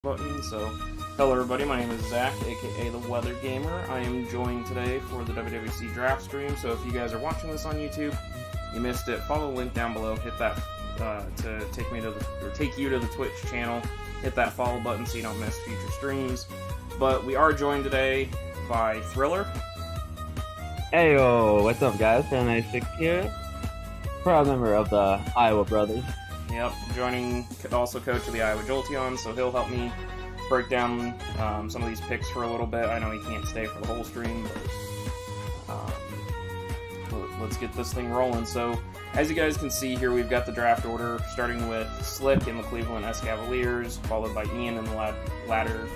button. So, hello everybody, my name is Zach, aka the Weather Gamer. I am joined today for the WWC draft stream, so if you guys are watching this on YouTube, you missed it, follow the link down below, hit that to take you to the Twitch channel, hit that follow button so you don't miss future streams. But we are joined today by Thriller. Heyo, what's up guys? 796 here, proud member of the Iowa Brothers. Yep, joining also coach of the Iowa Jolteon, so he'll help me break down some of these picks for a little bit. I know he can't stay for the whole stream, but let's get this thing rolling. So, as you guys can see here, we've got the draft order, starting with Slick in the Cleveland S Cavaliers, followed by Ian in the Ladner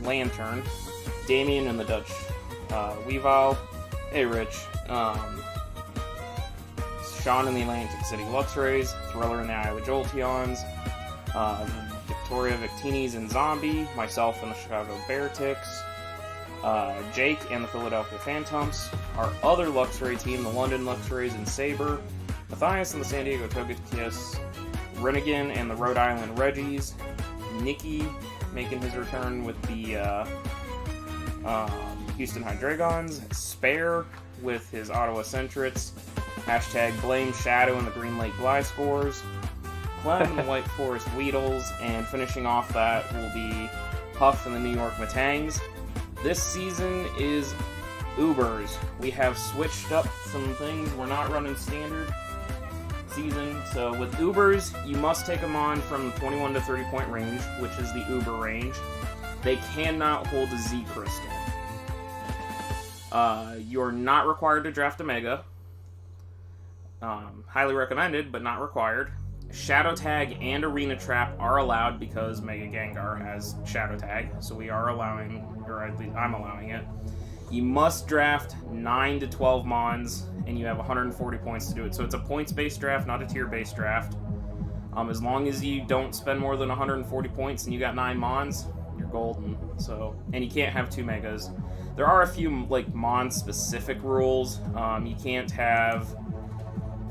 Lantern, Damien in the Dutch Weavile, hey Rich, Sean in the Atlantic City Luxrays, Thriller in the Iowa Jolteons, Victoria Victinis in Zombie, myself in the Chicago Bearticks, Jake and the Philadelphia Phantoms, our other Luxray team, the London Luxrays in Saber, Matthias and the San Diego Togekiss, Renegin and the Rhode Island Reggies, Nikki making his return with the Houston Hydreigons, Spare with his Ottawa Centrets, hashtag Blame Shadow in the Green Lake Gliscors, Cloud in the White Forest Weedles, and finishing off that will be Huff and the New York Matangs. This season is Ubers. We have switched up some things. We're not running standard season. So with Ubers, you must take them on from the 21 to 30 point range, which is the Uber range. They cannot hold a Z Crystal. You're not required to draft a Mega. Highly recommended, but not required. Shadow Tag and Arena Trap are allowed because Mega Gengar has Shadow Tag, so we are allowing, or at least I'm allowing it. You must draft 9 to 12 Mons, and you have 140 points to do it. So it's a points-based draft, not a tier-based draft. As long as you don't spend more than 140 points and you got 9 Mons, you're golden. So, and you can't have 2 Megas. There are a few like Mon-specific rules. You can't have,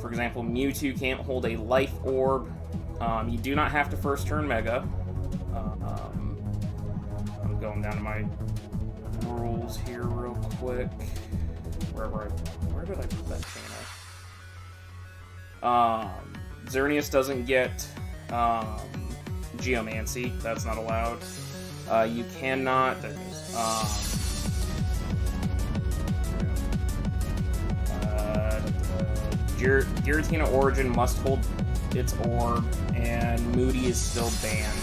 for example, Mewtwo can't hold a Life Orb. You do not have to first turn Mega. I'm going down to my rules here real quick. Where did I put that channel? Xerneas doesn't get Geomancy. That's not allowed. You cannot. There it is. Giratina Origin must hold its orb, and Moody is still banned.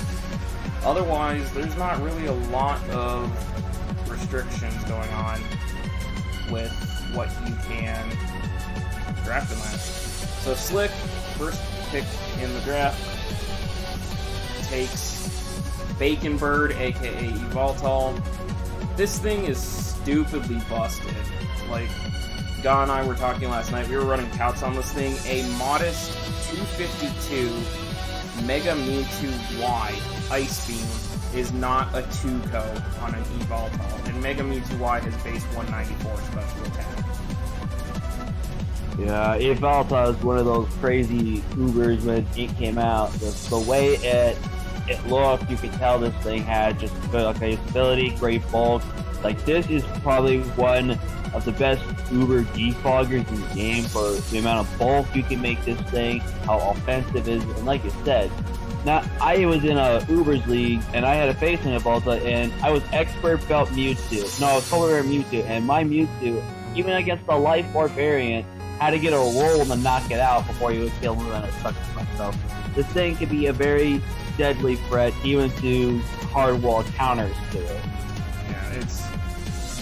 Otherwise, there's not really a lot of restrictions going on with what you can draft him as. So Slick, first pick in the draft, takes Bacon Bird, aka Evoltal. This thing is stupidly busted. Like, Guy and I were talking last night, we were running counts on this thing. A modest 252 Mega Mewtwo Y Ice Beam is not a 2-co on an Evoltal, and Mega Mewtwo Y has base 194 special attack. Yeah, Evolta is one of those crazy Ubers when it came out. The way it looked, you could tell this thing had just good usability, great bulk. Like, this is probably one of the best Uber defoggers in the game for the amount of bulk you can make this thing, how offensive it is, and like you said, now I was in a Ubers league and I had a face in a Volta and I was expert belt Mewtwo. No, I was color rare Mewtwo, and my Mewtwo, even against the Life Orb variant, had to get a roll to knock it out before he would kill me when it sucked myself. This thing could be a very deadly threat even to hard wall counters to it. Yeah, it's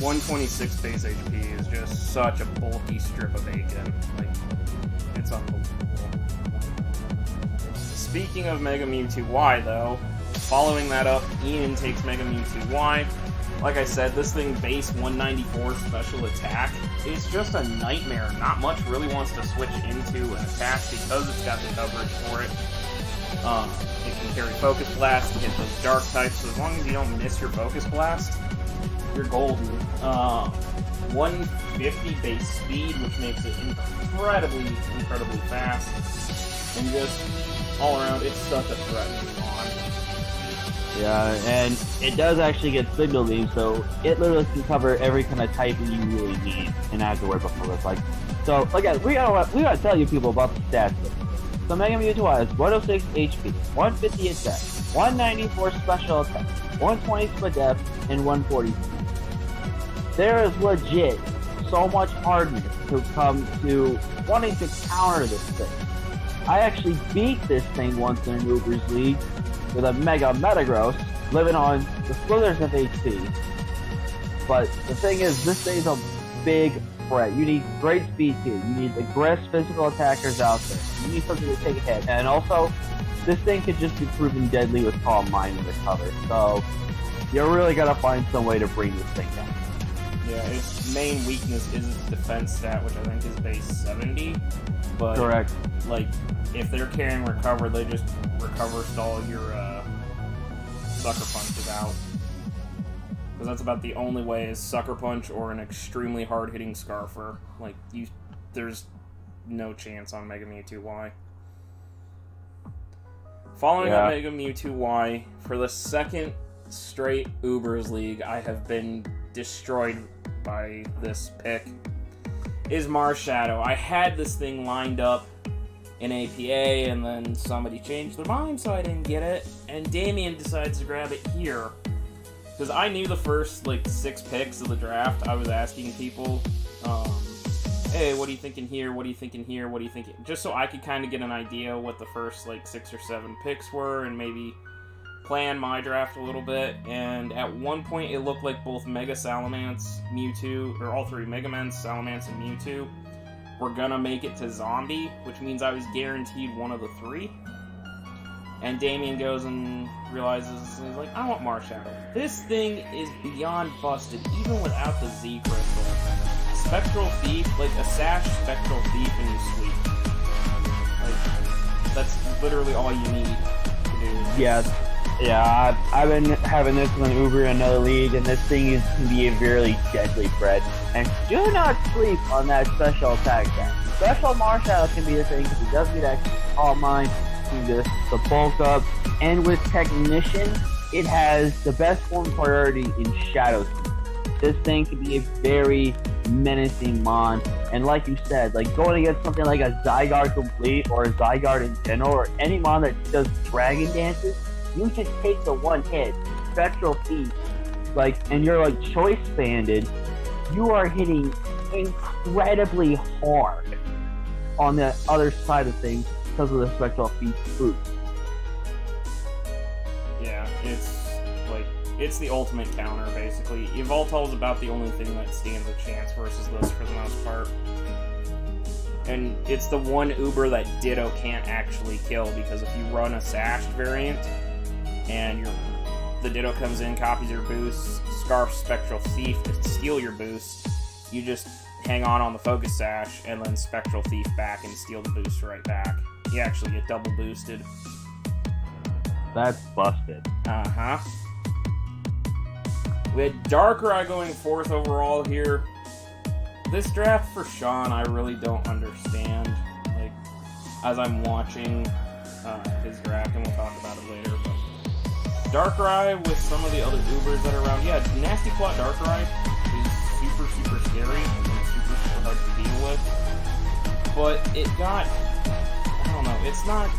126 base HP is just such a bulky strip of bacon. Like, it's unbelievable. Speaking of Mega Mewtwo Y, though, following that up, Ian takes Mega Mewtwo Y. Like I said, this thing base 194 special attack. It's just a nightmare. Not much really wants to switch into an attack because it's got the coverage for it. It can carry Focus Blast to get those dark types, so as long as you don't miss your Focus Blast, you're golden. 150 base speed, which makes it incredibly fast. And just all around, it's such a threat to move on. Yeah, and it does actually get signal beam, so it literally can cover every kind of typing you really need and not have to worry about bullets. Like, so again, we gotta tell you people about the stats. So Mega Mewtwo has 106 HP, 150 attack, 194 special attack, 120 split depth, and 140. There is legit so much hardness to come to wanting to counter this thing. I actually beat this thing once in an Ubers League with a Mega Metagross, living on the slithers of HP. But the thing is, this thing's a big threat. You need great speed too. You need aggressive physical attackers out there. You need something to take a hit. And also, this thing could just be proven deadly with Calm Mind in the cover. So, you're really gotta find some way to bring this thing down. Yeah, its main weakness is its defense stat, which I think is base 70. But, correct. Like, if they're carrying Recover, they just Recover stall your Sucker Punches out. Because that's about the only way is Sucker Punch or an extremely hard-hitting Scarfer. Like, there's no chance on Mega Mewtwo Y. Following up Mega Mewtwo Y, for the second straight Ubers League, I have been destroyed by this pick, is Marshadow. I had this thing lined up in APA, and then somebody changed their mind, so I didn't get it. And Damien decides to grab it here. Because I knew the first, 6 picks of the draft, I was asking people, hey, what are you thinking here? What are you thinking here? What are you thinking? Just so I could kind of get an idea what the first, 6 or 7 picks were, and maybe plan my draft a little bit. And at one point, it looked like both Mega Salamence, Mewtwo, or all 3, Megamens, Salamence, and Mewtwo, were gonna make it to Zombie, which means I was guaranteed one of the 3. And Damien goes and realizes, he's like, I want Marshadow. This thing is beyond busted, even without the Z Crystal. Spectral Thief, a Sash Spectral Thief and you sweep. That's literally all you need to do. Yeah, I've been having this in an Uber in another league, and this thing can be a very deadly threat. And do not sleep on that special attack stat. Special Marshadow can be the thing, because it does get extra Calm Mind, the bulk up, and with Technician, it has the best form priority in Shadow Sneak. This thing can be a very menacing mon, and like you said, going against something like a Zygarde Complete or a Zygarde in general, or any mon that does Dragon Dances, you just take the one hit, Spectral Thief, and you're choice banded, you are hitting incredibly hard on the other side of things because of the Spectral Thief boost. Yeah, it's the ultimate counter, basically. Yveltal is about the only thing that stands a chance versus this for the most part. And it's the one Uber that Ditto can't actually kill, because if you run a Sashed variant, and the Ditto comes in, copies your boost, Scarf Spectral Thief to steal your boost, you just hang on the Focus Sash, and then Spectral Thief back and steal the boost right back. You actually get double boosted. That's busted. Uh-huh. We had Darkrai going 4th overall here. This draft for Sean, I really don't understand. As I'm watching his draft, and we'll talk about it later, but Darkrai with some of the other Ubers that are around. Yeah, Nasty Plot Darkrai is super, super scary and super, super hard to deal with. But it got, I don't know, it's not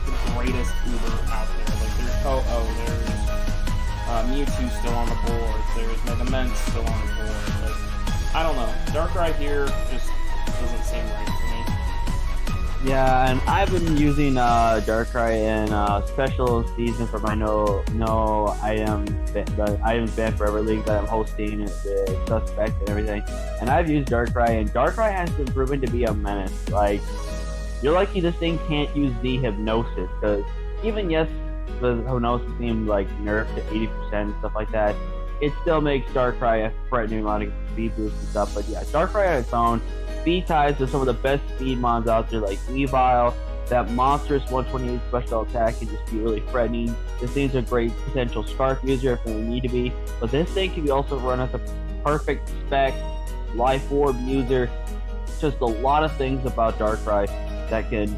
the greatest Uber out there. There's Mewtwo still on the board. There's Megamens still on the board. I don't know. Darkrai here just doesn't seem right to me. Yeah, and I've been using Darkrai in special season for my no items banned forever league that I'm hosting, the suspect and everything. And I've used Darkrai, and Darkrai has been proven to be a menace. You're lucky this thing can't use the Hypnosis, because even the Hypnosis being nerfed to 80% and stuff like that, it still makes Darkrai a threatening amount of speed boost and stuff. But yeah, Darkrai on its own, speed ties to some of the best speed mons out there, like Weavile. That monstrous 128 special attack can just be really threatening. This thing's a great potential Scarf user if they need to be, but this thing can be also run as a perfect spec Life Orb user. Just a lot of things about Darkrai that can,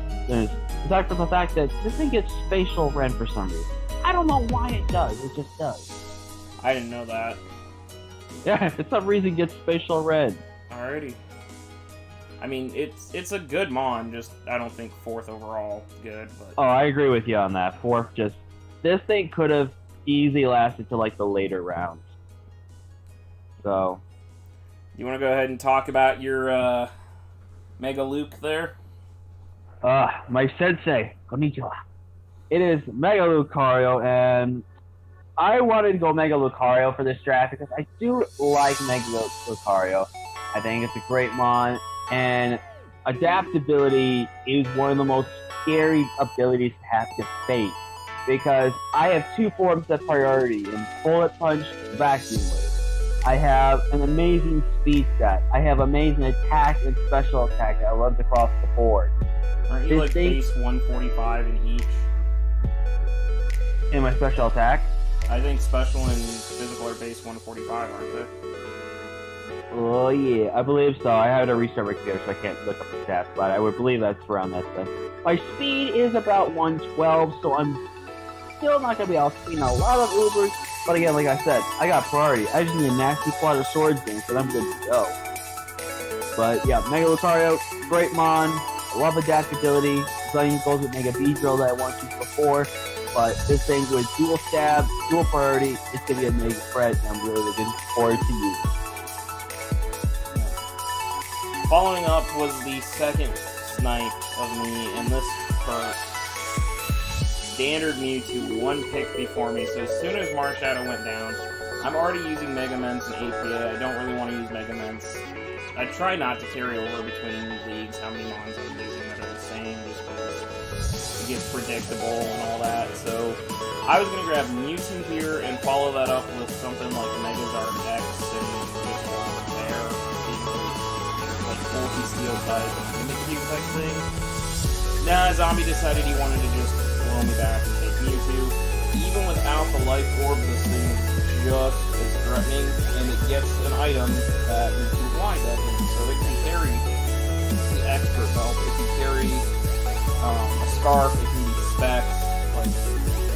aside from the fact that this thing gets Spatial Rend for some reason. I don't know why it does. It just does. I didn't know that. Yeah, for some reason it gets facial red. Alrighty. I mean, it's a good mon, just I don't think 4th overall good. But Oh, I agree with you on that. 4th, just this thing could have easily lasted to like the later rounds. So, you want to go ahead and talk about your Mega Luke there? my sensei, konnichiwa. It is Mega Lucario, and I wanted to go Mega Lucario for this draft because I do like Mega Lucario. I think it's a great mon, and adaptability is one of the most scary abilities to have to face, because I have 2 forms of priority in Bullet Punch, Vacuum Wave. I have an amazing speed set. I have amazing attack and special attack that runs across the board. Aren't you like base 145 in each? In my special attack? I think special and physical are base 145, aren't they? Oh yeah, I believe so. I had to restart my computer, so I can't look up the stats, but I would believe that's around that stuff. My speed is about 112, so I'm still not going to be able to speed a lot of Ubers. But again, like I said, I got priority. I just need a nasty quad of swords game, so I'm good to go. But yeah, Mega Lucario, great mon. I love adaptability. Something goes with Mega Beedrill that I wanted to before. But this thing with dual stab, dual priority, it's going to be a mega threat, and I'm really looking forward to using it. Following up was the second snipe of me, and this first standard Mewtwo, 1 pick before me. So as soon as Marshadow went down, I'm already using Mega Ments and APA. I don't really want to use Mega Ments. I try not to carry over between leagues how many mons I'm using that are the same, just because it gets predictable and all that. So I was going to grab Mewtwo here and follow that up with something like Megazard X and just go from there. Like multi-steel type and Mimikyu type thing. Nah, Zombie decided he wanted to just blow me back and take Mewtwo. Even without the Life Orb, this thing is just as threatening, and it gets an item that Mewtwo Y doesn't. So it can carry the Expert Belt, it can carry a Scarf, it can be Specs. Like,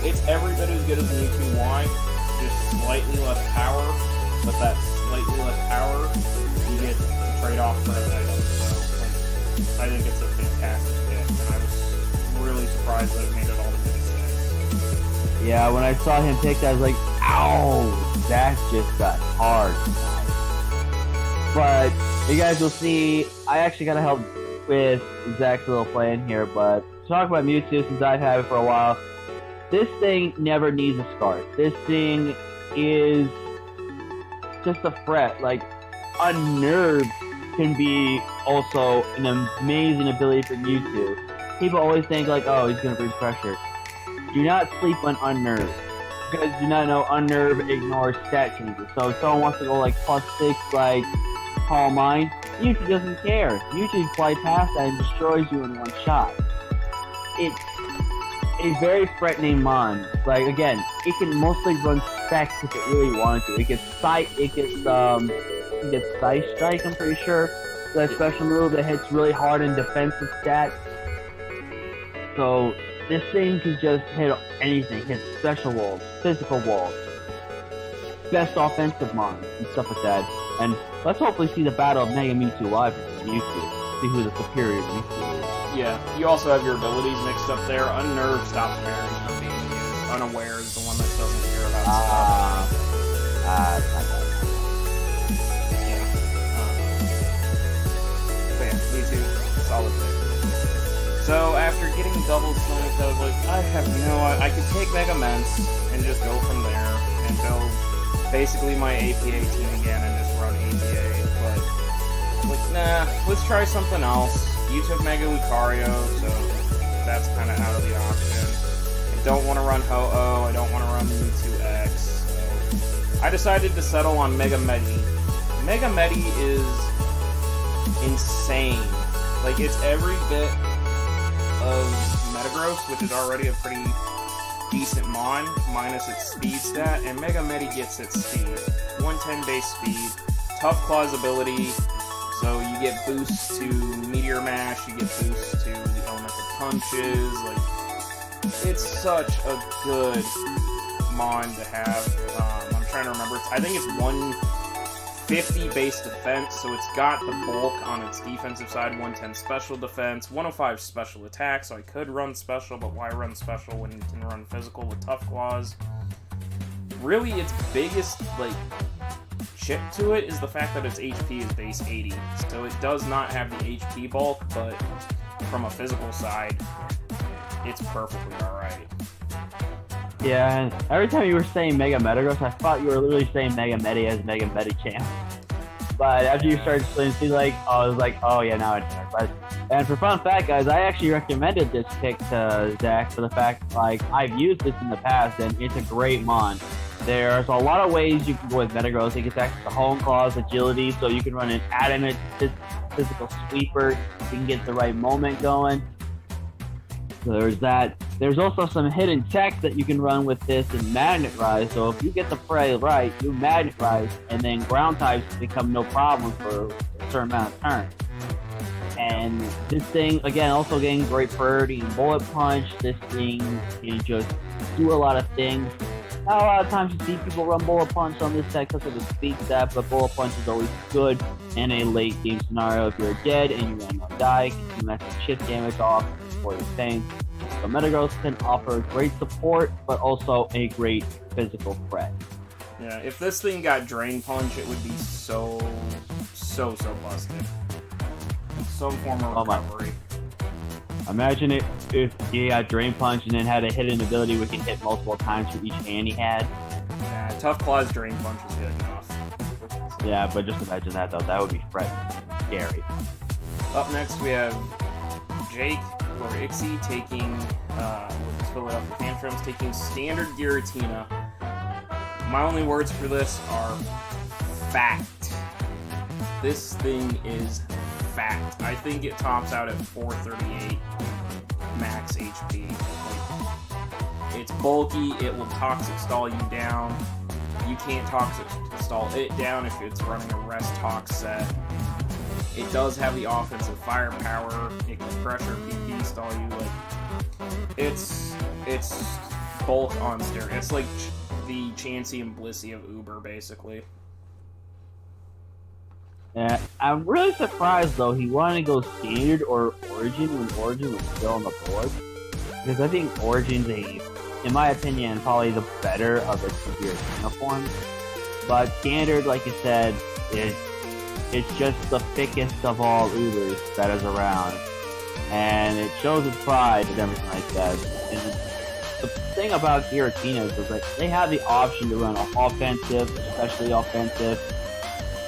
it's every bit as good as Mewtwo Y, just slightly less power, but that slightly less power, you get to trade off for an item. So, like, I think it's a fantastic pick, and I was really surprised that it made it all the way to 6. Yeah, when I saw him pick that, I was like, ow, that just got hard. But you guys will see, I actually got to help with Zach's little plan here, but to talk about Mewtwo, since I've had it for a while, this thing never needs a Scarf. This thing is just a threat. Like, Unnerve can be also an amazing ability for Mewtwo. People always think like, oh, he's going to bring pressure. Do not sleep on Unnerve. You guys do not know Unnerve ignores stat changes. So if someone wants to go like +6 like Calm Mind, Mewtwo doesn't care. Mewtwo flies past that and destroys you in one shot. It's a very threatening mon. Like, again, it can mostly run Specs if it really wanted to. It gets Sight Strike, I'm pretty sure. That special move that hits really hard in defensive stats. So this thing can just hit anything, hit special walls, physical walls, best offensive mons, and stuff like that. And let's hopefully see the battle of Mega Mewtwo live with Mewtwo, see who the superior Mewtwo is. Yeah, you also have your abilities mixed up there. Unnerve stops Barry from being used. Unaware is the one that doesn't care about stuff. But yeah, Mewtwo, solid pick. So after getting double sniped, I was like, I could take Mega Ments and just go from there and build basically my APA team again and just run APA. But like, nah, let's try something else. You took Mega Lucario, so that's kind of out of the option. I don't want to run Ho-Oh, I don't want to run Mewtwo X, so I decided to settle on Mega Medi. Mega Medi is insane. Like, it's every bit of Metagross, which is already a pretty decent mon, minus its speed stat, and Mega Medi gets its speed. 110 base speed, Tough Claw's ability, so you get boosts to Meteor Mash, you get boosts to the elemental punches, like, It's such a good mon to have. I'm trying to remember. I think it's 150 base defense, so it's got the bulk on its defensive side, 110 special defense, 105 special attack, so I could run special, but why run special when you can run physical with tough claws? Really, its biggest, like, chip to it is the fact that its HP is base 80, so it does not have the HP bulk, but from a physical side, it's perfectly alright. Yeah, and every time you were saying Mega Metagross, I thought you were literally saying Mega Medi as Mega Medicham. But after you started explaining, it's like, I was like, oh yeah, now I understand. But, and for fun fact, guys, I actually recommended this pick to Zach for the fact, like, I've used this in the past, and it's a great mon. There's a lot of ways you can go with Metagross. It gets access to Hone Claws, Agility, so you can run an Adamant Physical Sweeper. You can get the right moment going. So there's that. There's also some hidden tech that you can run with this in Magnet Rise. So if you get the play right, you Magnet Rise, and then ground types become no problem for a certain amount of turns. And this thing, again, also getting great priority in Bullet Punch. This thing can just do a lot of things. Not a lot of times you see people run Bullet Punch on this deck because of the speed stat, but Bullet Punch is always good in a late game scenario. If you're dead and you run on die, you can chip damage off for your thing. So Metagross can offer great support, but also a great physical threat. Yeah, if this thing got Drain Punch, it would be so busted. Some form of recovery. Imagine it if he had Drain Punch and then had a hidden ability we can hit multiple times for each hand he had. Yeah, Tough Claw's Drain Punch is good enough. Yeah, but just imagine that though. That would be scary. Up next we have Jake or Ixie taking, let's fill it up with tantrums, taking Standard Giratina. My only words for this are fact. This thing is fact. I think it tops out at 438 max HP. Like, it's bulky, it will toxic stall you down. You can't toxic stall it down if it's running a rest tox set. It does have the offensive firepower. It can pressure PP stall you. Like, it's bulk on steroids. It's like the Chansey and Blissey of Uber, basically. Yeah, I'm really surprised though he wanted to go Standard or Origin when Origin was still on the board. Because I think Origin's in my opinion, probably the better of its severe uniforms. But Standard, like you said, it's just the thickest of all Ubers that is around. And it shows its pride and everything like that. And the thing about Giratina is that they have the option to run offensive, especially offensive.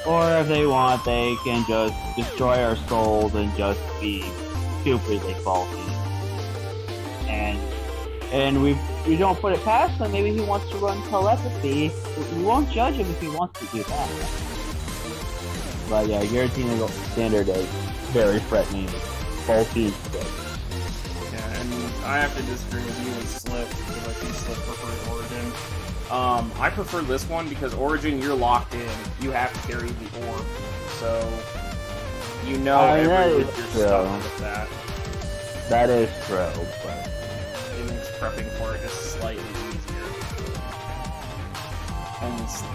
Or if they want, they can just destroy our souls and just be stupidly faulty. And we don't put it past him. Maybe he wants to run telepathy. We won't judge him if he wants to do that. But yeah, Giratina Standard is very threatening, bulky. Yeah, and I have to disagree with you with Slip because I think Slip prefers Origin. I prefer this one because Origin, you're locked in. You have to carry the orb. So, you know every hit you're stuck with that. That is true, but it makes prepping for it just slightly easier. Only slightly.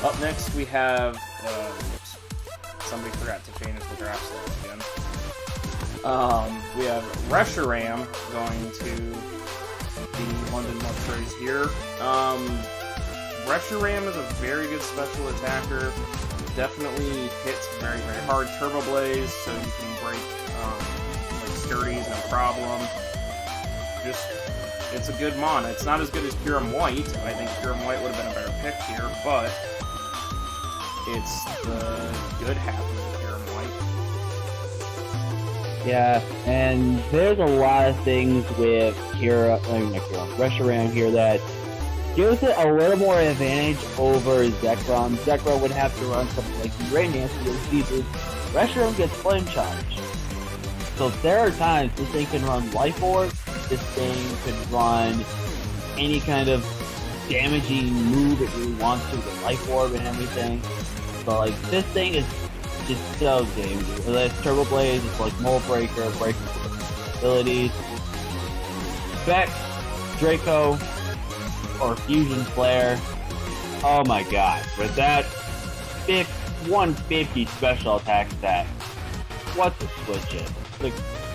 Up next we have, oops, somebody forgot to change the draft stats again. We have Reshiram going to the London Luxuries here. Reshiram is a very good special attacker. Definitely hits very, very hard. Turbo Blaze, so you can break like Sturdies, no problem. It's a good mon. It's not as good as Pyram White. I think Pyram White would have been a better pick here, but it's the good half of the Pyram White. yeah, and there's a lot of things with Reshiram here that gives it a little more advantage over Zekrom. Zekrom would have to run something like Radiance with Seizures. Reshiram gets Flame Charge. So there are times this thing can run Life Orb, this thing could run any kind of damaging move that you want to with Life Orb and everything. So like this thing is just so dangerous. It's Turbo Blaze, it's like Mold Breaker, Breaker abilities. Spec, Draco, or Fusion Flare. Oh my god, with that 150 special attack stat, what's a switch in? Like,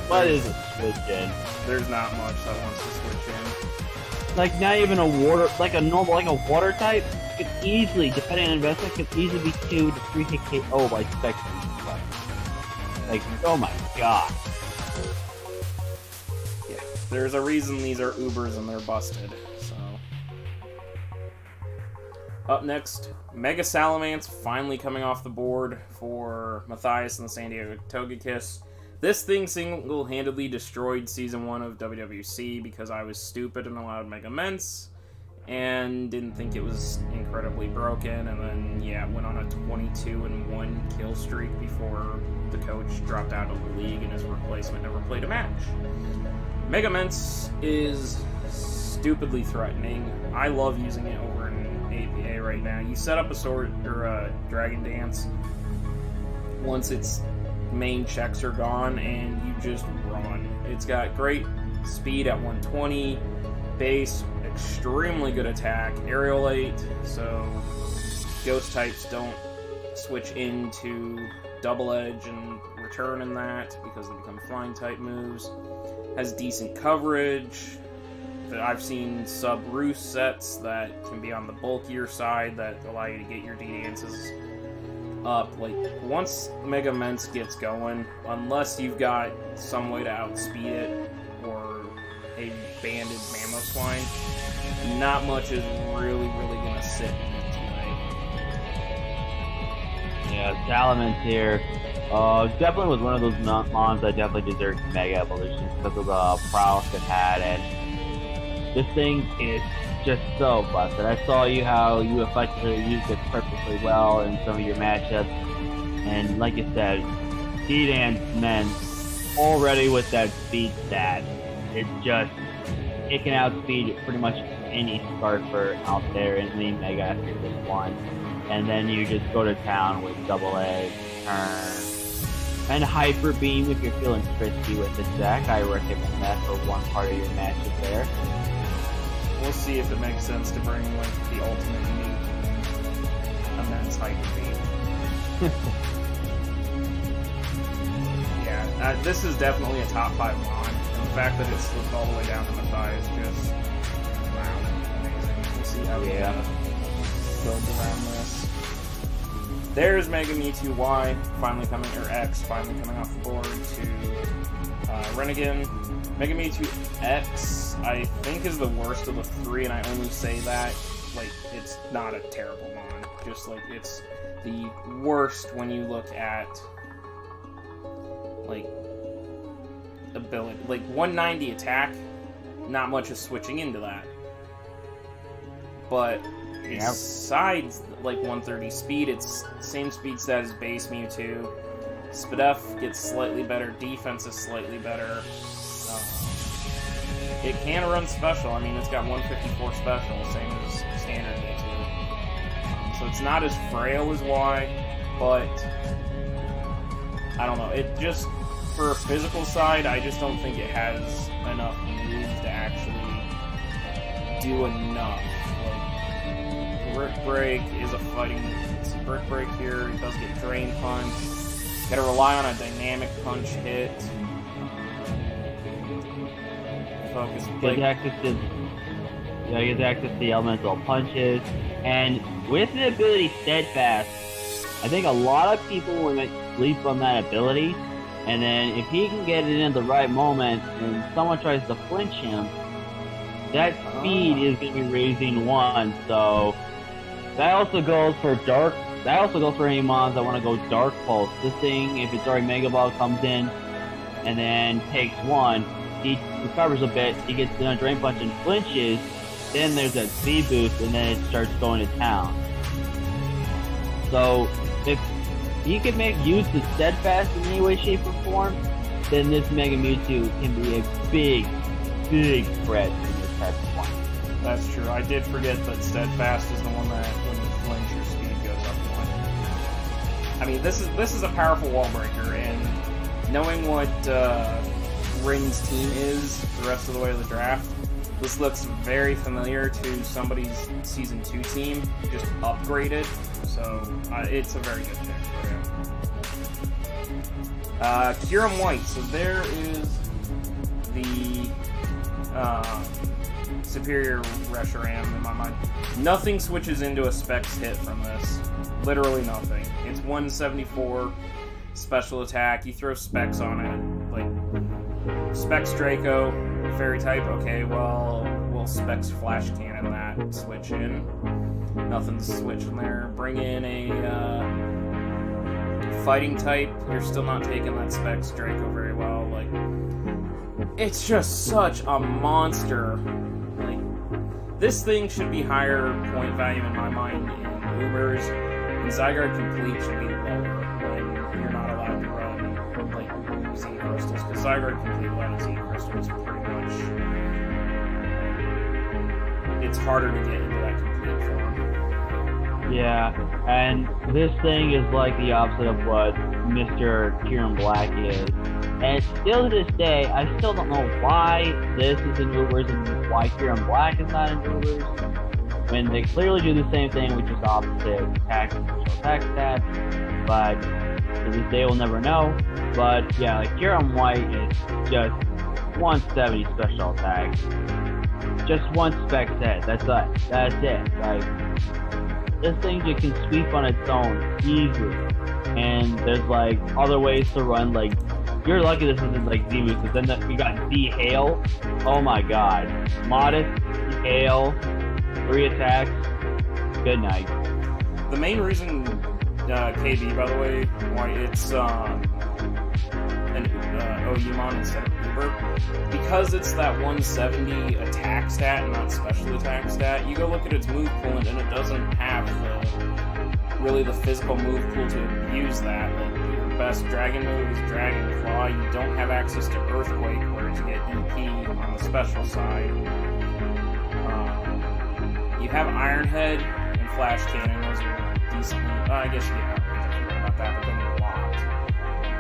what is a switch in? There's not much that wants to switch in. Like, not even a water, like a normal, like a water type, could easily, depending on investment, could easily be 2 to 3 hit KO by Spec. Like, oh my god. Yeah, there's a reason these are Ubers and they're busted, so. Up next, Mega Salamence finally coming off the board for Matthias and the San Diego Togekiss. This thing single-handedly destroyed Season 1 of WWC because I was stupid and allowed Mega Ments and didn't think it was incredibly broken, and then, yeah, went on a 22-1 kill streak before the coach dropped out of the league and his replacement never played a match. Mega Ments is stupidly threatening. I love using it over in APA right now. You set up a sword or a Dragon Dance once its main checks are gone and you just run. It's got great speed at 120, base, extremely good attack, aerial 8, so ghost types don't switch into double edge and return in that because they become flying type moves. Has decent coverage. I've seen sub-roost sets that can be on the bulkier side that allow you to get your D-Dances up. Like, once Mega Ments gets going, unless you've got some way to outspeed it or a banded Mamoswine, not much is really gonna sit in it tonight. Yeah, Salamence here. Definitely was one of those mons that definitely deserved Mega Evolution because of the prowess it had, and this thing is just so busted. I saw how you effectively used it perfectly well in some of your matchups, and like you said, D-Dance men already with that speed stat, it can outspeed pretty much any Scarfer out there in the Mega after this one, and then you just go to town with Double Edge, Turn, and Hyper Beam if you're feeling frisky with it, Zach. I recommend that for one part of your matches there. We'll see if it makes sense to bring, like, the ultimate nuke, immense Hyper Beam. Yeah, this is definitely a top 5 mon, and the fact that it slipped all the way down to Matthias is just, wow, amazing. We'll see how he builds around this. There's Mega Mewtwo Y, finally coming, or X, finally coming off the board to Renegade. Mega Mewtwo X, I think, is the worst of the 3, and I only say that, like, it's not a terrible mon. Just, like, it's the worst when you look at, like, ability. Like, 190 attack, not much is switching into that. But besides, like, 130 speed, it's same speed stat as base Mewtwo. Spadef gets slightly better, defense is slightly better. It can run special. I mean, it's got 154 special, same as standard Mewtwo. So it's not as frail as Y, but I don't know. It just, for a physical side, I just don't think it has enough moves to actually do enough. Like, Brick Break is a fighting. It's Brick Break here. It does get Drain Punch. Gotta rely on a dynamic punch hit. Focus. Gets access to the elemental punches, and with the ability Steadfast, I think a lot of people will sleep on that ability, and then if he can get it in the right moment and someone tries to flinch him, that speed is going to be raising 1, so that also goes for Dark. That also goes for any mons that want to go Dark Pulse. This thing, if its already Mega Ball comes in and then takes 1, he recovers a bit, he gets the Drain Punch and flinches, then there's that speed boost, and then it starts going to town. So, if you can make use of Steadfast in any way, shape, or form, then this Mega Mewtwo can be a big threat in this type of point. That's true. I did forget that Steadfast is the one that, when you flinch, your speed goes up 1. I mean, this is a powerful wall breaker, and knowing what Ring's team is the rest of the way of the draft. This looks very familiar to somebody's Season 2 team, just upgraded, so it's a very good pick for him. Kieran White, so there is the superior Reshiram in my mind. Nothing switches into a Specs hit from this. Literally nothing. It's 174 special attack. You throw Specs on it, like Specs Draco, Fairy type. Okay, well, we'll Specs Flash Cannon that. Switch in. Nothing to switch in there. Bring in a fighting type. You're still not taking that Specs Draco very well. Like, it's just such a monster. Like, this thing should be higher point value in my mind in Ubers. And Zygarde Complete should be lower when you're not allowed to run, like, Z Crystals. Because Zygarde Complete without Z Crystals pretty much... It's harder to get into that complete form. Yeah, and this thing is like the opposite of what Mr. Kieran Black is. And still to this day, I still don't know why this is in Ubers and why Kieran Black is not in Ubers. When they clearly do the same thing, which is opposite attack and special attack stats. But to this day, we'll never know. But yeah, like Kieran White is just 170 special attack. Just one spec set. That's it. That's it. Like, this thing just can sweep on its own easily. And there's like other ways to run. Like, you're lucky this isn't like Z moves, because then we got Z Hail. Oh my god. Modest, Hail, 3 attacks. Good night. The main reason, KB, by the way, why it's an OUmon instead of Uber, because it's that 170 attack stat and not special attack stat. You go look at its move pool and it doesn't have really the physical move pool to use that. Like, your best dragon move is Dragon Claw. You don't have access to Earthquake, whereas you get EP on the special side. You have Iron Head and Flash Cannon. Those are decently... I guess you get outrage. I forgot about that, but then you're locked.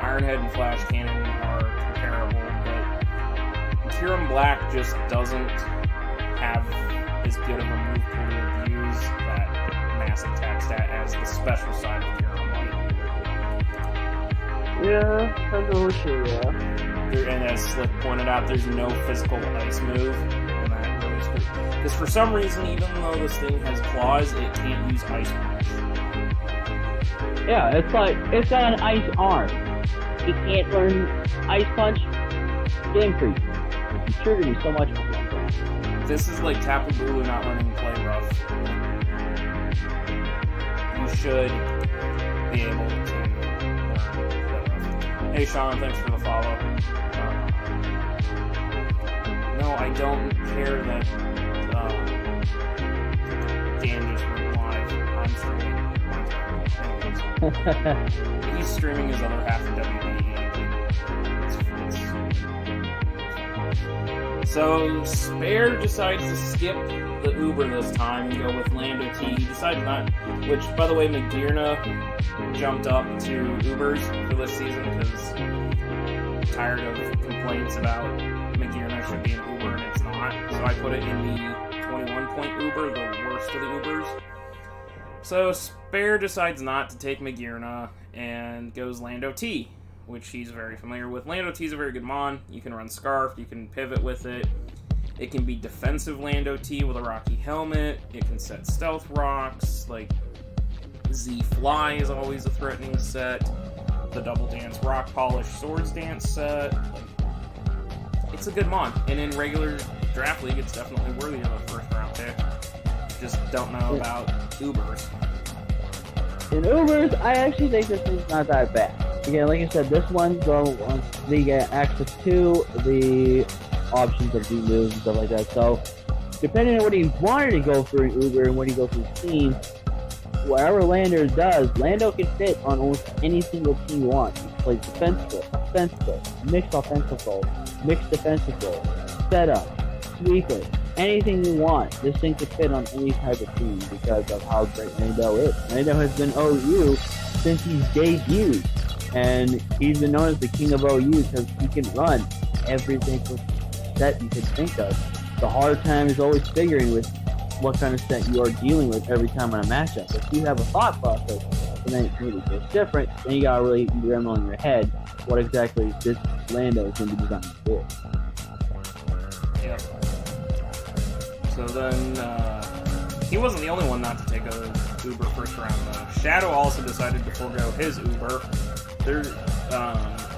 Iron Head and Flash Cannon are comparable, but Kieran Black just doesn't have as good of a move pool to use that mass attack stat as the special side of Kieran White. Yeah, I know what you're, And as Slick pointed out, there's no physical ice move. Because for some reason, even though this thing has claws, it can't use Ice Punch. Yeah, it's like, it's got an ice arm. You can't learn Ice Punch. Game Freak. You triggered me so much. This is like Tapu Bulu not learning Play Rough. You should be able to learn Play Rough. Hey Sean, thanks for the follow. No, I don't care that Dan just went live. I'm streaming. He's streaming his other half of WWE. So Spare decides to skip the Uber this time and go with Lando T. He decided not, which, by the way, Magearna jumped up to Ubers for this season because tired of complaints about Magearna should be an Uber and it's not. So I put it in the 21-point Uber, the worst of the Ubers. So Spare decides not to take Magearna and goes Lando T, which he's very familiar with. Lando T is a very good mon. You can run Scarf, you can pivot with it. It can be defensive Lando T with a Rocky Helmet. It can set Stealth Rocks, like Z Fly is always a threatening set. The Double Dance Rock Polish Swords Dance set. It's a good mon. And in regular Draft League, it's definitely worthy of a first round pick. Just don't know about Ubers. In Ubers, I actually think this one's not that bad. Again, like I said, this one, they get access to the options of Z-moves and stuff like that. So, depending on what he wanted to go for an Uber and what he goes for his team, whatever Lando does, Lando can fit on almost any single team you want. He plays defensive, mixed offensive role, mixed defensive role, setup, sweeper, anything you want. This thing could fit on any type of team because of how great Lando is. Lando has been OU since he's debuted, and he's been known as the king of OU because he can run every single set you could think of. The hard time is always figuring with what kind of set you are dealing with every time on a matchup. If you have a thought process, and then it really goes different, then you gotta really ramble in your head what exactly this Lando is going to be designed to do. Yep. So then, he wasn't the only one not to take a Uber first round, though. Shadow also decided to forego his Uber.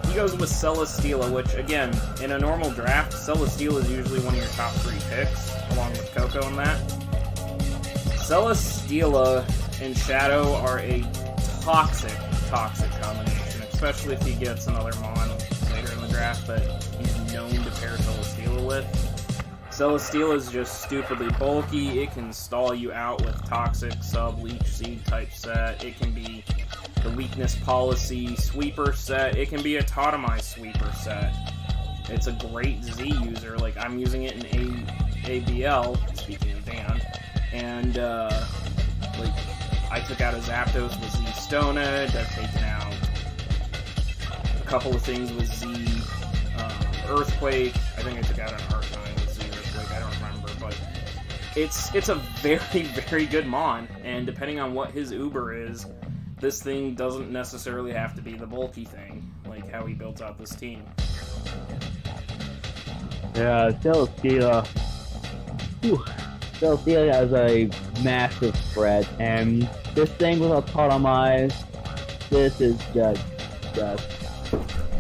He goes with Celesteela, which, again, in a normal draft, Celesteela is usually one of your top 3 picks, along with Coco and that. Celesteela and Shadow are a toxic combination, especially if he gets another Mon later in the draft that he's known to pair Celesteela with. Celesteela is just stupidly bulky. It can stall you out with toxic sub-leech seed type set. It can be the weakness policy sweeper set. It can be a totemized sweeper set. It's a great Z user. Like, I'm using it in ABL, speaking of Dan, and like, I took out a Zapdos with Z Stone Edge. I've taken out a couple of things with Z Earthquake. I think I took out an Arcanine with Z Earthquake. I don't remember, but it's a very, very good Mon, and depending on what his Uber is, this thing doesn't necessarily have to be the bulky thing, like how he built out this team. Yeah, Celesteela. Celesteela has a massive threat, and this thing without Totemize, this is just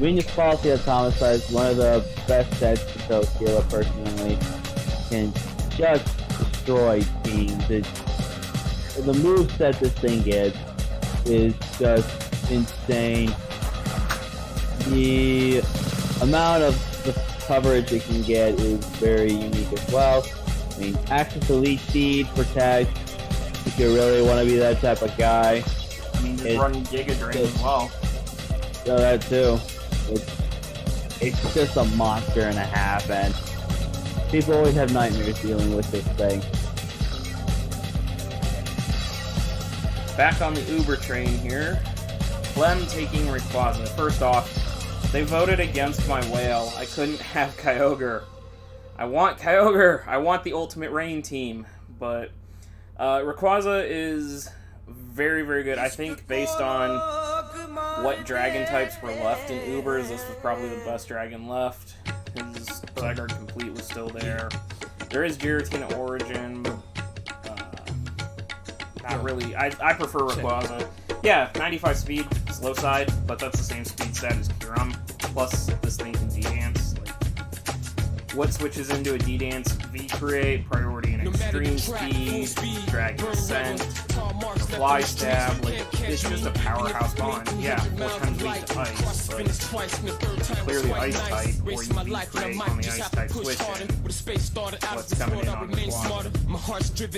Weakness Policy Atomicize, one of the best sets for Celesteela personally, can just destroy teams. The moveset this thing gets is just insane. The amount of the coverage it can get is very unique as well. I mean, access to Leech Seed, Protect, if you really want to be that type of guy. I mean, just run Giga Drain as well. So that too. It's just a monster and a half, and people always have nightmares dealing with this thing. Back on the Uber train here. Clem taking Rayquaza. First off, they voted against my whale. I couldn't have Kyogre. I want Kyogre. I want the Ultimate Rain team. But Rayquaza is very, very good. I think based on what dragon types were left in Ubers, this was probably the best dragon left. His Zygarde Complete was still there. There is Giratina Origin. Not really. I prefer Rayquaza. Yeah, 95 speed, slow side, but that's the same speed set as Kyurem. Plus, this thing can D-Dance. Like, what switches into a D-Dance? V-Create, Priority and Extreme Speed, Dragon Ascent, Fly Stab. Like, it's just a powerhouse bond. Yeah, 4 times weak to Ice, but if you clear the Ice type, or you V-Create on the Ice type switch in, what's coming in on the block.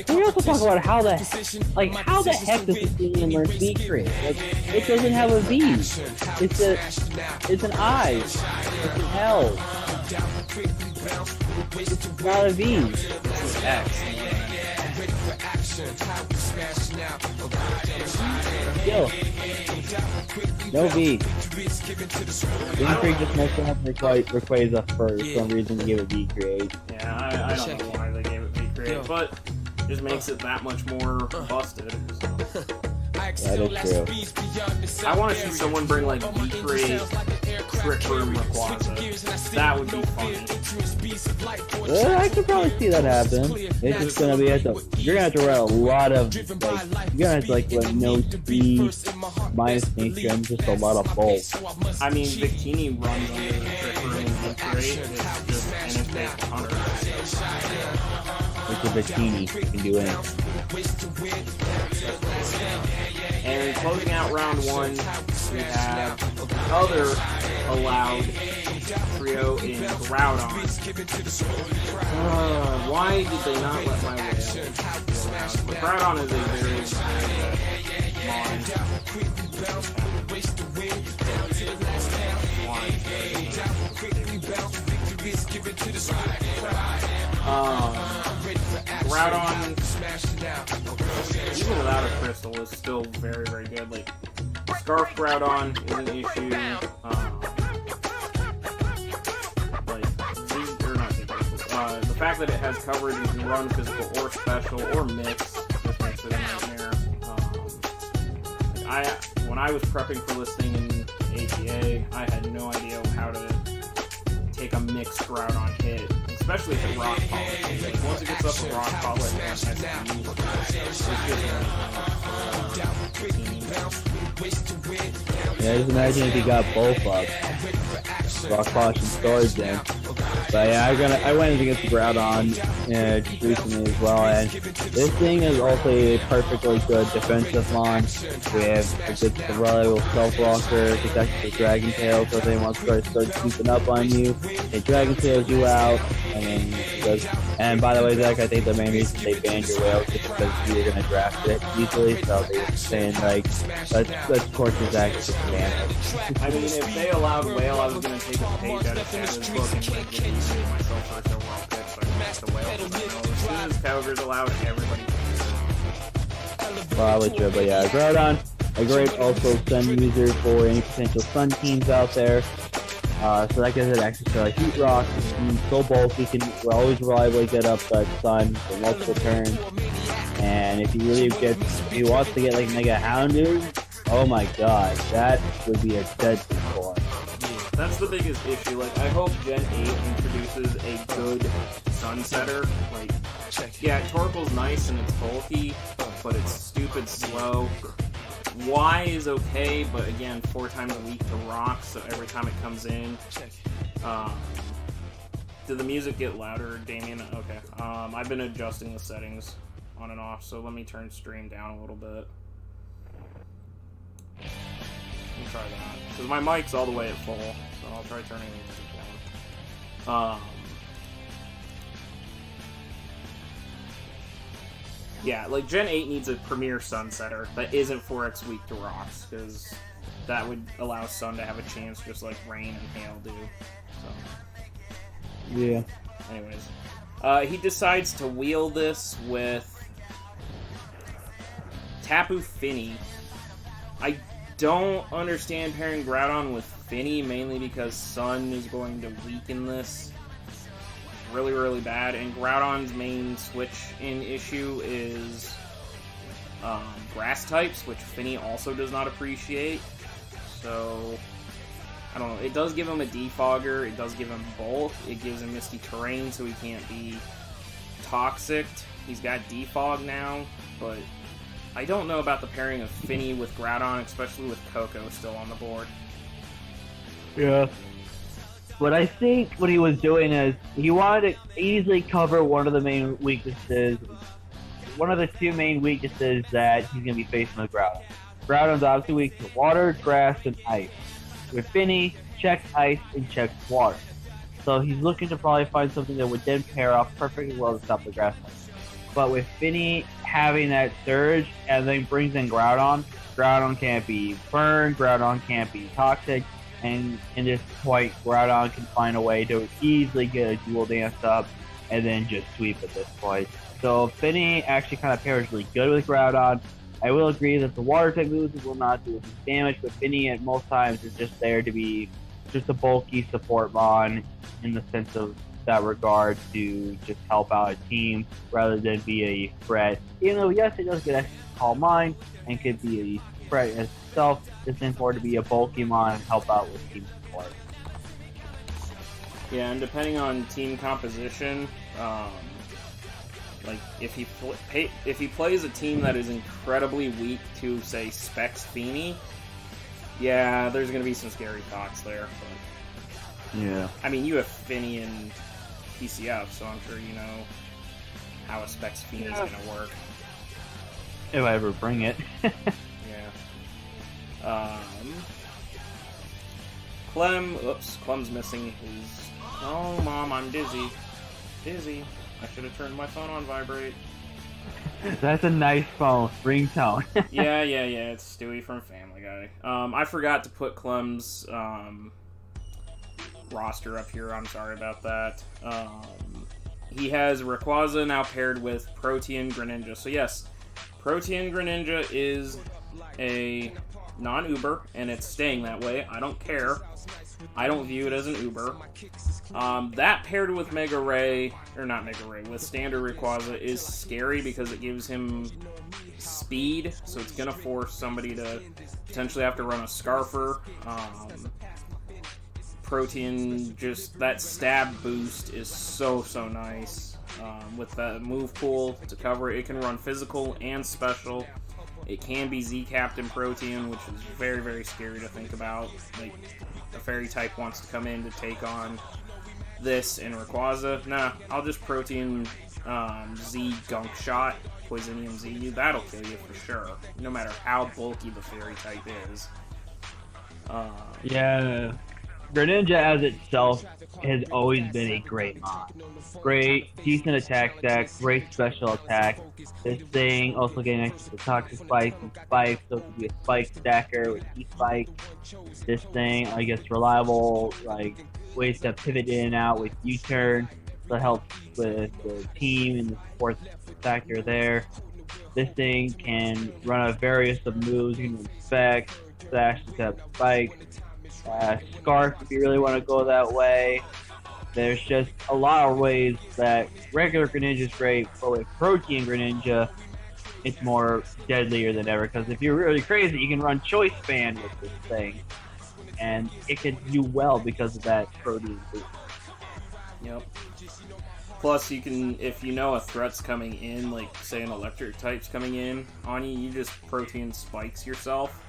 Can we also talk about how the heck does this thing even learn V-Create? Like, it doesn't have a V. It's an I. It's an L. It's not a V. It's an X. Still. No V. V-Create just messed up Rayquaza for some reason to give it V-Create. Yeah, I don't know why they gave it V-Create, but it just makes it that much more busted. So. That is true. I want to see someone bring like V-Create Trick Room Rayquaza. That would be funny. I could probably see that happen. It's just gonna be you're gonna have to run a lot of you're gonna have to run no speed, minus nature, and just a lot of bolts. I mean, Victini runs under the Trick Room V-Create. It's just NF-based 100. It's a Victini, you can do anything. And closing out round 1, we have other allowed trio in Groudon. Why did they not let my whale be allowed? But Groudon is a very Groudon, even without a crystal, is still very, very good. Like, Scarf Groudon is an issue. Like, fact that it has coverage, you can run physical or special or mix, just makes it a nightmare. When I was prepping for listing in ATA, I had no idea how to take a mixed Groudon hit, especially if it rock polishes. Like, once it gets up to rock polish, it's Yeah, just imagine if you got both up. Rock Polish and Storage Gem. But yeah, I went against the Groudon just recently as well, and this thing is also a perfectly good defensive line. We have a good reliable Stealth Walker, protects the Dragon Tail, so if anyone wants to start sneaking up on you, it Dragon Tails you out, and then it does. And by the way, Zach, I think the main reason they banned your whale is because you were going to draft it easily, so they were saying, like, let's torture Zach to ban it. I mean, if they allowed whale, I was going to take a page out of Shadow's book and make it easy myself first overall pick, so I can match the whale. As soon as Calgar's allowed, everybody can. Probably true, but yeah, Groudon, a great also Sun user for any potential Sun teams out there. So that gives it access to like Heat Rock, and so bulky, can always reliably get up that Sun for multiple turns. And if he wants to get like Mega Houndoom, oh my god, that would be a dead score. That's the biggest issue. Like, I hope Gen 8 introduces a good Sunsetter. Like, yeah, Torkoal's nice and it's bulky, but it's stupid slow. Y is okay, but again, 4 times a week to rock, so every time it comes in. Did the music get louder, Damien? Okay. I've been adjusting the settings on and off, so let me turn stream down a little bit. Let me try that. Because my mic's all the way at full, so I'll try turning it down. Yeah, like, Gen 8 needs a premier Sunsetter that isn't 4x weak to rocks, because that would allow Sun to have a chance just like Rain and Hail do. So. Yeah. Anyways. He decides to wheel this with Tapu Fini. I don't understand pairing Groudon with Fini, mainly because Sun is going to weaken this really, really bad, and Groudon's main switch-in issue is grass types, which Fini also does not appreciate. So, I don't know. It does give him a Defogger, it does give him Bulk, it gives him Misty Terrain so he can't be Toxic. He's got Defog now, but I don't know about the pairing of Fini with Groudon, especially with Coco still on the board. Yeah. But I think what he was doing is he wanted to easily cover one of the main weaknesses, one of the 2 main weaknesses that he's going to be facing with Groudon. Groudon's obviously weak to water, grass, and ice. With Fini, check ice and check water. So he's looking to probably find something that would then pair off perfectly well to stop the grass type. But with Fini having that surge and then brings in Groudon, Groudon can't be burned, Groudon can't be toxic. And in this point, Groudon can find a way to easily get a dual dance up and then just sweep at this point. So Fini actually kind of pairs really good with Groudon. I will agree that the water type moves will not do as much damage, but Fini at most times is just there to be just a bulky support mon in the sense of that regard to just help out a team rather than be a threat. Even though, yes, it does get extra Calm Mind and could be a threat as itself, it's important to be a bulky mon and help out with team support. Yeah, and depending on team composition, like if he plays a team that is incredibly weak to, say, Specs Fini, yeah, there's going to be some scary thoughts there. But, yeah. I mean, you have Fini and PCF, so I'm sure you know how a Specs Fini is going to work. If I ever bring it. Yeah. Clem's missing his... Oh, Mom, I'm dizzy. Dizzy. I should have turned my phone on vibrate. That's a nice phone. Ringtone. yeah, it's Stewie from Family Guy. I forgot to put Clem's roster up here. I'm sorry about that. He has Rayquaza now paired with Protean Greninja. So yes, Protean Greninja is a non-Uber, and it's staying that way. I don't care. I don't view it as an Uber. That paired with Mega Ray, or not Mega Ray, with standard Rayquaza is scary because it gives him speed, so it's going to force somebody to potentially have to run a Scarfer. Protean, just that stab boost is so nice. With the move pool to cover it, it can run physical and special. It can be Z-capped in Protean, which is very scary to think about. Like, a fairy type wants to come in to take on this in Rayquaza. Nah, I'll just Protean Z Gunk Shot, Poisonium Z. That'll kill you for sure, no matter how bulky the fairy type is. Yeah. Greninja as itself has always been a great mod. Great, decent attack stack, great special attack. This thing also getting access to Toxic Spikes and Spikes, so it could be a Spike stacker with E-Spike. This thing, I guess, reliable, like, ways to pivot in and out with U-turn, that helps with the team and the support factor there. This thing can run a various of moves. You can Spec, Slash, Step, Spike, Scarf if you really want to go that way. There's just a lot of ways that regular Greninja is great, but with Protean Greninja, it's more deadlier than ever. Because if you're really crazy, you can run Choice Band with this thing, and it can do well because of that Protean boost. Yep. Plus, you can, if you know a threat's coming in, like say an electric type's coming in on you, you just Protean Spikes yourself.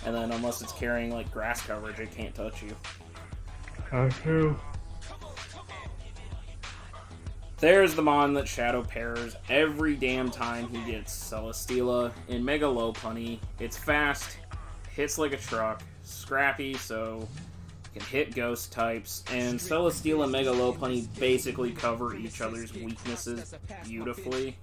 And then, unless it's carrying, like, grass coverage, it can't touch you. True. There's the Mon that Shadow pairs every damn time he gets Celesteela in Mega Lopunny. It's fast, hits like a truck, scrappy, so can hit ghost types, and Celesteela and Mega Lopunny basically cover each other's weaknesses beautifully.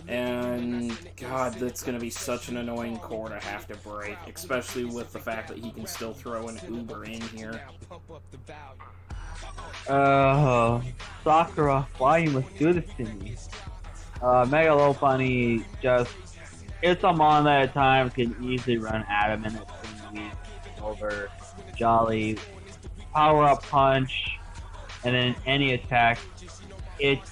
And god, that's gonna be such an annoying core to have to break, especially with the fact that he can still throw an Uber in here. Sakura, why you must do this to me? Mega Lopunny just, it's a mon that at times can easily run Adamant at swing over Jolly, power up punch, and then any attack. It's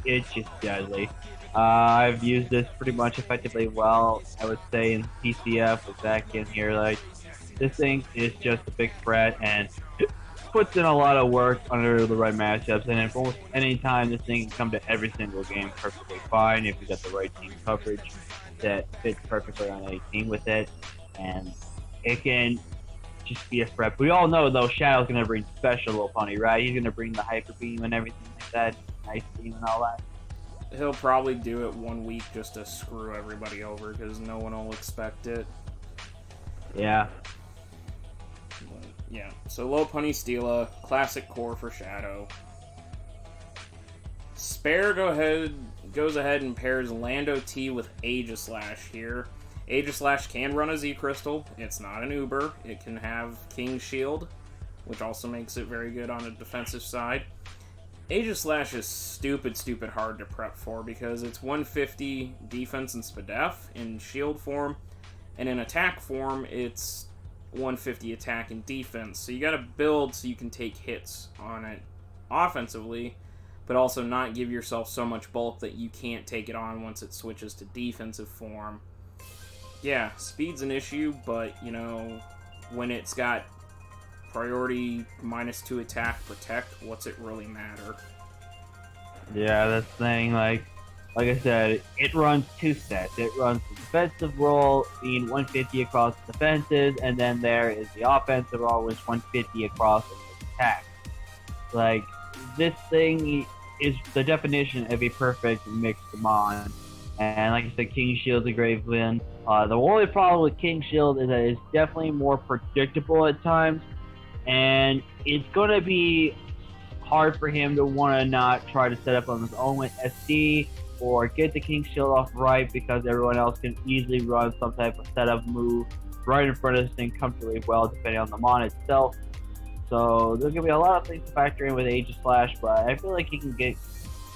just deadly. I've used this pretty much effectively well, I would say, in PCF with Zach in here. Like, this thing is just a big threat and it puts in a lot of work under the right matchups, and if almost any time this thing can come to every single game perfectly fine if you got the right team coverage that fits perfectly on any team with it, and it can just be a threat. We all know, though, Shadow's going to bring special Lopunny, right? He's going to bring the Hyper Beam and everything like that, Nice Beam and all that. He'll probably do it 1 week just to screw everybody over, because no one will expect it. Yeah. But, yeah, so Lopunny Steela, classic core for Shadow. Spare goes ahead and pairs Lando T with Aegislash here. Aegislash can run a Z-Crystal. It's not an Uber. It can have King Shield, which also makes it very good on a defensive side. Aegislash is stupid hard to prep for because it's 150 defense and Spadef in shield form, and in attack form, it's 150 attack and defense. So you gotta build so you can take hits on it offensively, but also not give yourself so much bulk that you can't take it on once it switches to defensive form. Yeah, speed's an issue, but, you know, when it's got priority -2 attack protect, what's it really matter? Yeah, that's the thing. Like I said, it runs two sets. It runs the defensive roll, being 150 across the defenses, and then there is the offensive roll, which 150 across the attack. Like, this thing is the definition of a perfect mixed mon. And like I said, King Shield's a great win. The only problem with King Shield is that it's definitely more predictable at times, and it's going to be hard for him to want to not try to set up on his own with SD or get the King Shield off right, because everyone else can easily run some type of setup move right in front of this thing comfortably well, depending on the mon itself. So there's going to be a lot of things to factor in with Aegislash, but I feel like he can get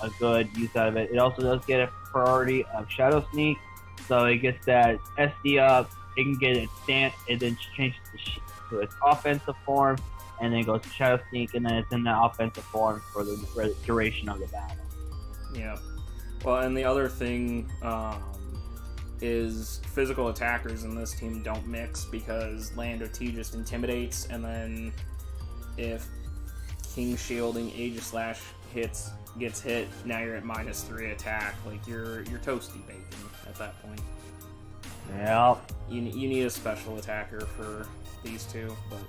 a good use out of it. It also does get a priority of Shadow Sneak, So it gets that SD up, it can get its stance, and then changes to its offensive form, and then goes to Shadow Sneak, and then it's in the offensive form for the duration of the battle. Yeah. Well, and the other thing is physical attackers in this team don't mix because Lando T just intimidates, and then if King Shielding Aegis Slash gets hit, now you're at -3 attack. Like you're toasty bacon at that point. Yeah. You need a special attacker for these two, but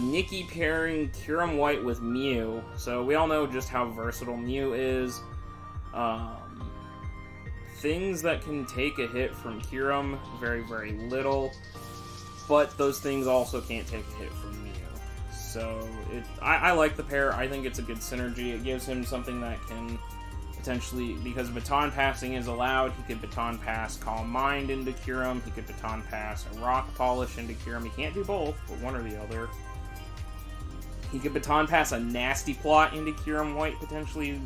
Nikki pairing Kyurem White with Mew. So we all know just how versatile Mew is. Things that can take a hit from Kyurem, very, very little. But those things also can't take a hit from Mew. So I like the pair. I think it's a good synergy. It gives him something that can potentially, because baton passing is allowed, he could baton pass Calm Mind into Kyurem. He could baton pass a Rock Polish into Kyurem. He can't do both, but one or the other. He could baton pass a Nasty Plot into Kyurem White, potentially.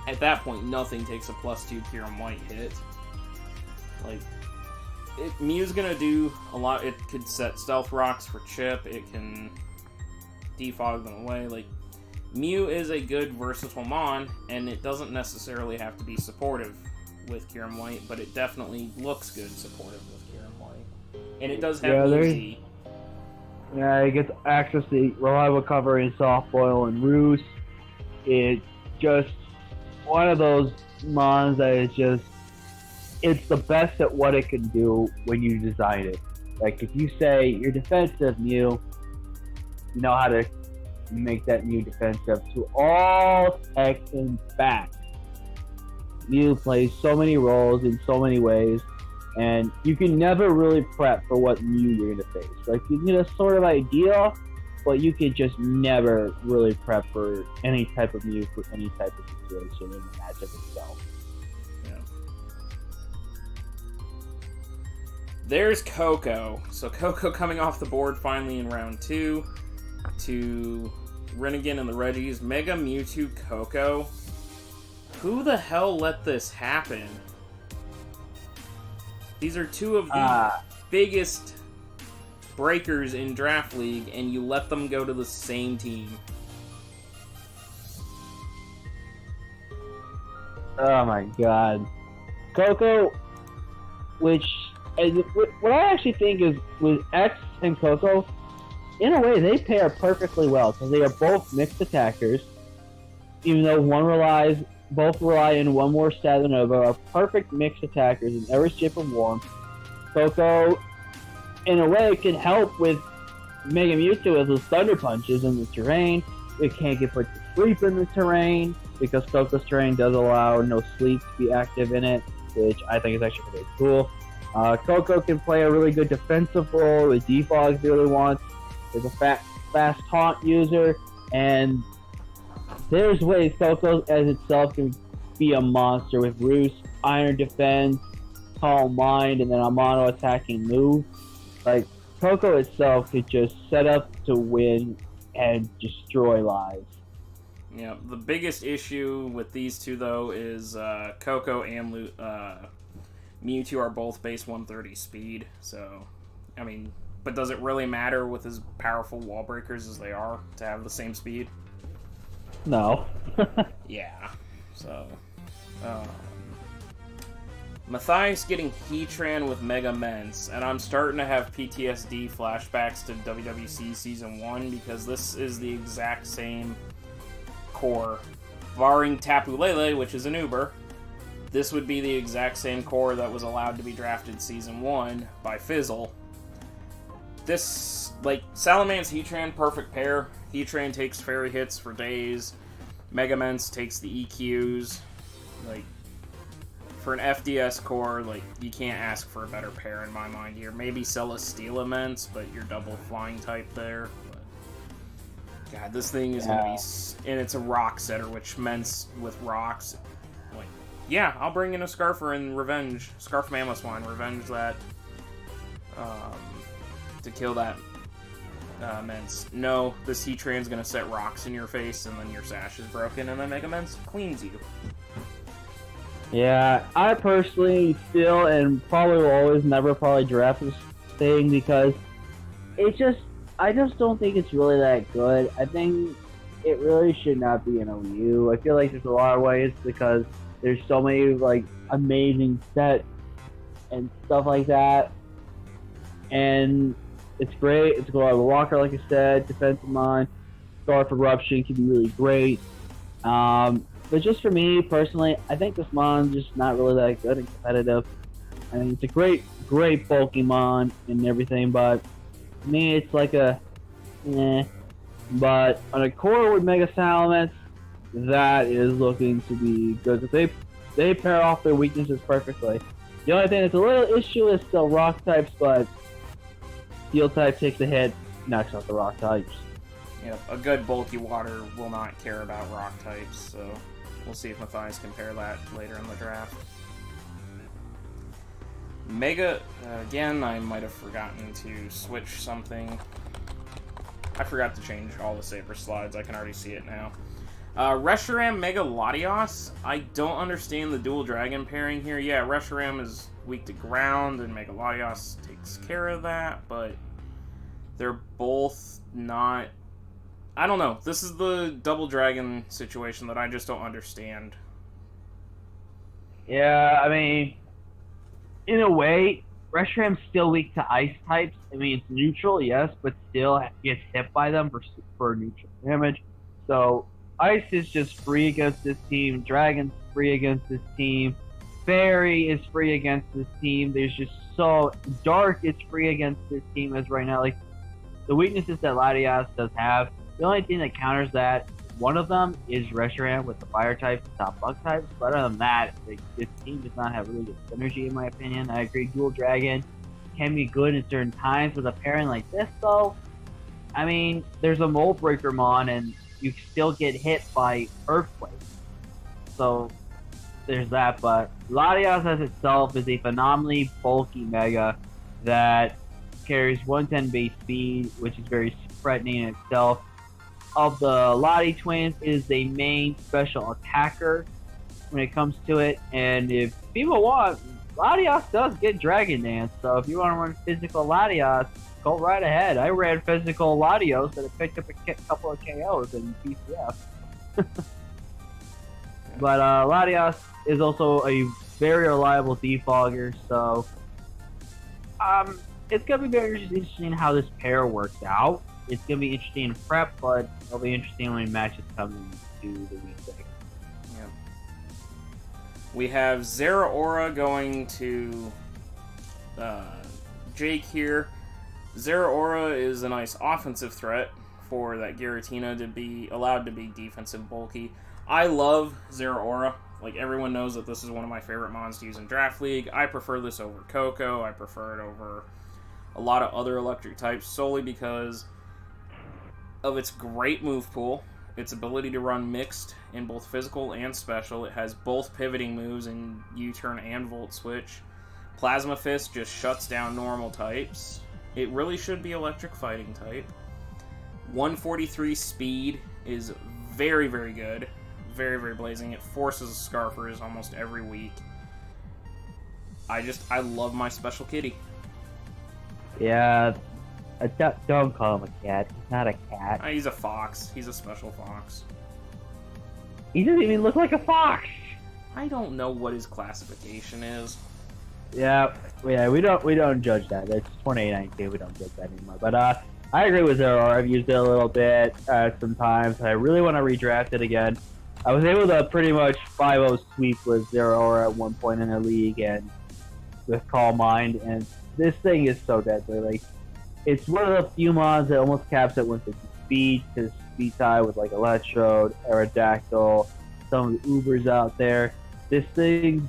At that point, nothing takes a +2 Kyurem White hit. Like, Mew's gonna do a lot. It could set Stealth Rocks for Chip. It can defog them away. Like, Mew is a good, versatile Mon, and it doesn't necessarily have to be supportive with Kyurem White, but it definitely looks good supportive with Kyurem White. And it does have easy. Yeah, it gets access to reliable cover in Soft Boil and Roost. It's just one of those Mons that is just, it's the best at what it can do when you design it. Like, if you say you're defensive, Mew, you know how to make that Mew defensive to all text and back. Mew plays so many roles in so many ways, and you can never really prep for what Mew you're going to face. Like, you get a sort of idea, but you can just never really prep for any type of Mew for any type of situation in the matchup itself. Yeah. There's Coco. So Coco coming off the board finally in round 2 to Renegade and the Reggies. Mega Mewtwo Coco. Who the hell let this happen? These are two of the biggest breakers in Draft League, and you let them go to the same team. Oh my god. Coco, what I actually think is with X and Coco, in a way they pair perfectly well because they are both mixed attackers. Even though both rely in one more stat than another, are perfect mixed attackers in every shape and form. Coco, in a way, can help with Mega Mewtwo with those Thunder Punches in the terrain. It can't get put to sleep in the terrain because Coco's terrain does allow no sleep to be active in it, which I think is actually pretty cool. Coco can play a really good defensive role with defog if he really wants. There's a fast taunt user, and there's ways Coco as itself can be a monster with Roost, Iron Defense, Calm Mind, and then a mono attacking move. Like, Coco itself could just set up to win and destroy lives. Yeah, the biggest issue with these two, though, is Coco and Mewtwo are both base 130 speed, so, I mean, but does it really matter with as powerful wall breakers as they are to have the same speed? No. Yeah, so, Matthias getting Heatran with Mega Mence, and I'm starting to have PTSD flashbacks to WWC Season 1 because this is the exact same core. Barring Tapu Lele, which is an Uber, this would be the exact same core that was allowed to be drafted Season 1 by Fizzle. This, like, Salamence Heatran, perfect pair. Heatran takes fairy hits for days. Mega Mence takes the EQs. Like, for an FDS core, like, you can't ask for a better pair in my mind here. Maybe Celesteela Mence, but you're double flying type there. But, God, this thing is gonna be, and it's a rock setter, which Mence with rocks. Like, yeah, I'll bring in a Scarfer and revenge Scarf Mamoswine, revenge that, to kill that Mence. No, this Heatran's gonna set rocks in your face, and then your Sash is broken, and then Mega Mence cleans you. Yeah, I personally still and probably will always never probably draft this thing because I just don't think it's really that good. I think it really should not be an OU. I feel like there's a lot of ways because there's so many like amazing sets and stuff like that, and it's great. It's a Walker, like I said, defensive mind, Scarf Eruption can be really great. But just for me personally, I think this mon's just not really that good and competitive. I mean, it's a great bulky mon and everything, but to me, it's like a eh. But on a core with Mega Salamence, that is looking to be good. If they pair off their weaknesses perfectly. The only thing that's a little issue is still rock types, but steel type takes a hit, knocks out the rock types. Yep, a good bulky water will not care about rock types, so we'll see if Matthias can pair that later in the draft. Mega, again, I might have forgotten to switch something. I forgot to change all the Saber slides, I can already see it now. Reshiram Mega Latios, I don't understand the dual dragon pairing here. Yeah, Reshiram is weak to ground, and Mega Latios takes care of that, but they're both not... I don't know. This is the double dragon situation that I just don't understand. Yeah, I mean, in a way, Reshiram's still weak to ice types. I mean, it's neutral, yes, but still gets hit by them for neutral damage. So, ice is just free against this team. Dragon's free against this team. Fairy is free against this team. There's just so... Dark is free against this team as right now. Like, the weaknesses that Latias does have, the only thing that counters that, one of them is Reshiram with the fire types and top bug types. But other than that, like, this team does not have really good synergy in my opinion. I agree, dual dragon can be good in certain times. With a pairing like this, though, I mean, there's a mold breaker mon, and you still get hit by earthquake. So there's that. But Latias as itself is a phenomenally bulky mega that carries 110 base speed, which is very threatening in itself. Of the Lati twins, is the main special attacker when it comes to it, and if people want, Latias does get Dragon Dance, so if you want to run physical Latias, go right ahead. I ran physical Latios that have picked up a couple of KOs in PCF. But Latias is also a very reliable defogger, so it's going to be very interesting how this pair works out. It's going to be interesting in prep, but it'll be interesting when matches come into the week 6. Yeah. We have Zeraora going to Jake here. Zeraora is a nice offensive threat for that Giratina to be allowed to be defensive bulky. I love Zeraora. Like, everyone knows that this is one of my favorite mons to use in Draft League. I prefer this over Coco. I prefer it over a lot of other electric types solely because of its great move pool, its ability to run mixed in both physical and special. It has both pivoting moves in U-turn and Volt Switch. Plasma Fist just shuts down normal types. It really should be electric fighting type. 143 speed is very, very good. Very, very blazing. It forces Scarfers almost every week. I love my special kitty. Yeah, don't call him a cat. He's not a cat. He's a fox. He's a special fox. He doesn't even look like a fox. I don't know what his classification is. Yeah, we don't judge that. It's 2019. We don't judge that anymore. But I agree with Zeraora. I've used it a little bit sometimes. I really want to redraft it again. I was able to pretty much 5-0 sweep with Zeraora at one point in the league, and with Calm Mind, and this thing is so deadly. Like, it's one of the few mons that almost caps at 150 speed, because speed tie with like Electrode, Aerodactyl, some of the Ubers out there. This thing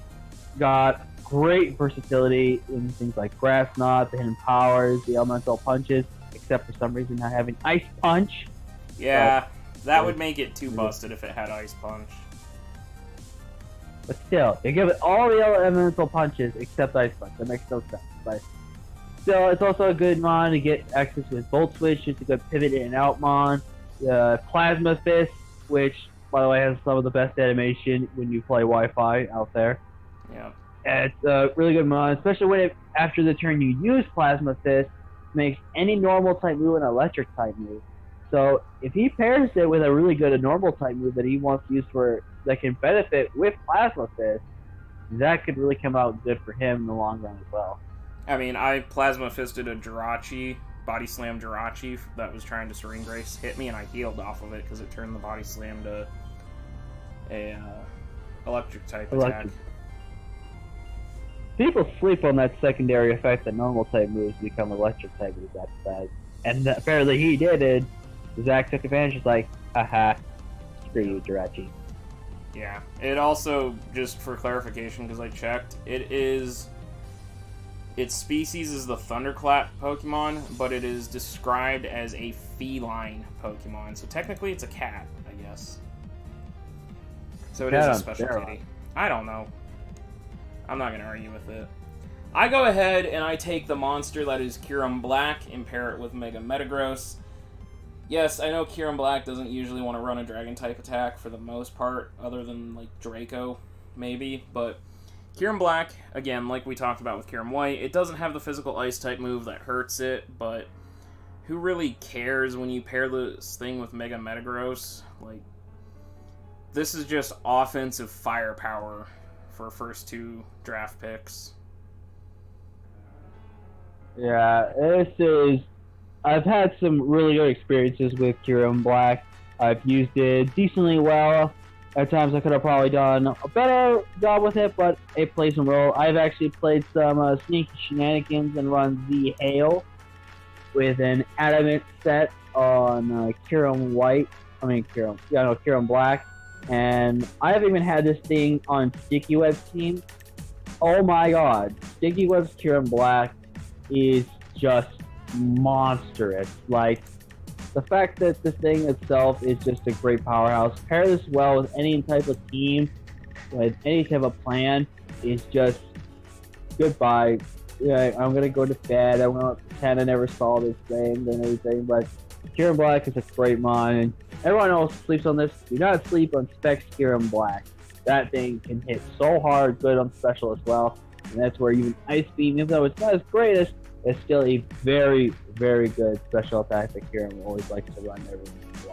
got great versatility in things like Grass Knot, the Hidden Powers, the Elemental Punches, except for some reason not having Ice Punch. Yeah, that would make it too busted if it had Ice Punch. But still, they give it all the Elemental Punches except Ice Punch. That makes no sense. But still, it's also a good mon to get access with Volt Switch. It's a good pivot in and out mon. Plasma Fist, which by the way, has some of the best animation when you play Wi-Fi out there. Yeah. It's a really good mon, especially when after the turn you use Plasma Fist, makes any normal type move an electric type move. So if he pairs it with a really good normal type move that he wants to use that can benefit with Plasma Fist, that could really come out good for him in the long run as well. I mean, I Plasma Fisted a Jirachi, Body Slam Jirachi that was trying to Serene Grace hit me, and I healed off of it because it turned the Body Slam to a electric type attack. People sleep on that secondary effect that normal type moves become electric type moves after that. And apparently he did it. Zach took advantage. He's like, haha, screw you, Jirachi. Yeah. It also, just for clarification, because I checked, its species is the Thunderclap Pokemon, but it is described as a feline Pokemon. So technically it's a cat, I guess. So it is a special kitty. I don't know. I'm not going to argue with it. I go ahead and I take the monster that is Kyurem Black and pair it with Mega Metagross. Yes, I know Kyurem Black doesn't usually want to run a Dragon-type attack for the most part, other than, like, Draco, maybe, but Kyurem Black, again, like we talked about with Kyurem White, it doesn't have the physical Ice-type move that hurts it, but who really cares when you pair this thing with Mega Metagross? Like, this is just offensive firepower for first 2 draft picks. Yeah, I've had some really good experiences with Kyurem Black. I've used it decently well. At times I could have probably done a better job with it, but it plays some role. I've actually played some sneaky shenanigans and run the Hail with an adamant set on Kyurem Black. And I've even had this thing on Sticky Web's team. Oh my god, Sticky Web's Kyurem Black is just monstrous. Like, the fact that this thing itself is just a great powerhouse. Pair this well with any type of team, with any type of plan, is just goodbye. Yeah, I'm gonna go to bed. I'm gonna pretend I never saw this thing and everything, but Kyurem Black is a great mon, and everyone else sleeps on this. Do not sleep on Specs Kyurem Black. That thing can hit so hard, good on special as well. And that's where even Ice Beam, even though it's not as greatest, it's still a very, very good special attack that Kyurem always likes to run every once in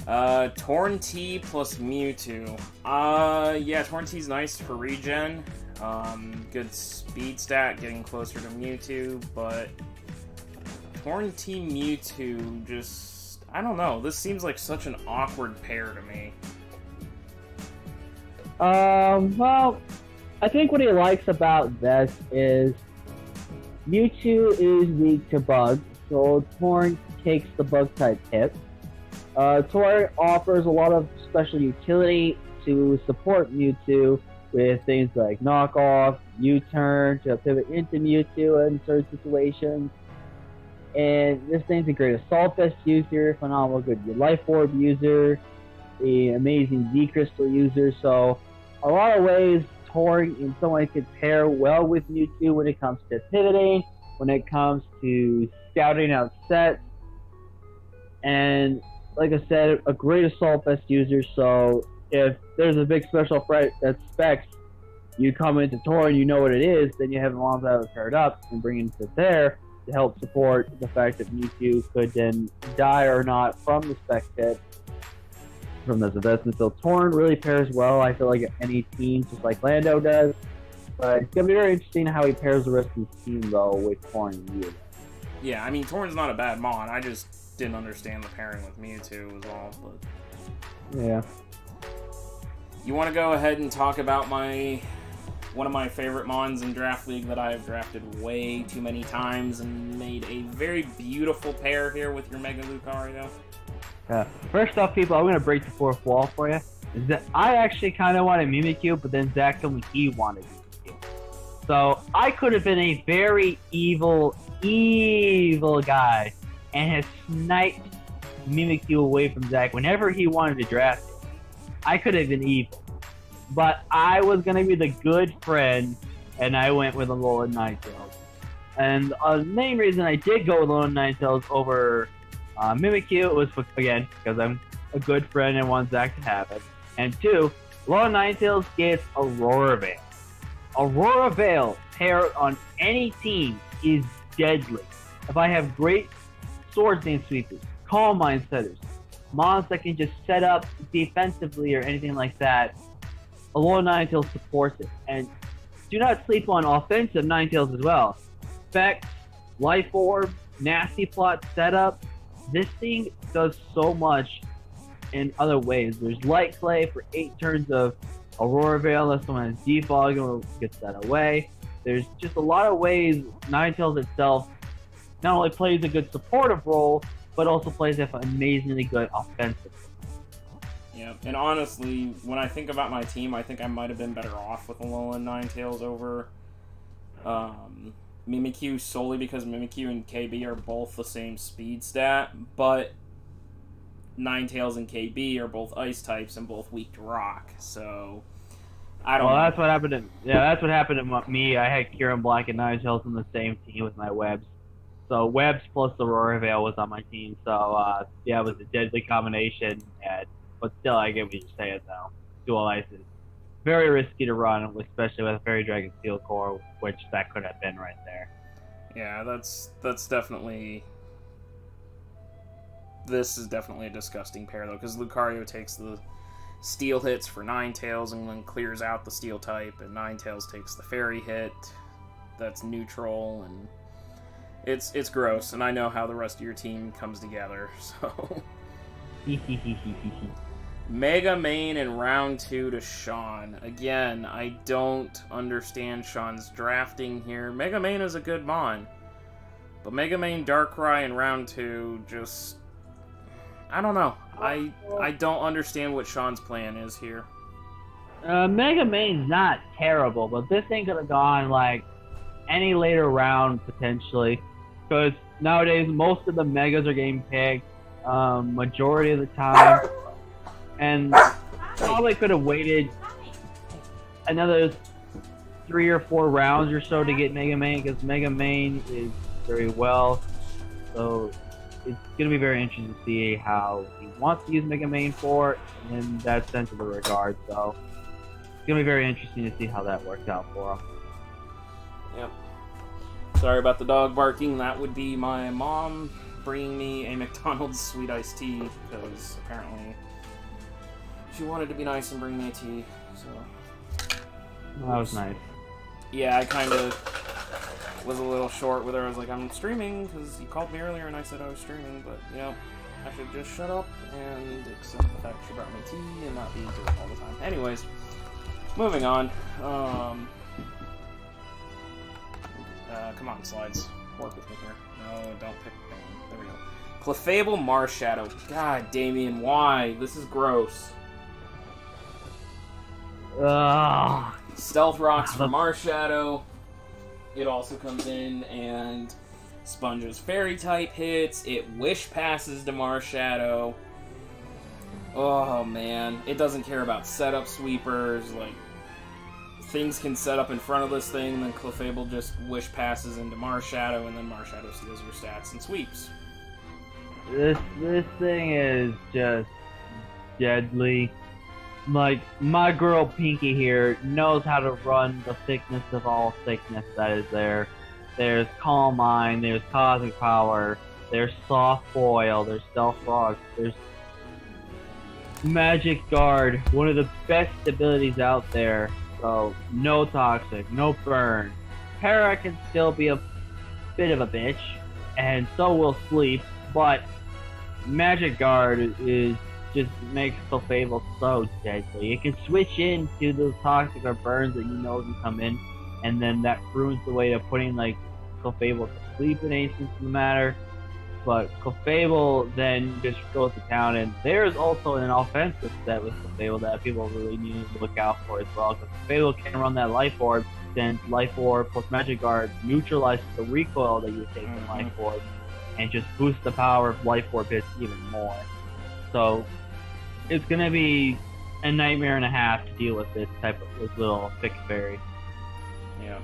a while. Torn T plus Mewtwo. Yeah, Torn T's nice for regen. Good speed stat, getting closer to Mewtwo, but Torn T Mewtwo just... I don't know, this seems like such an awkward pair to me. Well, I think what he likes about this is Mewtwo is weak to bugs, so Torn takes the bug-type hit. Torn offers a lot of special utility to support Mewtwo with things like Knockoff, U-Turn, to pivot into Mewtwo in certain situations. And this thing's a great Assault Vest user, phenomenal good Life Orb user, an amazing Z-Crystal user, so a lot of ways Torn in some way could pair well with Mewtwo when it comes to pivoting, when it comes to scouting out sets, and like I said, a great Assault Vest user, so if there's a big special threat that Specs, you come into Torn, you know what it is, then you have the ones that are paired up and bring it to there to help support the fact that Mewtwo could then die or not from the Spec hit from this investment. So Torn really pairs well, I feel like, any team, just like Lando does. But it's going to be very interesting how he pairs the rest of his team, though, with Torn and Mewtwo. Yeah, I mean, Torn's not a bad mon. I just didn't understand the pairing with Mewtwo was all. But... yeah. You want to go ahead and talk about one of my favorite mons in Draft League that I have drafted way too many times and made a very beautiful pair here with your Mega Lucario? First off, people, I'm going to break the fourth wall for you. Is that I actually kind of wanted Mimikyu, but then Zach told me he wanted Mimikyu. So I could have been a very evil guy and have sniped Mimikyu away from Zach whenever he wanted to draft it. I could have been evil. But I was going to be the good friend, and I went with Alolan Ninetales. And the main reason I did go with Alolan Ninetales over Mimikyu was, again, because I'm a good friend and want Zach to have it. And 2, Alolan Ninetales gets Aurora Veil. Aurora Veil paired on any team is deadly. If I have great Swords Dance Sweepers, Calm Mind Setters, mons that can just set up defensively or anything like that, Alolan Ninetales supports it. And do not sleep on offensive Ninetales as well. Specs, Life Orb, Nasty Plot setup. This thing does so much in other ways. There's Light Clay for 8 turns of Aurora Veil. That's someone has Defog and gets that away. There's just a lot of ways Ninetales itself not only plays a good supportive role, but also plays an amazingly good offensive role. Yeah, and honestly, when I think about my team, I think I might have been better off with Alolan Ninetales over Mimikyu, solely because Mimikyu and KB are both the same speed stat, but Ninetales and KB are both ice types and both weak to rock, so I don't know. That's what happened that's what happened to me. I had Kieran Black and Ninetales on the same team with my Webs. So Webs plus Aurora Veil was on my team, so yeah, it was a deadly combination, but still I get what you're saying though. Dual ice is very risky to run, especially with a Fairy Dragon Steel Core, which that could have been right there. Yeah, that's definitely... This is definitely a disgusting pair, though, because Lucario takes the Steel hits for Ninetales and then clears out the Steel type, and Ninetales takes the Fairy hit that's neutral, and it's gross, and I know how the rest of your team comes together, so... Mega Main in round 2 to Sean. Again, I don't understand Sean's drafting here. Mega Main is a good mon, but Mega Main Darkrai in round 2 just... I don't know. I don't understand what Sean's plan is here. Mega Main's not terrible, but this thing could have gone like any later round potentially, because nowadays most of the Megas are getting picked majority of the time, and probably could have waited another 3 or 4 rounds or so to get Mega Main, because Mega Main is very well, so it's going to be very interesting to see how he wants to use Mega Main for in that sense of the regard, so it's going to be very interesting to see how that works out for him. Yep. Sorry about the dog barking. That would be my mom bringing me a McDonald's sweet iced tea, because apparently she wanted to be nice and bring me a tea, so... That was nice. Yeah, I kind of was a little short with her. I was like, I'm streaming, because you called me earlier and I said I was streaming, but, you know, I should just shut up and accept the fact she brought me tea and not be into it all the time. Anyways, moving on. Come on, slides. Work with me here. No, don't pick Bane. There we go. Clefable Marshadow. God, Damien, why? This is gross. Stealth Rocks for Marshadow. It also comes in and sponges Fairy type hits. It Wish passes to Marshadow. Oh man, it doesn't care about setup sweepers. Like, things can set up in front of this thing, then Clefable just Wish passes into Marshadow, and then Marshadow steals your stats and sweeps. This thing is just deadly. Like, my girl Pinky here knows how to run the thickness of all thickness that is there. There's Calm Mind, there's Cosmic Power, there's Soft Foil, there's Stealth Rocks, there's Magic Guard, one of the best abilities out there. So, no Toxic, no Burn. Para can still be a bit of a bitch, and so will Sleep, but Magic Guard just makes Clefable so deadly. It can switch into those Toxic or Burns that you know can come in, and then that ruins the way of putting like Clefable to sleep in any sense of the matter. But Clefable then just goes to town, and there's also an offensive set with Clefable that people really need to look out for as well, because Clefable can run that Life Orb, then Life Orb plus Magic Guard neutralizes the recoil that you would take from Life Orb, and just boosts the power of Life Orb hits even more. So it's gonna be a nightmare and a half to deal with this little fixed fairy. Yeah.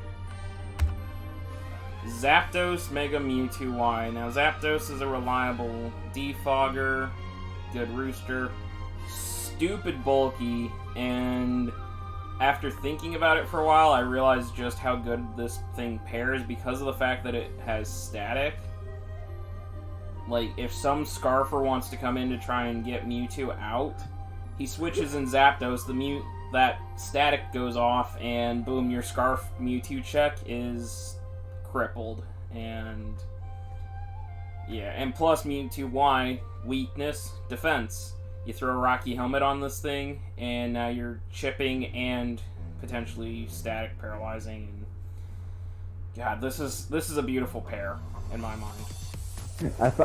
Zapdos, Mega Mewtwo Y. Now, Zapdos is a reliable defogger, good rooster, stupid bulky, and after thinking about it for a while, I realized just how good this thing pairs because of the fact that it has static. Like, if some Scarfer wants to come in to try and get Mewtwo out, he switches in Zapdos, that static goes off, and boom, your Scarf Mewtwo check is crippled. And yeah, and plus Mewtwo Y, weakness, defense. You throw a Rocky Helmet on this thing, and now you're chipping and potentially static paralyzing. And God, this is a beautiful pair in my mind.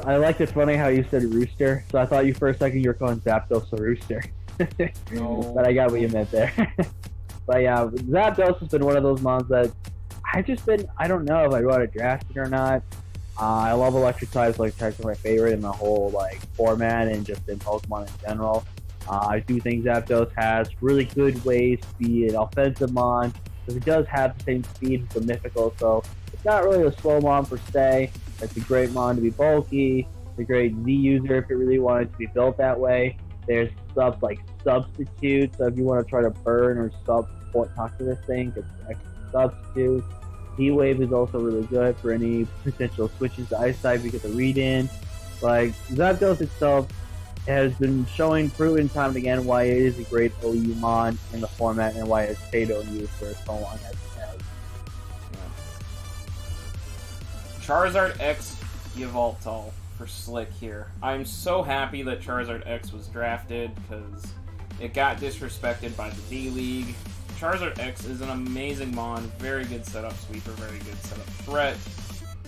I liked it funny how you said rooster, so I thought you for a second you were calling Zapdos a rooster. No. But I got what you meant there. But yeah, Zapdos has been one of those mons that I don't know if I'd want to draft it or not. I love electric types, like technically my favorite in the whole like format and just in Pokemon in general. I do think Zapdos has really good ways to be an offensive mon, because it does have the same speed as the mythical, so it's not really a slow mon per se. It's a great mon to be bulky. It's a great Z user if it really wanted to be built that way. There's stuff like substitute, so if you want to try to burn or talk to this thing, it's extra substitute. Heat-Wave is also really good for any potential switches to Ice type you get the read in. Like, Zapdos itself has been proven time and again why it is a great OU mon in the format and why it's stayed OU for so long as it has. Yeah. Charizard X Yveltal for Slick here. I'm so happy that Charizard X was drafted because it got disrespected by the D-League. Charizard X is an amazing mon, very good setup sweeper, very good setup threat,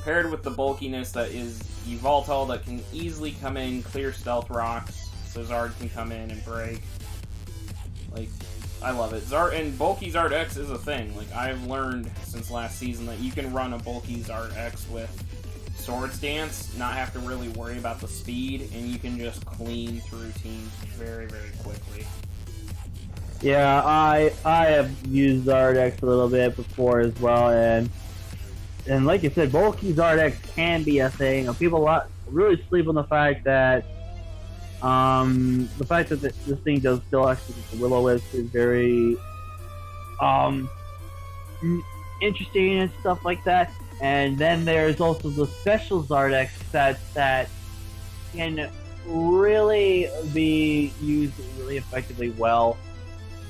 paired with the bulkiness that is Yveltal that can easily come in, clear stealth rocks, so Zard can come in and break. Like, I love it. And bulky Zard X is a thing. Like, I've learned since last season that you can run a bulky Zard X with Swords Dance, not have to really worry about the speed, and you can just clean through teams very, very quickly. Yeah, I have used Zardex a little bit before as well, and like you said, bulky Zardex can be a thing. People really sleep on the fact that this thing does still actually get the Will-O-Wisp is very interesting and stuff like that. And then there's also the special Zardex sets that can really be used really effectively well,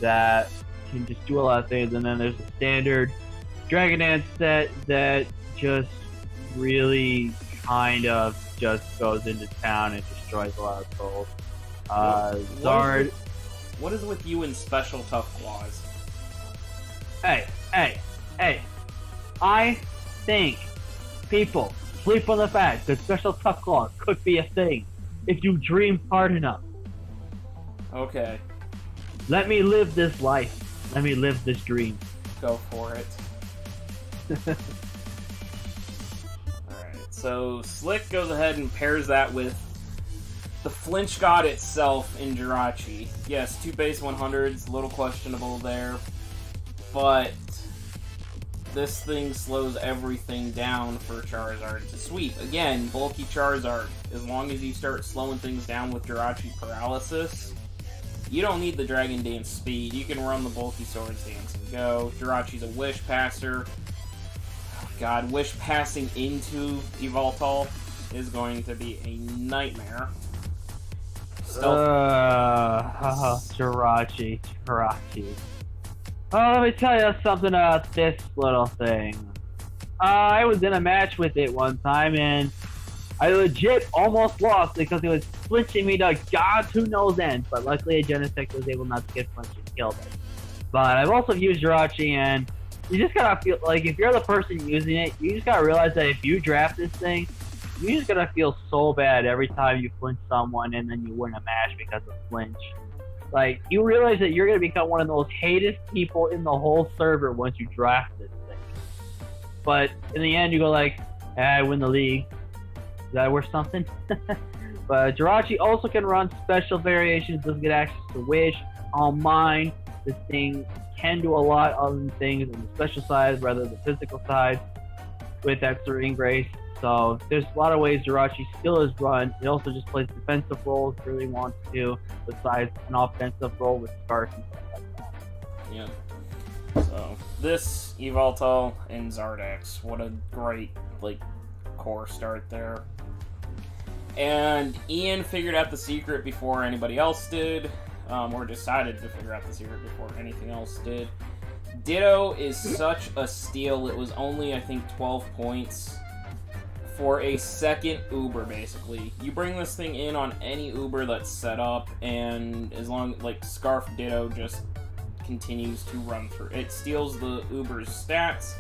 that can just do a lot of things. And then there's a standard Dragon Dance set that just really kind of just goes into town and destroys a lot of souls. Zard. What is with you and Special Tough Claws? Hey. I think people sleep on the fact that Special Tough Claws could be a thing if you dream hard enough. Okay. Let me live this life. Let me live this dream. Go for it. Alright, so Slick goes ahead and pairs that with the Flinch God itself in Jirachi. Yes, 2 base 100s, a little questionable there, but this thing slows everything down for Charizard to sweep. Again, bulky Charizard, as long as you start slowing things down with Jirachi Paralysis, you don't need the Dragon Dance speed. You can run the bulky Swords Dance and go. Jirachi's a Wish Passer. Oh God, Wish passing into Yveltal is going to be a nightmare. Jirachi. Oh, let me tell you something about this little thing. I was in a match with it one time, and I legit almost lost because it was flinching me to God who knows end, but luckily a Genesect was able not to get flinched and killed it. But I've also used Jirachi, and you just gotta feel like if you're the person using it, you just gotta realize that if you draft this thing, you just gotta feel so bad every time you flinch someone and then you win a match because of flinch. Like, you realize that you're gonna become one of the most hated people in the whole server once you draft this thing. But in the end, you go like, I win the league. Is that worth something? But Jirachi also can run special variations, doesn't get access to Wish. On mine, this thing can do a lot other things on the special side rather than the physical side. with that certain grace. So there's a lot of ways Jirachi's skill is run. It also just plays defensive roles if he really wants to, besides an offensive role with Scarf and stuff like that. Yeah. So this Yveltal and Zardax, what a great core start there. And Ian figured out the secret before anybody else did, or decided to figure out the secret before anything else did. Ditto is such a steal. It was only, I think, 12 points for a second Uber, basically. You bring this thing in on any Uber that's set up, and as long Scarf Ditto just continues to run through. It steals the Uber's stats.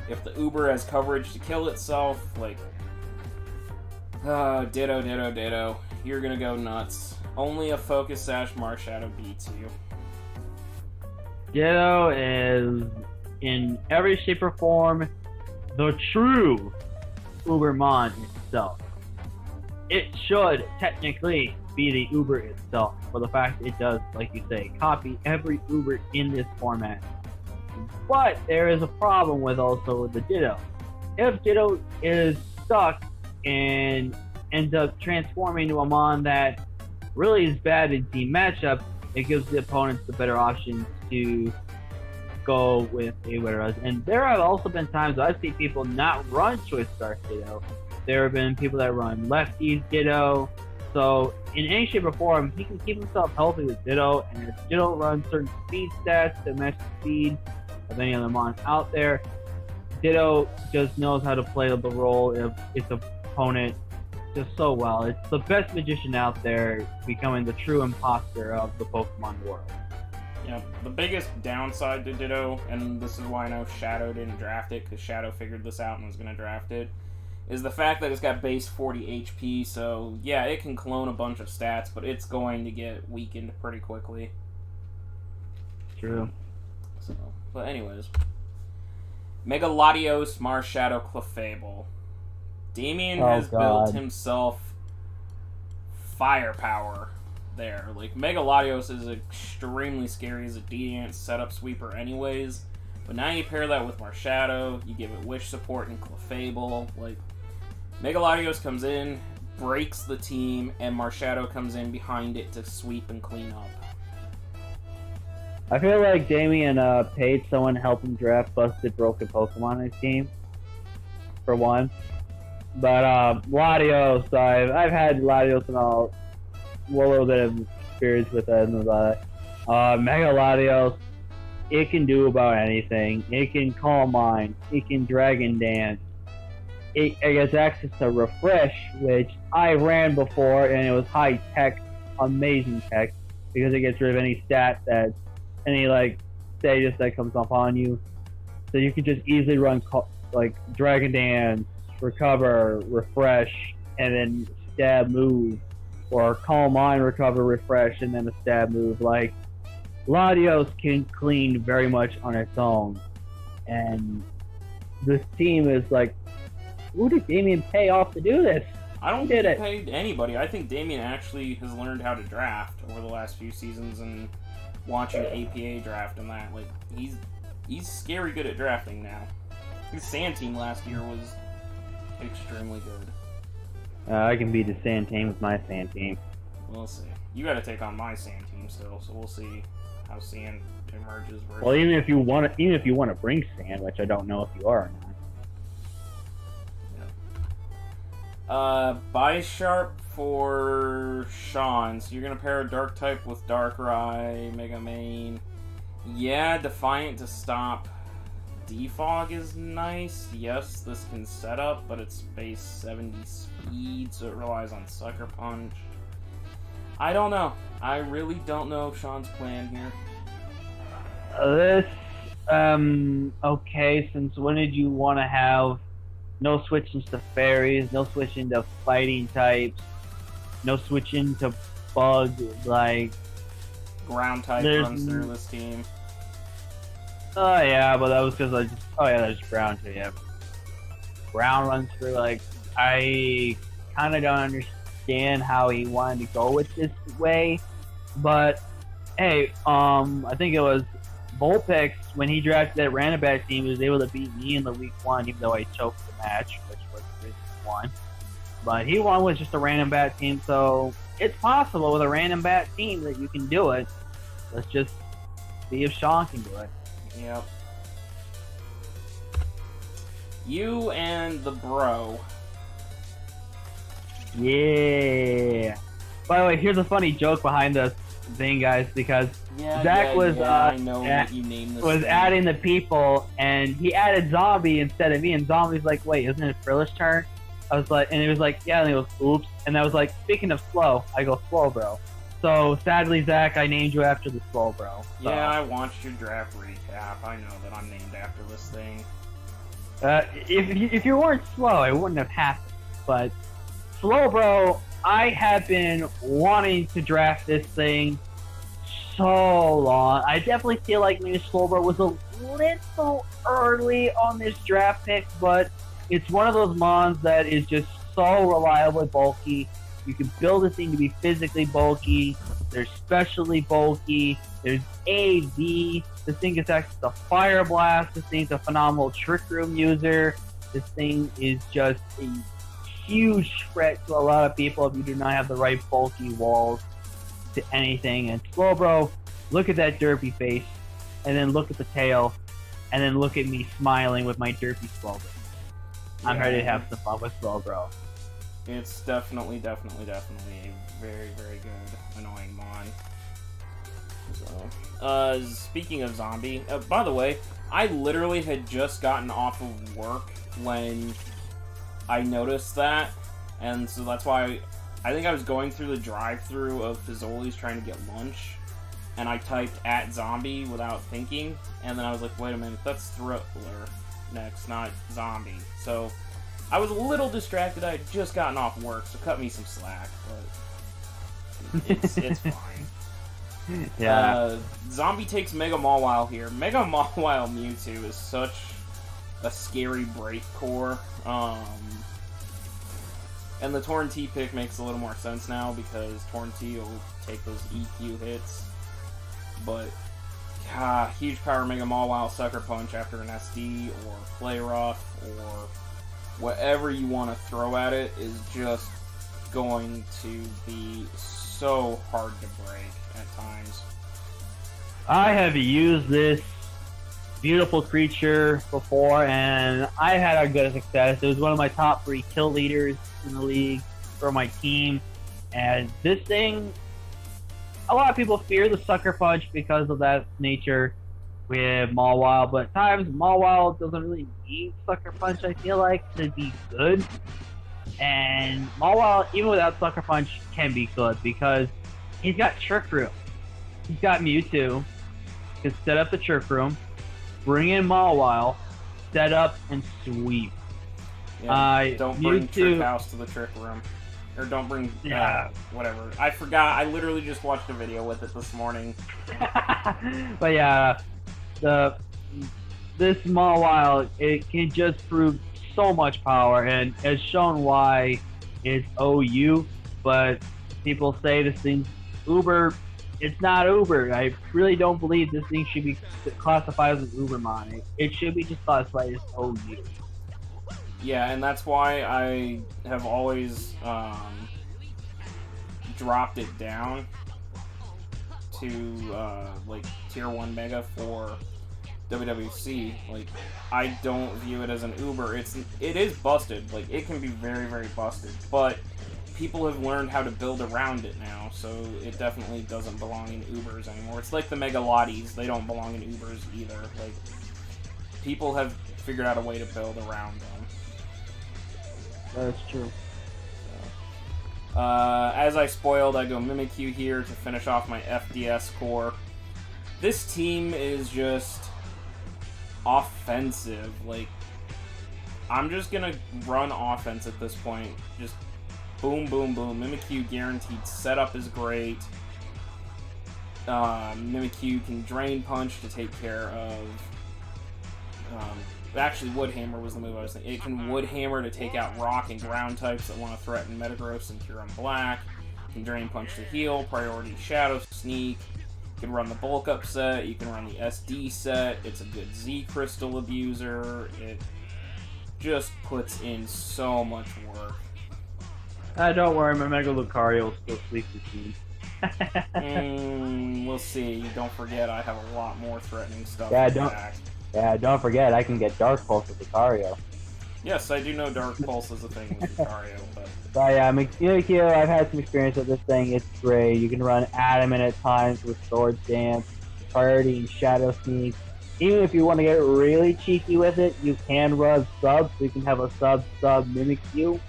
If the Uber has coverage to kill itself, Ditto, you're gonna go nuts. Only a Focus Sash Marshadow beats you. Ditto is, in every shape or form, the true Ubermon itself. It should technically be the Uber itself, for the fact it does, like you say, copy every Uber in this format. But there is a problem with the Ditto. If Ditto is stuck and ends up transforming into a Mon that really is bad in team matchups, it gives the opponents the better options to go with a Witteros. And there have also been times I've seen people not run Choice Scarf Ditto. There have been people that run Lefties Ditto. So in any shape or form, he can keep himself healthy with Ditto, and if Ditto runs certain speed stats to match the speed of any other Mon out there, Ditto just knows how to play the role of its opponent just so well. It's the best magician out there, becoming the true imposter of the Pokemon world. Yeah, the biggest downside to Ditto, and this is why I know Shadow didn't draft it, because Shadow figured this out and was going to draft it, is the fact that it's got base 40 HP, so yeah, it can clone a bunch of stats, but it's going to get weakened pretty quickly. True. So, but anyways. Mega Latios, Marshadow, Clefable. Damien has built himself firepower there. Mega Latios is extremely scary as a Deviant setup sweeper anyways, but now you pair that with Marshadow, you give it Wish support and Clefable. Mega Latios comes in, breaks the team, and Marshadow comes in behind it to sweep and clean up. I feel like Damien paid someone to help him draft busted broken Pokemon in his team, for one. But Latios, I've had Latios and a little bit of experience with it. Mega Latios, it can do about anything. It can Calm Mind. It can Dragon Dance. It gets access to Refresh, which I ran before, and it was high tech, amazing tech, because it gets rid of any stat that any status that comes up on you. So you can just easily run Dragon Dance, Recover, Refresh, and then Stab Move, or Calm Mind, Recover, Refresh, and then a Stab Move. Latios can clean very much on its own, and this team is who did Damien pay off to do this? I don't think he paid anybody. I think Damien actually has learned how to draft over the last few seasons, and watching APA draft and that. He's scary good at drafting now. His Sand Team last year was extremely good. I can beat the Sand Team with my Sand Team. We'll see. You got to take on my Sand Team still, so we'll see how Sand emerges. Well, even if you want to bring Sand, which I don't know if you are or not. Bisharp for Sean. So you're gonna pair a Dark type with Darkrai, Mega Mane. Yeah, Defiant to stop Defog is nice. Yes, this can set up, but it's base 70 speed, so it relies on Sucker Punch. I don't know. I really don't know Sean's plan here. Okay, since when did you want to have no switching to fairies, no switching to fighting types, no switching to bug, Ground type runs through this team. Oh yeah, but that was because there's ground too, yeah. Ground runs through, I kind of don't understand how he wanted to go with this way, but hey, I think it was Vulpix, when he drafted that random bat team, was able to beat me in the week 1, even though I choked the match, which was the reason he won. But he won with just a random bat team, so it's possible with a random bat team that you can do it. Let's just see if Sean can do it. Yep. You and the bro. Yeah. By the way, here's a funny joke behind this thing, guys, because Zach was I know what you named this thing. adding the people, and he added Zombie instead of me, and Zombie's like, wait, isn't it Frillish turn? I was like, and he was like, yeah, and he goes, oops, and I was like, speaking of slow, I go, slow, bro. So, sadly, Zach, I named you after the slow, bro. So. Yeah, I watched your draft recap. I know that I'm named after this thing. If you weren't slow, it wouldn't have happened. But slow, bro, I have been wanting to draft this thing so long. I definitely feel like maybe slow, bro was a little early on this draft pick, but it's one of those mons that is just so reliably bulky. You can build this thing to be physically bulky. They're specially bulky. There's AV. This thing gets access to Fire Blast. This thing's a phenomenal Trick Room user. This thing is just a huge threat to a lot of people if you do not have the right bulky walls to anything. And Slowbro, look at that derpy face, and then look at the tail, and then look at me smiling with my derpy Slowbro. I'm ready to have some fun with Slowbro. It's definitely a very, very good annoying mon. So, speaking of Zombie, by the way, I literally had just gotten off of work when I noticed that, and so that's why I think I was going through the drive-thru of Fazoli's trying to get lunch, and I typed @zombie without thinking, and then I was like, wait a minute, that's Thriller next, not Zombie. So I was a little distracted. I had just gotten off work, so cut me some slack, but it's fine. Yeah. Zombie takes Mega Mawile here. Mega Mawile Mewtwo is such a scary break core. And the Torn T pick makes a little more sense now because Torn T will take those EQ hits. But, huge power Mega Mawile Sucker Punch after an SD or Play Rough or whatever you want to throw at it is just going to be so hard to break at times. I have used this beautiful creature before, and I had a good success. It was one of my top 3 kill leaders in the league for my team, and this thing, a lot of people fear the Sucker Punch because of that nature with Mawile, but at times Mawile doesn't really need Sucker Punch, I feel like, to be good. And Mawile, even without Sucker Punch, can be good because he's got Trick Room. He's got Mewtwo. He can set up the Trick Room, bring in Mawile, set up, and sweep. Yeah, don't bring Trick House to the Trick Room. Or don't bring, whatever. I forgot, I literally just watched a video with it this morning. But yeah, this Mawile, it can just prove so much power, and has shown why it's OU, but people say this thing's Uber. It's not Uber. I really don't believe this thing should be classified as an Uber mon. It should be just classified as OU. Yeah, and that's why I have always dropped it down to like Tier 1 Mega for WWC. Like, I don't view it as an Uber. It is busted. Like, it can be very, very busted, but people have learned how to build around it now, so it definitely doesn't belong in Ubers anymore. It's like the Mega Lotties. They don't belong in Ubers either. Like, people have figured out a way to build around them. That's true. As I spoiled, I go Mimikyu here to finish off my FDS core. This team is just offensive. Like, I'm just gonna run offense at this point. Just boom, boom, boom. Mimikyu guaranteed setup is great. Mimikyu can Drain Punch to take care of... actually, Wood Hammer was the move I was thinking. It can Wood Hammer to take out Rock and Ground types that want to threaten Metagross and Kyurem Black. It can Drain Punch to heal, Priority Shadow Sneak. You can run the bulk up set, you can run the SD set, it's a good Z crystal abuser, it just puts in so much work. Don't worry, my Mega Lucario will still sleep with me. We'll see. Don't forget, I have a lot more threatening stuff. Don't forget, I can get Dark Pulse with Lucario. Yes, I do know Dark Pulse is a thing with Lucario, but... But yeah, Mimikyu, I've had some experience with this thing. It's great. You can run Adamant at times with Sword Dance, Priority, and Shadow Sneak. Even if you want to get really cheeky with it, you can run Sub, so you can have a Sub Mimikyu,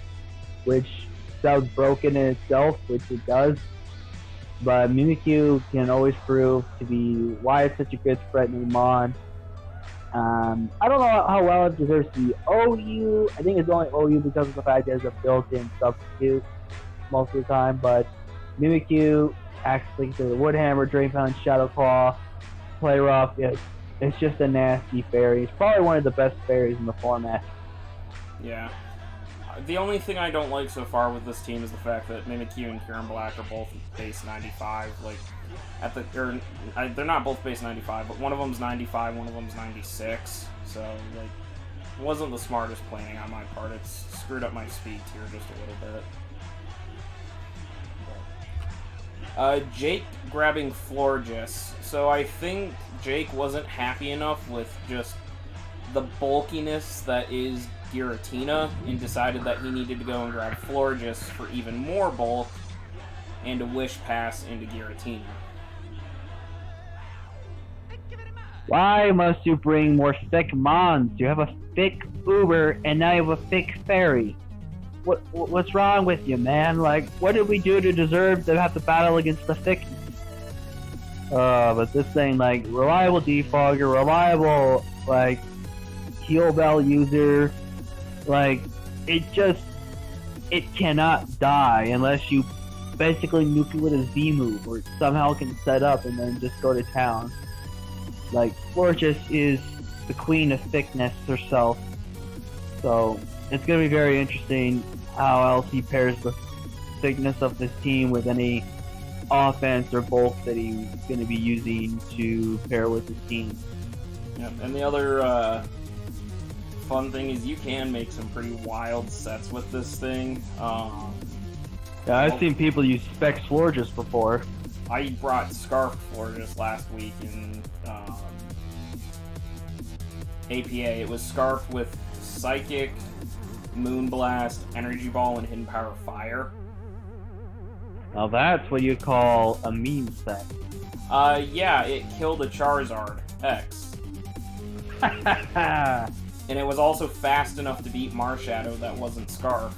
which sounds broken in itself, which it does. But Mimikyu can always prove to be why it's such a good threatening mon. I don't know how well it deserves to be OU. I think it's only OU because of the fact that there's a built-in substitute most of the time. But Mimikyu actually to the Woodhammer, Drainpound, Shadow Claw, Play Rough. It's just a nasty fairy. It's probably one of the best fairies in the format. Yeah. The only thing I don't like so far with this team is the fact that Mimikyu and Kieran Black are both base 95. Like, they're not both base 95, but one of them's 95, one of them's 96. So, like, it wasn't the smartest planning on my part. It's screwed up my speed tier just a little bit. Jake grabbing Florges. So I think Jake wasn't happy enough with just the bulkiness that is Giratina and decided that he needed to go and grab Florges for even more bulk and a Wish Pass into Giratina. Why must you bring more thick mons? You have a thick Uber and now you have a thick fairy. What's wrong with you, man? Like, what did we do to deserve to have to battle against the thick? But this thing, like, reliable defogger, reliable, like, heal bell user, like, it cannot die unless you basically nuke it with a Z move or somehow can set up and then just go to town. Like, Florges is the queen of thickness herself, so it's going to be very interesting how else he pairs the thickness of this team with any offense or bulk that he's going to be using to pair with his team. Yeah, and the other fun thing is you can make some pretty wild sets with this thing. Yeah, I've seen people use Specs Florges before. I brought Scarf Florges last week in APA. It was Scarf with Psychic, Moonblast, Energy Ball, and Hidden Power Fire. Now that's what you call a meme set. Yeah, it killed a Charizard X. And it was also fast enough to beat Marshadow that wasn't Scarf.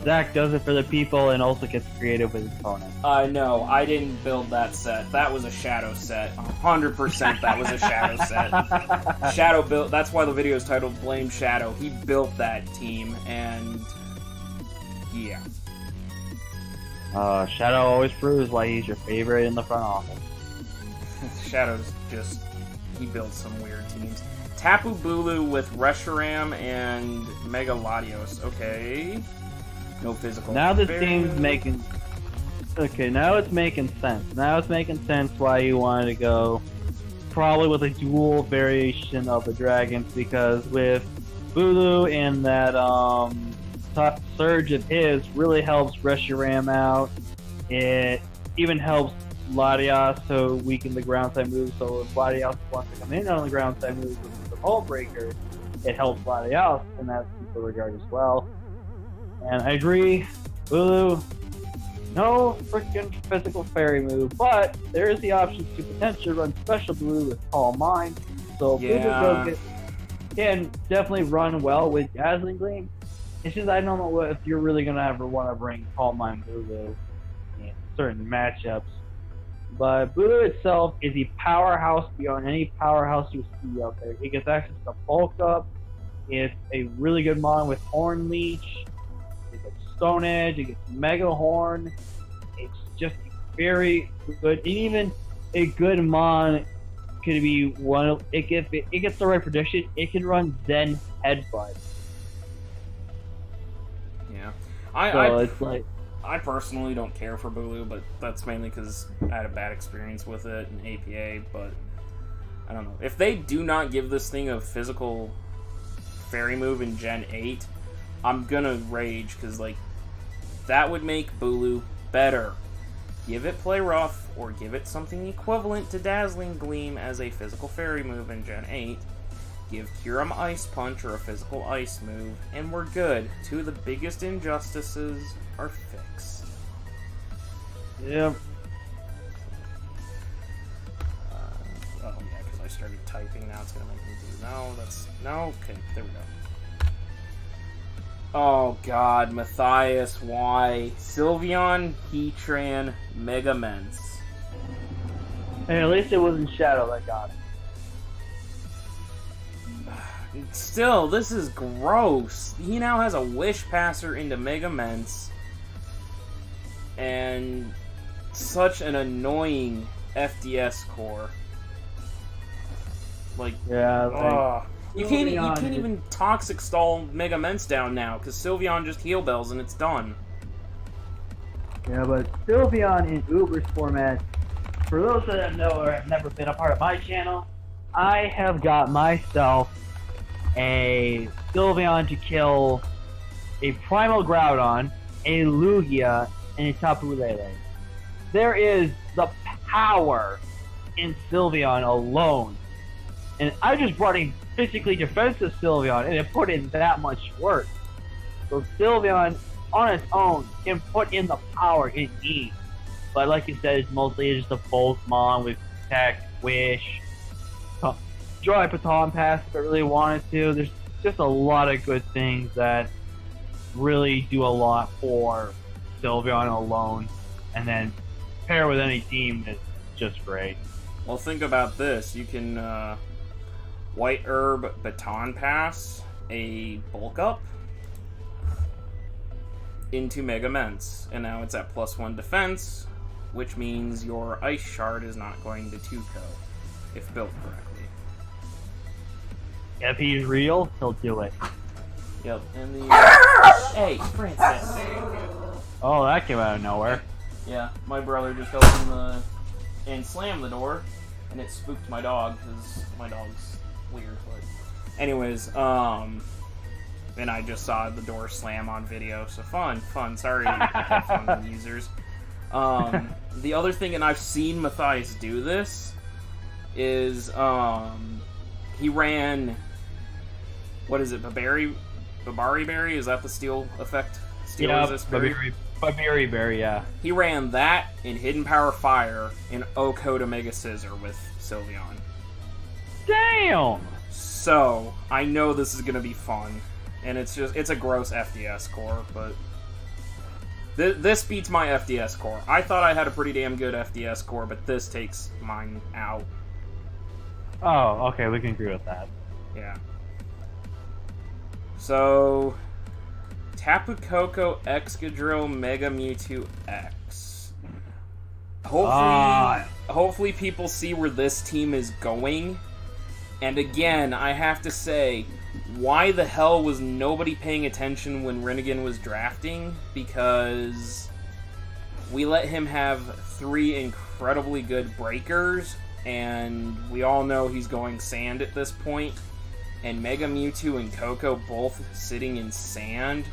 Zach does it for the people and also gets creative with his opponents. No, I didn't build that set. That was a Shadow set. 100% that was a Shadow set. Shadow built, that's why the video is titled Blame Shadow. He built that team, and yeah. Shadow always proves why he's your favorite in the front office. Shadow's just, he builds some weird teams. Tapu Bulu with Reshiram and Mega Latios. Okay. No physical. Now this team's making... Okay, now it's making sense. Now it's making sense why you wanted to go probably with a dual variation of the Dragons, because with Bulu and that top surge of his really helps Reshiram out. It even helps Latios to weaken the ground side moves, so if Latios wants to come in on the ground side moves with the Hull Breaker, it helps Latios in that regard as well. And I agree, Bulu, no freaking physical fairy move, but there is the option to potentially run special Bulu with Calm Mind, so Bulu can definitely run well with Dazzling Gleam. It's just I don't know if you're really going to ever want to bring Calm Mind Bulu in certain matchups. But Bulu itself is a powerhouse beyond any powerhouse you see out there. It gets access to bulk up. It's a really good mon with Horn Leech. It gets Stone Edge. It gets Mega Horn. It's just very good. And even a good mon could be one of it. If it gets the right prediction, it can run Zen Headbutt. Yeah, So it's like I personally don't care for Bulu, but that's mainly because I had a bad experience with it in APA, but I don't know. If they do not give this thing a physical fairy move in Gen 8, I'm gonna rage, because, like, that would make Bulu better. Give it Play Rough, or give it something equivalent to Dazzling Gleam as a physical fairy move in Gen 8. Give Kyurem Ice Punch or a physical ice move, and we're good. Two of the biggest injustices are fixed. Yep. Oh yeah, because I started typing, now it's going to make me do... No, that's... No, okay, there we go. Oh god, Matthias, why? Sylveon, Heatran, Megaments. Hey, at least it wasn't Shadow that got it. Still, this is gross. He now has a Wish Passer into Megaments. And such an annoying FDS core. Like, yeah, you can't even Toxic Stall Megaments down now, because Sylveon just Heal Bells and it's done. yeah, but Sylveon in Uber's format, for those that know or have never been a part of my channel, I have got myself a Sylveon to kill a Primal Groudon, a Lugia, and a Tapu Lele. There is the power in Sylveon alone. And I just brought a physically defensive Sylveon, and it put in that much work. So Sylveon, on its own, can put in the power it needs. But like you said, it's mostly just a Voltmon with Tech, Wish, Dry Baton Pass if it really wanted to. There's just a lot of good things that really do a lot for Sylveon alone. And then pair with any team is just great. Well, think about this. You can White Herb Baton Pass a Bulk Up into Megaments, and now it's at +1 defense, which means your Ice Shard is not going to 2-ko, if built correctly. If he's real, he'll do it. Yep, and the... Hey, Francis! Oh, that came out of nowhere. Yeah, my brother just opened and slammed the door, and it spooked my dog, because my dog's weird, but... Anyways, and I just saw the door slam on video, so fun, sorry, headphone users. The other thing, and I've seen Matthias do this, is, he ran... What is it, Babari Berry? Is that the steel effect? Steel resist berry? Babari Berry, yeah. He ran that in Hidden Power Fire in Oko to Mega Scissor with Sylveon. Damn! So, I know this is gonna be fun. And it's a gross FDS core, but... This beats my FDS core. I thought I had a pretty damn good FDS core, but this takes mine out. Oh, okay, we can agree with that. Yeah. So, Tapu Koko, Excadrill, Mega Mewtwo X. Hopefully people see where this team is going. And again, I have to say, why the hell was nobody paying attention when Rinnegan was drafting? Because we let him have 3 incredibly good breakers, and we all know he's going sand at this point. And Mega Mewtwo and Koko both sitting in sand.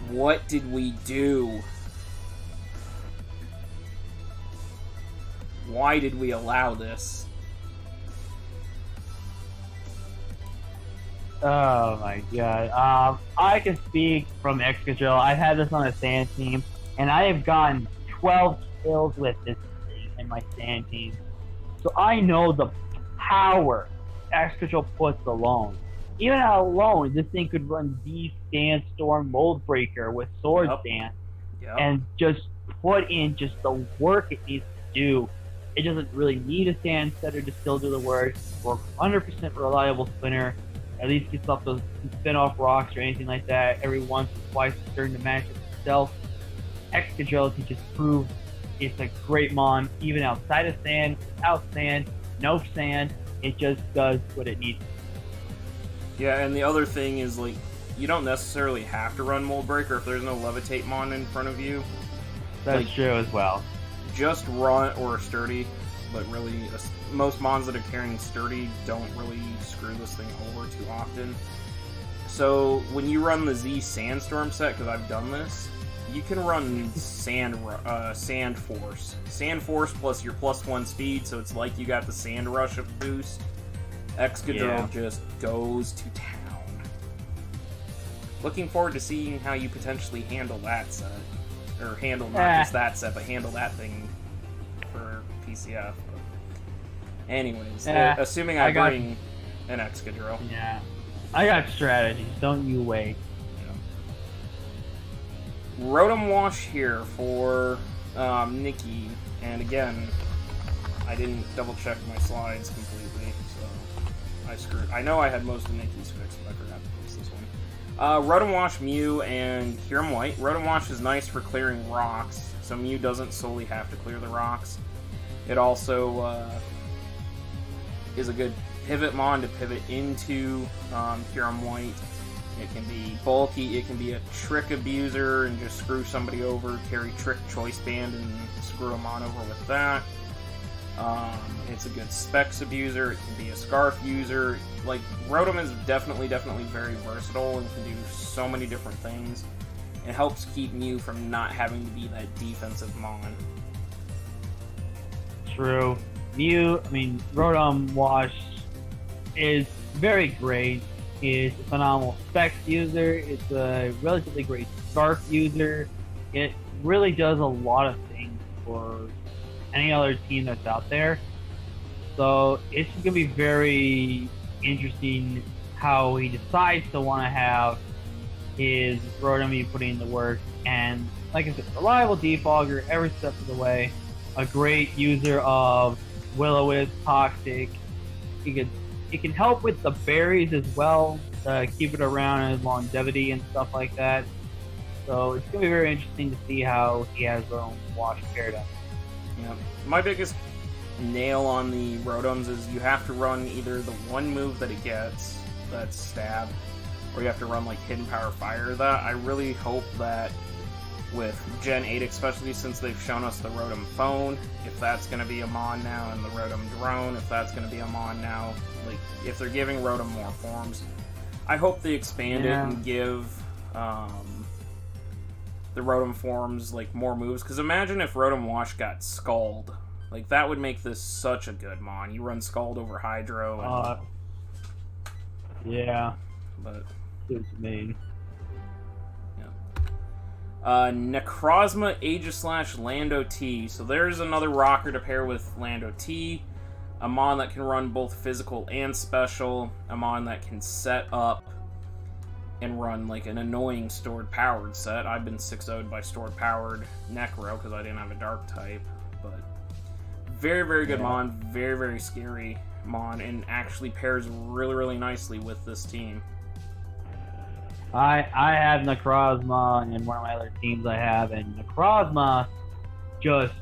What did we do? Why did we allow this? Oh my god. I can speak from Excadrill. I've had this on a sand team, and I have gotten 12 kills with this thing in my sand team. So I know the power Excadrill puts alone. Even alone, this thing could run the Sandstorm Mold Breaker with Sword Dance and just put in just the work it needs to do. It doesn't really need a Sand Setter to still do the work. We're 100% reliable spinner. At least gets off those spin-off rocks or anything like that every once or twice during the match itself. Excadrill can just prove it's a great mon, even outside of sand, without sand, no sand. It just does what it needs. Yeah, and the other thing is, like, you don't necessarily have to run Mold Breaker if there's no Levitate Mon in front of you. That's Like, true as well. just run or Sturdy, but really most Mons that are carrying Sturdy don't really screw this thing over too often. So when you run the Z Sandstorm set, because I've done this, you can run Sand Force. Sand Force plus your +1 speed, so it's like you got the Sand Rush boost. Excadrill just goes to town. Looking forward to seeing how you potentially handle that set. Or handle not just that set, but handle that thing for PCF. Anyways, assuming I bring an Excadrill. Yeah. I got strategies, don't you wait. Rotom Wash here for Nikki, and again, I didn't double check my slides completely, so I screwed. I know I had most of Nikki's fixed, but I forgot to fix this one. Rotom Wash Mew and Kyurem White. Rotom Wash is nice for clearing rocks, so Mew doesn't solely have to clear the rocks. It also is a good pivot Mon to pivot into Kyurem White. It can be bulky, it can be a trick abuser and just screw somebody over, carry Trick Choice Band and screw them on over with that. It's a good Specs abuser, it can be a Scarf user. Like, Rotom is definitely very versatile and can do so many different things. It helps keep Mew from not having to be that defensive Mon. True. Rotom Wash is very great. It's a phenomenal Specs user. It's a relatively great Scarf user. It really does a lot of things for any other team that's out there. So it's going to be very interesting how he decides to want to have his Rotom putting in the work. And like I said, reliable defogger every step of the way. A great user of Will-O-Wisp, Toxic. It can help with the berries as well, keep it around as longevity and stuff like that. So it's going to be very interesting to see how he has Rotom Wash paired up. Yeah. My biggest nail on the Rotoms is you have to run either the one move that it gets, that's Stab, or you have to run like Hidden Power Fire that. I really hope that with Gen 8 especially, since they've shown us the Rotom Phone, if that's going to be a Mon now, and the Rotom Drone, if that's going to be a Mon now, like, if they're giving Rotom more forms, I hope they expand it and give the Rotom forms, like, more moves, because imagine if Rotom Wash got Scald. Like, that would make this such a good Mon. You run Scald over Hydro. And, yeah. But... Suits me. Necrozma Aegislash Lando T. So there's another rocker to pair with Lando T. A Mon that can run both physical and special. A Mon that can set up and run like an annoying stored powered set. I've been 6-0'd by stored powered Necro because I didn't have a dark type. But very good Mon. Very scary Mon. And actually pairs really nicely with this team. I have Necrozma in one of my other teams I have, and Necrozma just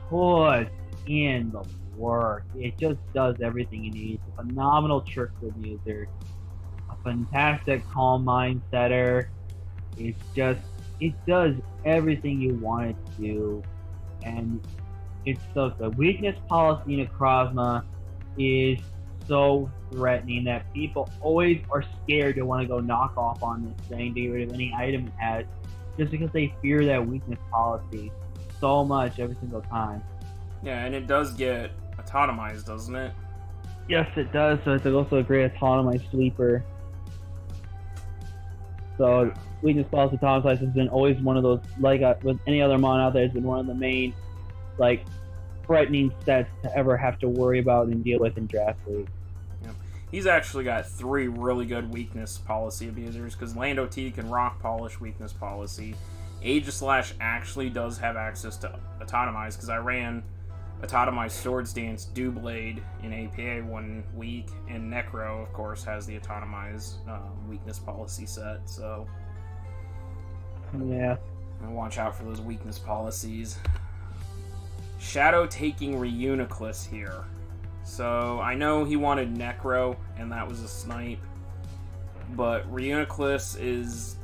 puts in the work. It just does everything you need. It's a phenomenal trick room user, a fantastic calm mind setter. It does everything you want it to do, and it's so the weakness policy in Necrozma is so threatening that people always are scared to want to go knock off on this thing to get rid of any item it has, just because they fear that weakness policy so much every single time. Yeah, and it does get autonomized, doesn't it? Yes, it does. So it's also a great autonomized sleeper. So weakness policy autonomized has been always one of those, like with any other Mon out there, has been one of the main, like, threatening sets to ever have to worry about and deal with in draft league. Yep. He's actually got 3 really good weakness policy abusers, because Lando T can rock polish weakness policy. Aegislash actually does have access to autotomize, because I ran autotomized Sword Stance Dewblade in APA 1 week, and Necro, of course, has the autotomized weakness policy set, so yeah. Watch out for those weakness policies. Shadow taking Reuniclus here. So I know he wanted Necro, and that was a snipe. but Reuniclus is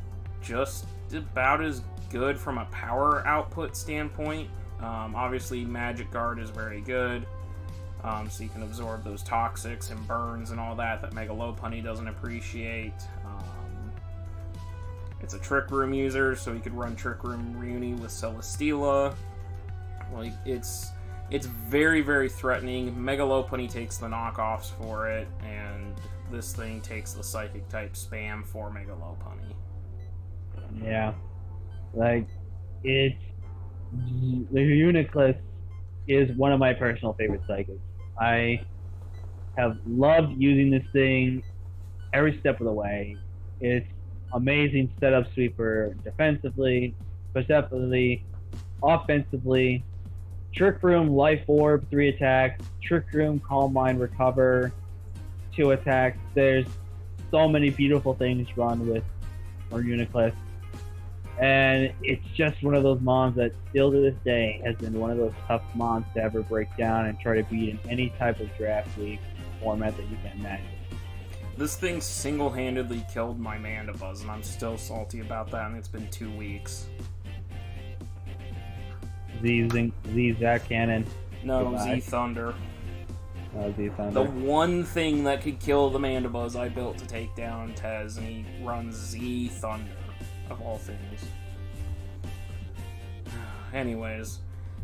just about as good from a power output standpoint. Obviously, Magic Guard is very good, so you can absorb those toxics and burns and all that Mega Lopunny doesn't appreciate. It's a Trick Room user, so you could run Trick Room Reuni with Celesteela. Like, it's very, very threatening. Mega Lopunny takes the knockoffs for it, and this thing takes the Psychic type spam for Mega Lopunny. Yeah. Like, the Reuniclus is one of my personal favorite Psychics. I have loved using this thing every step of the way. It's amazing setup sweeper defensively, perceptively, offensively. Trick Room, Life Orb, 3 attacks. Trick Room, Calm Mind, Recover, 2 attacks. There's so many beautiful things run with Reuniclus. And it's just one of those mons that still to this day has been one of those tough mons to ever break down and try to beat in any type of draft league format that you can imagine. This thing single-handedly killed my Mandibuzz, and I'm still salty about that, and it's been 2 weeks. Z Zack Cannon. No, Goodbye. Z Thunder. Z Thunder. The one thing that could kill the Mandibuzz I built to take down Tez, and he runs Z Thunder, of all things. Anyways,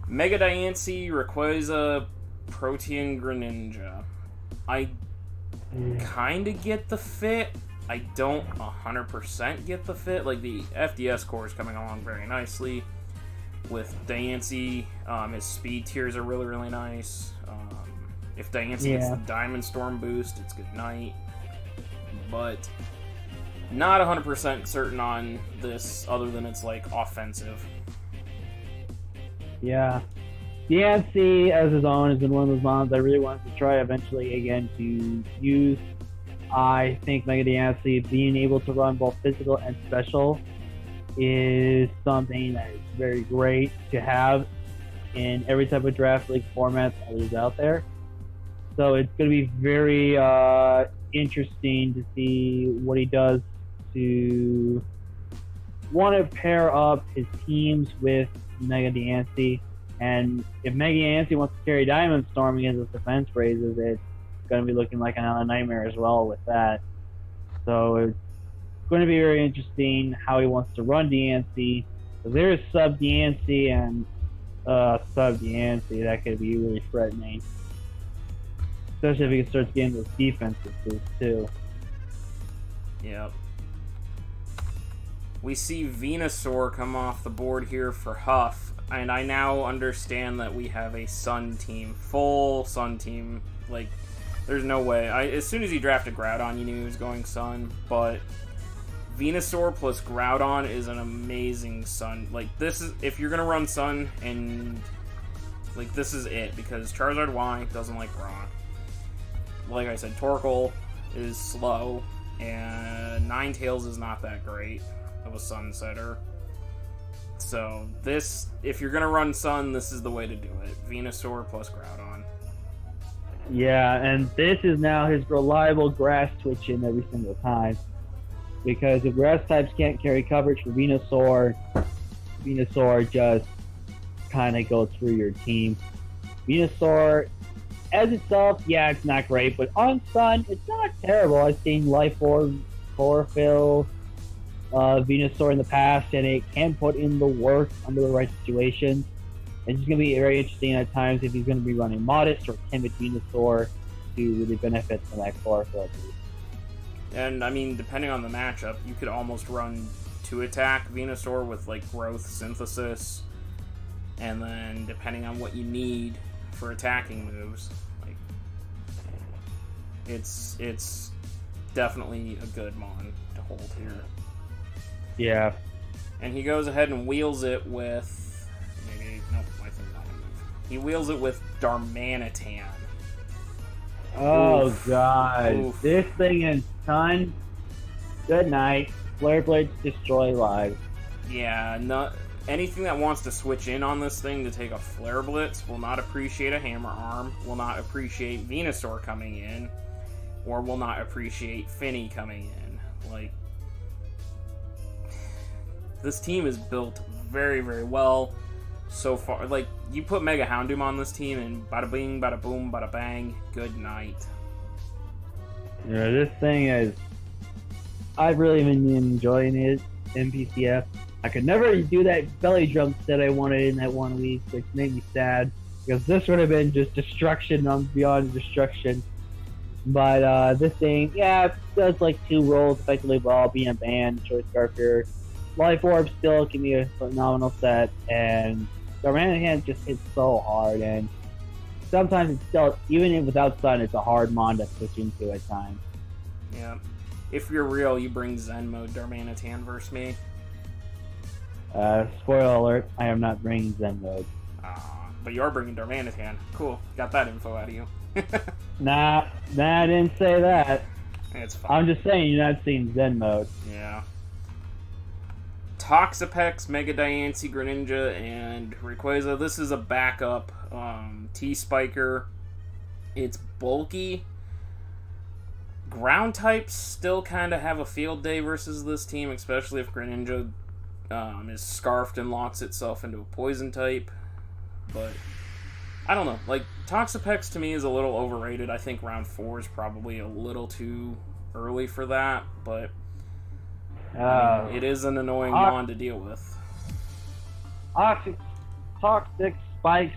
Mega Diancie, Rayquaza, Protean Greninja. I kind of get the fit. I don't 100% get the fit. Like, the FDS core is coming along very nicely. With Diancie, his speed tiers are really, really nice. If Diancie gets the Diamond Storm boost, it's good night. But not 100% certain on this, other than it's, like, offensive. Yeah. Diancie, as his own, has been one of those mons I really wanted to try eventually again to use. I think Mega Diancie being able to run both physical and special is something that is very great to have in every type of draft league format that is out there. So it's going to be very interesting to see what he does to want to pair up his teams with Mega Diancie. And if Mega Diancie wants to carry Diamond Storm against his defense raises, it's going to be looking like another nightmare as well with that. So it's going to be very interesting how he wants to run Diancie. There's sub Diancie and sub Diancie. That could be really threatening. Especially if he starts getting those defensive boosts too. Yep. We see Venusaur come off the board here for Huff, and I now understand that we have a Sun team, full Sun team. Like, there's no way. As soon as he drafted Groudon, you knew he was going Sun, but Venusaur plus Groudon is an amazing Sun. Like, this is, if you're gonna run Sun, and, like, this is it, because Charizard Y doesn't like Rock. Like I said, Torkoal is slow, and Ninetales is not that great of a Sunsetter. So this, if you're gonna run Sun, this is the way to do it. Venusaur plus Groudon. Yeah, and this is now his reliable grass twitching every single time. Because if grass types can't carry coverage for Venusaur, Venusaur just kind of goes through your team. Venusaur, as itself, yeah, it's not great, but on Sun, it's not terrible. I've seen Life Orb, Chlorophyll, Venusaur in the past, and it can put in the work under the right situations. It's just going to be very interesting at times if he's going to be running Modest or Timid Venusaur to really benefit from that Chlorophyll boost. And, I mean, depending on the matchup, you could almost run 2-attack Venusaur with, like, Growth Synthesis, and then, depending on what you need for attacking moves, like, it's definitely a good mon to hold here. Yeah. And he goes ahead and wheels it with, I think not a move. He wheels it with Darmanitan. Oh, Oof. God. Oof. This thing is Sun. Good night. Flare Blades destroy lives. Yeah, anything that wants to switch in on this thing to take a Flare Blitz will not appreciate a Hammer Arm, will not appreciate Venusaur coming in, or will not appreciate Finny coming in. Like, this team is built very, very well so far. Like, you put Mega Houndoom on this team, and bada bing, bada boom, bada bang, good night. Yeah, this thing is, I've really been enjoying it in PCF. I could never do that belly jump that I wanted in that 1 week, which made me sad, because this would have been just destruction on beyond destruction. But this thing, yeah, it does like 2 roles effectively well, being a band, choice scarf here. Life Orb still can be a phenomenal set, and the Random Hand just hits so hard, and sometimes it's still, even without Sun, it's a hard mon to switch into at times. Yeah. If you're real, you bring Zen mode Darmanitan versus me. Spoiler alert, I am not bringing Zen mode. But you're bringing Darmanitan. Cool. Got that info out of you. Nah, I didn't say that. It's fine. I'm just saying you're not seeing Zen mode. Yeah. Toxapex, Mega Diancie, Greninja, and Rayquaza. This is a backup T-Spiker. It's bulky. Ground types still kind of have a field day versus this team, especially if Greninja is scarfed and locks itself into a poison type. But I don't know. Like, Toxapex to me is a little overrated. I think round 4 is probably a little too early for that, but I mean, it is an annoying mon to deal with. Toxic Spikes,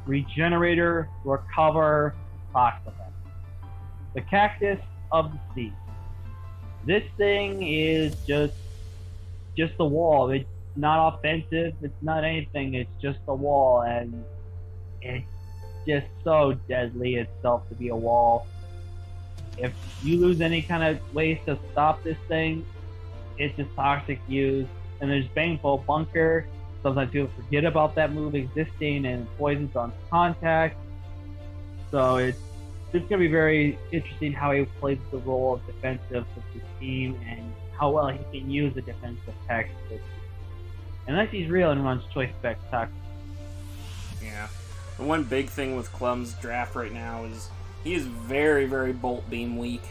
Regenerator, Recover, Toxapex. The Cactus of the Sea. This thing is just the wall. It's not offensive. It's not anything. It's just the wall, and it's just so deadly itself to be a wall. If you lose any kind of ways to stop this thing, it's just toxic use. And there's Baneful Bunker. Sometimes people forget about that move existing, and poisons on contact. So it's going to be very interesting how he plays the role of defensive with his team, and how well he can use the defensive tech. Unless he's real and runs choice spec tech. Yeah. The one big thing with Clum's draft right now is he is very, very Bolt Beam weak.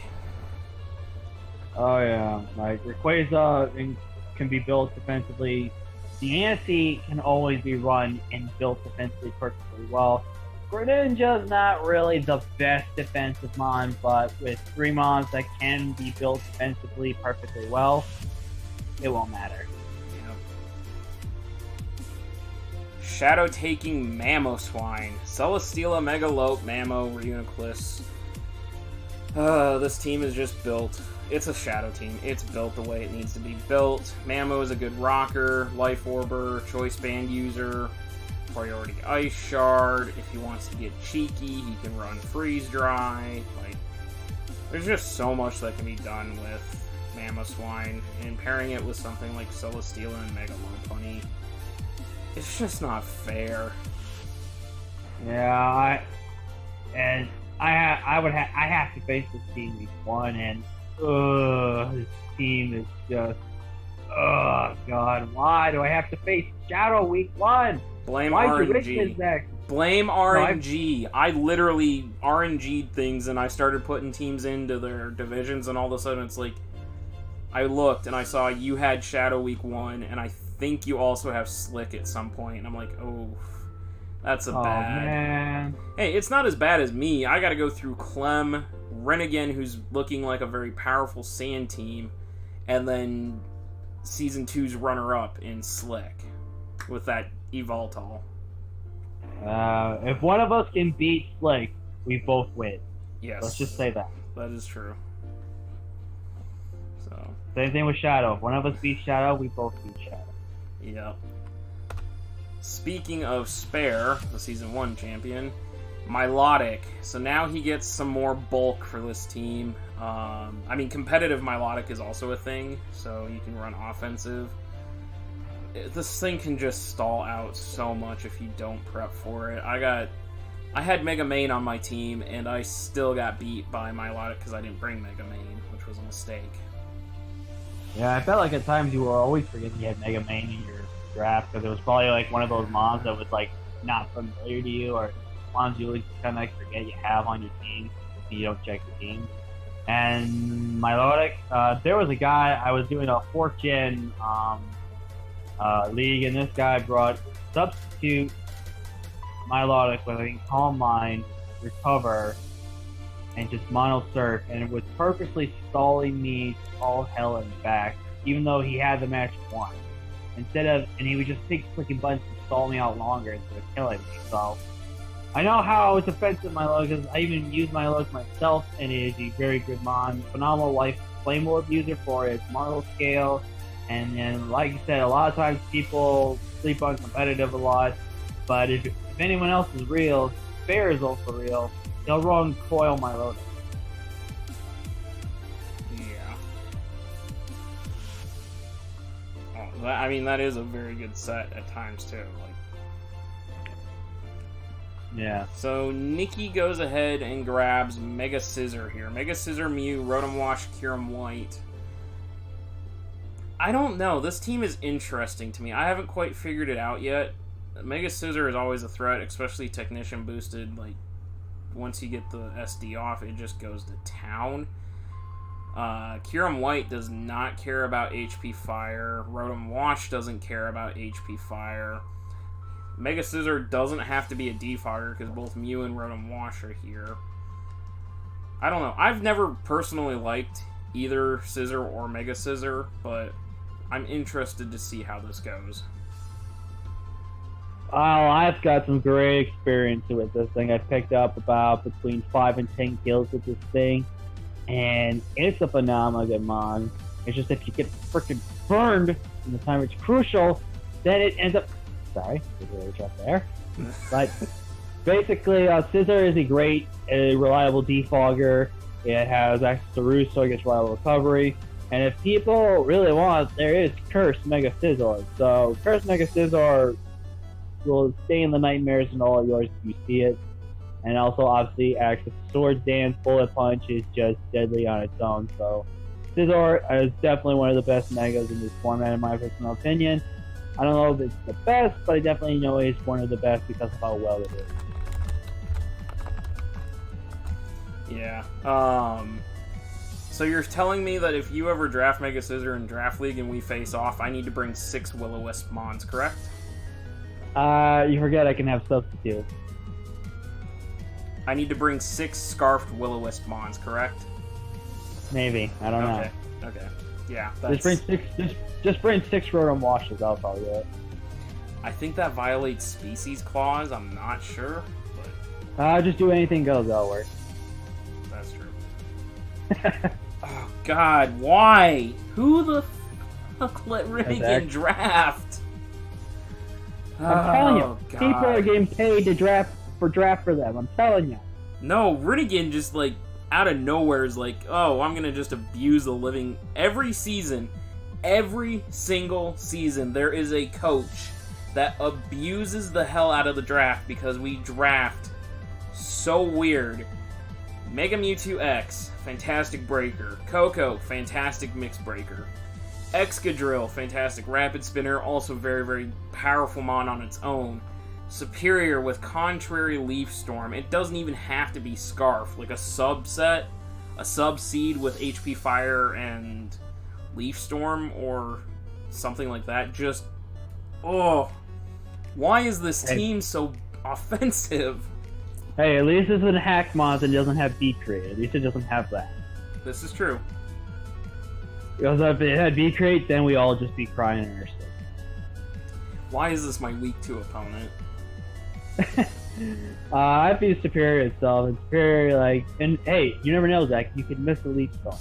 Oh yeah, like Rayquaza can be built defensively. Diancie can always be run and built defensively perfectly well. Greninja's not really the best defensive mon, but with 3 mons that can be built defensively perfectly well, it won't matter. Shadow taking Mamoswine. Celesteela, Megalope, Mamo, Reuniclus. This team is just built. It's a Shadow team. It's built the way it needs to be built. Mamo is a good rocker, Life Orber, Choice Band user, Priority Ice Shard. If he wants to get cheeky, he can run Freeze Dry. Like, there's just so much that can be done with Mamoswine, and pairing it with something like Celesteela and Megalope Honey, it's just not fair. Yeah, I have to face this team week 1, and this team is just, oh god, why do I have to face Shadow week 1? Blame Why RNG. Blame RNG. I literally RNG'd things, and I started putting teams into their divisions, and all of a sudden it's like, I looked and I saw you had Shadow week 1, and I think you also have Slick at some point, and I'm like, oh, that's a bad. Man. Hey, it's not as bad as me. I gotta go through Clem, Renegade, who's looking like a very powerful Sand team, and then Season 2's runner-up in Slick with that Evoltol. If one of us can beat Slick, we both win. Yes. Let's just say that. That is true. So. Same thing with Shadow. If one of us beats Shadow, we both beat Shadow. Yep. Speaking of Spare, the Season 1 champion, Milotic. So now he gets some more bulk for this team. I mean, competitive Milotic is also a thing, so you can run offensive. This thing can just stall out so much if you don't prep for it. I had Mega Main on my team, and I still got beat by Milotic because I didn't bring Mega Main, which was a mistake. Yeah, I felt like at times you were always forgetting you had Mega Main in your draft, because it was probably like one of those mons that was like not familiar to you, or mons you always kind of like forget you have on your team if you don't check the team. And melodic, there was a guy, I was doing a 4th gen league, and this guy brought substitute melodic with a calm mind, recover, and just mono surf, and it was purposely stalling me all hell and back, even though he had the match won. And he would just take clicking buttons to stall me out longer instead of killing me. So I know how it's offensive melodic, because I even use melodic myself, and it is a very good mon. Phenomenal life flame orb user for its model scale, and then like you said, a lot of times people sleep on competitive a lot, but if anyone else is real, Bear is also real, they'll run coil melodic. Yeah. Oh, I mean, that is a very good set at times too. Yeah. So Nikki goes ahead and grabs Mega Scissor here. Mega Scissor, Mew, Rotom Wash, Kyurem White. I don't know. This team is interesting to me. I haven't quite figured it out yet. Mega Scissor is always a threat, especially Technician boosted. Like, once you get the SD off, it just goes to town. Kyurem White does not care about HP Fire. Rotom Wash doesn't care about HP Fire. Mega Scissor doesn't have to be a defogger because both Mew and Rotom Wash are here. I don't know. I've never personally liked either Scissor or Mega Scissor, but I'm interested to see how this goes. Oh, I've got some great experience with this thing. I've picked up about between 5 and 10 kills with this thing, and it's a phenomenal good mon. It's just if you get freaking burned in the time it's crucial, then it ends up... Sorry, up there. But basically, Scissor is a great, reliable defogger. It has access to Roost, so it gets reliable recovery. And if people really want, there is Curse Mega Scizor. So Curse Mega Scizor will stay in the nightmares and all yours if you see it. And also, obviously, access to Sword Dance, Bullet Punch is just deadly on its own. So Scizor is definitely one of the best Megas in this format, in my personal opinion. I don't know if it's the best, but I definitely know it's one of the best because of how well it is. Yeah. So you're telling me that if you ever draft Mega Scissor in Draft League and we face off, I need to bring 6 Will-O-Wisp Mons, correct? You forget I can have substitute. I need to bring 6 Scarfed Will-O-Wisp Mons, correct? Maybe. I don't know. Okay. Yeah. Just bring 6 Rotom Washes. I'll probably do it. I think that violates Species Clause. I'm not sure, but Just do anything goes. That'll work. that's true. Oh God, why? Who the fuck let Rinnegan draft? I'm telling you, God. people are getting paid to draft for them. I'm telling you. No, Rinnegan just like out of nowhere is like, oh, I'm gonna just abuse the living. Every single season, there is a coach that abuses the hell out of the draft because we draft so weird. Mega Mewtwo X, fantastic breaker. Coco, fantastic mix breaker. Excadrill, fantastic rapid spinner, also very, very powerful mon on its own. Superior with Contrary Leaf Storm. It doesn't even have to be Scarf, like a subset, a sub-seed with HP Fire and Leaf Storm or something like that. Just, oh, why is this team so offensive? Hey, at least it's in hack mods and it doesn't have beat crate. At least it doesn't have that. This is true. Because if it had beat crate, then we all just be crying in our sleep. Why is this my week 2 opponent? I'd be Superior itself. And Superior, like, and hey, you never know, Zach. You could miss the Leaf Storm.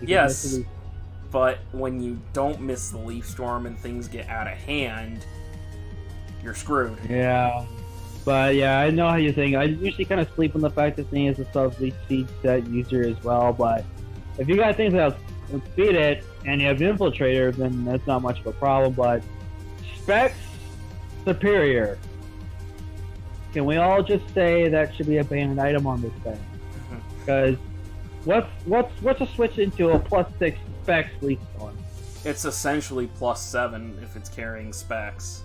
Yes, but when you don't miss the Leaf Storm and things get out of hand, you're screwed. Yeah. But yeah, I know how you think. I usually kind of sleep on the fact that thing is a sub-leaf seed set user as well, but if you got things that will speed it and you have an Infiltrator, then that's not much of a problem, but Specs Superior. Can we all just say that should be a banned item on this thing? Because what's a switch into a +6 Specs Leaf Storm? It's essentially +7 if it's carrying Specs.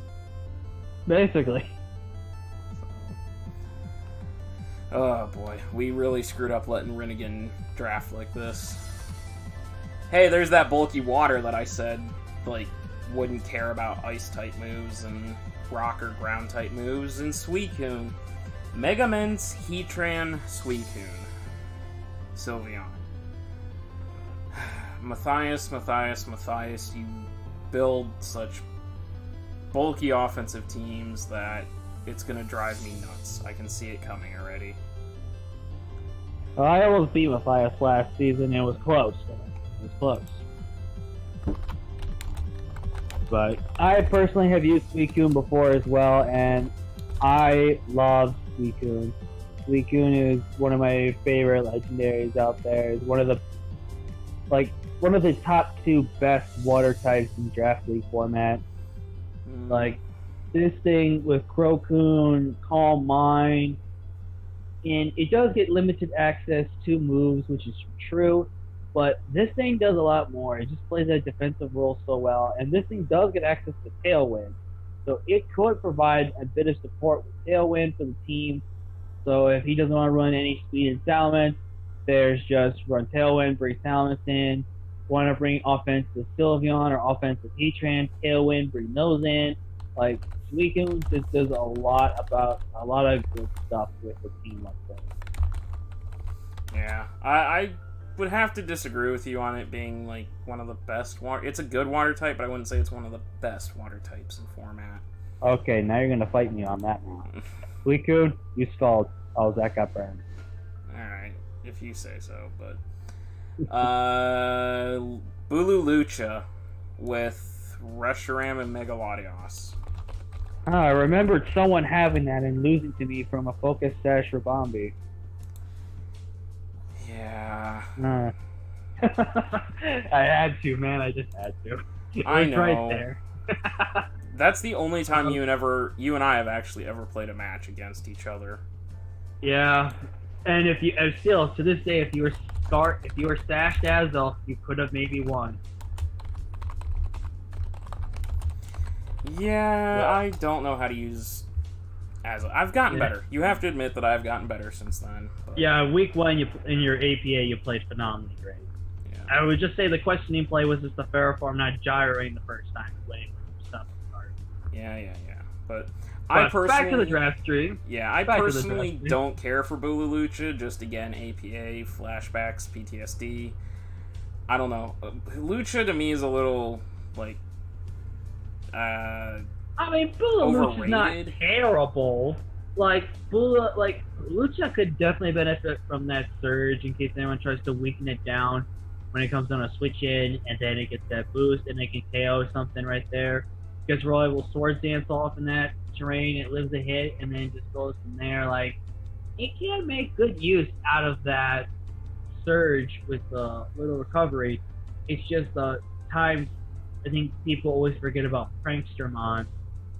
Basically. Oh boy, we really screwed up letting Rinnegan draft like this. Hey, there's that bulky water that I said, like, wouldn't care about ice-type moves and rock or ground-type moves, and Suicune. Megamince, Heatran, Suicune. Sylveon. Matthias, you build such bulky offensive teams that it's gonna drive me nuts. I can see it coming already. Well, I almost beat Matthias last season. It was close. It was close. But I personally have used Suicune before as well, and I love Suicune. Suicune is one of my favorite legendaries out there. It's one of the top 2 best water types in Draft League format. Like, this thing with Crocoon, Calm Mind, and it does get limited access to moves, which is true, but this thing does a lot more. It just plays that defensive role so well, and this thing does get access to Tailwind, so it could provide a bit of support with Tailwind for the team. So if he doesn't want to run any speed and Salamence, there's just run Tailwind, bring Salamence in. Want to bring offense with Sylveon or offense with Heatran, Tailwind, bring those in. Like, Suicune just does a lot of good stuff with a team like this. Yeah, I would have to disagree with you on it being like one of the best water. It's a good water type, but I wouldn't say it's one of the best water types in format. Okay, now you're gonna fight me on that one. Suicune, you stalled. Oh, Zach got burned. Alright, if you say so, but Bulu with Reshiram and Mega Latios. I remembered someone having that and losing to me from a Focus Sash Rabombi. Yeah. I had to, man. I just had to. I was know. right there. That's the only time you and I have actually ever played a match against each other. Yeah, and still to this day, if you were Sash Dazzle, you could have maybe won. Yeah, I don't know how to use Dazzle. I've gotten better. You have to admit that I've gotten better since then. But... Yeah, week 1 in your APA you played phenomenally great. Yeah. I would just say the questioning play was just the Ferroform not gyrating the first time playing stuff. Yeah. But I personally, back to the draft tree. Yeah, I personally don't care for Bulu. Just again, APA, flashbacks, PTSD. I don't know. Lucha to me is a little like. I mean, Bulu is not terrible. Lucha could definitely benefit from that surge in case anyone tries to weaken it down when it comes on a switch in, and then it gets that boost, and they can KO something right there. Because Roy will Swords Dance off in that terrain, it lives a hit, and then just goes from there. Like, it can make good use out of that surge with the little recovery. It's just the times I think people always forget about Prankstermon.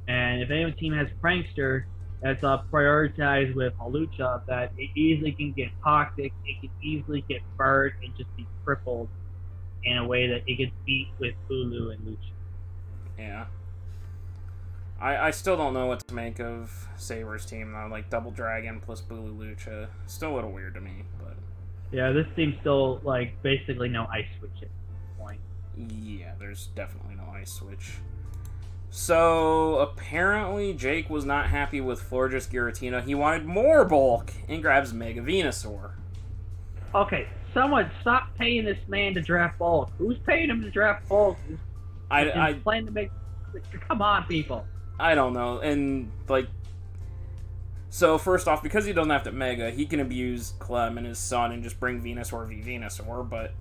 And if any team has Prankster that's prioritized with Halucha, that it easily can get toxic, it can easily get burned and just be crippled in a way that it gets beat with Bulu and Lucha. Yeah. I still don't know what to make of Saber's team, though. Like, Double Dragon plus Bulu Lucha. Still a little weird to me, but... Yeah, this team's still, like, basically no ice switch at this point. Yeah, there's definitely no ice switch. So, apparently Jake was not happy with Florges Giratina. He wanted more bulk and grabs Mega Venusaur. Okay, someone stop paying this man to draft bulk. Who's paying him to draft bulk? I plan to make... Come on, people. I don't know, and, like... So, first off, because he doesn't have to Mega, he can abuse Clem and his son and just bring Venusaur v Venusaur, but,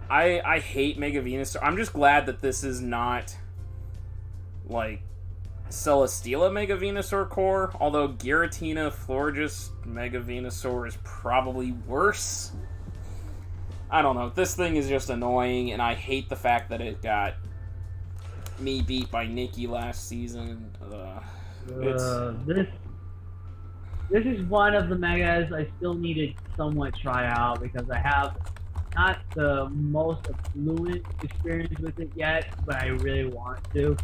I hate Mega Venusaur. I'm just glad that this is not, like, Celesteela Mega Venusaur core, although Giratina Florges Mega Venusaur is probably worse. I don't know. This thing is just annoying, and I hate the fact that it got me beat by Nikki last season. This is one of the Megas I still need to somewhat try out because I have not the most affluent experience with it yet, but I really want to.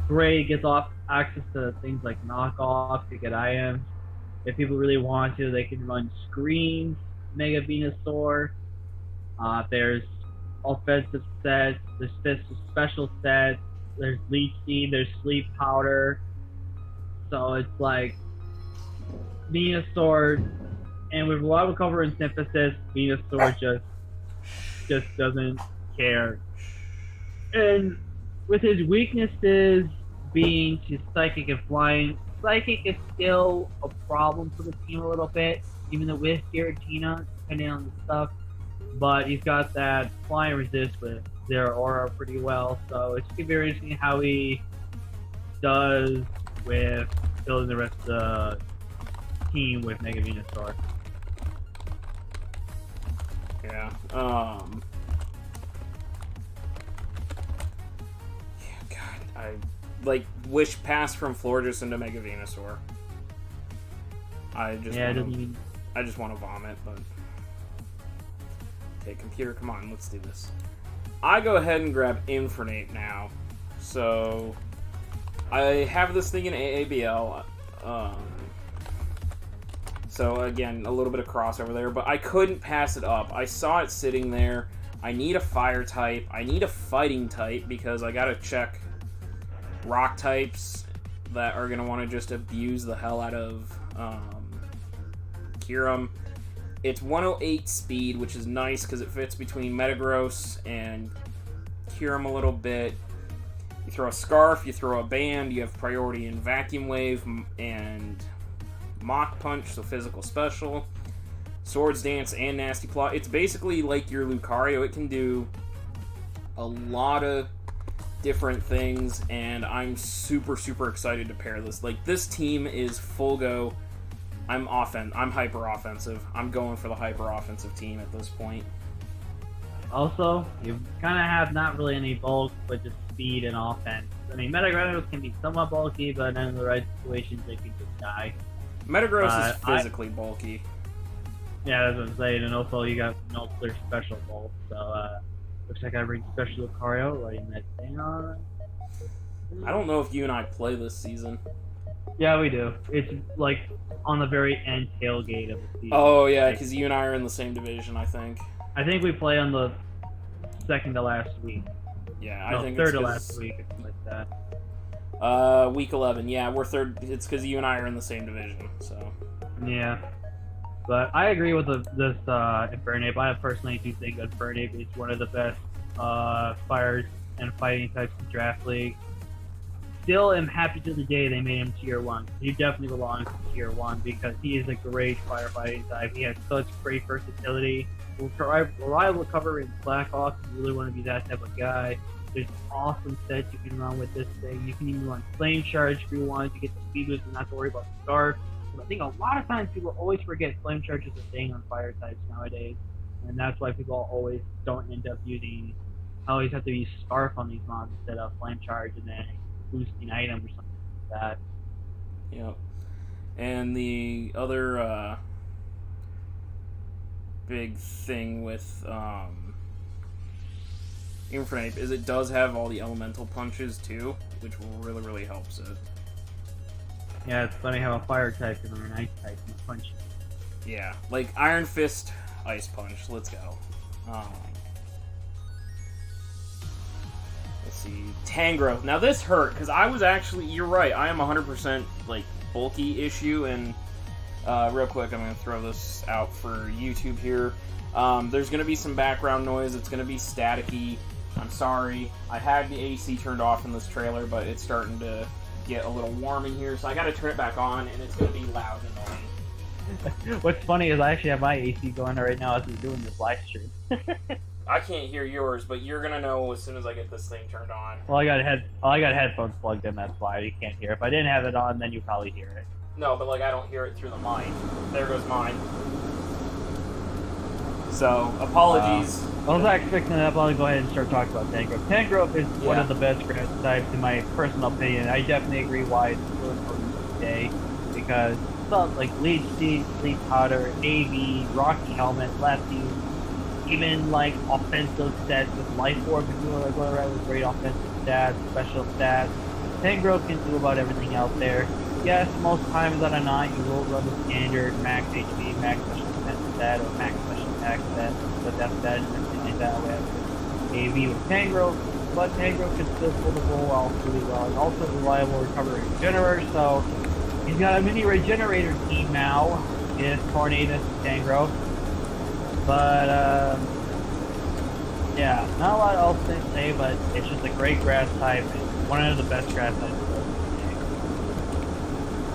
great. Gets off access to things like knockoff to get items. If people really want to, they can run Screams, Mega Venusaur. There's offensive sets. There's special sets. There's Leech Seed. There's Sleep Powder. So it's like Venusaur, and with a lot of cover and synthesis, Venusaur just doesn't care. And with his weaknesses being to Psychic and Flying, Psychic is still a problem for the team a little bit, even though with Giratina, depending on the stuff. But he's got that Flying Resist with their aura pretty well, so it's going to be very interesting how he does with building the rest of the team with Mega Venusaur. Yeah. Yeah, God, I wish pass from Florges into Mega Venusaur. I just want to vomit, but okay, computer, come on, let's do this. I go ahead and grab Infernape now. So I have this thing in AABL. So again, a little bit of crossover there, but I couldn't pass it up. I saw it sitting there. I need a fire type. I need a fighting type because I gotta check rock types that are gonna want to just abuse the hell out of Kyurem. It's 108 speed, which is nice because it fits between Metagross and Kyurem a little bit. You throw a Scarf, you throw a Band, you have priority in Vacuum Wave and Mach Punch, so physical special. Swords Dance and Nasty Plot. It's basically like your Lucario. It can do a lot of different things, and I'm super, super excited to pair this. Like, this team is full go. I'm hyper offensive. I'm going for the hyper offensive team at this point. Also, you kind of have not really any bulk, but just speed and offense. I mean, Metagross can be somewhat bulky, but in the right situations, they can just die. Metagross is physically bulky. Yeah, that's what I'm saying. And also, you got no clear special bulk, so looks like I bring special Lucario, writing that thing on. I don't know if you and I play this season. Yeah, we do. It's like on the very end tailgate of the season. Oh yeah, because you and I are in the same division, I think. I think we play on the second to last week. Yeah, No, I think third it's to last week, or something like that. Week 11. Yeah, we're third. It's because you and I are in the same division. So. Yeah, but I agree with this Infernape. I personally do think Infernape is one of the best fires and fighting types in Draft League. Still am happy to the day they made him Tier 1. He definitely belongs to Tier 1 because he is a great firefighting type. He has such great versatility. Reliable cover in Blackhawk. You really want to be that type of guy. There's awesome sets you can run with this thing. You can even run Flame Charge if you want to get the speed boost and not to worry about the Scarf. But I think a lot of times people always forget Flame Charge is a thing on fire types nowadays. And that's why people always don't end up using... always have to use Scarf on these mobs instead of Flame Charge and then boosting item or something like that. Yep. And the other big thing with Infernape is it does have all the elemental punches too, which really, really helps it. Yeah, it's funny how a fire type can learn ice type and punch. Yeah, like Iron Fist, Ice Punch. Let's go. Let's see, Tangrowth. Now this hurt because I was actually. You're right. I am 100% like bulky issue, and real quick, I'm gonna throw this out for YouTube here. There's gonna be some background noise. It's gonna be staticky. I'm sorry. I had the AC turned off in this trailer, but it's starting to get a little warm in here, so I gotta turn it back on, and it's gonna be loud and annoying. What's funny is I actually have my AC going right now as we're doing this live stream. I can't hear yours, but you're gonna know as soon as I get this thing turned on. Well, I got headphones plugged in. That's why you can't hear. If I didn't have it on, then you probably hear it. No, but like I don't hear it through the mic. There goes mine. So apologies. While Zach's fixing it up, I'll go ahead and start talking about Tangrowth. Tangrowth is one of the best grass types in my personal opinion. I definitely agree why it's so important today because stuff like Leech Seed, Sleep Powder, AV, Rocky Helmet, Lefty, even like offensive sets with Life Orb, if you want to go around with great offensive stats, special stats. Tangrowth can do about everything out there. Yes, most times out of 9 you will run the standard max HP, max special defense set, or max special attack set, but that's that and everything like that. We have AV with Tangrowth, but Tangrowth can still pull the roll off really well. He's also a reliable recovery regenerator, so he's got a mini regenerator team now. It's Tornadus and Tangrowth. But, yeah, not a lot else to say, but it's just a great grass type, and one of the best grass types.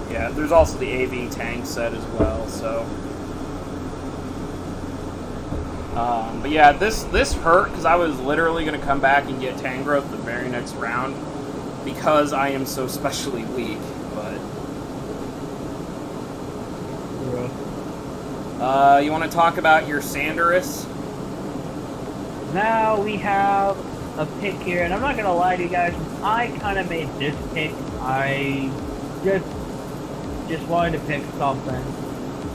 Yeah, there's also the AV tank set as well, so. But yeah, this hurt because I was literally going to come back and get Tangrowth the very next round because I am so specially weak, but. You want to talk about your Sandurus? Now we have a pick here, and I'm not gonna lie to you guys, I kind of made this pick. I just wanted to pick something,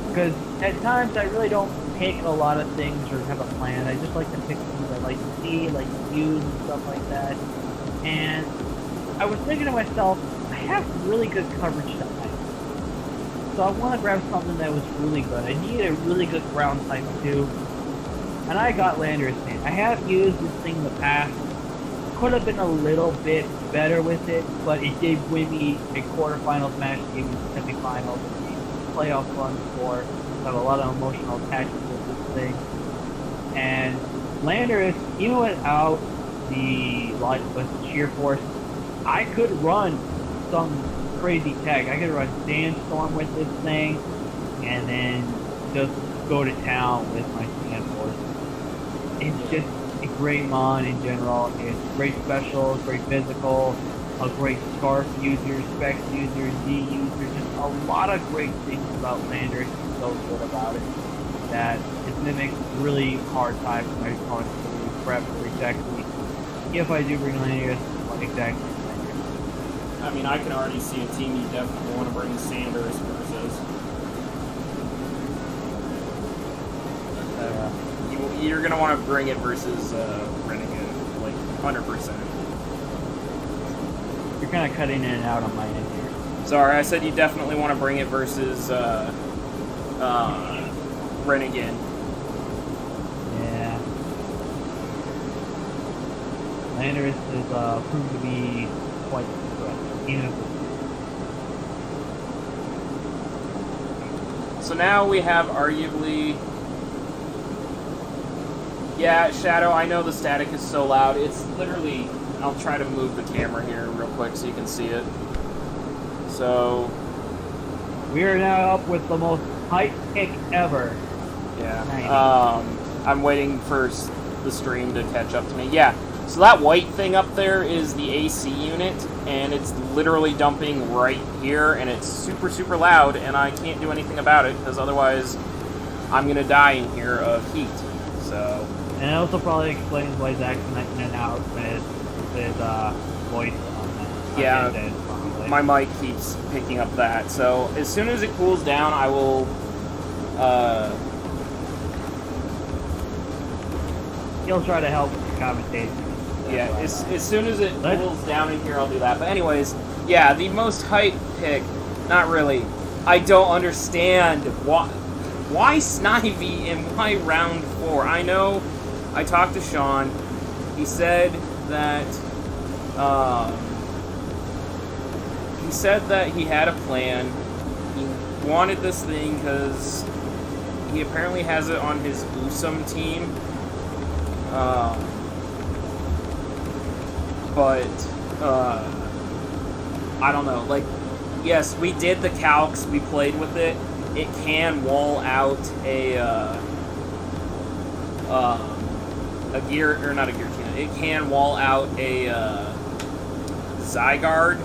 because at times I really don't pick a lot of things or have a plan. I just like to pick things I like to see, like to use and stuff like that. And I was thinking to myself, I have really good coverage tonight, so I want to grab something that was really good. I need a really good ground type too. And I got Landorus Man. I have used this thing in the past. Could have been a little bit better with it, but it did win me a quarterfinals match, gave me the semifinals, and the playoff run for. I have a lot of emotional attachment with this thing. And Landorus, even without with the sheer force, I could run some crazy tech. I could run Sandstorm with this thing, and then just go to town with my Sand Force. It's just a great mon in general. It's great special, great physical, a great Scarf user, Specs user, D user, just a lot of great things about Landorus. He's so good about it that it mimics really hard types when I call it prep or reject me. If I do bring Landorus, what exactly Landorus? I mean, I can already see a team you definitely want to bring Sanders versus. You're going to want to bring it versus Renegade, like 100%. You're kind of cutting in and out on my end here. Sorry, I said you definitely want to bring it versus Renegade. Yeah. Landorus is proved to be quite impressive. Even if So now we have arguably... Yeah, Shadow, I know the static is so loud. It's literally... I'll try to move the camera here real quick so you can see it. So... we are now up with the most hype pick ever. Yeah. I'm waiting for the stream to catch up to me. Yeah. So that white thing up there is the AC unit, and it's literally dumping right here, and it's super, super loud, and I can't do anything about it, because otherwise I'm going to die in here of heat. So... And it also probably explains why Zach's connecting it out with his voice on that. Yeah, my mic keeps picking up that. So as soon as it cools down, I will... He'll try to help commentate. Yeah, as soon as it cools down in here, I'll do that. But anyways, yeah, the most hype pick, not really. I don't understand why Snivy and why round 4. I know I talked to Sean. He said that he had a plan. He wanted this thing because he apparently has it on his Usum team. But I don't know. Like, yes, we did the calcs. We played with it. It can wall out a gear, or not a gear cannon. It can wall out a Zygarde,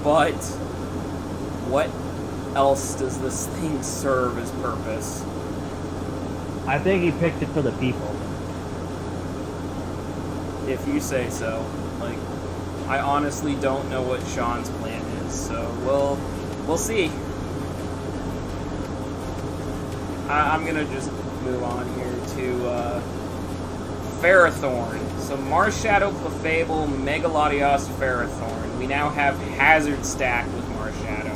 but what else does this thing serve as purpose? I think he picked it for the people. If you say so. Like, I honestly don't know what Sean's plan is, so we'll see. I'm gonna just move on here to Ferrothorn. So Marshadow, Clefable, Megalodios, Ferrothorn. We We now have Hazard stacked with Marshadow.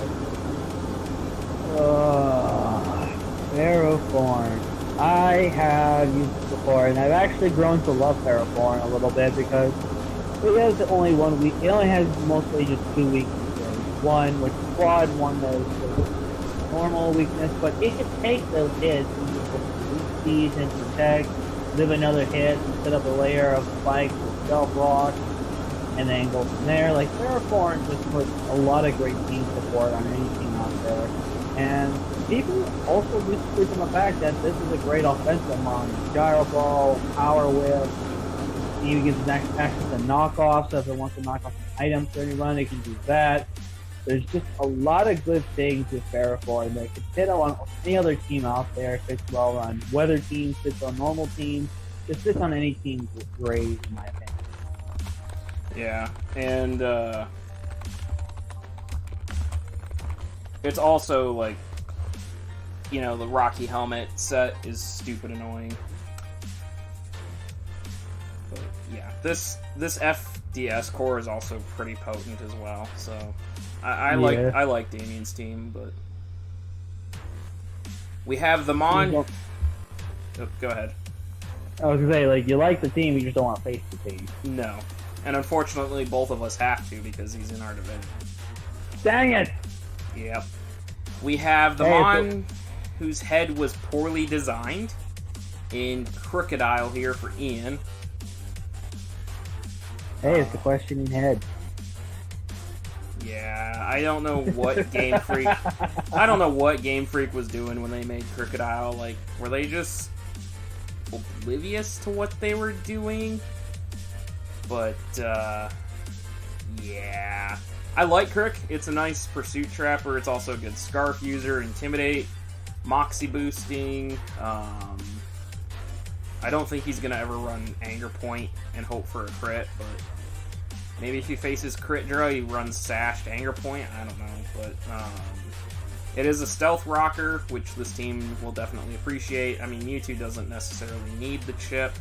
Ferrothorn. I have used it before, and I've actually grown to love Ferrothorn a little bit because it has only 1 week. It only has mostly just 2 weaknesses. One which is quad, one that is normal weakness, but it can take those hits and just weak speed and protect, live another hit, and set up a layer of spikes with stealth rock, and then go from there. Like, Ferrothorn just puts a lot of great team support on any team out there. And people also do sleep on the fact that this is a great offensive mon. Gyro Ball, Power Whip, it even gives access to knockoffs, so if it wants to knock off an item for any run, it can do that. There's just a lot of good things with Ferrothorn that could fit on any other team out there. It fits well on weather teams, fits on normal teams, just fits on any team with great, in my opinion. Yeah, and it's also like, you know, the Rocky Helmet set is stupid annoying. But yeah, this FDS core is also pretty potent as well. So I like Damien's team, but we have the Mon. Oh, go ahead. I was gonna say, like, you like the team, you just don't want to face the team. No, and unfortunately, both of us have to because he's in our division. Dang it! Yep. We have the Mon, whose head was poorly designed, in Crocodile here for Ian. Hey, it's the questioning head. Yeah, I don't know what Game Freak. I don't know what Game Freak was doing when they made Crocodile. Like, were they just oblivious to what they were doing? But yeah, I like Crook. It's a nice pursuit trapper. It's also a good scarf user. Intimidate, moxie boosting. I don't think he's gonna ever run Anger Point and hope for a crit, but maybe if he faces crit draw, he runs Sashed Anger Point. I don't know, but it is a stealth rocker, which this team will definitely appreciate. I mean, Mewtwo doesn't necessarily need the chip,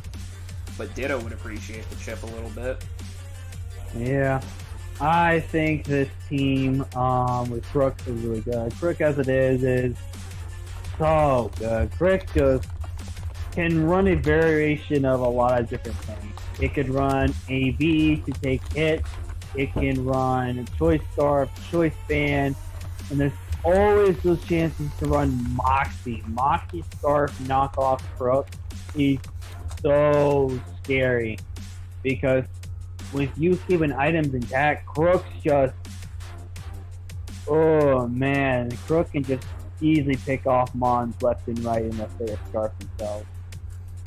but Ditto would appreciate the chip a little bit. Yeah, I think this team with Crook is really good. Crook as it is so good. Crook just can run a variation of a lot of different things. It could run AV to take hits. It can run Choice Scarf, Choice Band, and there's always those chances to run Moxie. Moxie Scarf knockoff Crook is so scary because with you keeping items intact, Crook's just, oh man, Crook can just easily pick off Mons left and right unless they're a Scarf themselves.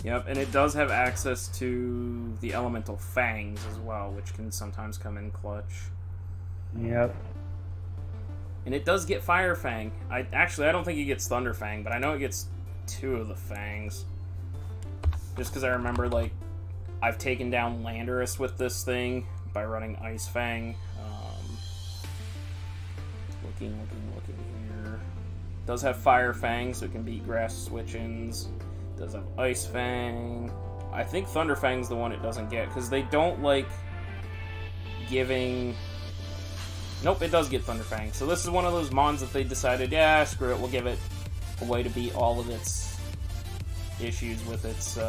Yep, and it does have access to the elemental fangs as well, which can sometimes come in clutch. Yep. And it does get Fire Fang. I don't think it gets Thunder Fang, but I know it gets 2 of the fangs. Just because I remember, like, I've taken down Landorus with this thing by running Ice Fang. Looking here. It does have Fire Fang, so it can beat Grass Switch-ins. Does have Ice Fang. I think Thunder Fang's the one it doesn't get, because they don't like giving... Nope, it does get Thunder Fang. So this is one of those mons that they decided, yeah, screw it, we'll give it a way to beat all of its issues with its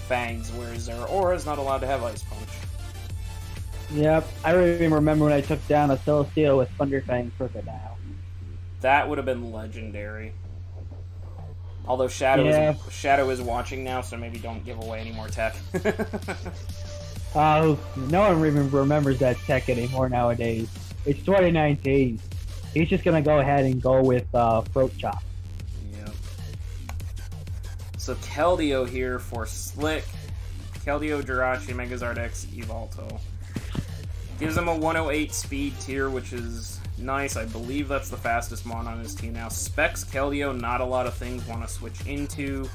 fangs, whereas Zeraora is not allowed to have Ice Punch. Yep, I remember when I took down a Celestial with Thunder Fang Crocodile. That would have been legendary. Although Shadow is watching now, so maybe don't give away any more tech. No one even remembers that tech anymore nowadays. It's 2019. He's just gonna go ahead and go with Throat Chop. Yep. So Keldeo here for Slick. Keldeo, Jirachi, Megazord X, Evolto. Gives him a 108 speed tier, which is nice. I believe that's the fastest mon on his team now. Specs Keldeo, not a lot of things want to switch into.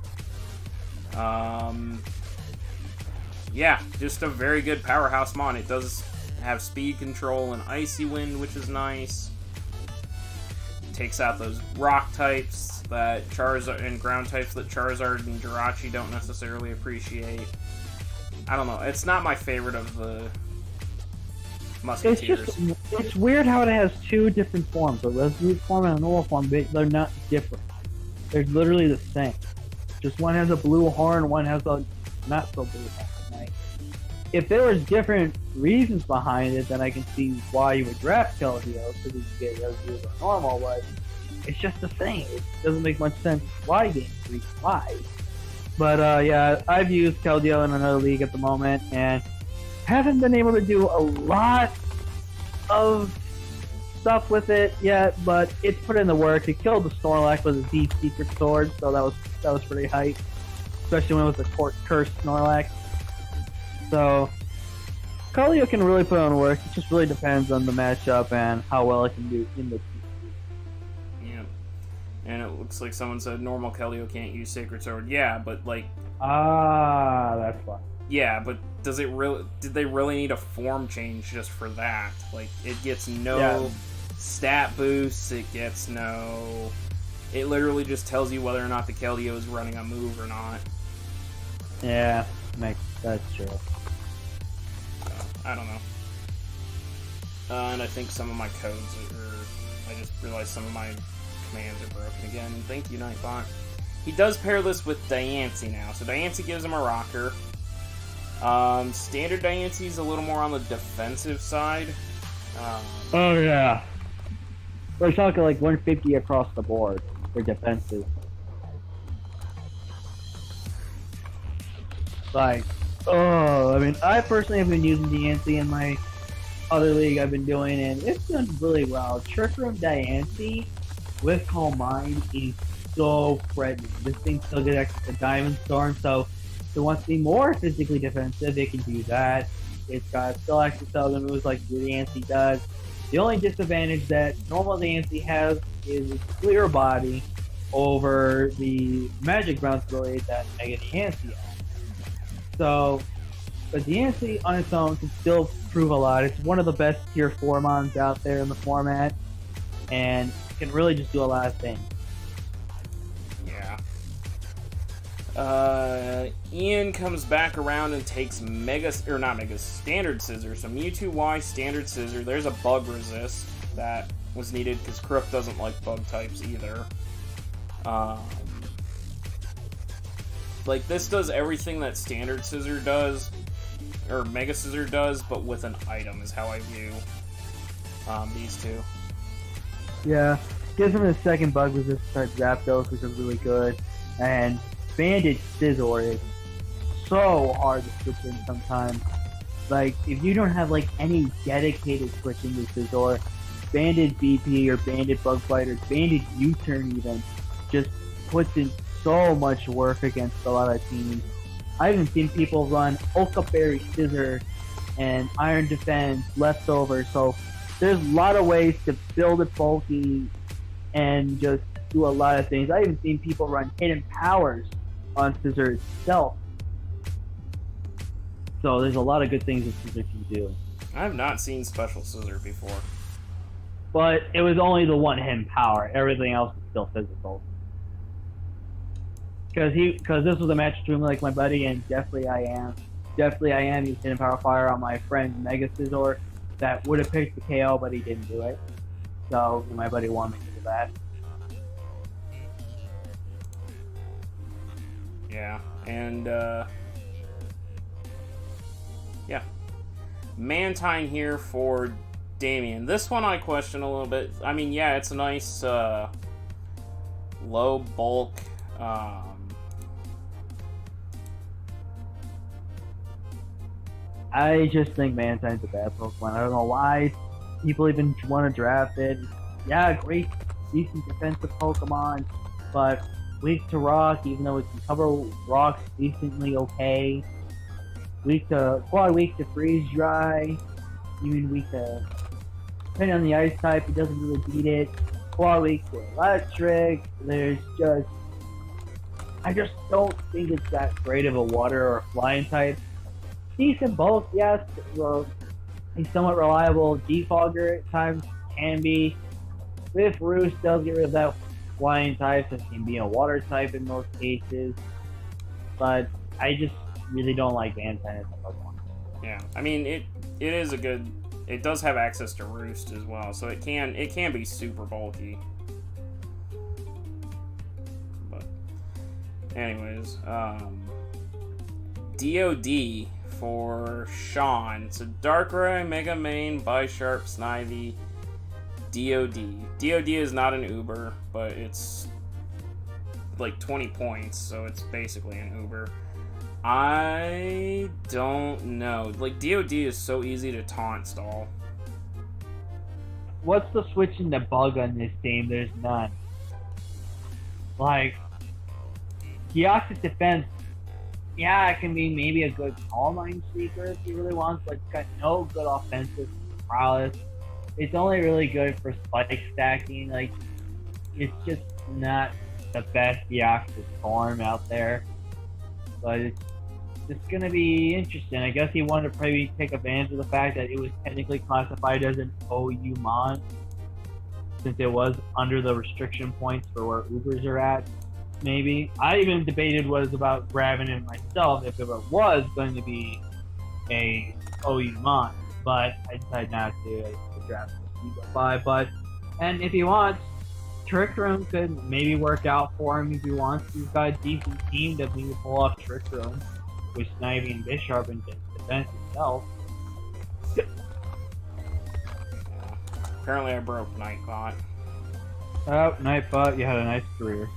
Yeah, just a very good powerhouse mon. It does have speed control and Icy Wind, which is nice. Takes out those rock types that Charizard and ground types that Charizard and Jirachi don't necessarily appreciate. I don't know. It's not my favorite of the Musketeers. It's weird how it has two different forms, a Resolute form and a normal form, but they're not different. They're literally the same. Just one has a blue horn, one has a not so blue horn. Like, if there was different reasons behind it, then I can see why you would draft Keldeo, because you get Resolute or normal, but it's just the same. It doesn't make much sense why games reason why. But yeah, I've used Keldeo in another league at the moment, and haven't been able to do a lot of stuff with it yet, but it's put in the work. It killed the Snorlax with a deep secret sword, so that was pretty hype, especially when it was a cursed Snorlax. So Keldeo can really put on work. It just really depends on the matchup and how well it can do in the Yeah, and it looks like someone said normal Keldeo can't use Sacred Sword. Yeah, but like that's fine. yeah, but does it really? Did they really need a form change just for that? Like, it gets no stat boosts. It gets no. It literally just tells you whether or not the Keldeo is running a move or not. Yeah, that's true. So, I don't know. And I think some of my codes are. I just realized some of my commands are broken again. Thank you, Nightbot. He does pair this with Diancie now, so Diancie gives him a rocker. Standard Diancie is a little more on the defensive side. Oh yeah. We're talking like 150 across the board for defensive. Like, I mean, I personally have been using Diancie in my other league I've been doing, and it's done really well. Trick Room Diancie with Calm Mind is so threatening. This thing still gets access to Diamond Storm, so if it wants to be more physically defensive, it can do that. It's got still access to other moves like the Diancie does. The only disadvantage that normal Diancie has is its clear body over the magic bounce ability that Mega Diancie has. So, but Diancie on its own can still prove a lot. It's one of the best tier 4 mons out there in the format, and it can really just do a lot of things. Ian comes back around and takes Standard Scissor. So Mewtwo Y Standard Scissor. There's a bug resist that was needed because Crook doesn't like bug types either. Like, this does everything that Standard Scissor does, or Mega Scissor does, but with an item is how I view these two. Yeah, gives him a second bug resist type Zapdos, which is really good, and Banded Scizor is so hard to switch in sometimes. Like, if you don't have like any dedicated switching to Scizor, Banded BP or Banded Bug Fight or Banded U-Turn even just puts in so much work against a lot of teams. I even seen people run Oka Berry Scissor and Iron Defense leftover, so there's a lot of ways to build it bulky and just do a lot of things. I even seen people run Hidden Powers on Scissor itself. So there's a lot of good things that Scissor can do. I have not seen Special Scissor before. But it was only the one Hidden Power. Everything else is still physical. Because this was a match between like my buddy and definitely I am using Hidden Power Fire on my friend Mega Scizor that would have picked the KO, but he didn't do it. So my buddy wanted me to do that. Yeah, and yeah. Mantine here for Damien. This one I question a little bit. I mean, yeah, it's a nice low bulk. I just think Mantine's a bad Pokemon. I don't know why people even want to draft it. Yeah, great, decent defensive Pokemon, but weak to rock, even though it can cover rocks decently okay. Weak to freeze dry, even weak to, depending on the ice type, it doesn't really beat it. Quad weak to electric. I just don't think it's that great of a water or flying type. Decent both, yes. Well, he's somewhat reliable. Defogger at times can be. With Roost does get rid of that flying type, so it can be a water type in most cases. But I just really don't like Mantine as a Pokemon. Yeah, I mean, it is a good it does have access to Roost as well, so it can be super bulky. But anyways, DOD for Sean. So Darkrai, Mega Mane, Bisharp, Snivy, DOD. DOD is not an Uber, but it's like 20 points, so it's basically an Uber. I don't know. Like, DOD is so easy to taunt stall. What's the switching the bug on this team? There's none. Like, Deoxys defense, yeah, it can be maybe a good call line seeker if he really wants, but it's got no good offensive prowess. It's only really good for spike stacking. Like, it's just not the best Deoxys form out there. But it's going to be interesting. I guess he wanted to probably take advantage of the fact that it was technically classified as an OU mod, since it was under the restriction points for where Ubers are at. Maybe. I even debated was about grabbing it myself if it was going to be a OU mod, but I decided not to draft the But, and if he wants, Trick Room could maybe work out for him if he wants. He's got a decent team to maybe pull off Trick Room with Snivy and Bisharp and defense itself. Apparently I broke Nightbot. Oh, Nightbot, you had a nice career.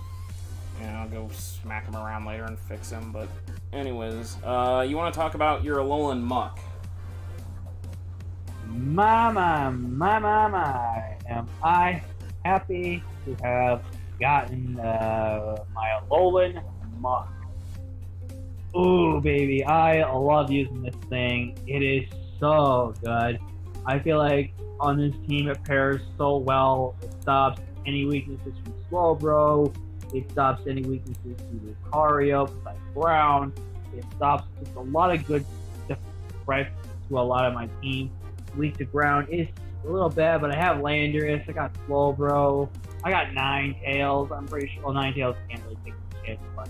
Yeah, I'll go smack him around later and fix him, but anyways, you want to talk about your Alolan Muck? My, am I happy to have gotten my Alolan Muck. Ooh, baby, I love using this thing. It is so good. I feel like on this team it pairs so well. It stops any weaknesses from Slowbro. It stops any weaknesses to Lucario, like Ground. It stops just a lot of good threats to a lot of my team. Weak to Ground is a little bad, but I have Landorus, I got Slowbro, I got Ninetales. I'm pretty sure, well, Ninetales can't really take the hit, but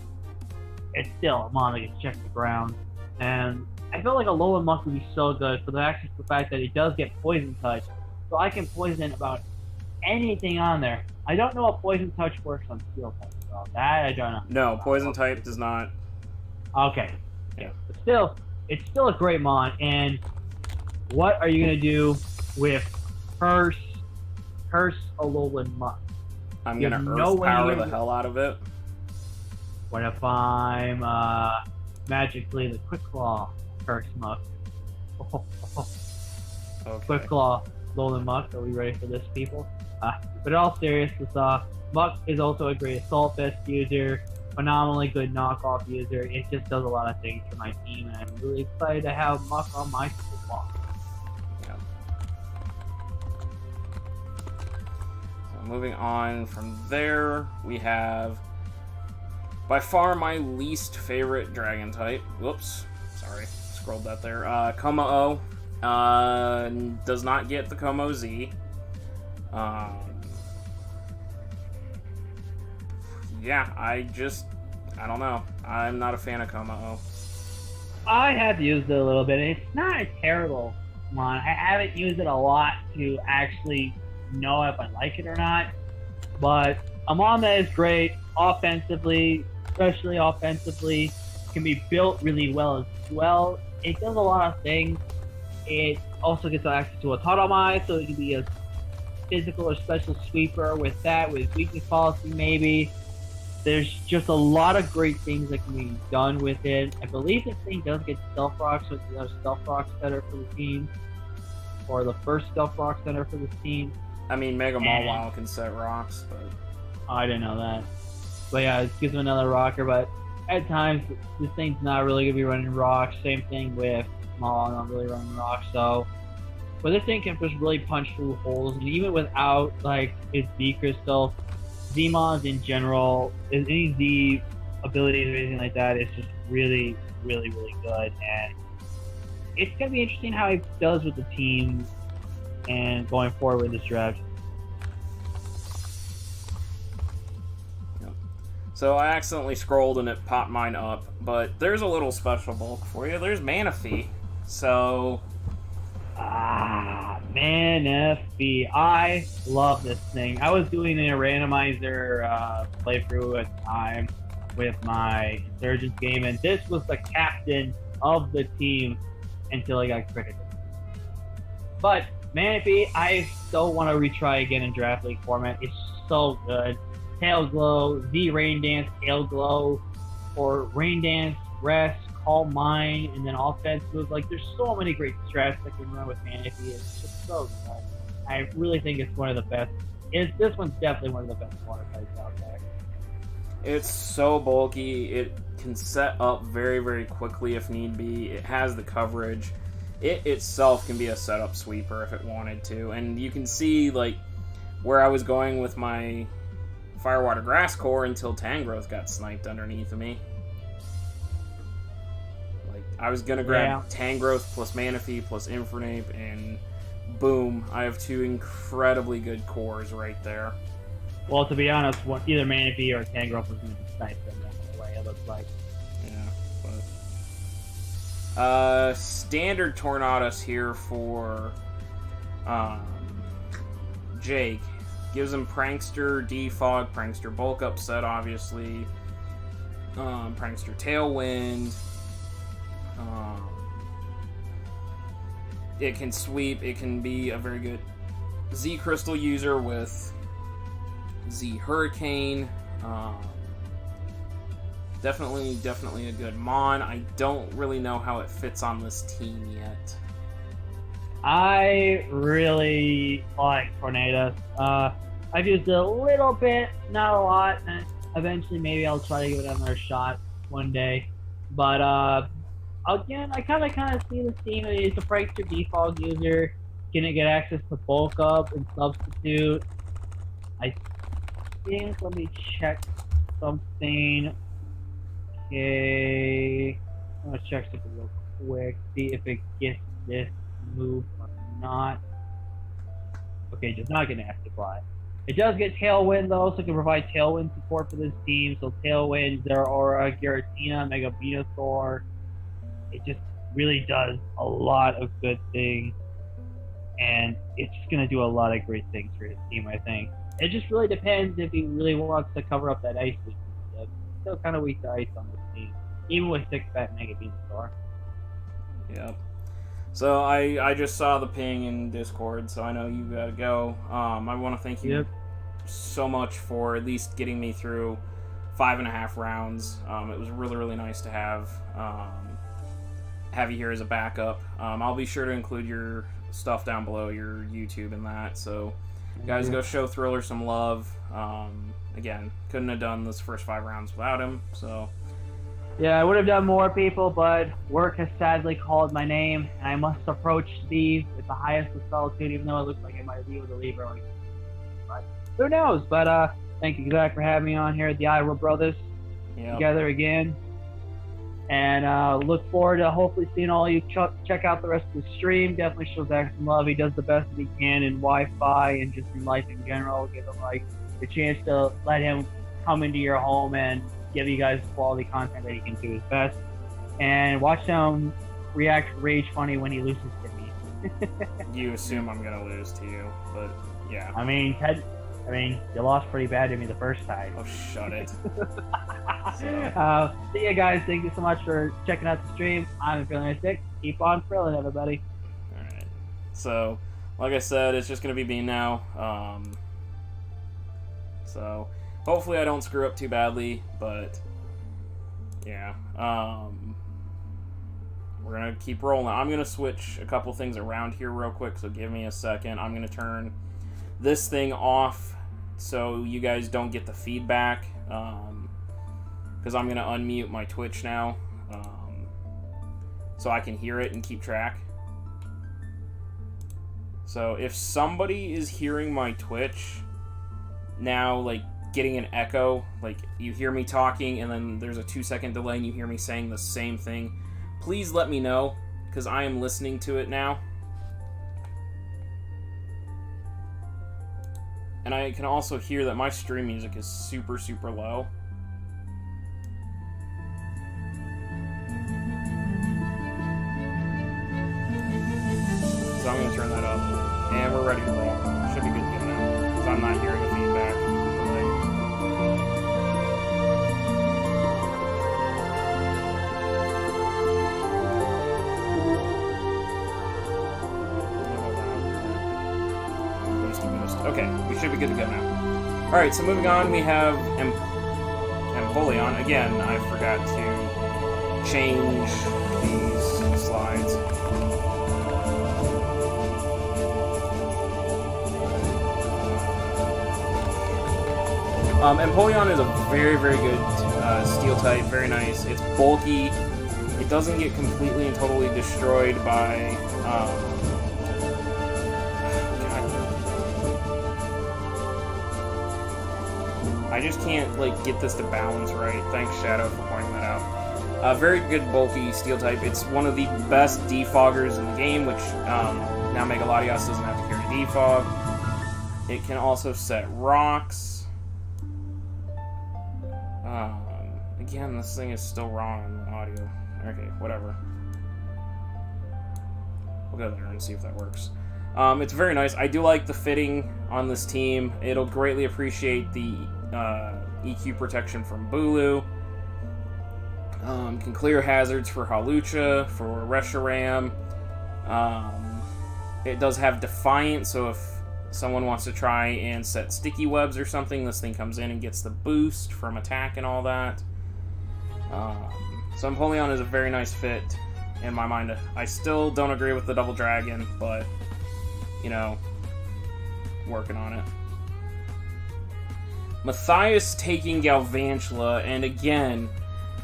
it's still a mon that gets checked to ground. And I feel like a Alolan Muck would be so good for the actually the fact that it does get Poison Touch, so I can poison about anything on there. I don't know if Poison Touch works on Steel type, so that I don't know. No, Poison type does not. Okay. Yeah. But still, it's still a great mon, and what are you gonna do with Curse Alolan Muck? I'm gonna Earth Power the hell out of it. What if I'm magically the Quick Claw Curse Muck? Okay. Quick Claw Alolan Muck. Are we ready for this, people? But in all seriousness, Muck is also a great Assault Vest user, phenomenally good knockoff user. It just does a lot of things for my team, and I'm really excited to have Muck on my squad. Moving on from there, we have by far my least favorite dragon type. Whoops, sorry, scrolled that there. Como-O does not get the Como-Z. Yeah, I don't know. I'm not a fan of Como-O. I have used it a little bit. It's not a terrible one. I haven't used it a lot to actually know if I like it or not, but a mon that is great offensively, especially offensively, can be built really well as well. It does a lot of things. It also gets access to Autotomize, so it can be a physical or special sweeper with that, with weakness policy maybe. There's just a lot of great things that can be done with it. I believe this thing does get Stealth Rock, so it's another Stealth Rock setter for the team, or the first Stealth Rock setter for this team. I mean, Mega Mawile can set rocks, but I didn't know that. But yeah, it gives him another rocker, but at times, this thing's not really going to be running rocks. Same thing with Mawile, not really running rocks, so. But this thing can just really punch through holes, and even without, like, its Z Crystal, Z-Mons in general, any Z abilities or anything like that, is just really, really, really good, and it's going to be interesting how he does with the team and going forward with this draft. So I accidentally scrolled and it popped mine up, but there's a little special bulk for you. There's Manaphy. So Manaphy. I love this thing. I was doing a randomizer playthrough at the time with my Insurgents game, and this was the captain of the team until I got credited. But Manaphy, I still want to retry again in Draft League format. It's so good. Tail Glow, Z Rain Dance, Tail Glow, or Rain Dance, Rest, Calm Mind, and then offense moves. Like, there's so many great strats that can run with Manaphy. It's just so good. I really think it's one of the best. This one's definitely one of the best water types out there. It's so bulky. It can set up very, very quickly if need be. It has the coverage. It itself can be a setup sweeper if it wanted to. And you can see, like, where I was going with my Firewater Grass Core until Tangrowth got sniped underneath of me. Like, I was gonna grab Tangrowth plus Manaphy plus Infernape, and boom, I have two incredibly good cores right there. Well, to be honest, either Manaphy or Tangrowth was going to be sniped in that way, it looks like. Yeah, but... standard Tornadus here for Jake. Gives him Prankster, Defog, Prankster Bulk Upset, obviously. Prankster Tailwind. It can sweep. It can be a very good Z Crystal user with Z Hurricane. Definitely a good Mon. I don't really know how it fits on this team yet. I really like Tornadus. I've used it a little bit, not a lot, and eventually maybe I'll try to give it another shot one day. But again, I kind of see this team. It's a Prankster Defog user. Gonna get access to Bulk Up and Substitute. I think, let me check something. Okay, I'm gonna check something real quick, see if it gets this move or not. Okay, does not get an active fly. It does get Tailwind though, so it can provide Tailwind support for this team. So Tailwind, Zeraora, Giratina, Mega Venusaur. It just really does a lot of good things, and it's just gonna do a lot of great things for his team, I think. It just really depends if he really wants to cover up that ice weakness. It's still kind of weak to ice on this team, even with 6-bet Mega Venusaur. Yep. So I just saw the ping in Discord, so I know you gotta go. I want to thank you so much for at least getting me through 5.5 rounds. It was really, really nice to have you here as a backup. I'll be sure to include your stuff down below, your YouTube and that. So guys, go show Thriller some love. Again, couldn't have done this first 5 rounds without him. So. Yeah, I would have done more, people, but work has sadly called my name, and I must approach these with the highest of solitude, even though it looks like I might be able to leave early. But who knows? But thank you, Zach, for having me on here at the Iowa Brothers together again. And look forward to hopefully seeing all of you check out the rest of the stream. Definitely show Zach some love. He does the best that he can in Wi-Fi and just in life in general. Give him like the chance to let him come into your home and give you guys quality content that he can do his best. And watch him react rage funny when he loses to me. You assume I'm gonna lose to you, but yeah. I mean, you lost pretty bad to me the first time. Oh, shut it. See you guys. Thank you so much for checking out the stream. I'm feeling sick. Keep on thrilling, everybody. Alright. So, like I said, it's just gonna be me now. So hopefully I don't screw up too badly, but yeah. We're gonna keep rolling. I'm gonna switch a couple things around here real quick, so give me a second. I'm gonna turn this thing off so you guys don't get the feedback, because I'm gonna unmute my Twitch now, so I can hear it and keep track. So if somebody is hearing my Twitch now, like getting an echo, like you hear me talking and then there's a 2-second delay and you hear me saying the same thing, please let me know, because I am listening to it now. And I can also hear that my stream music is super, super low. So I'm going to turn that up. be good to go now. Alright, so moving on, we have Empoleon. Again, I forgot to change these slides. Empoleon is a very, very good steel type, very nice. It's bulky. It doesn't get completely and totally destroyed by I just can't get this to balance right. Thanks, Shadow, for pointing that out. Very good bulky steel type. It's one of the best defoggers in the game, which now Mega Latios doesn't have to carry defog. It can also set rocks. Again, this thing is still wrong on the audio. Okay, whatever. We'll go there and see if that works. It's very nice. I do like the fitting on this team. It'll greatly appreciate the EQ protection from Bulu. Can clear hazards for Hawlucha, for Reshiram. It does have Defiant, so if someone wants to try and set sticky webs or something, this thing comes in and gets the boost from attack and all that. So Empoleon is a very nice fit in my mind. I still don't agree with the Double Dragon, but, you know, working on it. Matthias taking Galvantula, and again,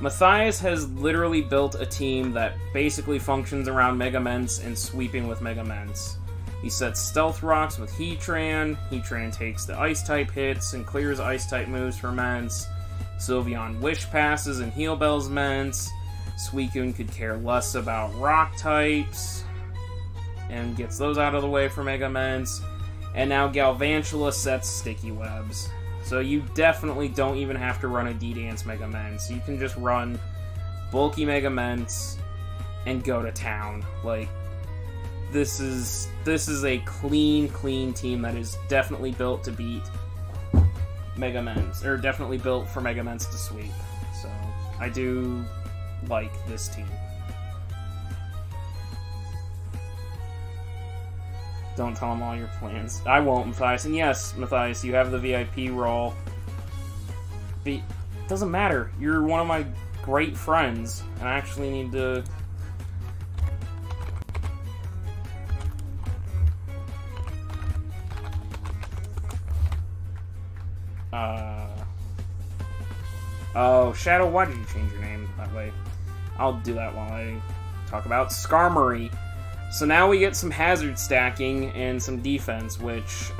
Matthias has literally built a team that basically functions around Mega Ments and sweeping with Mega Ments. He sets Stealth Rocks with Heatran. Heatran takes the Ice-type hits and clears Ice-type moves for Ments. Sylveon Wish Passes and Heal Bells Ments. Suicune could care less about Rock types and gets those out of the way for Mega Ments. And now Galvantula sets Sticky Webs. So you definitely don't even have to run a D-Dance Mega Ments. You can just run bulky Mega Ments and go to town. This is a clean team that is definitely built to beat Mega Ments, or definitely built for Mega Ments to sweep. So I do like this team. Don't tell them all your plans. I won't, Matthias. And yes, Matthias, you have the VIP role. But it doesn't matter. You're one of my great friends, and I actually need to... Oh, Shadow, why did you change your name that way? I'll do that while I talk about Skarmory. So now we get some hazard stacking and some defense, which,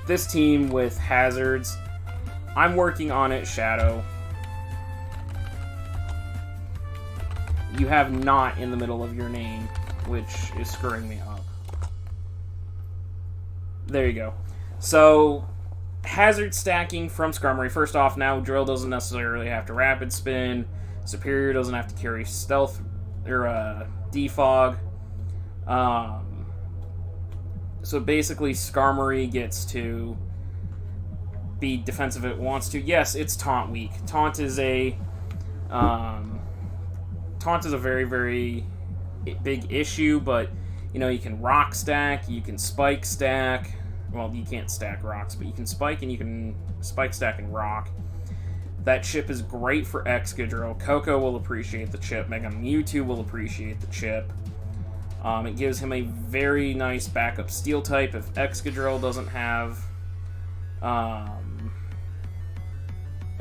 this team with hazards, I'm working on it, Shadow. You have not in the middle of your name, which is screwing me up. There you go. So, hazard stacking from Skarmory. First off, now Drill doesn't necessarily have to Rapid Spin. Superior doesn't have to carry Stealth or Defog. So basically, Skarmory gets to be defensive if it wants to. Yes, it's Taunt weak. Taunt is a very, very big issue, but you know, you can Rock Stack, you can Spike Stack. Well, you can't stack rocks, but you can Spike and you can Spike Stack and Rock. That chip is great for Excadrill. Coco will appreciate the chip. Mega Mewtwo will appreciate the chip. It gives him a very nice backup Steel type if Excadrill doesn't have a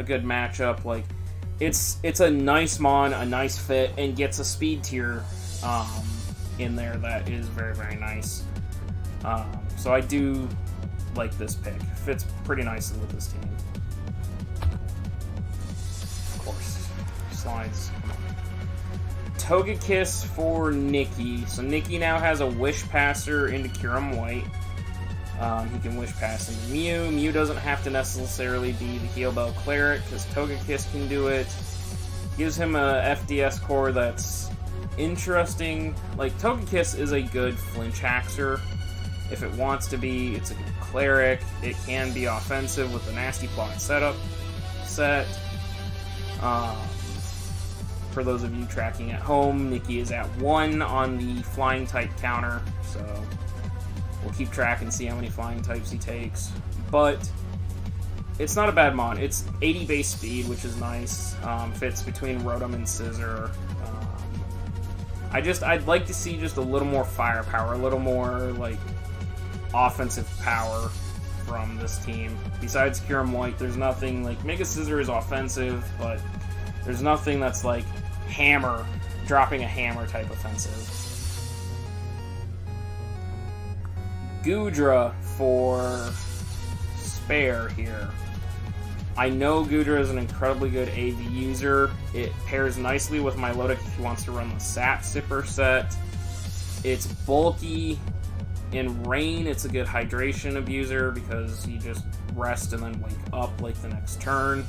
good matchup. It's a nice mon, a nice fit, and gets a speed tier in there that is very, very nice. So I do like this pick. Fits pretty nicely with this team. Of course. Slides. Come on. Togekiss for Nikki. So Nikki now has a Wish Passer into Kyurem White. He can Wish Pass into Mew. Mew doesn't have to necessarily be the Heal Bell Cleric, because Togekiss can do it. Gives him a FDS core that's interesting. Togekiss is a good flinch haxer. If it wants to be, it's a good cleric. It can be offensive with the Nasty Plot setup set. for those of you tracking at home, Nikki is at 1 on the flying type counter, so we'll keep track and see how many flying types he takes. But it's not a bad mon. It's 80 base speed, which is nice. Fits between Rotom and Scissor. I'd like to see just a little more firepower, a little more like offensive power from this team. Besides Kyurem White, there's nothing like Mega Scissor is offensive, but there's nothing that's like hammer, dropping a hammer type offensive. Goodra for spare here. I know Goodra is an incredibly good AV user. It pairs nicely with Milotic if he wants to run the Sap Sipper set. It's bulky. In rain, it's a good hydration abuser because you just rest and then wake up like the next turn.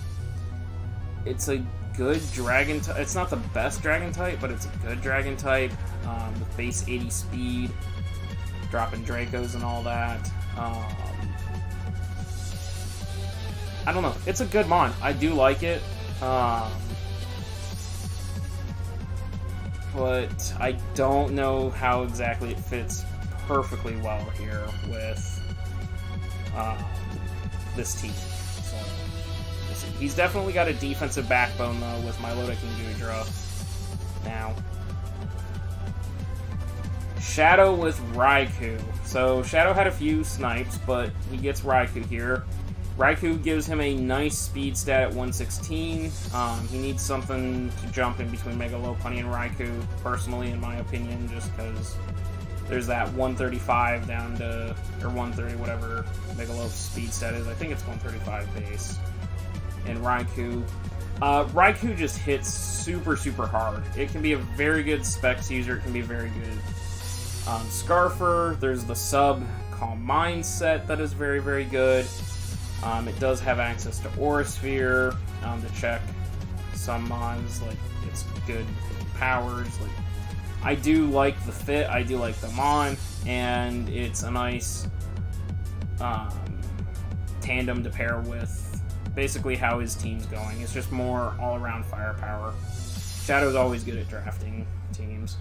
It's a good dragon type. It's not the best dragon type, but it's a good dragon type with base 80 speed, dropping Dracos and all that. I don't know. It's a good mon. I do like it. But I don't know how exactly it fits perfectly well here with this team. So, we'll see. He's definitely got a defensive backbone, though, with Milotic and Goodra now. Shadow with Raikou. So, Shadow had a few snipes, but he gets Raikou here. Raikou gives him a nice speed stat at 116. He needs something to jump in between Mega Lopunny and Raikou, personally, in my opinion, just because there's that 135 down to, or 130, whatever Mega Lopun's speed stat is. I think it's 135 base. And Raikou. Raikou just hits super, super hard. It can be a very good Specs user. It can be a very good Scarfer. There's the sub Calm Mind set that is very, very good. It does have access to Aura Sphere to check some mons, like it's good with powers. Like, I do like the fit, I do like the mon, and it's a nice tandem to pair with basically how his team's going. It's just more all-around firepower. Shadow's always good at drafting teams.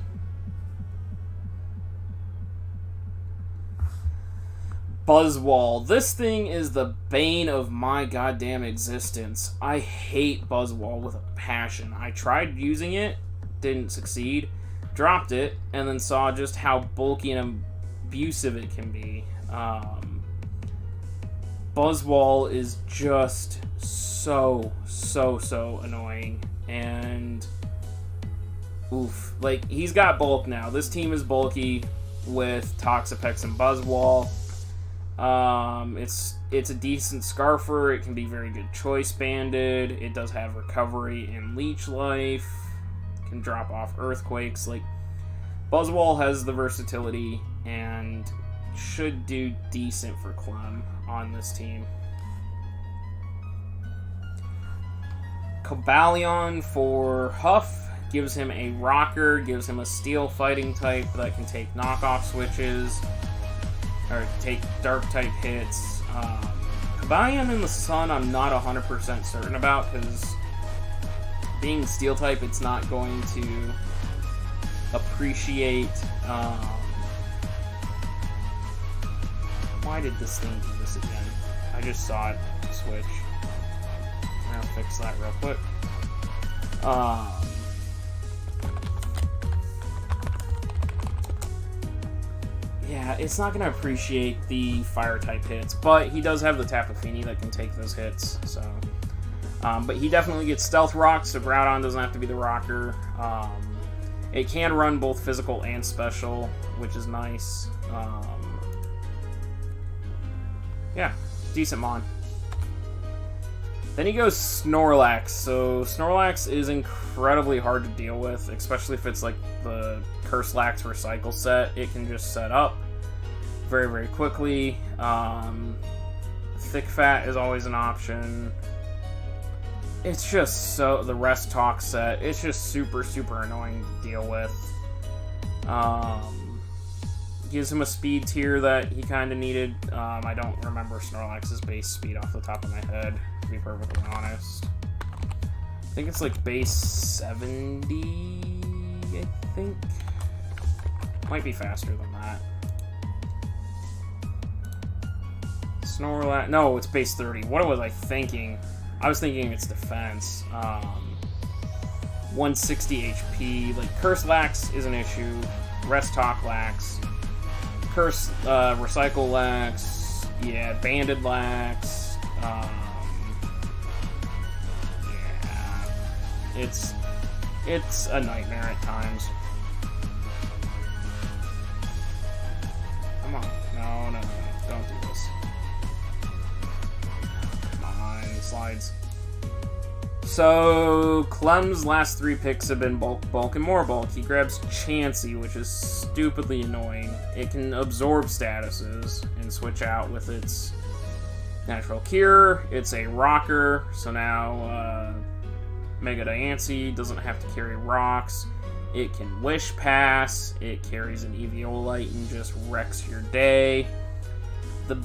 Buzzwall. This thing is the bane of my goddamn existence. I hate Buzzwall with a passion. I tried using it, didn't succeed, dropped it, and then saw just how bulky and abusive it can be. Buzzwall is just so annoying, and oof. Like, he's got bulk now. This team is bulky with Toxapex and Buzzwall. It's a decent Scarfer. It can be very good choice banded. It does have recovery and leech life. Can drop off earthquakes. Like, Buzzwall has the versatility and should do decent for Clem on this team. Cobalion for Huff gives him a rocker, gives him a steel fighting type that can take knockoff switches or take dark type hits. Cobalion in the sun I'm not 100% certain about, because being steel type, it's not going to appreciate. Why did this thing do this again? I just saw it switch. I'm gonna fix that real quick. Yeah, it's not going to appreciate the fire-type hits, but he does have the Tapu Fini that can take those hits, so... but he definitely gets Stealth Rock, so Groudon doesn't have to be the rocker. It can run both physical and special, which is nice. Yeah, decent mon. Then he goes Snorlax. So Snorlax is incredibly hard to deal with, especially if it's like the Curselax Recycle set. It can just set up very, very quickly. Thick Fat is always an option. It's just so... The Rest Talk set, it's just super, super annoying to deal with. Gives him a speed tier that he kind of needed. I don't remember Snorlax's base speed off the top of my head, to be perfectly honest. think it's like base 70, I think. Might be faster than that. Snorlax, no, it's base 30. What was I thinking? I was thinking it's defense. 160 HP. Like, Curse Lax is an issue. Rest Talk Lax. Curse, Recycle Lax. Yeah, Banded Lax. Yeah. It's a nightmare at times. Come on. No. Don't do this. Come on, slides. So, Clem's last 3 picks have been bulk, and more bulk. He grabs Chansey, which is stupidly annoying. It can absorb statuses and switch out with its natural cure. It's a rocker, so now Mega Diancie doesn't have to carry rocks. It can Wish Pass. It carries an Eviolite and just wrecks your day. The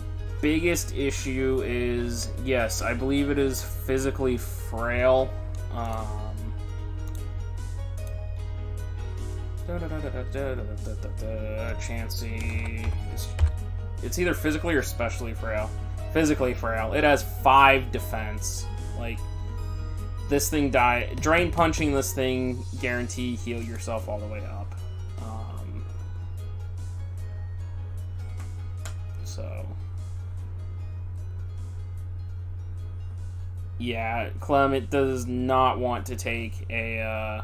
biggest issue is, yes, I believe it is physically frail. Chansey. It's either physically or specially frail. Physically frail. It has 5 defense. Like, this thing drain punching this thing, guarantee heal yourself all the way up. So yeah, Clem, it does not want to take a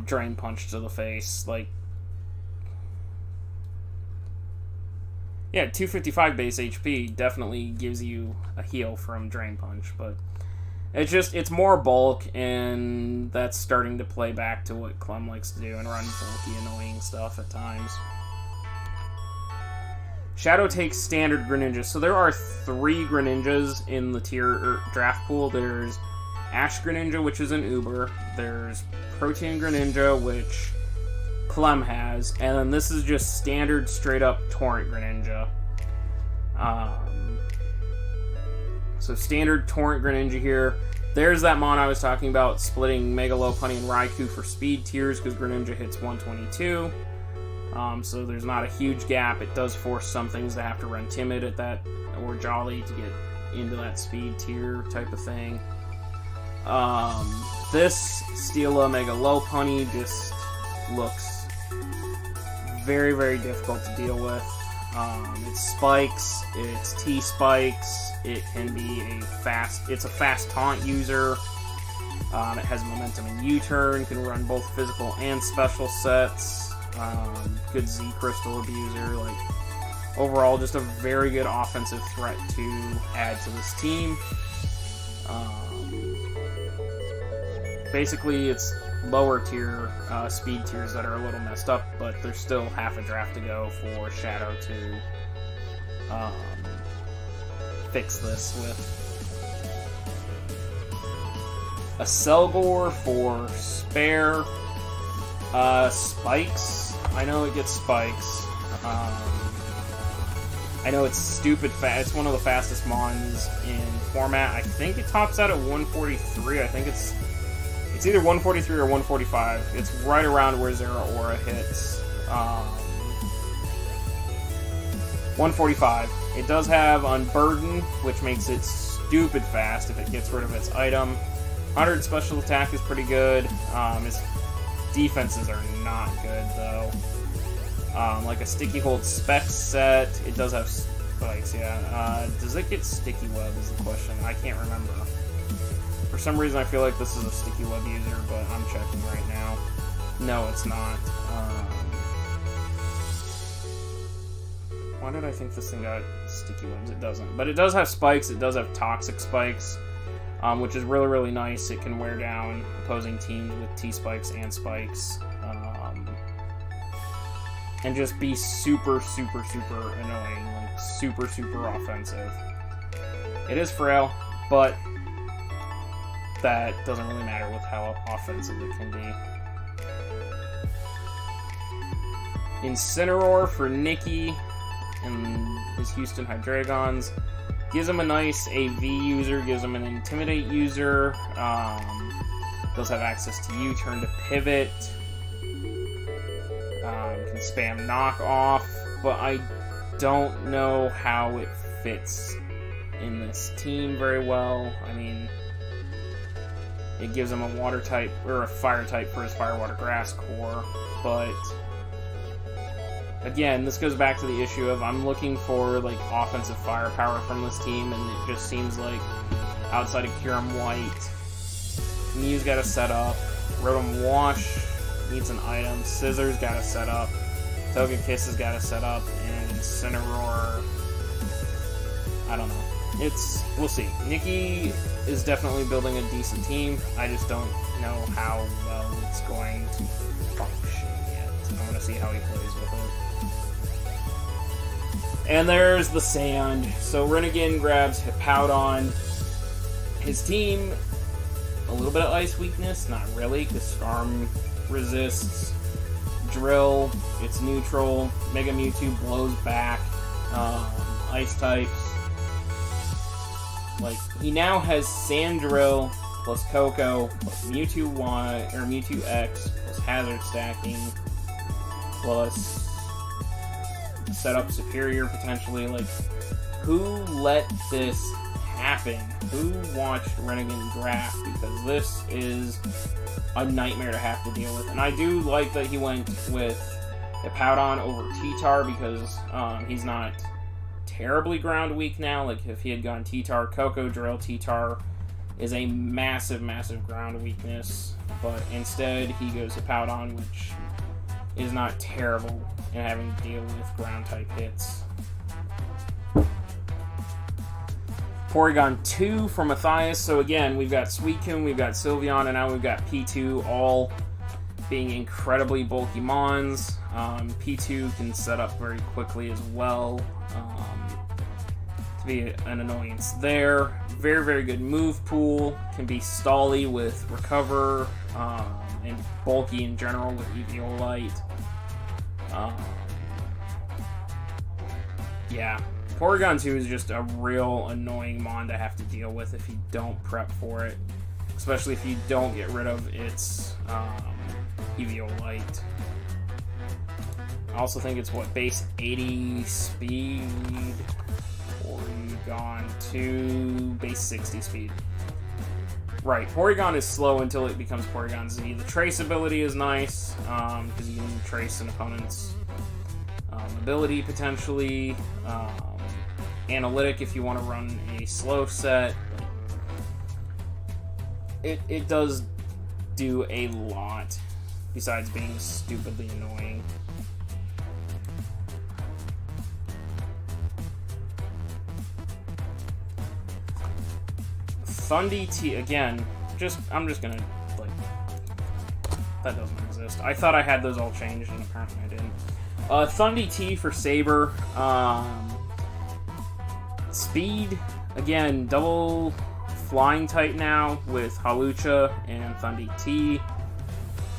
drain punch to the face. Like, yeah, 255 base HP definitely gives you a heal from drain punch, but it's more bulk, and that's starting to play back to what Clem likes to do and run bulky, annoying stuff at times. Shadow takes standard Greninja. So there are 3 Greninjas in the draft pool. There's Ash Greninja, which is an Uber. There's Protean Greninja, which Clem has. And then this is just standard, straight-up Torrent Greninja. So standard Torrent Greninja here. There's that mon I was talking about, splitting Mega Lopunny and Raikou for speed tiers, because Greninja hits 122. So there's not a huge gap. It does force some things to have to run Timid at that, or Jolly to get into that speed tier type of thing. This Steela Mega Lopunny just looks very, very difficult to deal with. It's spikes, it's T-spikes, it can be it's a fast taunt user. It has momentum and U-turn, can run both physical and special sets. Good Z Crystal abuser. Like, overall, just a very good offensive threat to add to this team. Basically, it's lower tier speed tiers that are a little messed up, but there's still half a draft to go for Shadow to fix this with. A Selgor for spare. Spikes. I know it gets spikes. I know it's stupid fast. It's one of the fastest mons in format. I think it tops out at 143. I think it's either 143 or 145. It's right around where Zeraora hits. 145. It does have Unburden, which makes it stupid fast if it gets rid of its item. 100 special attack is pretty good. Its defenses are not good, though. Like a Sticky Hold Spec set, it does have spikes, yeah. Does it get Sticky Web is the question. I can't remember. For some reason, I feel like this is a Sticky Web user, but I'm checking right now. No, it's not. Why did I think this thing got Sticky Webs? It doesn't. But it does have spikes. It does have Toxic Spikes, which is really, really nice. It can wear down opposing teams with T-Spikes and Spikes. And just be super, super, super annoying. Like, super, super offensive. It is frail, but that doesn't really matter with how offensive it can be. Incineroar for Nikki and his Houston Hydreigons. Gives him a nice AV user, gives him an Intimidate user, does have access to U-turn to pivot, can spam knock off, but I don't know how it fits in this team very well. I mean, it gives him a water type, or a fire type for his Fire, Water, Grass core, but again, this goes back to the issue of I'm looking for like offensive firepower from this team, and it just seems like outside of Kyurem White, Mew's got to set up, Rotom Wash needs an item, Scissors got to set up, Togekiss has got to set up, and Incineroar, I don't know. We'll see. Nikki is definitely building a decent team. I just don't know how well it's going to function yet. I want to see how he plays with it. And there's the sand. So Renegade grabs Hippowdon. His team, a little bit of ice weakness, not really, because Skarm resists. Drill, it's neutral. Mega Mewtwo blows back. Ice types. Like, he now has Sandrill plus Koko plus Mewtwo Y or Mewtwo X plus Hazard Stacking plus Setup Superior potentially. Like, who let this happen? Who watched Renegade draft? Because this is a nightmare to have to deal with. And I do like that he went with Hippowdon over T-Tar because he's not terribly ground weak now. Like, if he had gone T-Tar, Koko, Drill, T-Tar is a massive, massive ground weakness. But instead, he goes Hippowdon, which is not terrible in having to deal with ground type hits. Porygon 2 from Matthias. So again, we've got Suicune, we've got Sylveon, and now we've got P2 all being incredibly bulky Mons. P2 can set up very quickly as well. To be an annoyance there. Very, very good move pool. Can be stally with Recover, and bulky in general with Eviolite. Yeah. Porygon 2 is just a real annoying Mon to have to deal with if you don't prep for it. Especially if you don't get rid of its Eviolite. I also think it's, base 80 speed? Porygon 2, base 60 speed. Right, Porygon is slow until it becomes Porygon Z. The trace ability is nice, because you can trace an opponent's ability, potentially. Analytic if you want to run a slow set. It does do a lot, besides being stupidly annoying. Thundy T, again, I'm just gonna, like, that doesn't exist. I thought I had those all changed, and apparently I didn't. Thundy T for Saber. Speed, again, double flying type now with Hawlucha and Thundy T.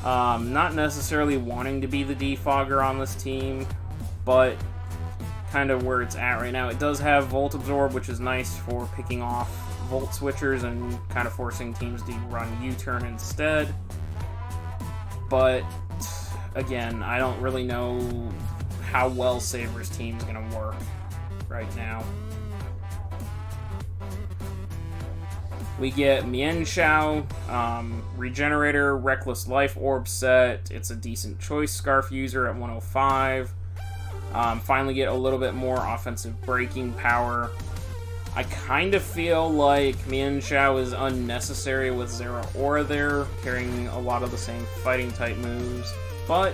Not necessarily wanting to be the defogger on this team, but kind of where it's at right now. It does have Volt Absorb, which is nice for picking off Volt switchers and kind of forcing teams to run U-turn instead. But again, I don't really know how well Saber's team is going to work right now. We get Mienshao, Regenerator, Reckless Life Orb set. It's a decent choice. Scarf user at 105. Finally get a little bit more offensive braking power. I kind of feel like Mienshao is unnecessary with Zeraora there, carrying a lot of the same fighting type moves. But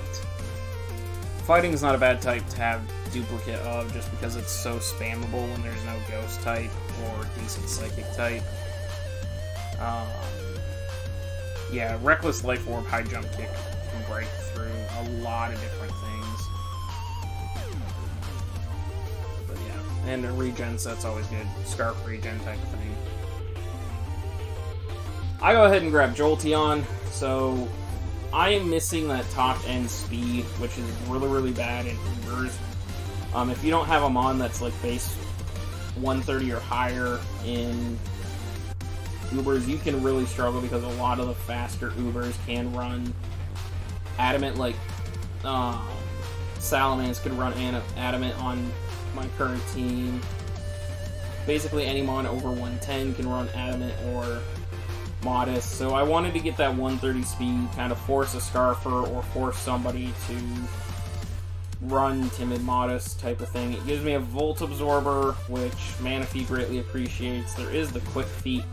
fighting is not a bad type to have duplicate of, just because it's so spammable when there's no ghost type or decent psychic type. Yeah, Reckless Life Orb, High Jump Kick can break through a lot of different things. But yeah, and a regen set's always good. Scarf regen type of thing. I go ahead and grab Jolteon. So I am missing that top end speed, which is really, really bad in Ubers. If you don't have a Mon that's like base 130 or higher in Ubers, you can really struggle because a lot of the faster Ubers can run Adamant, like Salamence could run Adamant on my current team. Basically any mon over 110 can run Adamant or Modest, so I wanted to get that 130 speed, kind of force a Scarfer or force somebody to run Timid Modest type of thing. It gives me a Volt Absorber, which Manaphy greatly appreciates. There is the Quick Feet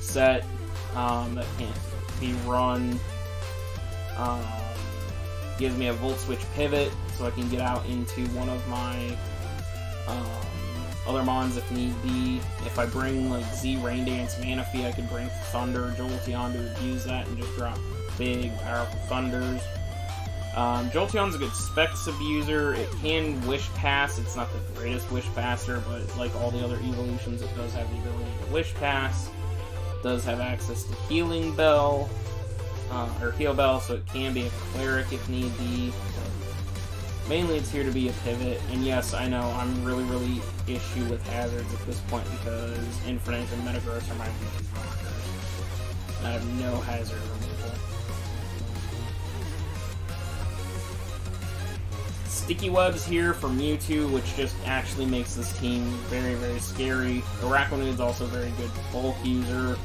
set that can't be run. Gives me a Volt Switch Pivot, so I can get out into one of my other mons if need be. If I bring like Z Rain Dance Manaphy, I could bring Thunder Jolteon to abuse that and just drop big, powerful Thunders. Jolteon's a good Specs abuser. It can Wish Pass. It's not the greatest Wish Passer, but like all the other evolutions, it does have the ability to Wish Pass. It does have access to Healing Bell, or Heal Bell, so it can be a Cleric if need be. Mainly it's here to be a pivot, and yes, I know I'm really issue with hazards at this point because Infinite and Metagross are my main blockers. I have no hazard removal. Sticky Webs here for Mewtwo, which just actually makes this team very scary. The Araquanid's also a very good bulk user.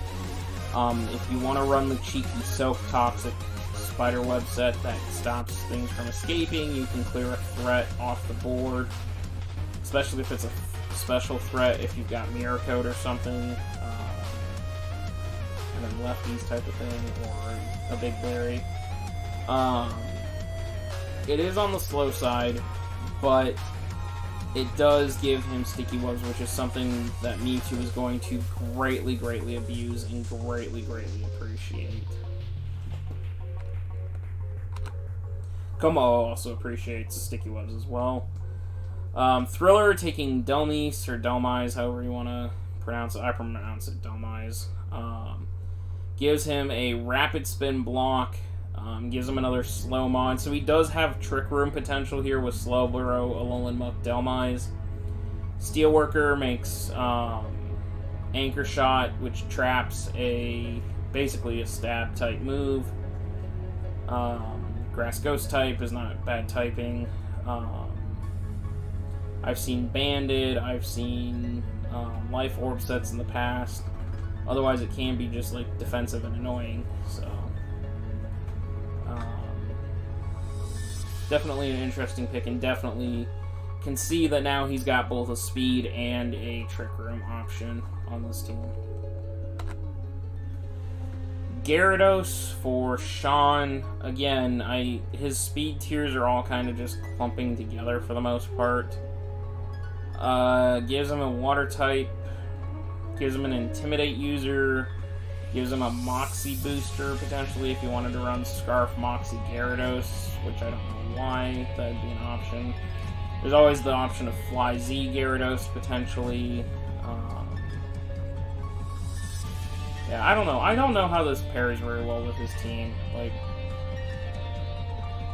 If you want to run the cheeky Soak Toxic Spiderweb set that stops things from escaping, you can clear a threat off the board, especially if it's a special threat, if you've got Mirror Coat or something, and then Lefties type of thing, or a Big Berry. It is on the slow side, but it does give him Sticky Webs, which is something that Mewtwo is going to greatly abuse and greatly appreciate. Como also appreciates Sticky Webs as well. Thriller taking Delmise, or Delmise, however you want to pronounce it. I pronounce it Delmise. Gives him a Rapid Spin block. Gives him another slow mod. So he does have Trick Room potential here with Slowbro, Alolan Muck, Delmise. Steelworker makes Anchor Shot, which traps basically a stab type move. Grass Ghost type is not bad typing. I've seen Banded, I've seen Life Orb sets in the past. Otherwise it can be just like defensive and annoying, so definitely an interesting pick, and definitely can see that now he's got both a speed and a Trick Room option on this team. Gyarados for Sean. Again, his speed tiers are all kind of just clumping together for the most part. Gives him a Water type, gives him an Intimidate user, gives him a Moxie booster potentially if you wanted to run Scarf Moxie Gyarados, which I don't know why that'd be an option. There's always the option of Fly Z Gyarados potentially. Yeah, I don't know. I don't know how this pairs very well with his team. Like,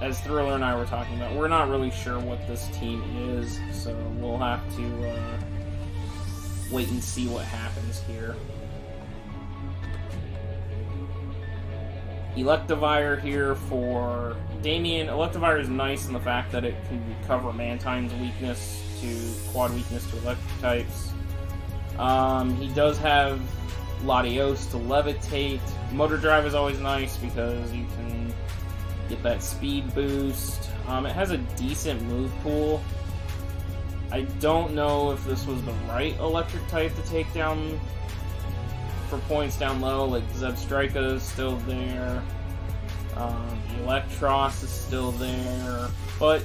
as Thriller and I were talking about, we're not really sure what this team is, so we'll have to wait and see what happens here. Electivire here for Damien. Electivire is nice in the fact that it can cover Mantine's weakness to quad weakness to electric types. He does have Latios to Levitate. Motor Drive is always nice because you can get that speed boost. It has a decent move pool. I don't know if this was the right electric type to take down for points down low. Like Zebstrika is still there. Electros is still there. But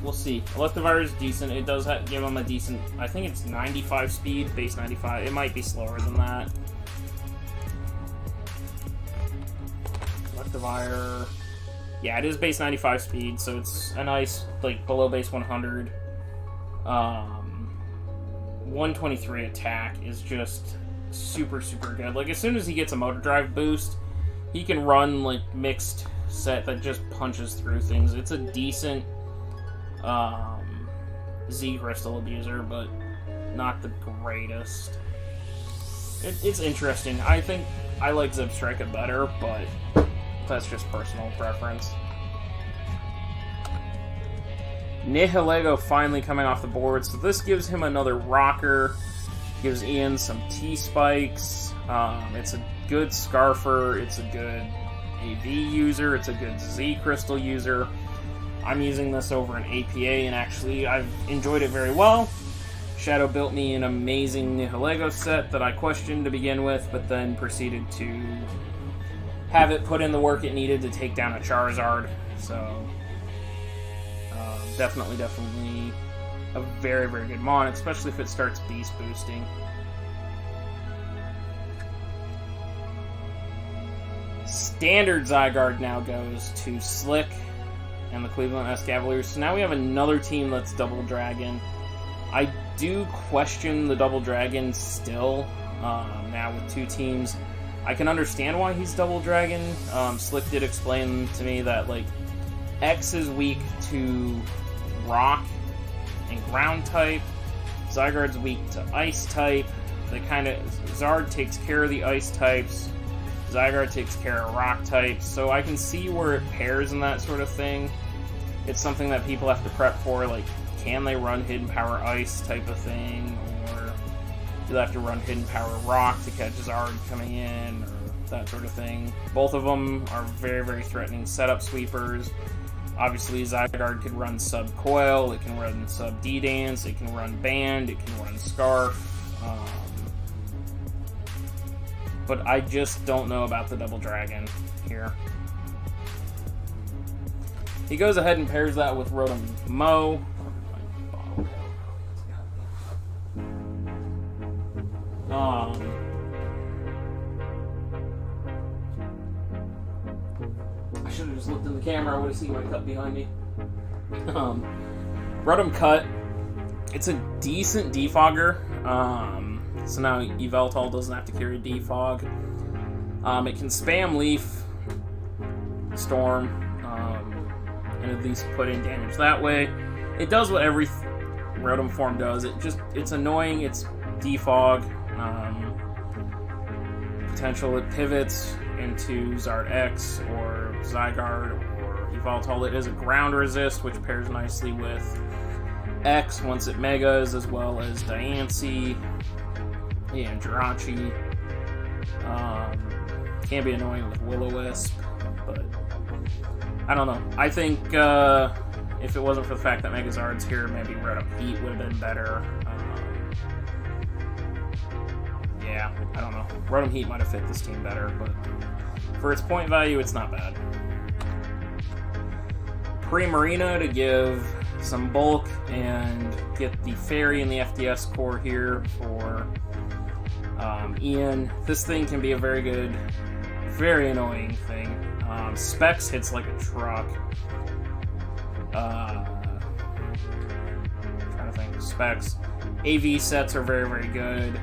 we'll see. Electivire is decent. It does give him a decent, I think it's 95 speed, base 95. It might be slower than that. Electivire, yeah, it is base 95 speed, so it's a nice, like, below base 100. 123 attack is just super good. Like, as soon as he gets a Motor Drive boost, he can run, like, mixed set that just punches through things. It's a decent Z Crystal abuser, but not the greatest. It's interesting. I think I like Zebstrika better, but that's just personal preference. Nihilego finally coming off the board, so this gives him another rocker, gives Ian some T-spikes. It's a good Scarfer, it's a good AV user, it's a good Z Crystal user. I'm using this over an APA, and actually I've enjoyed it very well. Shadow built me an amazing Nihilego set that I questioned to begin with, but then proceeded to have it put in the work it needed to take down a Charizard, so definitely a very, very good mon, especially if it starts beast boosting. Standard Zygarde now goes to Slick and the Cleveland S Cavaliers. So now we have another team that's Double Dragon. I do question the Double Dragon still, now with two teams. I can understand why he's Double Dragon. Slick did explain to me that, like, X is weak to Rock and Ground type. Zygarde's weak to Ice type. Zard takes care of the Ice types. Zygarde takes care of Rock types. So I can see where it pairs and that sort of thing. It's something that people have to prep for, like, can they run Hidden Power Ice type of thing, or do they have to run Hidden Power Rock to catch Zard coming in, or that sort of thing. Both of them are very, very threatening setup sweepers. Obviously, Zygarde can run Sub-Coil, it can run Sub-D-Dance, it can run Band, it can run Scarf. But I just don't know about the Double Dragon here. He goes ahead and pairs that with Rotom Mow. I should have just looked in the camera. I would have seen my cut behind me. Rotom Cut. It's a decent defogger. So now Yveltal doesn't have to carry defog. It can spam Leaf, Storm, and at least put in damage that way. It does what every Rotom form does. It's annoying. It's defog. Potential it pivots into Zard X or Zygarde or Yveltal. It is a ground resist, which pairs nicely with X once it megas, as well as Diancie and Jirachi. Can be annoying with Will-O-Wisp, but I don't know. I think if it wasn't for the fact that Megazard's here, maybe Rotom Heat would have been better. Yeah, I don't know. Rotom Heat might have fit this team better, but for its point value, it's not bad. Primarina to give some bulk and get the Fairy in the FDS core here for Ian. This thing can be a very good, very annoying thing. Specs hits like a truck. Trying to think. Specs. AV sets are very, very good.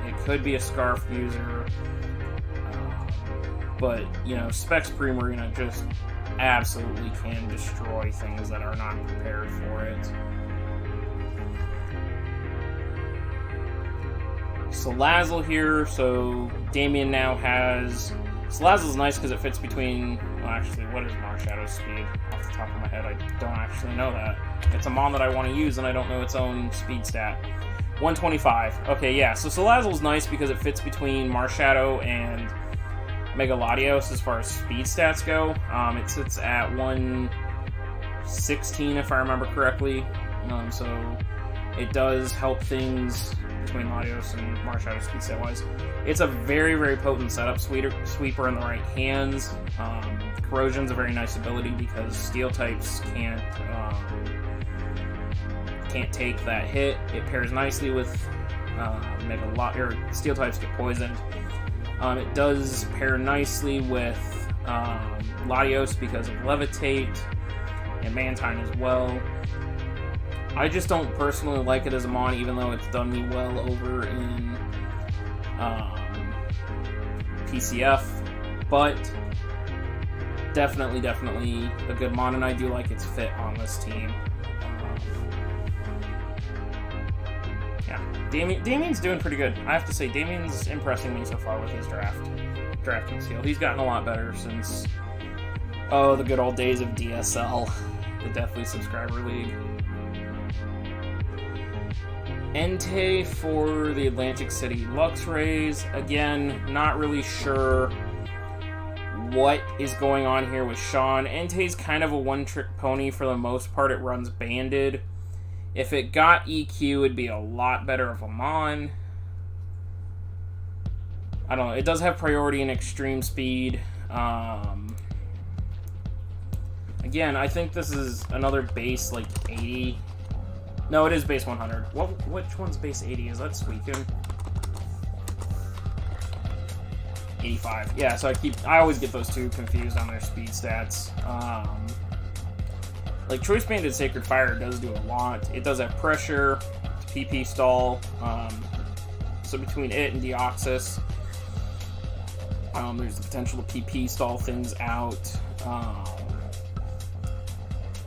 It could be a Scarf user. But, you know, Specs Primarina just absolutely can destroy things that are not prepared for it. Salazzle here, so Damien now has... Salazzle's nice because it fits between... Well, actually, what is Marshadow's speed? Off the top of my head, I don't actually know that. It's a mon that I want to use, and I don't know its own speed stat. 125. Okay, yeah, so Salazzle's nice because it fits between Marshadow and Mega Latios as far as speed stats go. It sits at 116, if I remember correctly. So it does help things between Latios and Marshadow speed stat wise. It's a very, very potent setup sweeper in the right hands. Corrosion's a very nice ability because steel types can't take that hit. It pairs nicely with steel types get poisoned. It does pair nicely with Latios because of Levitate and Mantine as well. I just don't personally like it as a mon, even though it's done me well over in PCF, but definitely a good mon, and I do like its fit on this team. Yeah, Damien's doing pretty good. I have to say, Damien's impressing me so far with his drafting skill. He's gotten a lot better since, the good old days of DSL, the Deathly Subscriber League. Entei for the Atlantic City Lux Rays. Again, not really sure what is going on here with Sean. Entei's kind of a one-trick pony for the most part. It runs banded. If it got EQ, it'd be a lot better of a Mon. I don't know. It does have priority and extreme speed. Again, I think this is another base, like, 80. No, it is base 100. Which one's base 80? Is that Suicune? 85. Yeah, so I always get those two confused on their speed stats. Like, Choice Banded Sacred Fire does do a lot. It does have pressure, PP stall, so between it and Deoxys, there's the potential to PP stall things out.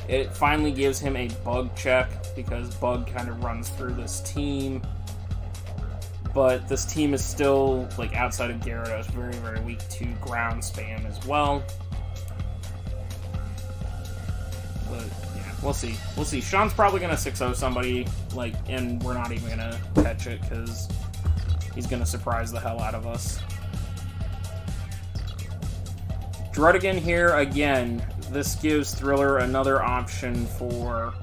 It finally gives him a bug check, because bug kind of runs through this team. But this team is still, like, outside of Gyarados, very, very weak to ground spam as well. But, yeah, we'll see. We'll see. Sean's probably going to 6-0 somebody, like, and we're not even going to catch it, because he's going to surprise the hell out of us. Druddigan here, again, this gives Thriller another option for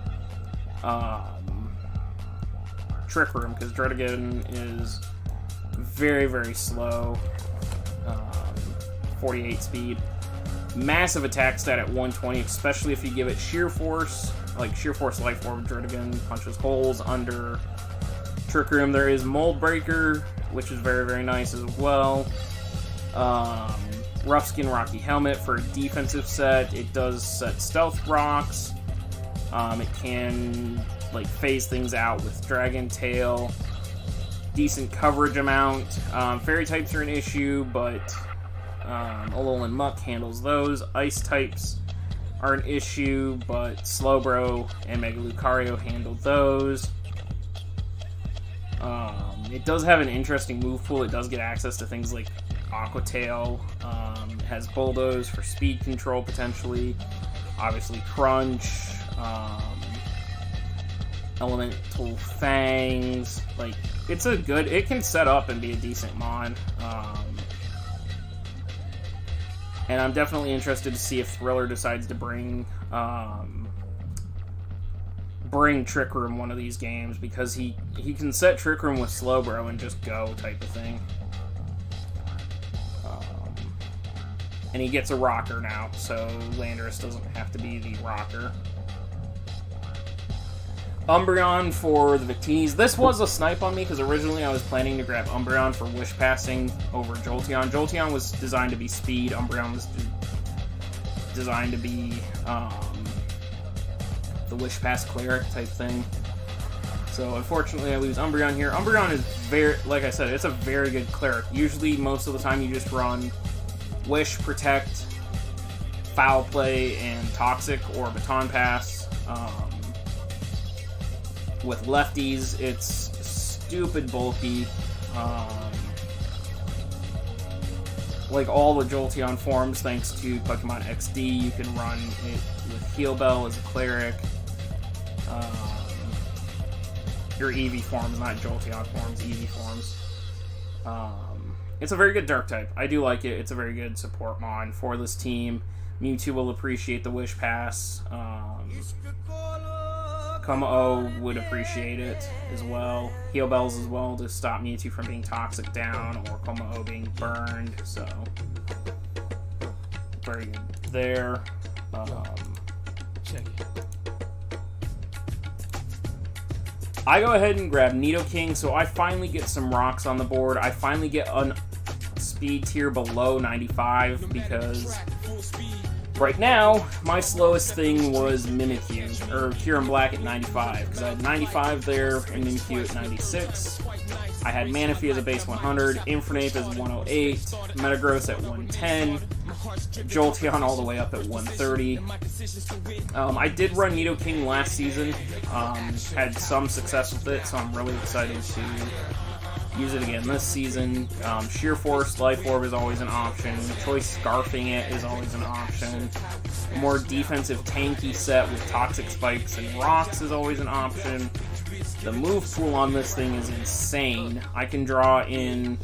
Trick Room, because Druddigan is very, very slow. 48 speed. Massive attack stat at 120, especially if you give it Sheer Force, like Sheer Force Life Orb. Druddigan punches holes under Trick Room. There is Mold Breaker, which is very, very nice as well. Rough Skin Rocky Helmet for a defensive set. It does set Stealth Rocks. It can, like, phase things out with Dragon Tail. Decent coverage amount. Fairy types are an issue, but Alolan Muck handles those. Ice types are an issue, but Slowbro and Mega Lucario handle those. It does have an interesting move pool. It does get access to things like Aqua Tail. It has Bulldoze for speed control, potentially. Obviously, Crunch. Elemental Fangs. Like, it's a good... It can set up and be a decent Mon. And I'm definitely interested to see if Thriller decides to bring Trick Room one of these games, because he can set Trick Room with Slowbro and just go type of thing. And he gets a rocker now, so Landorus doesn't have to be the rocker. Umbreon for the Victinies. This was a snipe on me, because originally I was planning to grab Umbreon for Wish Passing over Jolteon. Jolteon was designed to be speed. Umbreon was designed to be the Wish Pass Cleric type thing. So unfortunately I lose Umbreon here. Umbreon is very, like I said, it's a very good Cleric. Usually most of the time you just run Wish, Protect, Foul Play, and Toxic or Baton Pass. With lefties, it's stupid bulky. Like all the Jolteon forms, thanks to Pokemon XD, you can run it with Heal Bell as a Cleric. Your Eevee forms, not Jolteon forms, Eevee forms. It's a very good Dark type. I do like it. It's a very good support Mon for this team. Mewtwo will appreciate the Wish Pass. Como would appreciate it as well. Heal Bells as well to stop Mewtwo from being toxic down or Como being burned. So, very good there. I go ahead and grab Nidoking, so I finally get some rocks on the board. I finally get a speed tier below 95, because Right now, my slowest thing was Mimikyu, or Kieran Black at 95, because I had 95 there and Mimikyu at 96. I had Manaphy as a base 100, Infernape as 108, Metagross at 110, Jolteon all the way up at 130. I did run Nidoking last season, had some success with it, so I'm really excited to use it again this season. Sheer Force, Life Orb is always an option. Choice Scarfing it is always an option. A more defensive tanky set with Toxic Spikes and Rocks is always an option. The move pool on this thing is insane. I can draw in...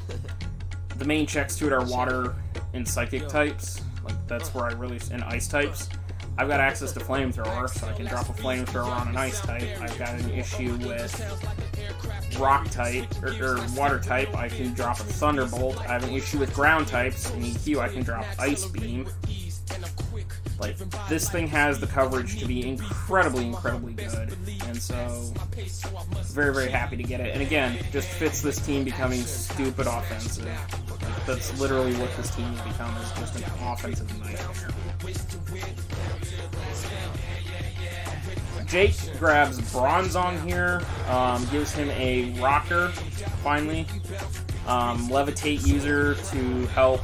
The main checks to it are Water and Psychic types. Like, that's where I really... and Ice types. I've got access to Flamethrower, so I can drop a Flamethrower on an Ice type. I've got an issue with Rock type, or Water type. I can drop a Thunderbolt. I have an issue with Ground types. In EQ, I can drop Ice Beam. Like, this thing has the coverage to be incredibly, incredibly good. And so, very, very happy to get it. And again, just fits this team becoming stupid offensive. Like, that's literally what this team has become, is just an offensive nightmare. Jake grabs Bronzong here, gives him a Rocker, finally. Levitate user to help.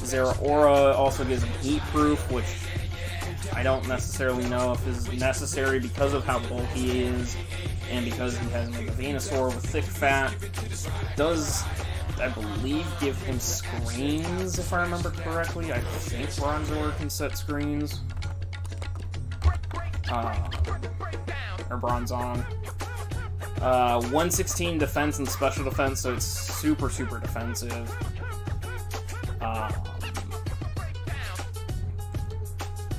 Zeraora also gives him Heat Proof, which I don't necessarily know if is necessary because of how bulky he is, and because he has like a Venusaur with thick fat. Does, I believe, give him screens, if I remember correctly. I think Bronzor can set screens. Or Bronzong. 116 defense and special defense, so it's super, super defensive.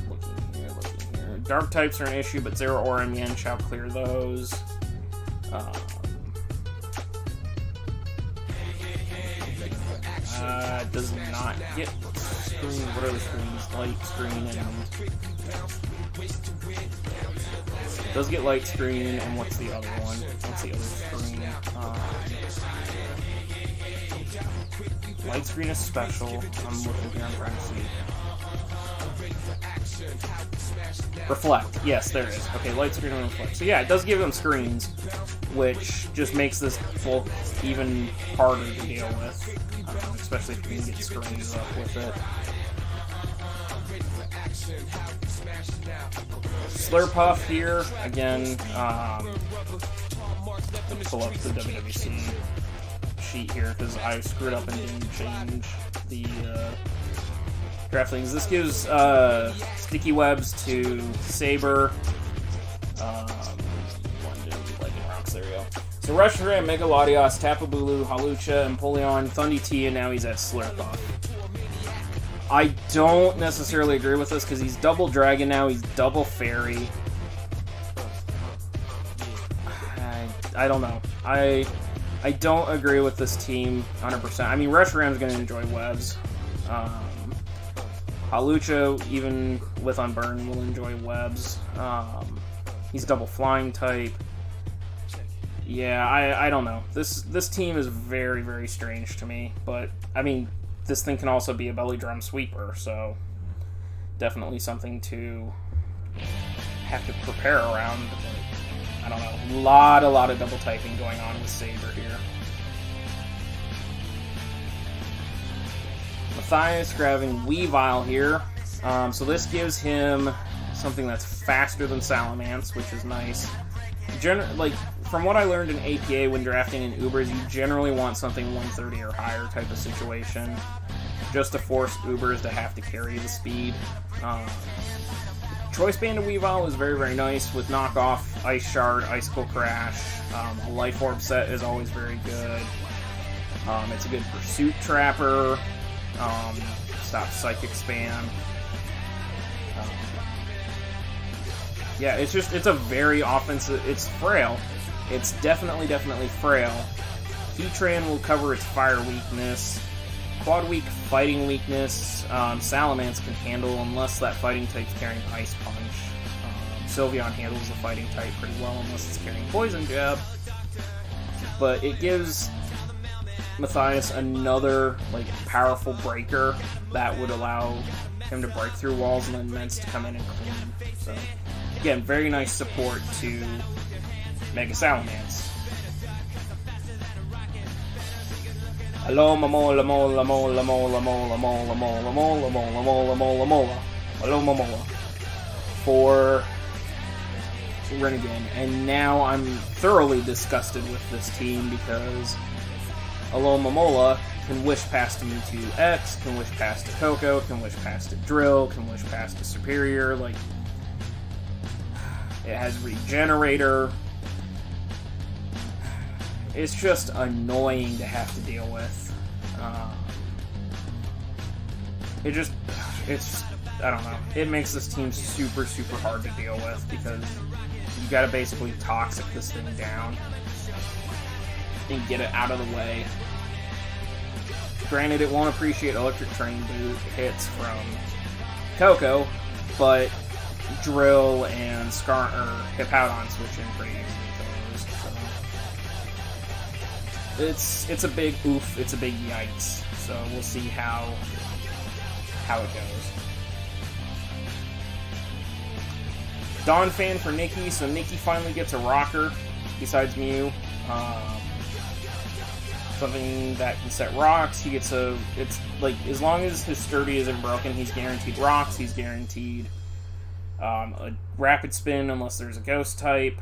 Looking here. Dark types are an issue, but Zeraora and Yen shall clear those. Does not get screen. What are the screens? Light screen and does get light screen, and what's the other one? What's the other screen? Light screen is special. I'm looking here. I'm trying to see. Reflect. Yes, there is. Okay, light screen and reflect. So yeah, it does give them screens, which just makes this bulk even harder to deal with, especially if you can get screens up with it. Slurpuff here, again, let me pull up the WWC sheet here, because I screwed up and didn't change the draft things. This gives Sticky Webs to Saber, Lightning Rocks, there we go. So Reshiram, Mega Latios, Tapu Bulu, Hawlucha, Empoleon, Thundy T, and now he's at Slurpuff. I don't necessarily agree with this because he's double Dragon now, he's double Fairy. I don't know. I don't agree with this team 100%. I mean, Reshiram's going to enjoy webs. Hawlucha, even with Unburn, will enjoy webs. He's double flying type. Yeah, I don't know. This team is very, very strange to me. But, I mean, this thing can also be a belly drum sweeper, so definitely something to have to prepare around. I don't know. A lot of double typing going on with Saber here. Matthias grabbing Weavile here. So this gives him something that's faster than Salamence, which is nice. From what I learned in APA when drafting in Ubers, you generally want something 130 or higher type of situation, just to force Ubers to have to carry the speed. Choice Band of Weavile is very, very nice with knockoff, Ice Shard, Icicle Crash. A Life Orb set is always very good. It's a good Pursuit Trapper. Stops Psychic Spam. Yeah, it's a very offensive. It's frail. It's definitely frail. Heatran will cover its fire weakness. Quad weak fighting weakness. Salamence can handle unless that fighting type's carrying Ice Punch. Sylveon handles the fighting type pretty well unless it's carrying Poison Jab. But it gives Matthias another like powerful breaker that would allow him to break through walls and then Ments to come in and clean. So again, very nice support to Mega Salamence. Hello, Momola, Mola, Mola, Mola, Mola, Mola, Mola, Mola, Mola, Mola, Mola, Mola. Hello, Momola. For Renegade. And now I'm thoroughly disgusted with this team because Hello, Momola can wish past a Mewtwo X, can wish past a Koko, can wish past a Drill, can wish past a Superior. Like, it has Regenerator. It's just annoying to have to deal with. I don't know. It makes this team super, super hard to deal with because you gotta basically toxic this thing down and get it out of the way. Granted, it won't appreciate Electric Train boot hits from Koko, but Drill and Hippowdon switch in pretty easily to those. So it's a big oof, it's a big yikes. So we'll see how it goes. Dawn fan for Nikki, so Nikki finally gets a rocker besides Mew. Something that can set rocks. He gets it's like, as long as his sturdy isn't broken, he's guaranteed rocks, he's guaranteed a rapid spin unless there's a ghost type.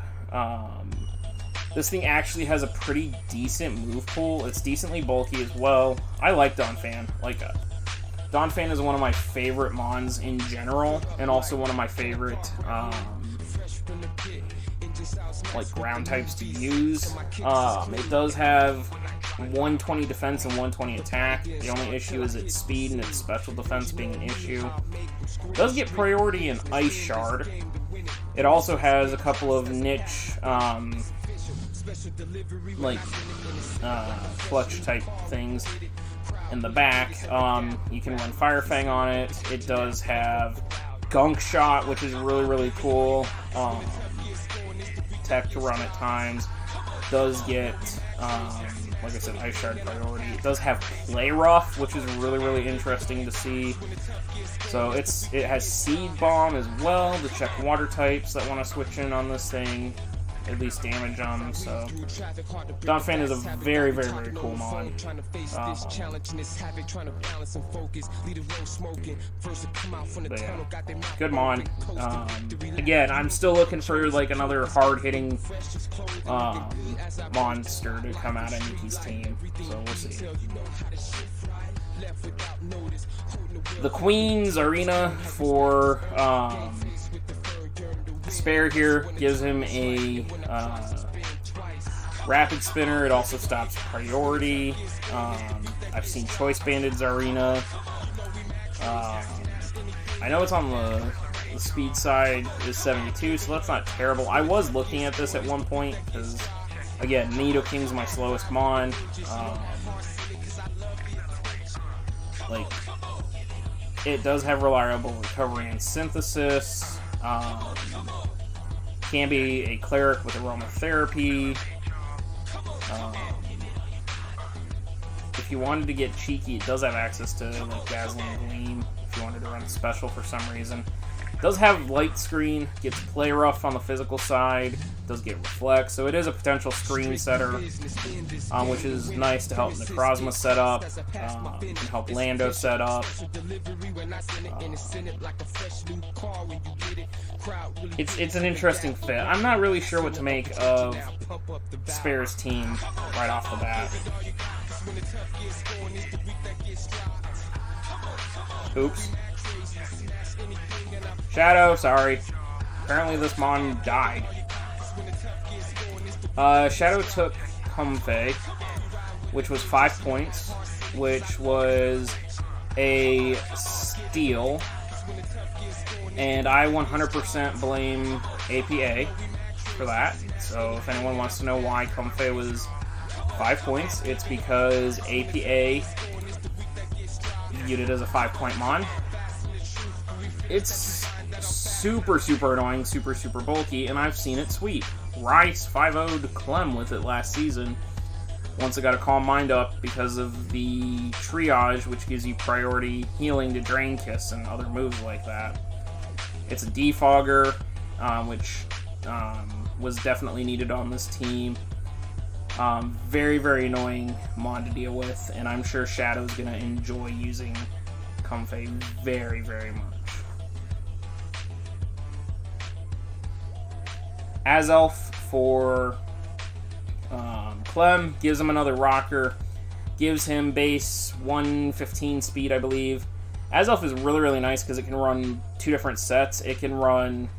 This thing actually has a pretty decent move pool. It's decently bulky as well. I like Donphan. Donphan is one of my favorite mons in general, and also one of my favorite ground types to use. It does have 120 defense and 120 attack. The only issue is its speed and its special defense being an issue. It does get priority in Ice Shard. It also has a couple of niche clutch type things in the back. You can run Fire Fang on it. It does have Gunk Shot, which is really, really cool. Tech to run at times. Does get, like I said, Ice Shard priority. It does have Play Rough, which is really, really interesting to see. So it has Seed Bomb as well to check water types that want to switch in on this thing. At least damage on them, so Donphan is a very, very, very cool mon. But yeah, good mon. Again, I'm still looking for another hard-hitting monster to come out of Nikki's team, so we'll see. The Queen's Arena for Spare here gives him a rapid spinner. It also stops priority. I've seen Choice Banded's Arena. I know it's on the speed side is 72, so that's not terrible. I was looking at this at one point because, again, Nidoking's my slowest mon. It does have reliable recovery and synthesis. Can be a cleric with aromatherapy. If you wanted to get cheeky, it does have access to Dazzling Gleam if you wanted to run special for some reason. It does have Light Screen, gets Play Rough on the physical side, does get Reflect, so it is a potential screen setter, which is nice to help Necrozma set up, can help Lando set up. It's an interesting fit. I'm not really sure what to make of Spare's team right off the bat. Oops. Shadow, sorry. Apparently this mon died. Shadow took Comfey, which was 5 points, which was a steal. And I 100% blame APA for that. So if anyone wants to know why Comfey was 5 points, it's because APA viewed it as a 5-point mon. It's super, super annoying, super, super bulky, and I've seen it sweep. Rice 5-0'd Clem with it last season. Once it got a Calm Mind up because of the Triage, which gives you priority healing to Drain Kiss and other moves like that. It's a Defogger, which was definitely needed on this team. Very, very annoying mon to deal with, and I'm sure Shadow's going to enjoy using Comfey very, very much. Azelf for Clem gives him another rocker, gives him base 115 speed, I believe. Azelf is really, really nice because it can run 2 different sets. It can run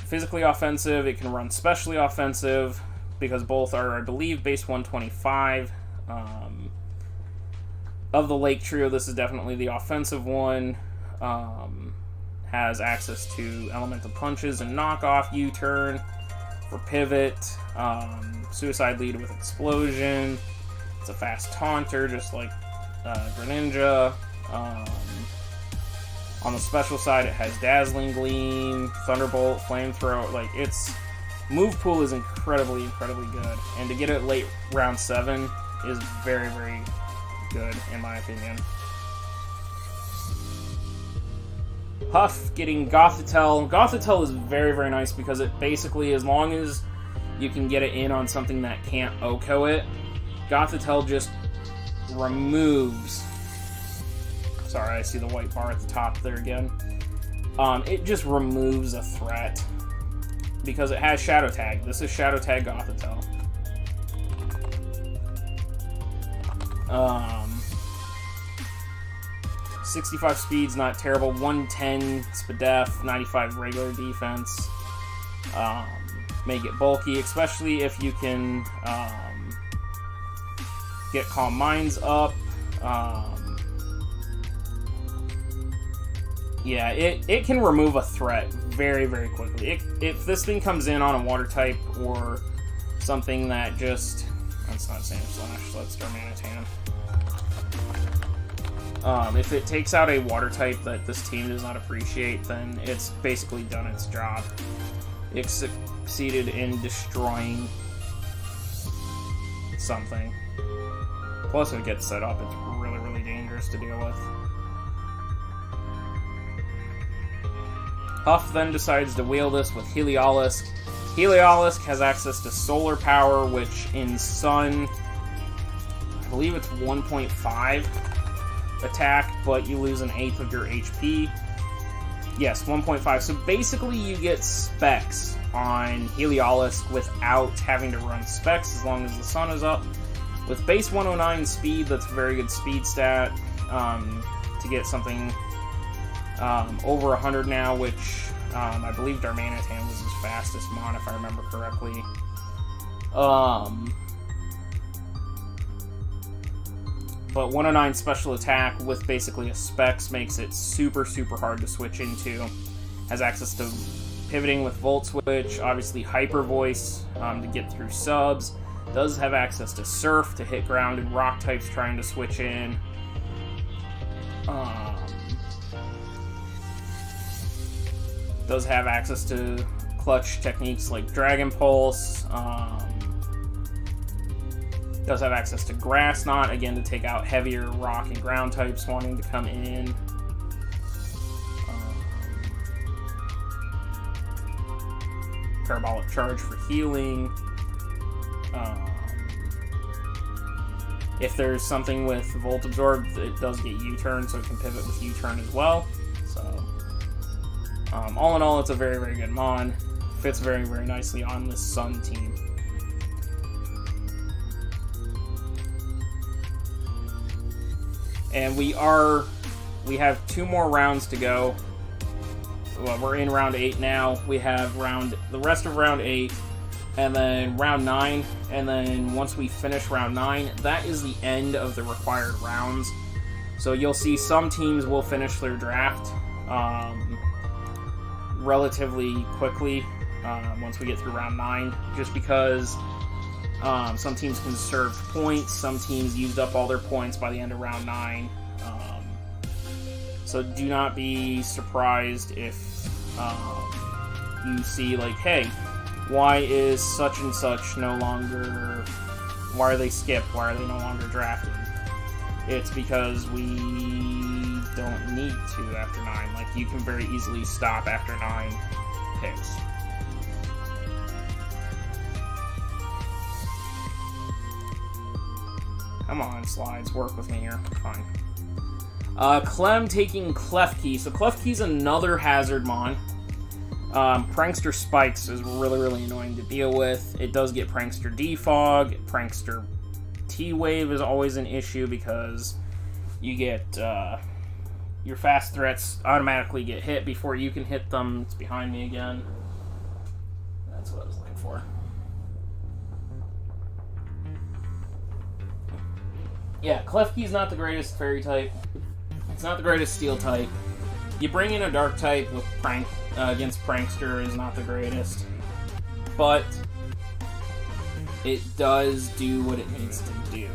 physically offensive, it can run specially offensive, because both are, I believe, base 125. Of the Lake Trio, this is definitely the offensive one. Has access to Elemental Punches and Knockoff, U-Turn for Pivot, Suicide Lead with Explosion. It's a fast taunter, just like Greninja. On the special side, it has Dazzling Gleam, Thunderbolt, Flamethrower. Like, its move pool is incredibly, incredibly good. And to get it late round 7 is very, very good, in my opinion. Huff getting Gothitelle. Gothitelle is very, very nice because it basically, as long as you can get it in on something that can't OHKO it, Gothitelle just removes... Sorry, I see the white bar at the top there again. It just removes a threat because it has Shadow Tag. This is Shadow Tag Gothitelle. 65 speed's not terrible. 110 Spadef, 95 regular defense. Make it bulky, especially if you can get Calm Minds up. Yeah, it can remove a threat very, very quickly. If this thing comes in on a water type or something that just... That's not Sand Slash, so that's Darmanitan. If it takes out a water type that this team does not appreciate, then it's basically done its job. It succeeded in destroying something. Plus, if it gets set up, it's really, really dangerous to deal with. Huff then decides to wheel this with Heliolisk. Heliolisk has access to Solar Power, which in Sun, I believe it's 1.5 attack, but you lose an eighth of your HP. Yes, 1.5. So basically you get specs on Heliolisk without having to run specs as long as the sun is up. With base 109 speed, that's a very good speed stat to get something over 100 now, which I believe Darmanitan was his fastest mon, if I remember correctly. But 109 special attack with basically a specs makes it super, super hard to switch into. Has access to pivoting with Volt Switch, obviously Hyper Voice to get through subs. Does have access to Surf to hit ground and rock types trying to switch in. Does have access to clutch techniques like Dragon Pulse. Does have access to Grass Knot, again, to take out heavier rock and ground types wanting to come in. Parabolic Charge for healing. If there's something with Volt Absorb, it does get U-Turn, so it can pivot with U-Turn as well. So, all in all, it's a very, very good mon. Fits very, very nicely on this Sun team. And we have 2 more rounds to go. Well, we're in round 8 now. We have the rest of round 8, and then round 9, and then once we finish round 9, that is the end of the required rounds. So you'll see some teams will finish their draft relatively quickly once we get through round 9, just because some teams conserved points, some teams used up all their points by the end of round 9. So do not be surprised if you see, like, hey, why is such and such no longer Why are they skipped? Why are they no longer drafted? It's because we don't need to after 9. Like, you can very easily stop after 9 picks. Come on, slides, work with me here. Fine. Clem taking Klefki. So Klefki's another Hazard Mon. Prankster Spikes is really, really annoying to deal with. It does get Prankster Defog. Prankster T-Wave is always an issue because you get your fast threats automatically get hit before you can hit them. It's behind me again. That's what I was looking for. Yeah, Klefki's not the greatest fairy type. It's not the greatest steel type. You bring in a dark type with against Prankster is not the greatest. But it does do what it needs to do.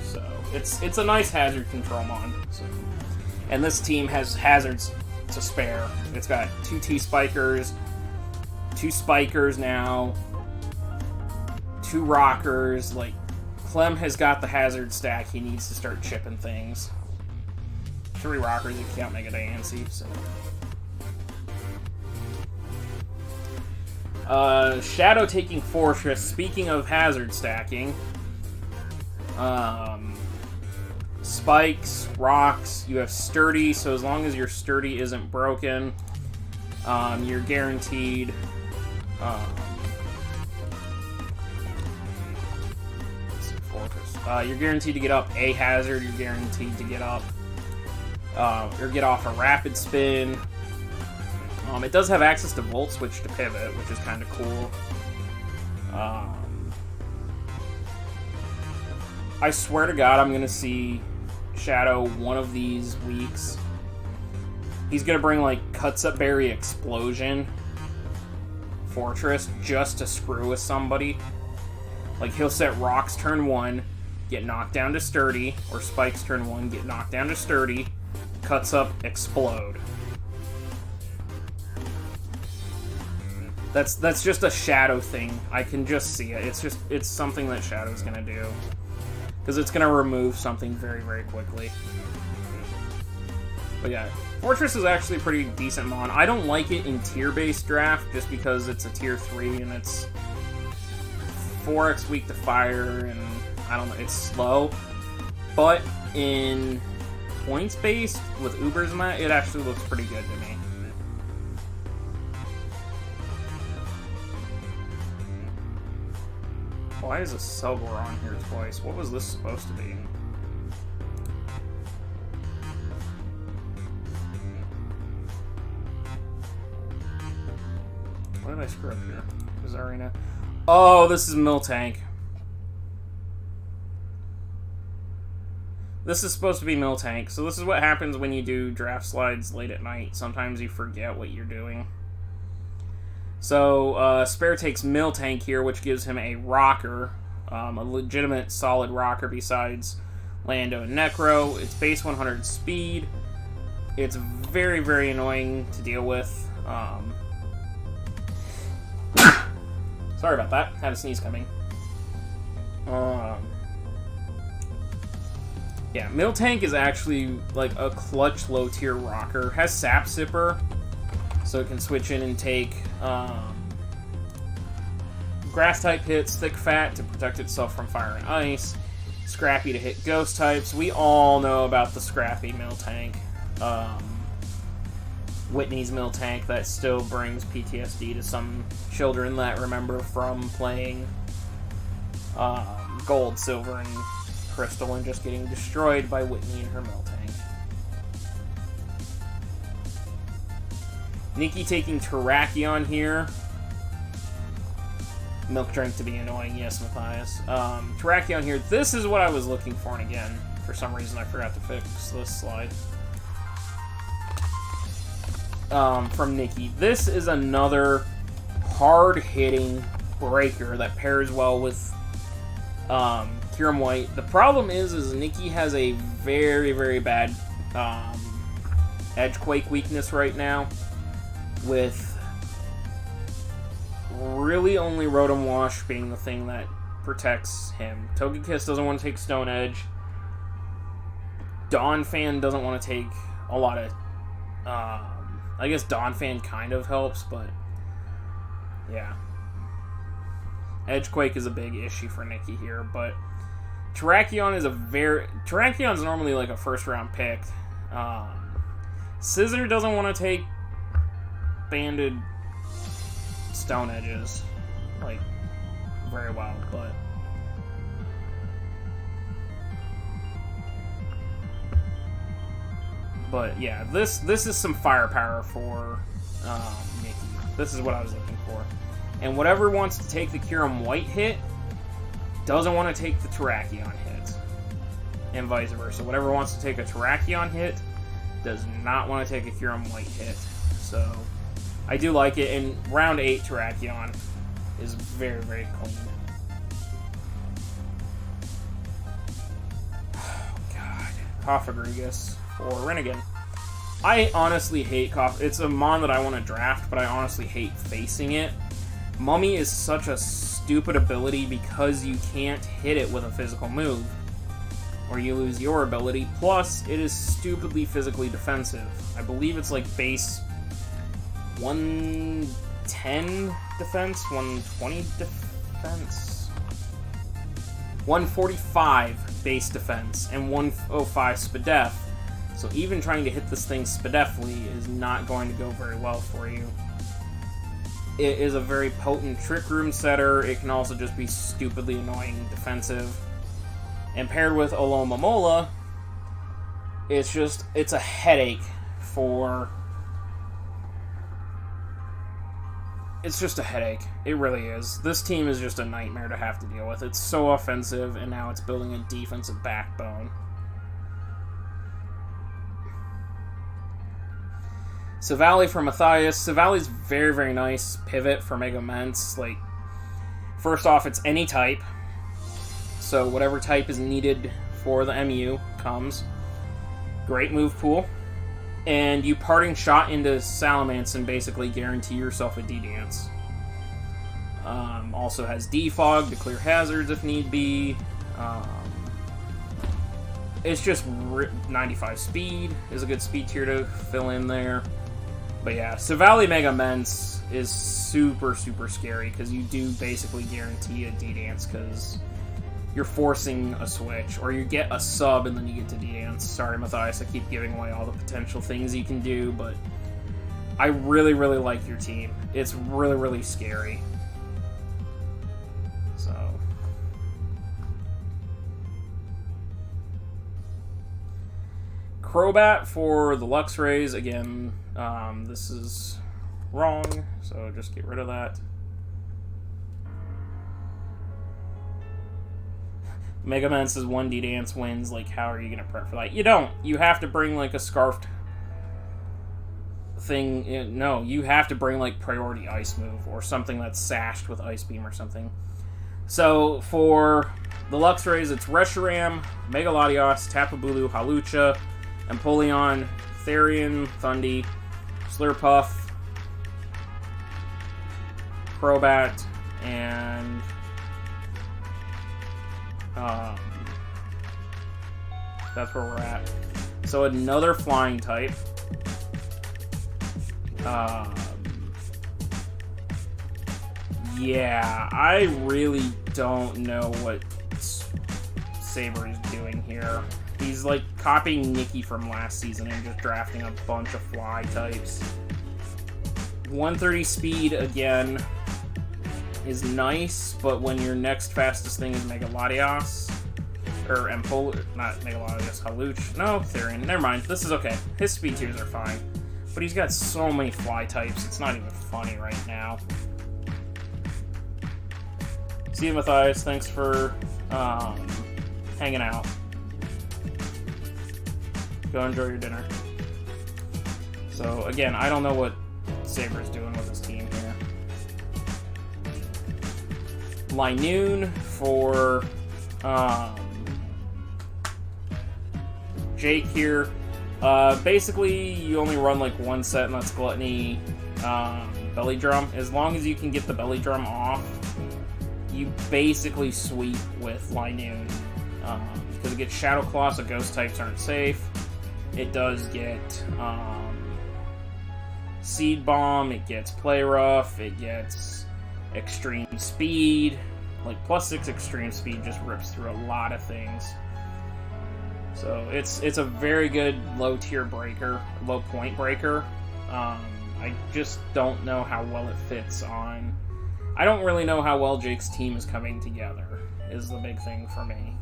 So it's a nice hazard control mon. So. And this team has hazards to spare. It's got 2 T-Spikers, 2 Spikers now, 2 Rockers. Like, Clem has got the hazard stack. He needs to start chipping things. 3 Rockers if you count Mega Diancie, so. Shadow taking Fortress. Speaking of hazard stacking, spikes, rocks, you have sturdy, so as long as your sturdy isn't broken, you're guaranteed, you're guaranteed to get up a hazard, you're guaranteed to get up, or get off a rapid spin. It does have access to Volt Switch to pivot, which is kind of cool. I swear to God, I'm going to see Shadow one of these weeks. He's going to bring, like, Cuts Up Berry Explosion Fortress just to screw with somebody. Like, he'll set Rocks turn 1, get knocked down to Sturdy, or Spikes turn 1, get knocked down to Sturdy, Cuts Up, Explode. That's just a Shadow thing. I can just see it. It's something that Shadow's gonna do. Because it's gonna remove something very, very quickly. But yeah, Fortress is actually a pretty decent mon. I don't like it in tier-based draft just because it's a tier 3 and it's 4x weak to fire and I don't know, it's slow. But in points-based with Ubers and that, it actually looks pretty good to me. Why is a Selgor on here twice? What was this supposed to be? What did I screw up here? Bizarrina. Oh, this is Miltank. This is supposed to be Miltank. So this is what happens when you do draft slides late at night. Sometimes you forget what you're doing. So, Spare takes Miltank here, which gives him a rocker. A legitimate solid rocker besides Lando and Necro. It's base 100 speed. It's very, very annoying to deal with. Sorry about that. Had a sneeze coming. Yeah, Miltank is actually like a clutch low-tier rocker. Has Sap Sipper, so it can switch in and take grass-type hits, Thick Fat to protect itself from fire and ice, Scrappy to hit ghost types. We all know about the Scrappy Miltank. Whitney's Miltank that still brings PTSD to some children that remember from playing Gold, Silver, and Crystal and just getting destroyed by Whitney and her Miltank. Nikki taking Terrakion here. Milk Drink to be annoying, yes, Matthias. Terrakion here. This is what I was looking for, and again, for some reason I forgot to fix this slide. From Nikki. This is another hard-hitting breaker that pairs well with Kyurem White. The problem is Nikki has a very, very bad Edgequake weakness right now, with really only Rotom Wash being the thing that protects him. Togekiss doesn't want to take Stone Edge. Donphan doesn't want to take a lot of... I guess Donphan kind of helps, but... yeah. Edgequake is a big issue for Nikki here, but... Terrakion is Terrakion's normally like a first-round pick. Scizor doesn't want to take banded Stone Edges, like, very well, but... But yeah, this is some firepower for Nikki. This is what I was looking for. And whatever wants to take the Kyurem White hit doesn't want to take the Terrakion hit. And vice versa. Whatever wants to take a Terrakion hit does not want to take a Kyurem White hit. So I do like it. And round 8 Terrakion is very, very clean. Oh, God. Cofagrigus for Rinnegan. I honestly hate It's a Mon that I want to draft, but I honestly hate facing it. Mummy is such a stupid ability because you can't hit it with a physical move, or you lose your ability. Plus, it is stupidly physically defensive. I believe it's like base 110 defense, 120 defense, 145 base defense, and 105 Spadef. So even trying to hit this thing Spadefly is not going to go very well for you. It is a very potent Trick Room setter. It can also just be stupidly annoying defensive. And paired with Alomomola, it's a headache for... It's just a headache. It really is. This team is just a nightmare to have to deal with. It's so offensive, and now it's building a defensive backbone. Savali for Matthias. Savali's very, very nice pivot for Mega Ments. Like, first off, it's any type. So whatever type is needed for the MU comes. Great move pool. And you parting shot into Salamence and basically guarantee yourself a D-Dance. Also has Defog to clear hazards if need be. It's just 95 speed is a good speed tier to fill in there. But yeah, Savali Mega Ments is super, super scary because you do basically guarantee a D-Dance because you're forcing a switch, or you get a sub and then you get to D-Dance. Sorry, Matthias, I keep giving away all the potential things you can do, but I really, really like your team. It's really, really scary. So... Crobat for the Luxrays. Again, this is wrong, so just get rid of that. Mega Man says 1D Dance wins. Like, how are you going to prep for that? You don't. You have to bring, like, a scarfed thing. No, you have to bring, like, priority ice move or something that's sashed with Ice Beam or something. So, for the Luxrays, it's Reshiram, Mega Latios, Tapu Bulu, Hawlucha, Empoleon, Therian, Thundy, Slurpuff, Crobat, and that's where we're at. So another flying type. Yeah, I really don't know what Saber is doing here. He's like copying Nikki from last season and just drafting a bunch of fly types. 130 speed again is nice, but when your next fastest thing is Mega Latios, or not Mega Latios, Hawlucha, no, Therian, never mind, this is okay. His speed tiers are fine, but he's got so many fly types, it's not even funny right now. See you, Matthias, thanks for hanging out. Go enjoy your dinner. So, again, I don't know what Saber's doing with his team here. Linoon for Jake here. Basically, you only run like one set, and that's Gluttony, Belly Drum. As long as you can get the Belly Drum off, you basically sweep with Linoon. Because it gets Shadow Claw, so ghost types aren't safe. It does get Seed Bomb, it gets Play Rough, it gets Extreme Speed. Like, +6 Extreme Speed just rips through a lot of things. So it's a very good low tier breaker, low point breaker. I just don't know how well it fits on. I don't really know how well Jake's team is coming together, is the big thing for me.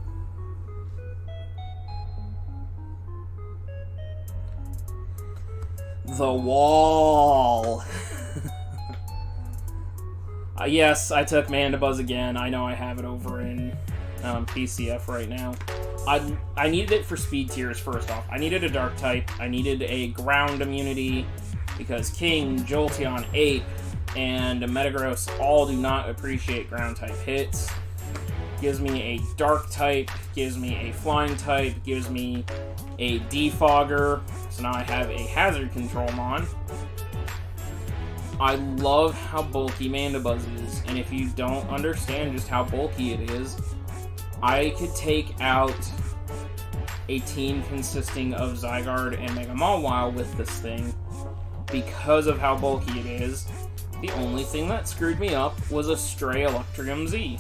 The wall. Yes, I took Mandibuzz again. I know I have it over in PCF right now. I needed it for speed tiers, first off. I needed a dark type. I needed a ground immunity because King, Jolteon, Ape, and Metagross all do not appreciate ground type hits. Gives me a dark type, gives me a flying type, gives me a defogger. So now I have a hazard control mon. I love how bulky Mandibuzz is, and if you don't understand just how bulky it is, I could take out a team consisting of Zygarde and Mega Mawile with this thing because of how bulky it is. The only thing that screwed me up was a stray Electrium Z.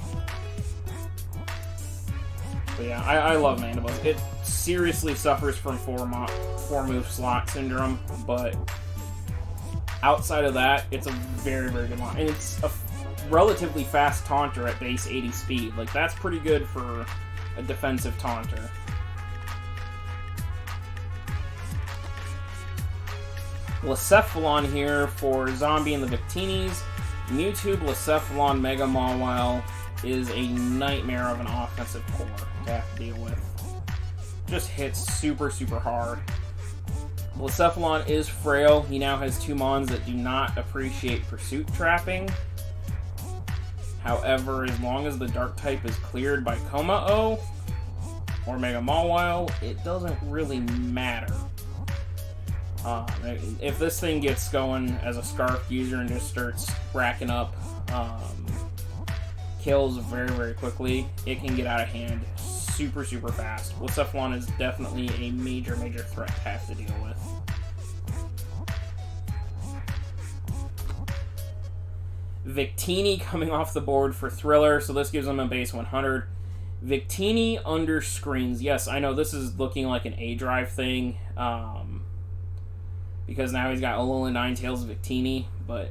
But yeah, I love Mandibuzz. It seriously suffers from 4-move slot syndrome, but outside of that, it's a very, very good one. And it's a relatively fast taunter at base 80 speed. Like, that's pretty good for a defensive taunter. Blacephalon here for Zombie and the Victinis. Mewtwo, Blacephalon, Mega Mawile is a nightmare of an offensive core to have to deal with. Just hits super, super hard. Blacephalon is frail. He now has 2 mons that do not appreciate pursuit trapping. However, as long as the dark type is cleared by Kommo or Mega Mawile, it doesn't really matter. If this thing gets going as a Scarf user and just starts racking up kills very, very quickly, it can get out of hand super, super fast. Blacephalon is definitely a major, major threat to have to deal with. Victini coming off the board for Thriller, so this gives him a base 100. Victini under screens. Yes, I know this is looking like an A-Drive thing, because now he's got Alolan Ninetales Victini, but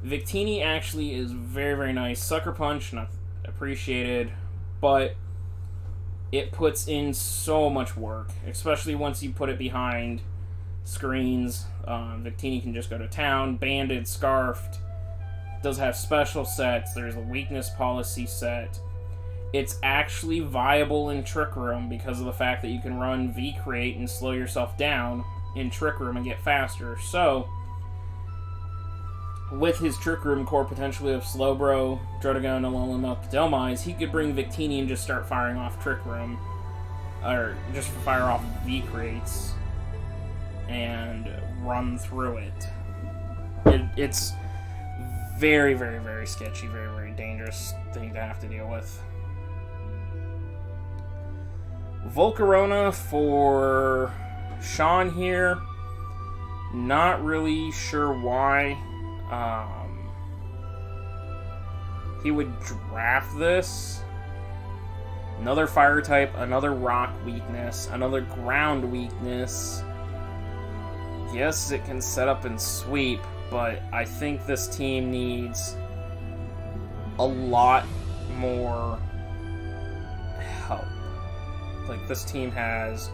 Victini actually is very, very nice. Sucker Punch, not appreciated, but it puts in so much work, especially once you put it behind screens. Victini can just go to town, Banded, Scarfed, does have special sets, there's a weakness policy set. It's actually viable in Trick Room because of the fact that you can run V-Create and slow yourself down in Trick Room and get faster. So, with his Trick Room core potentially of Slowbro, Druddigon, Alolan Delmise, he could bring Victini and just start firing off Trick Room. Or just fire off V-Creates and run through it. It's very, very, very sketchy, very, very dangerous thing to have to deal with. Volcarona for Sean here. Not really sure why he would draft this. Another fire type, another rock weakness, another ground weakness. Yes, it can set up and sweep, but I think this team needs a lot more help. Like, this team has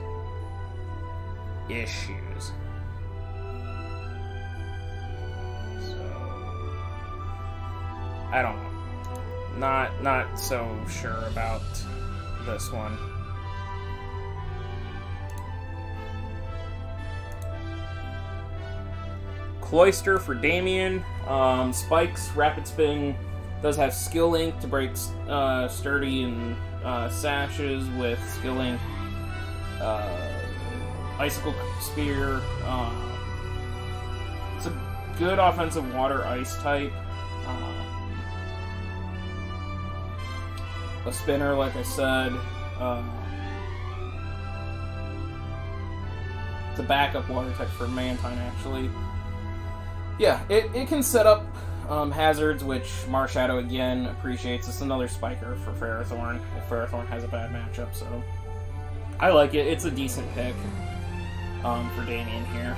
issues. So, I don't know. Not so sure about this one. Cloyster for Damien. Spikes, Rapid Spin, does have Skill Link to break Sturdy and Sashes with Skill Link. Icicle Spear. It's a good offensive water ice type. a spinner, like I said. It's a backup water type for Mantine, actually. Yeah, it can set up hazards, which Marshadow, again, appreciates. It's another spiker for Ferrothorn, if Ferrothorn has a bad matchup, so... I like it. It's a decent pick for Damien here.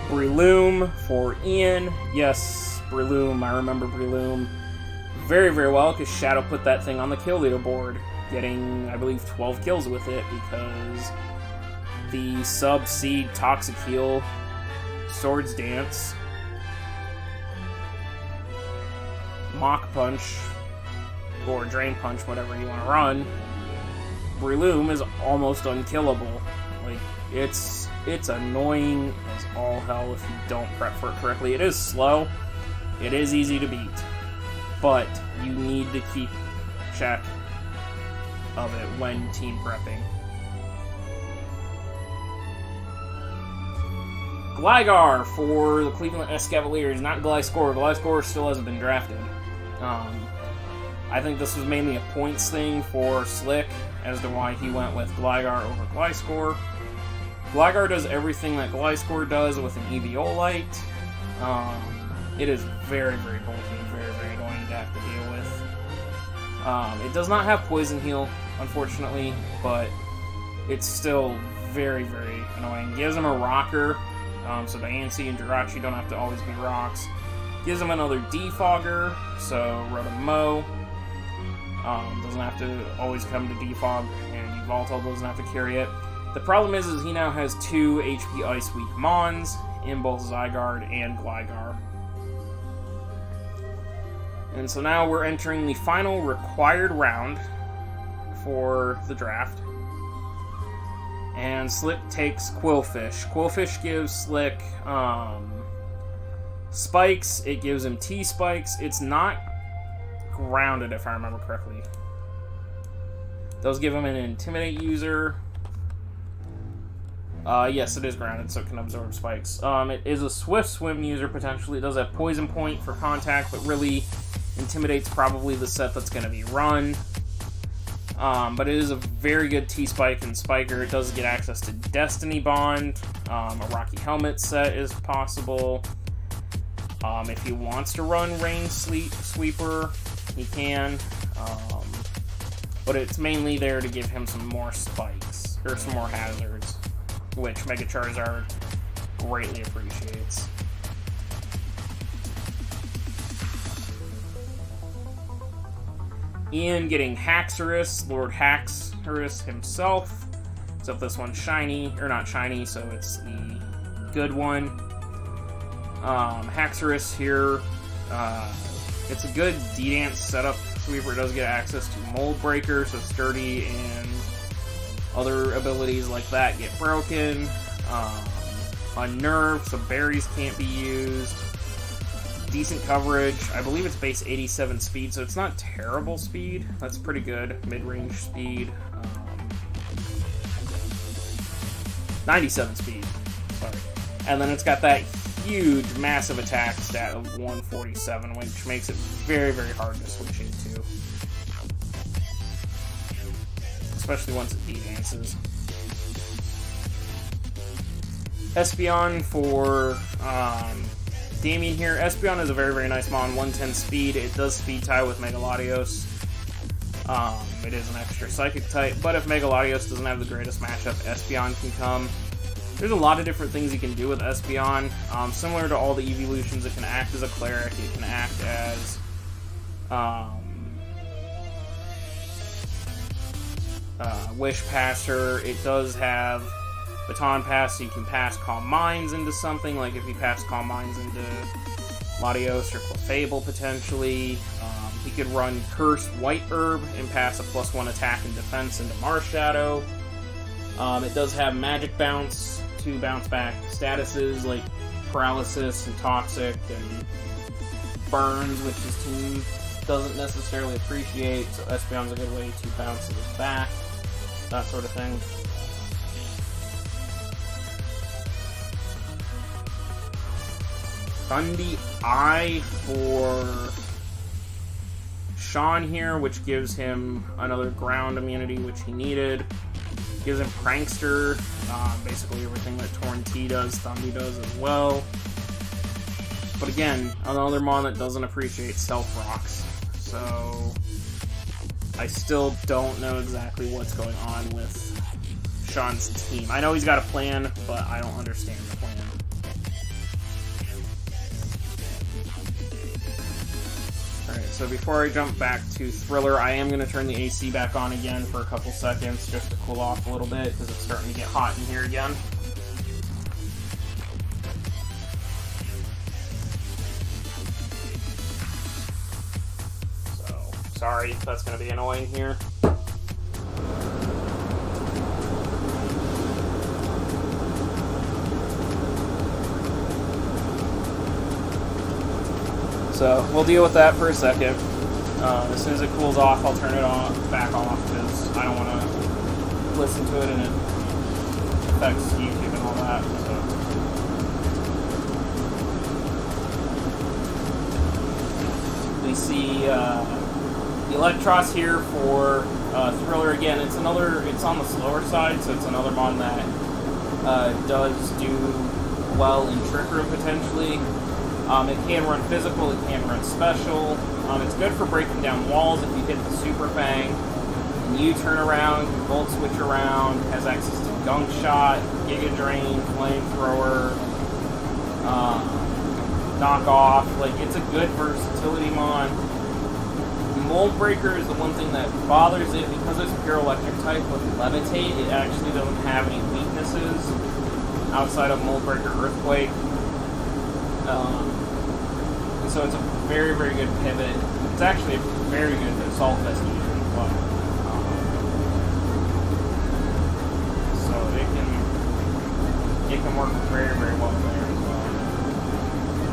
Breloom for Ian. Yes, Breloom. I remember Breloom very, very well, because Shadow put that thing on the kill leaderboard, getting, I believe, 12 kills with it, because the sub-seed Toxic Heal, Swords Dance, Mach Punch, or Drain Punch, whatever you want to run, Breloom is almost unkillable. Like, it's annoying as all hell if you don't prep for it correctly. It is slow, it is easy to beat, but you need to keep check of it when team prepping. Gligar for the Cleveland Cavaliers, not Gliscor. Gliscor still hasn't been drafted. I think this was mainly a points thing for Slick as to why he went with Gligar over Gliscor. Gligar does everything that Gliscor does with an Eviolite. It is very, very bulky and very, very annoying to have to deal with. It does not have Poison Heal, unfortunately, but it's still very, very annoying. Gives him a Rocker, so Diancie and Jirachi don't have to always be rocks. Gives him another Defogger, so Rotom-Mow doesn't have to always come to Defog, and Yveltal doesn't have to carry it. The problem is he now has 2 HP Ice Weak Mons in both Zygarde and Gligar. And so now we're entering the final required round for the draft. And Slick takes Quillfish. Quillfish gives Slick spikes. It gives him T-spikes. It's not grounded, if I remember correctly. Those give him an Intimidate user. Yes, it is grounded, so it can absorb spikes. It is a Swift Swim user, potentially. It does have Poison Point for contact, but really, Intimidate's probably the set that's going to be run. But it is a very good T-Spike and Spiker. It does get access to Destiny Bond. A Rocky Helmet set is possible. If he wants to run Rain Sweeper, he can. But it's mainly there to give him some more spikes, or some more hazards, which Mega Charizard greatly appreciates. Ian getting Haxorus, Lord Haxorus himself. Except this one's shiny, or not shiny, so it's the good one. Haxorus here, it's a good D-Dance setup sweeper. It does get access to Mold Breaker, so Sturdy and other abilities like that get broken. Unnerved, so berries can't be used. Decent coverage. I believe it's base 87 speed, so it's not terrible speed. That's pretty good. Mid-range speed. 97 speed. Sorry. And then it's got that huge, massive attack stat of 147, which makes it very, very hard to switch into. Especially once it de-dances. Espeon for Damien here. Espeon is a very, very nice mon, 110 speed. It does speed tie with Megalodios. It is an extra Psychic type, but if Megalodios doesn't have the greatest matchup, Espeon can come. There's a lot of different things you can do with Espeon. Similar to all the evolutions, it can act as a Cleric, it can act as Wish Passer. It does have Baton Pass, so you can pass Calm Minds into something, like if you pass Calm Minds into Latios or Clefable, potentially. He could run Curse White Herb and pass a +1 attack and defense into Marshadow. It does have Magic Bounce to bounce back statuses like Paralysis and Toxic and Burns, which his team doesn't necessarily appreciate, so Espeon's a good way to bounce it back, that sort of thing. eye for Sean here, which gives him another ground immunity, which he needed. Gives him Prankster, basically everything that Torn T does, Thundy does as well. But again, another mon that doesn't appreciate Stealth Rocks. So I still don't know exactly what's going on with Sean's team. I know he's got a plan, but I don't understand the plan. Alright, so before I jump back to Thriller, I am going to turn the AC back on again for a couple seconds just to cool off a little bit because it's starting to get hot in here again. So, sorry if that's going to be annoying here. So we'll deal with that for a second. As soon as it cools off, I'll turn it back off because I don't want to listen to it and it affects YouTube and all that. So we see Electros here for Thriller again. It's on the slower side, so it's another mon that does do well in Trick Room potentially. It can run physical, it can run special. It's good for breaking down walls if you hit the Super Fang. And you turn around, you Volt Switch around, has access to Gunk Shot, Giga Drain, Flamethrower, Knock Off. Like, it's a good versatility mon. Mold Breaker is the one thing that bothers it because it's pure electric type with Levitate. It actually doesn't have any weaknesses outside of Mold Breaker Earthquake. So it's a very, very good pivot. It's actually a very good Assault Vest user as well. So it can work very, very well there as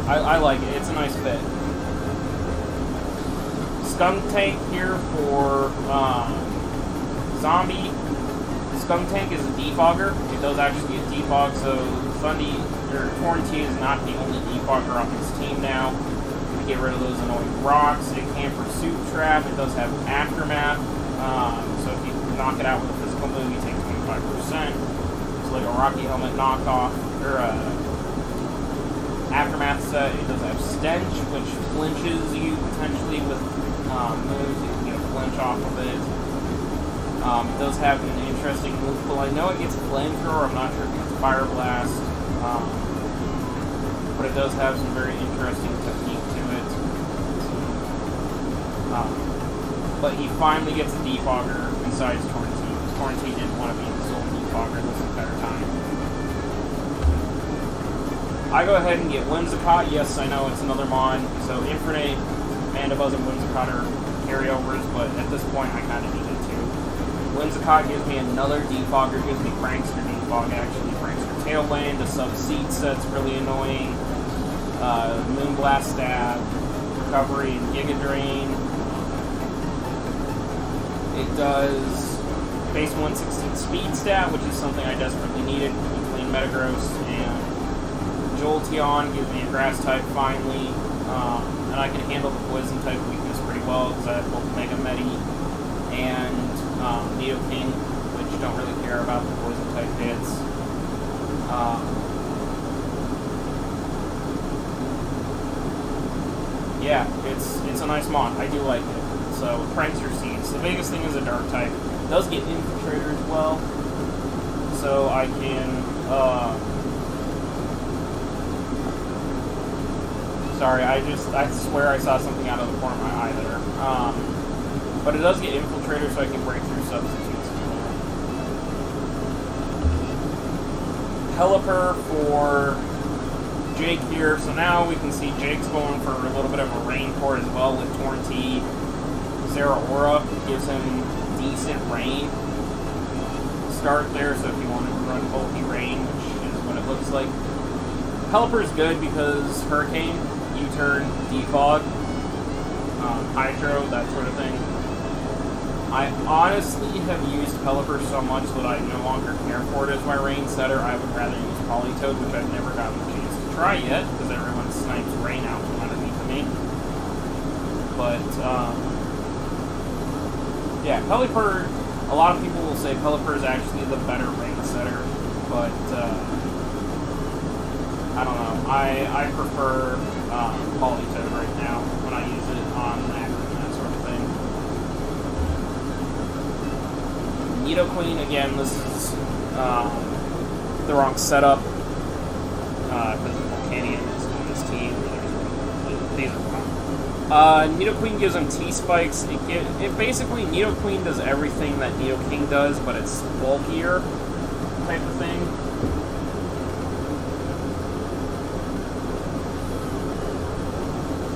well. I like it. It's a nice fit. Scum Tank here for Zombie. Scum Tank is a defogger. It does actually get defog, so Torn T is not the only defogger on his team now. Get rid of those annoying rocks. It can Pursuit Trap. It does have Aftermath. So if you knock it out with a physical move, you take 25%. It's like a Rocky Helmet knockoff, or Aftermath set. It does have Stench, which flinches you potentially with moves. You can get a flinch off of it. It does have an interesting move pool. I know it gets Flamethrower. I'm not sure if it gets Fire Blast. But it does have some very interesting technique to it. But he finally gets a defogger besides Torn T. Torn T didn't want to be the sole defogger this entire time. I go ahead and get Whimsicott. Yes, I know it's another mon. So Infernape, Mandibuzz, and Whimsicott are carryovers, but at this point I kind of need it too. Whimsicott gives me another defogger, gives me Prankster defog actually. Prankster Tailwind, the sub-seed set's really annoying. Moonblast Stab, Recovery, and Giga Drain. It does base 116 Speed Stat, which is something I desperately needed between Metagross and Jolteon. Gives me a Grass type finally, and I can handle the Poison type weakness pretty well because I have both Mega Medi and Nidoking, which don't really care about the Poison type hits. Yeah, it's a nice mon. I do like it. So, Prankster Seeds. The biggest thing is a Dark type. It does get Infiltrator as well. So I can, sorry, I swear I saw something out of the corner of my eye there. But it does get Infiltrator, so I can break through substitutes. Pelipper for Jake here. So now we can see Jake's going for a little bit of a rain port as well with Torn T. Zeraora gives him decent rain start there, so if you wanted to run bulky rain, which is what it looks like. Pelipper's good because Hurricane, U-turn, Defog, Hydro, that sort of thing. I honestly have used Pelipper so much that I no longer care for it as my rain setter. I would rather use Politoed, which I've never gotten a chance to try yet, because everyone snipes rain out when point. But, yeah, Pelipper, a lot of people will say Pelipper is actually the better range setter, but, I don't know. I prefer Polytoad right now when I use it on Macro and that sort of thing. Nidoqueen, again, this is the wrong setup, because Volcanion is on this team. These are wrong. Nidoqueen gives him T-Spikes. It basically, Nidoqueen does everything that Nidoking does, but it's bulkier type of thing.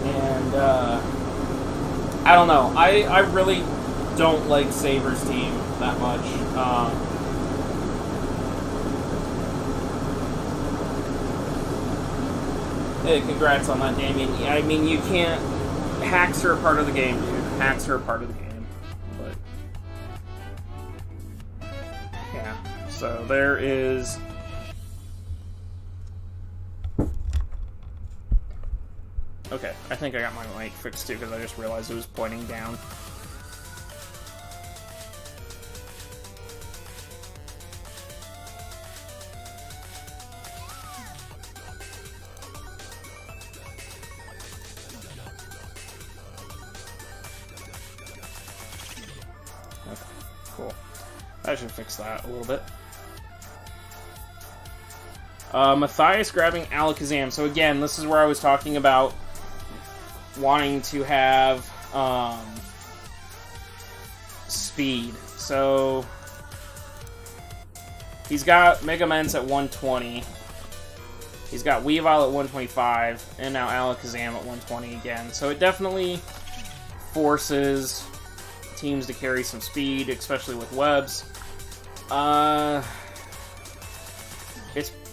And, I don't know. I really don't like Saber's team that much. Hey, congrats on that, Damien. I mean, you can't... Hacks are a part of the game, dude. Hacks are a part of the game. But... yeah. So, there is... okay, I think I got my mic fixed too, because I just realized it was pointing down. Cool. I should fix that a little bit. Matthias grabbing Alakazam. So again, this is where I was talking about wanting to have speed. So he's got Mega Mens at 120. He's got Weavile at 125, and now Alakazam at 120 again. So it definitely forces teams to carry some speed, especially with webs.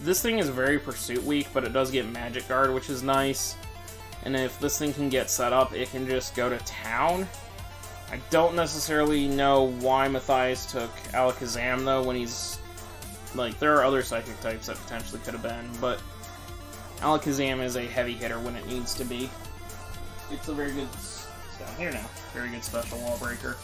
This thing is very Pursuit weak, but it does get Magic Guard, which is nice. And if this thing can get set up, it can just go to town. I don't necessarily know why Matthias took Alakazam, though, when he's... like, there are other Psychic types that potentially could have been, but Alakazam is a heavy hitter when it needs to be. It's a very good... it's down here now. Very good special wall breaker.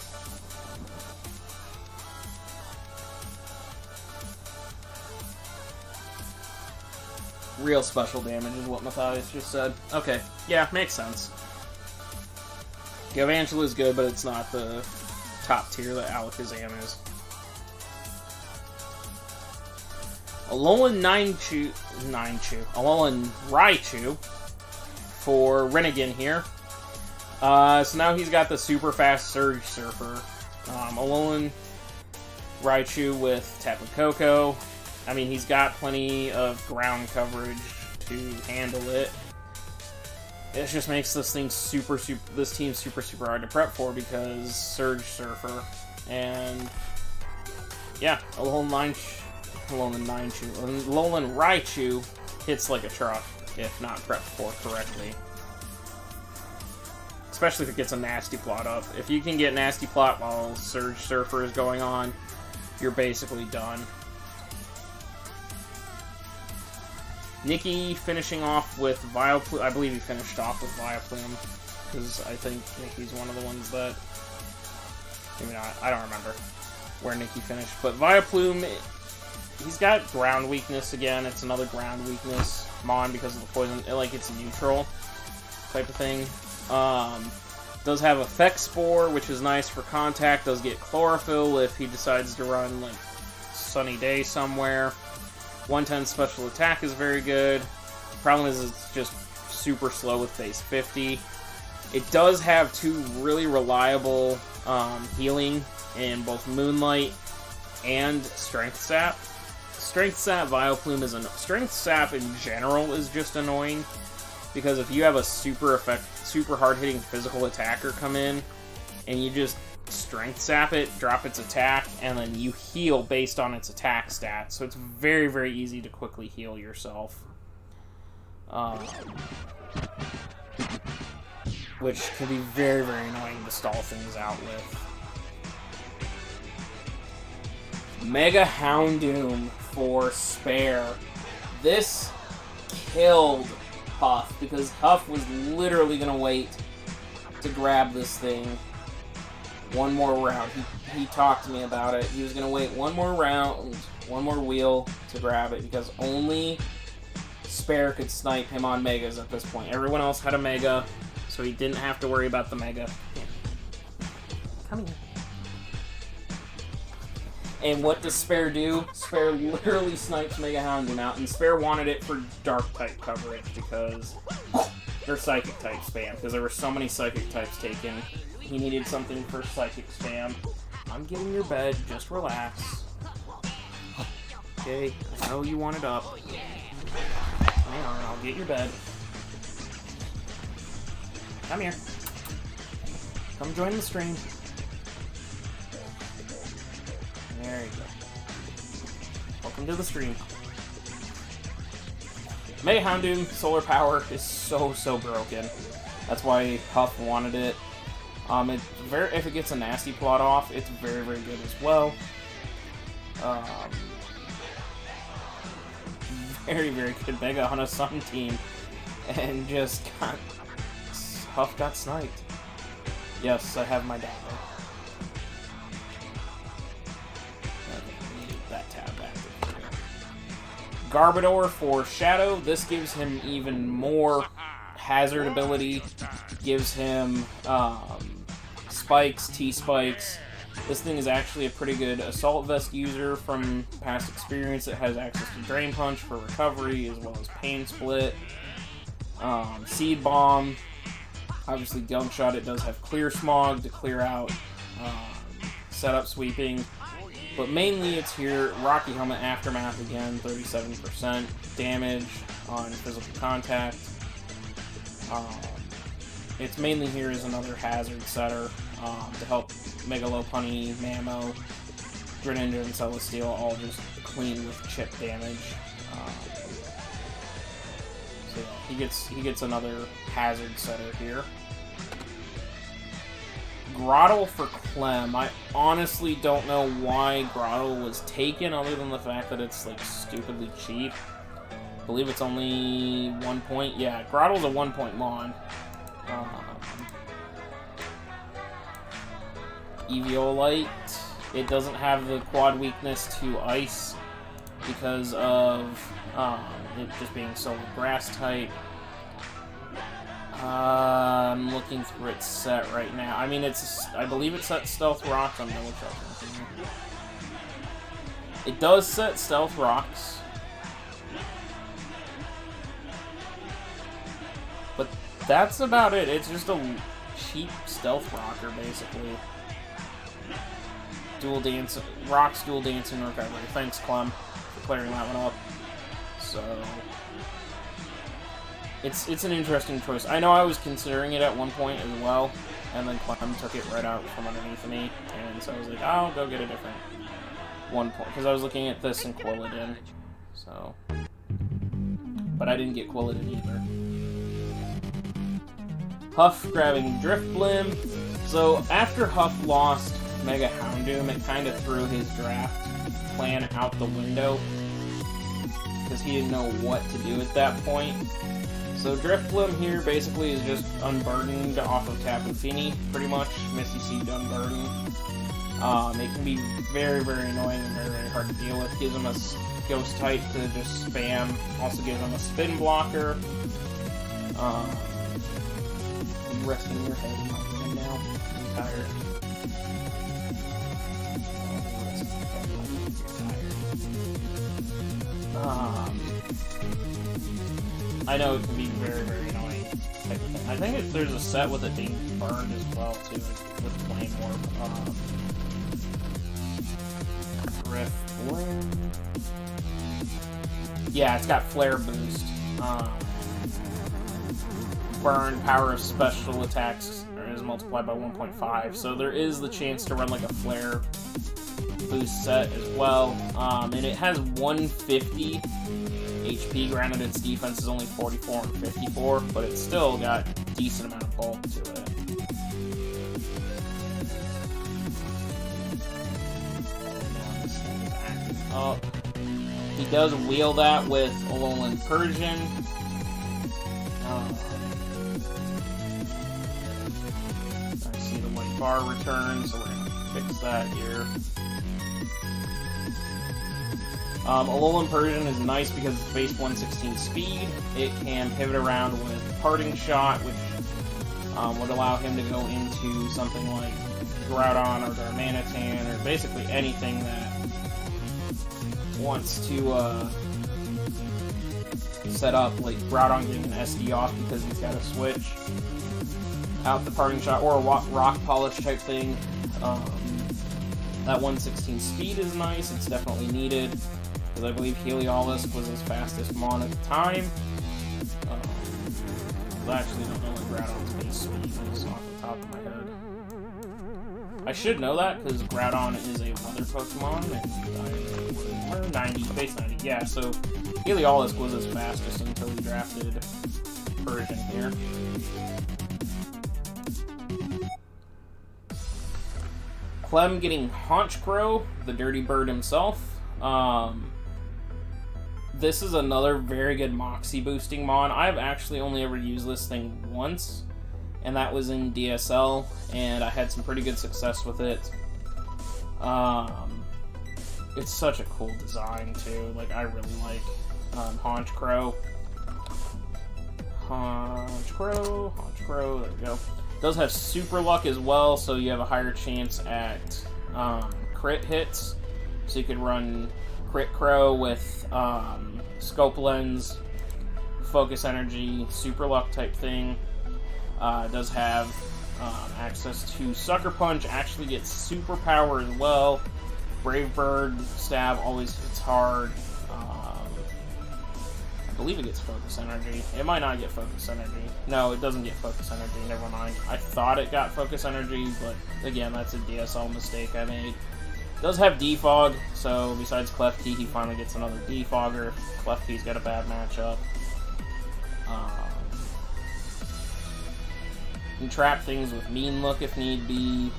Real special damage is what Matthias just said. Okay, yeah, makes sense. Galvantula is good, but it's not the top tier that Alakazam is. Alolan Alolan Raichu for Renegade here. So now he's got the super fast Surge Surfer. Alolan Raichu with Tapu Koko. I mean, he's got plenty of ground coverage to handle it. It just makes this thing this team super hard to prep for because Surge Surfer and yeah, Alolan Raichu hits like a truck if not prepped for correctly. Especially if it gets a Nasty Plot up. If you can get Nasty Plot while Surge Surfer is going on, you're basically done. Nikki finishing off with Vileplume. I believe he finished off with Vileplume, because I think Nikki's one of the ones that... maybe not, I don't remember where Nikki finished. But Vileplume, he's got ground weakness again. It's another ground weakness. Mon, because of the poison, like it's neutral type of thing. Does have Effect Spore, which is nice for contact. Does get Chlorophyll if he decides to run, like, Sunny Day somewhere. 110 special attack is very good. The problem is it's just super slow with base 50. It does have two really reliable healing in both Moonlight and Strength Sap. Strength Sap Vileplume is Strength Sap in general is just annoying because if you have a super hard hitting physical attacker come in and you just Strength Sap it, drop its attack, and then you heal based on its attack stats. So it's very easy to quickly heal yourself. Which can be very annoying to stall things out with. Mega Houndoom for Spare. This killed Huff, because Huff was literally going to wait to grab this thing one more round. He talked to me about it. He was going to wait one more round, one more wheel to grab it, because only Spare could snipe him on Megas at this point. Everyone else had a Mega, so he didn't have to worry about the Mega. Come here. And what does Spare do? Spare literally snipes Mega Houndoom out, and Spare wanted it for Dark type coverage because they're Psychic type spam, because there were so many Psychic types taken. He needed something for Psychic spam. I'm getting your bed, just relax. Okay, I know you want it up. Hang on, I'll get your bed. Come here. Come join the stream. There you go. Welcome to the stream. Mega Houndoom Solar Power is so broken. That's why Huff wanted it. If it gets a nasty plot off, it's very good as well. Very good Mega on a Sun team, and just Huff got sniped. Yes, I have my dagger. That tab active. Garbodor for Shadow. This gives him even more hazard ability. Gives him spikes, T-spikes. This thing is actually a pretty good Assault Vest user from past experience. It has access to Drain Punch for recovery, as well as Pain Split. Seed Bomb. Obviously Gunshot. It does have Clear Smog to clear out setup sweeping. But mainly it's here. Rocky Helmet Aftermath again, 37% damage on physical contact. It's mainly here as another hazard setter to help Mega Lopunny, Mamo, Greninja, and Celesteal all just clean with chip damage. So yeah, he gets another hazard setter here. Grottle for Clem. I honestly don't know why Grottle was taken, other than the fact that it's like stupidly cheap. I believe it's only 1 point. Yeah, Grottle's a 1 point Mon. Eviolite. It doesn't have the quad weakness to Ice because of it just being Solar Grass type. I'm looking through its set right now. I mean, I believe it set Stealth Rocks. I'm double checking. It does set Stealth Rocks. But that's about it. It's just a cheap Stealth Rocker, basically. Dual Dance, Rocks, Dual Dancing, Recovery. Thanks, Clem, for clearing that one up. So it's an interesting choice. I know I was considering it at one point as well, and then Clem took it right out from underneath me, and so I was like, I'll go get a different 1 point, because I was looking at this and Quilladin, so. But I didn't get Quilladin either. Huff grabbing Drifblim. So after Huff lost Mega Houndoom, it kind of threw his draft plan out the window, because he didn't know what to do at that point. So Drifblim here basically is just unburdened off of Tapu Fini, pretty much. Misty Seed unburden. It can be very annoying and very hard to deal with. Gives him a Ghost type to just spam. Also gives him a Spin Blocker. I'm resting your head right now. I'm tired. I know it can be very annoying type of thing. I think there's a set with it being burned as well, too, with Flame Orb. Drifblim. Yeah, it's got Flare Boost. Burn, power of special attacks is multiplied by 1.5, so there is the chance to run like a Flare Boost set as well. And it has 150 HP, granted its defense is only 44 and 54, but it's still got a decent amount of bulk to it. Now this thing is acting up. He does wheel that with Alolan Persian. I see the white bar return, so we're going to fix that here. Alolan Persian is nice because it's base 116 speed. It can pivot around with Parting Shot, which would allow him to go into something like Groudon or Darmanitan, or basically anything that wants to set up, like Groudon getting an SD off because he's got to switch out the Parting Shot, or a Rock Polish type thing. That 116 speed is nice, it's definitely needed, because I believe Heliolisk was his fastest Mon at the time. I actually don't know what Groudon's base speed is off the top of my head. I should know that, because Groudon is a weather Pokemon, and 90, base 90, yeah, so Heliolisk was his fastest until he drafted Persian here. Clem getting Honchkrow, the Dirty Bird himself. This is another very good Moxie boosting Mon. I've actually only ever used this thing once, and that was in DSL, and I had some pretty good success with it. It's such a cool design too. Like, I really like Honchkrow. Honchkrow, there we go. Does have Super Luck as well, so you have a higher chance at crit hits. So you could run Crit Crow with Scope Lens, Focus Energy, Super Luck type thing. Does have access to Sucker Punch, actually gets Super Power as well. Brave Bird Stab always hits hard. I believe it gets Focus Energy. It might not get Focus Energy. No, it doesn't get Focus Energy, never mind. I thought it got Focus Energy, but again, that's a DSL mistake I made. Does have Defog, so besides Klefki, he finally gets another Defogger. Klefki's got a bad matchup. Can trap things with Mean Look if need be.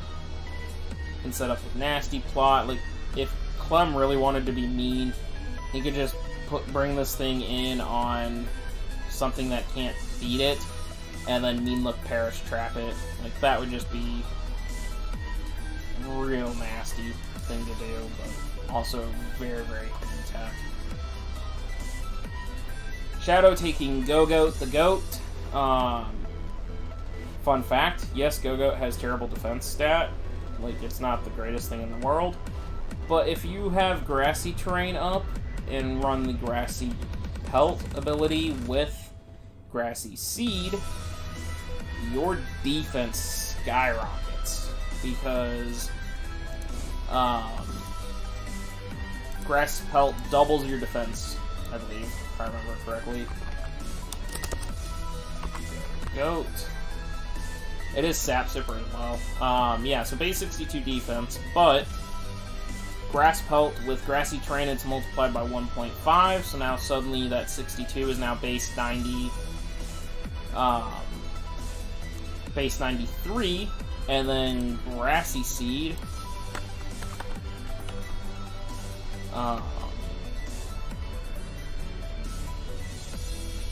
Can set up with Nasty Plot. Like, if Clem really wanted to be mean, he could just bring this thing in on something that can't beat it, and then Mean Look Perish trap it. Like, that would just be a real nasty thing to do, but also very, very hidden tech. Shadow taking Go-Goat the Goat. Fun fact, yes, Go-Goat has terrible defense stat. Like, it's not the greatest thing in the world. But if you have Grassy Terrain up and run the Grassy Pelt ability with Grassy Seed, your defense skyrockets. Because Grassy Pelt doubles your defense, I believe, if I remember correctly. Goat. It is Sap Sipper as well. Yeah, so base 62 defense, but Grass Pelt with Grassy Terrain, it's multiplied by 1.5, so now suddenly that 62 is now base 90, base 93, and then Grassy Seed,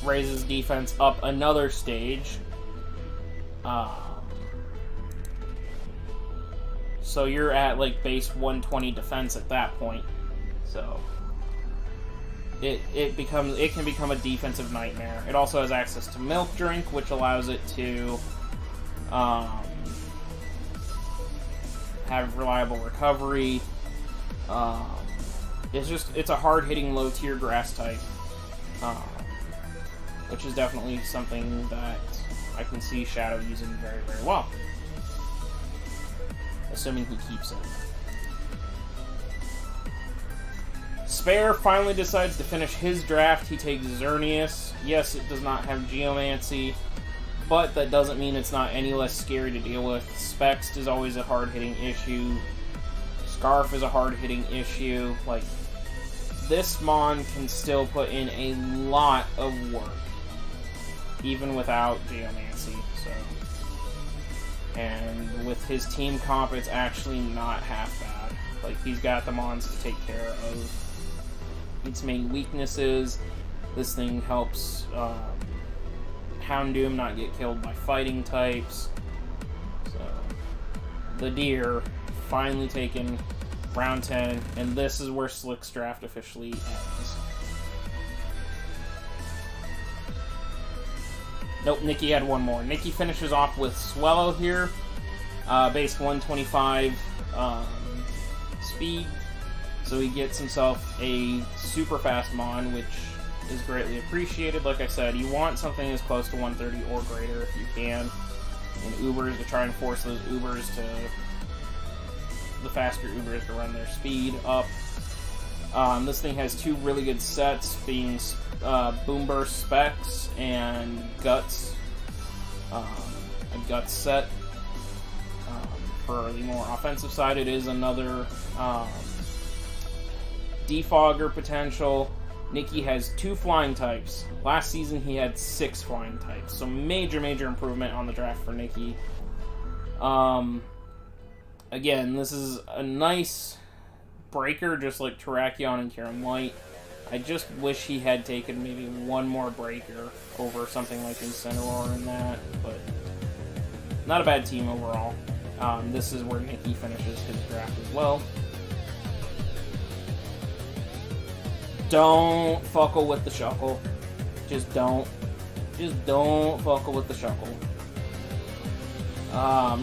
raises defense up another stage. So you're at like base 120 defense at that point. So it can become a defensive nightmare. It also has access to Milk Drink, which allows it to have reliable recovery. It's a hard hitting low tier grass type, which is definitely something that I can see Shadow using very, very well. Assuming he keeps it. Spare finally decides to finish his draft. He takes Xerneas. Yes, it does not have Geomancy, but that doesn't mean it's not any less scary to deal with. Specs is always a hard-hitting issue. Scarf is a hard-hitting issue. Like, this Mon can still put in a lot of work, even without Geomancy, so. And with his team comp, it's actually not half bad. Like, he's got the Mons to take care of its main weaknesses. This thing helps Houndoom not get killed by fighting types. So, the deer finally taken round 10, and this is where Slick's draft officially ends. Nope, Nikki had one more. Nikki finishes off with Swellow here, base 125 speed, so he gets himself a super fast Mon, which is greatly appreciated. Like I said, you want something as close to 130 or greater if you can in Ubers, to try and force those Ubers to, the faster Ubers to run their speed up. This thing has two really good sets, being Boom Burst Specs and Guts. A Guts set. For the more offensive side, it is another defogger potential. Nikki has 2 flying types. Last season he had 6 flying types, so major improvement on the draft for Nikki. Again, this is a nice breaker, just like Terrakion and Kieran White. I just wish he had taken maybe one more breaker over something like Incineroar in that, but not a bad team overall. This is where Nikki finishes his draft as well. Don't fuckle with the Shuckle. Just don't. Just don't fuckle with the Shuckle.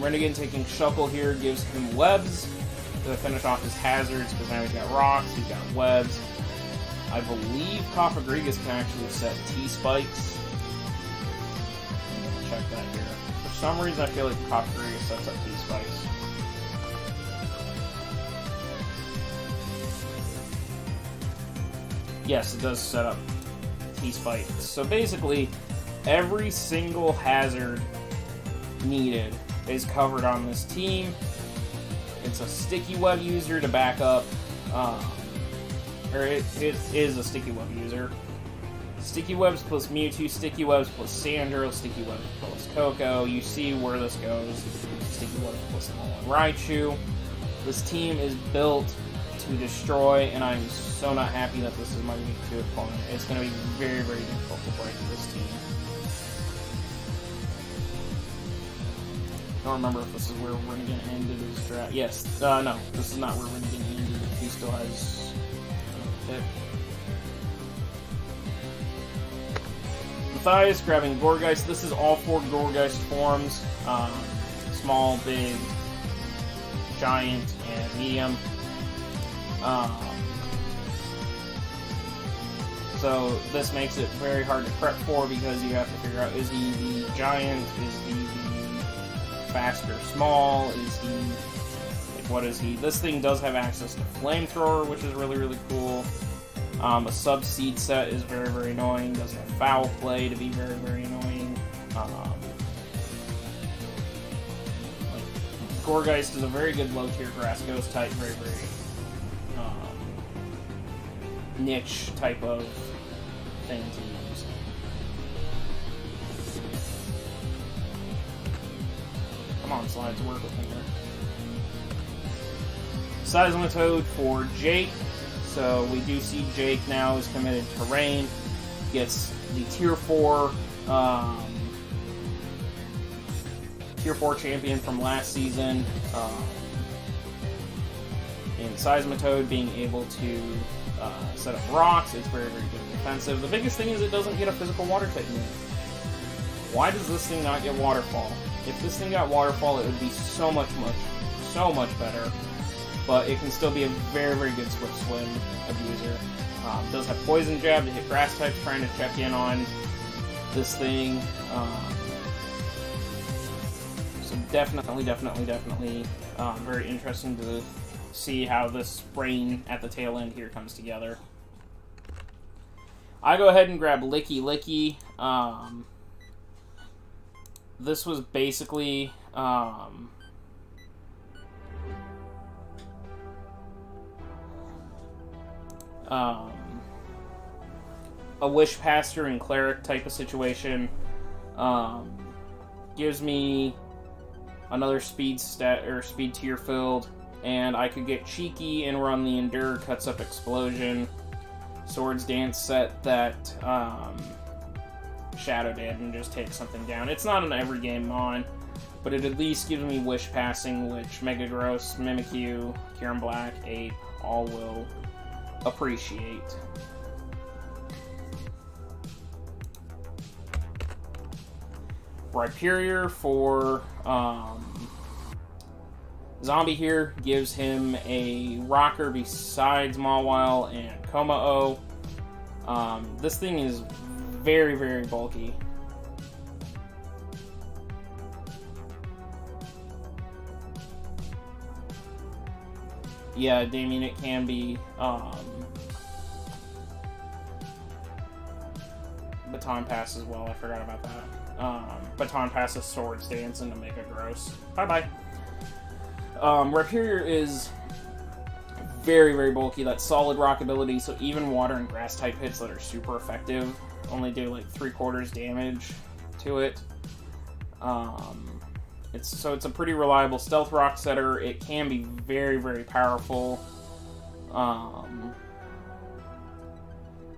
Renegade taking Shuckle here gives him webs to finish off his hazards, because now he's got rocks, he's got webs. I believe Cofagrigus can actually set T-spikes. Check that here. For some reason I feel like Cofagrigus sets up T-spikes. Yes, it does set up T-spikes. So basically, every single hazard needed is covered on this team. It's a sticky web user to back up, it is a sticky web user. Sticky webs plus Mewtwo, sticky webs plus Sandro, sticky webs plus Coco. You see where this goes. Sticky webs plus Alolan Raichu. This team is built to destroy, and I'm so not happy that this is my week 2 opponent. It's going to be very difficult to break this team. I don't remember if this is where Renegade ended his draft. Yes, no, this is not where Renegade ended. He still has pick. Matthias grabbing Gourgeist. This is all 4 Gourgeist forms. Small, big, giant, and medium. So this makes it very hard to prep for, because you have to figure out, is he the giant? Is he the faster small? Is he, like, what is he? This thing does have access to Flamethrower, which is really cool. A sub-seed set is very annoying. Does have Foul Play to be very annoying. Gourgeist is a very good low-tier Grass Ghost type, very niche type of thing to use. Come on, Slides, work with me here. Seismitoad for Jake. So we do see Jake now is committed to Rain. Gets the Tier 4 champion from last season. And Seismitoad being able to set up rocks. It's very good defensive. The biggest thing is it doesn't get a physical water type move. Why does this thing not get Waterfall? If this thing got Waterfall, it would be so much better. But it can still be a very good Swift Swim abuser. Does have Poison Jab to hit grass types, trying to check in on this thing. So definitely very interesting to see how this Rain at the tail end here comes together. I go ahead and grab Licky. This was basically a Wish Pastor and Cleric type of situation. Gives me another speed stat or speed tier filled, and I could get cheeky and run the Endure Cuts Up Explosion Swords Dance set that Shadow Dad and just take something down. It's not an every game mon, but it at least gives me Wish Passing, which Mega Gross, Mimikyu, Kieran Black, Ape, all will appreciate. Rhyperior for Zombie here gives him a rocker besides Mawile and Komao. This thing is very, very bulky. Yeah, Damien, it can be Baton Pass as well. I forgot about that. Baton Pass is Swords Dance into Mega Gross. Bye-bye. Rhyperior is very, very bulky. That's solid rock ability, so even water and grass type hits that are super effective only do like 3/4 damage to it. It's a pretty reliable stealth rock setter. It can be very, very powerful.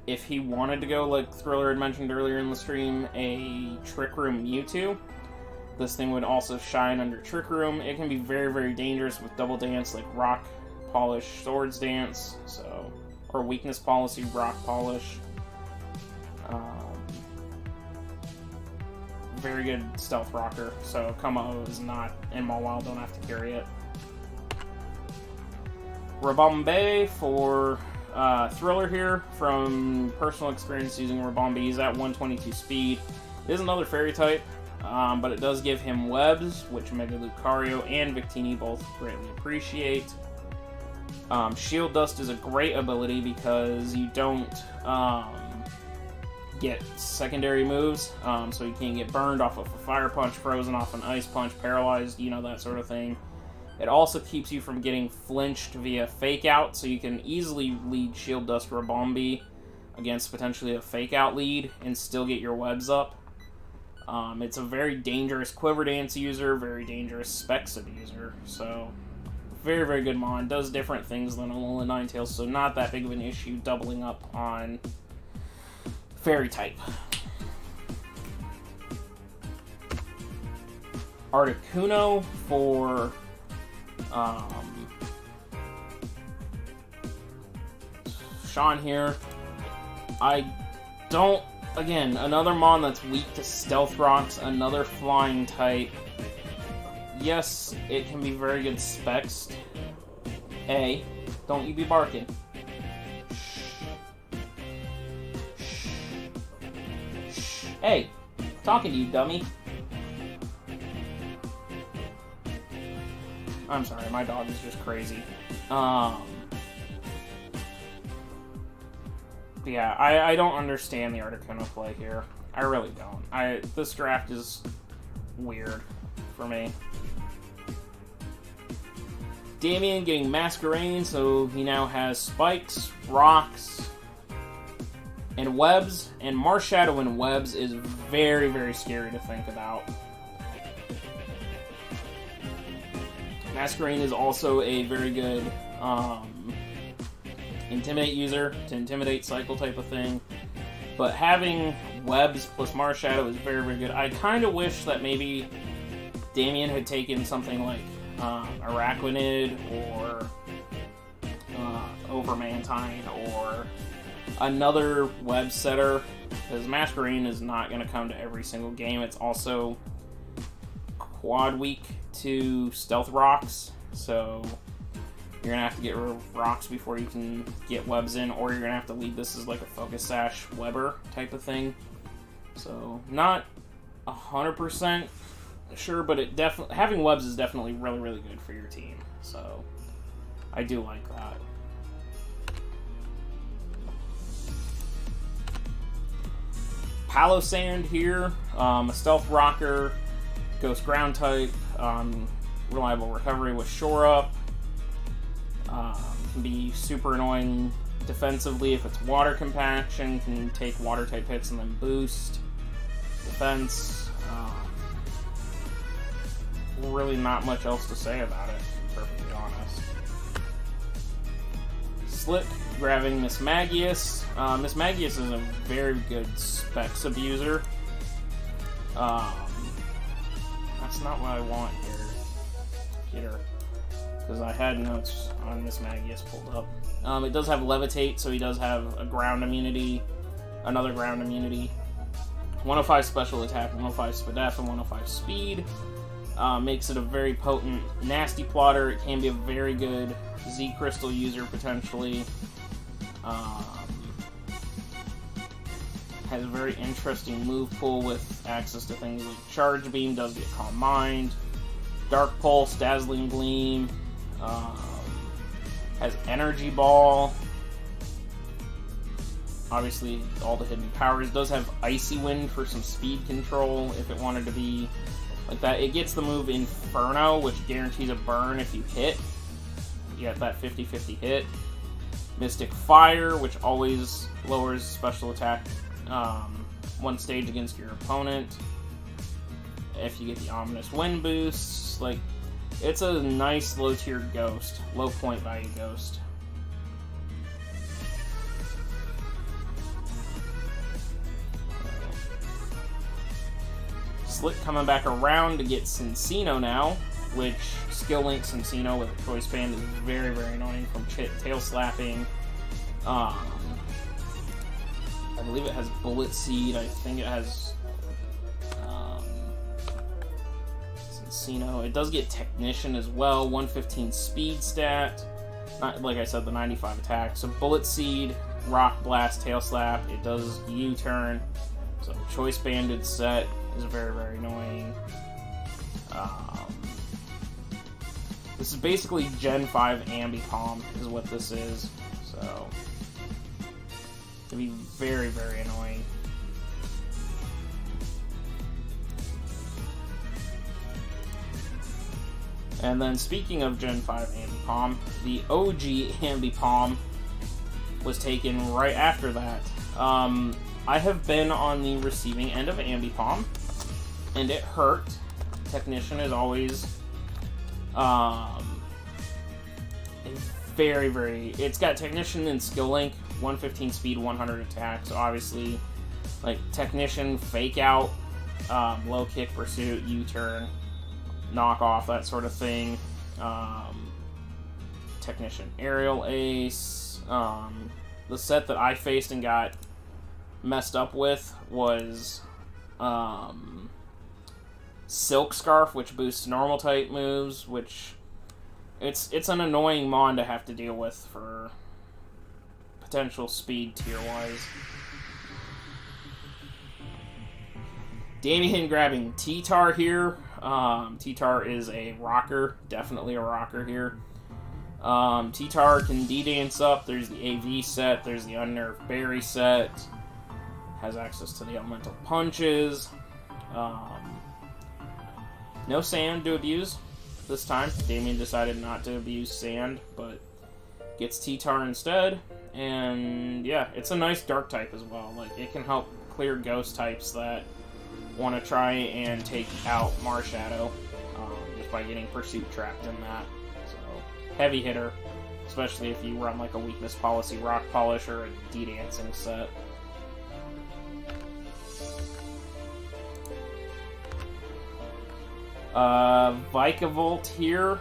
If he wanted to go, like Thriller had mentioned earlier in the stream, a Trick Room Mewtwo, this thing would also shine under Trick Room. It can be very, very dangerous with Double Dance, like Rock Polish, Swords Dance, or Weakness Policy, Rock Polish. Very good stealth rocker, so Komao is not, and Mawile don't have to carry it. Rabombe for Thriller here, from personal experience using Rabombe. He's at 122 speed. It is another fairy type, but it does give him webs, which Mega Lucario and Victini both greatly appreciate. Shield Dust is a great ability because you don't get secondary moves, so you can't get burned off of a Fire Punch, frozen off an Ice Punch, paralyzed, that sort of thing. It also keeps you from getting flinched via Fake Out, so you can easily lead Shield Dust Rabombe against potentially a Fake Out lead and still get your webs up. It's a very dangerous Quiver Dance user, very dangerous Specs abuser, so very, very good mon. Does different things than Alolan Ninetales, so not that big of an issue doubling up on Fairy type. Articuno for Sean here. I don't, again, another mon that's weak to Stealth Rocks, another flying type. Yes, it can be very good specs. Don't you be barking. Hey, talking to you, dummy. I'm sorry, my dog is just crazy. Yeah, I don't understand the Articuno play here. I really don't. This draft is weird for me. Damien getting Masquerain, so he now has spikes, rocks, and webs, and Marshadow and webs is very, very scary to think about. Masquerain is also a very good Intimidate user to intimidate cycle type of thing, but having webs plus Marshadow is very, very good. I kind of wish that maybe Damien had taken something like Araquanid or Overmantine or another web setter, because Masquerain is not going to come to every single game. It's also quad weak to Stealth Rocks, so you're going to have to get rid of rocks before you can get webs in, or you're going to have to lead this as like a Focus Sash Weber type of thing. So, not 100% sure, but it definitely, having webs is definitely really, really good for your team. So, I do like that. Palossand here, a Stealth Rocker, Ghost Ground type, reliable recovery with Shore Up. Can be super annoying defensively if it's Water Compaction, can take Water type hits and then boost defense. Really not much else to say about it, to be perfectly honest. Slick grabbing Miss Magius. Miss Magius is a very good Specs abuser. That's not what I want here, because I had notes on Miss Magius pulled up. It does have Levitate, so he does have a ground immunity, another ground immunity, 105 special attack, 105 spadef, and 105 speed. Makes it a very potent nasty plotter. It can be a very good Z Crystal user, potentially. Has a very interesting move pool with access to things like Charge Beam, does get Calm Mind, Dark Pulse, Dazzling Gleam, has Energy Ball, obviously all the hidden powers, does have Icy Wind for some speed control if it wanted to be like that. It gets the move Inferno, which guarantees a burn if you hit. You get that 50-50 hit. Mystic Fire, which always lowers special attack one stage against your opponent. If you get the Ominous Wind boosts, like, it's a nice low-tiered ghost, low point value ghost. Slick coming back around to get Cincino now, which skill link Cincino with a choice band is very, very annoying from tail slapping. I believe it has Bullet Seed. I think it has Cincino. It does get Technician as well. 115 speed stat. Not, like I said, the 95 attack. So Bullet Seed, Rock Blast, Tail Slap. It does U-turn. So Choice Banded set is very, very annoying. This is basically Gen 5 Ambipom is what this is. So it'd be very, very annoying. And then speaking of Gen 5 Ambipom, the OG Ambipom was taken right after that. I have been on the receiving end of Ambipom, and it hurt. Technician is always very, very... It's got Technician and Skill Link, 115 speed, 100 attack, so obviously, like, Technician, Fake Out, Low Kick, Pursuit, U-Turn, Knock Off, that sort of thing. Technician Aerial Ace. The set that I faced and got messed up with was Silk Scarf, which boosts normal type moves, which it's an annoying mon to have to deal with for potential speed tier wise. Damien grabbing T-Tar here. T-Tar is a rocker, definitely a rocker here. T-Tar can D-Dance up. There's the AV set, there's the Unnerved Berry set. Has access to the Elemental Punches. No Sand to abuse this time. Damien decided not to abuse Sand, but gets T-Tar instead. And yeah, it's a nice dark type as well. Like, it can help clear ghost types that want to try and take out Marshadow just by getting Pursuit trapped in that. So, heavy hitter, especially if you run like a weakness policy Rock Polish or a D-Dancing set. Vikavolt here,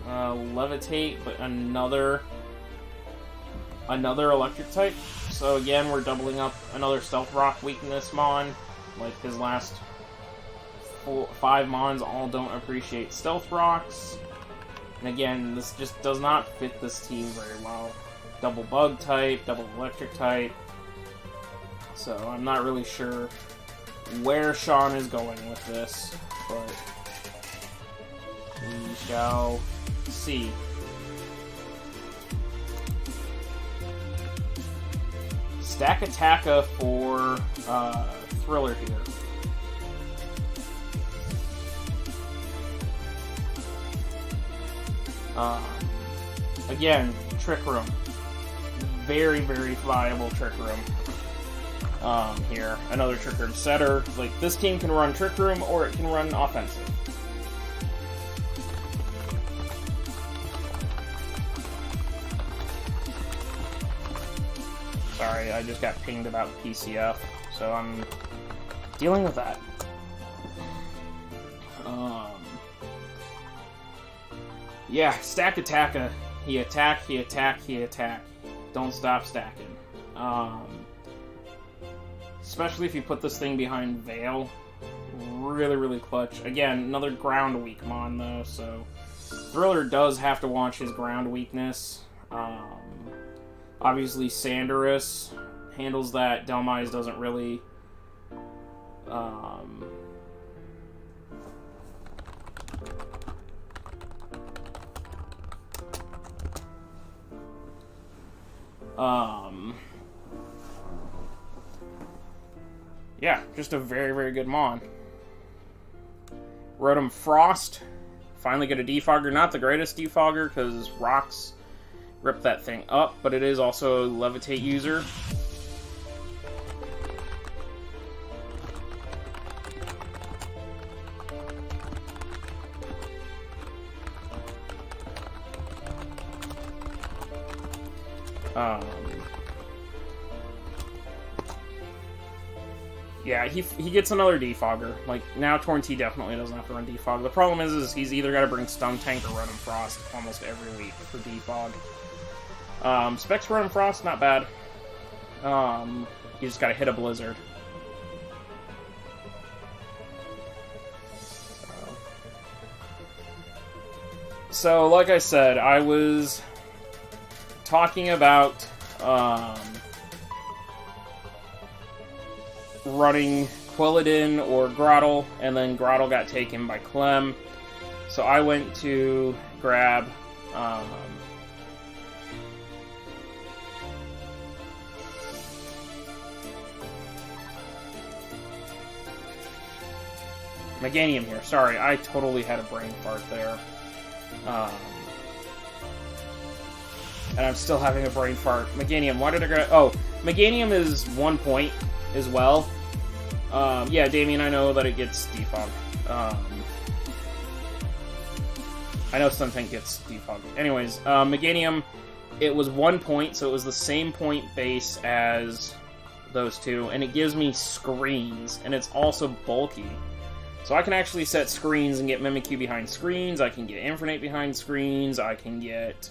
Levitate, but another electric type. So again, we're doubling up another Stealth Rock weakness mon. Like his last 5 mons all don't appreciate Stealth Rocks. And again, this just does not fit this team very well. Double Bug type, double Electric type. So I'm not really sure where Sean is going with this, but we shall see. Stack Attacka for Thriller here. Again, Trick Room. Very, very viable Trick Room. Here. Another Trick Room setter. Like, this team can run Trick Room or it can run offensive. Sorry, I just got pinged about PCF, so I'm dealing with that. Yeah, stack attacka. He attack, he attack, he attack. Don't stop stacking. Especially if you put this thing behind Veil. Really, really clutch. Again, another ground weak mon, though, so... Thriller does have to watch his ground weakness. Obviously, Sandorus handles that. Delmise doesn't really... Yeah, just a very, very good mon. Rotom Frost. Finally get a defogger. Not the greatest defogger, because rocks rip that thing up, but it is also a levitate user. Yeah, he gets another defogger. Like, now Torrentee definitely doesn't have to run defog. The problem is he's either got to bring Stun Tank or Rotom Frost almost every week for defog. Specs Rotom Frost, not bad. You just got to hit a Blizzard. So, like I said, I was talking about running Quilladin or Grottle, and then Grottle got taken by Clem. So I went to grab Meganium here. Sorry, I totally had a brain fart there. And I'm still having a brain fart. Meganium, why did I grab... Oh, Meganium is 1 point as well. Yeah, Damien, I know that it gets defog. I know Stuntank gets defogged. Anyways, Meganium, it was 1 point, so it was the same point base as those two, and it gives me screens, and it's also bulky. So I can actually set screens and get Mimikyu behind screens, I can get Infernape behind screens, I can get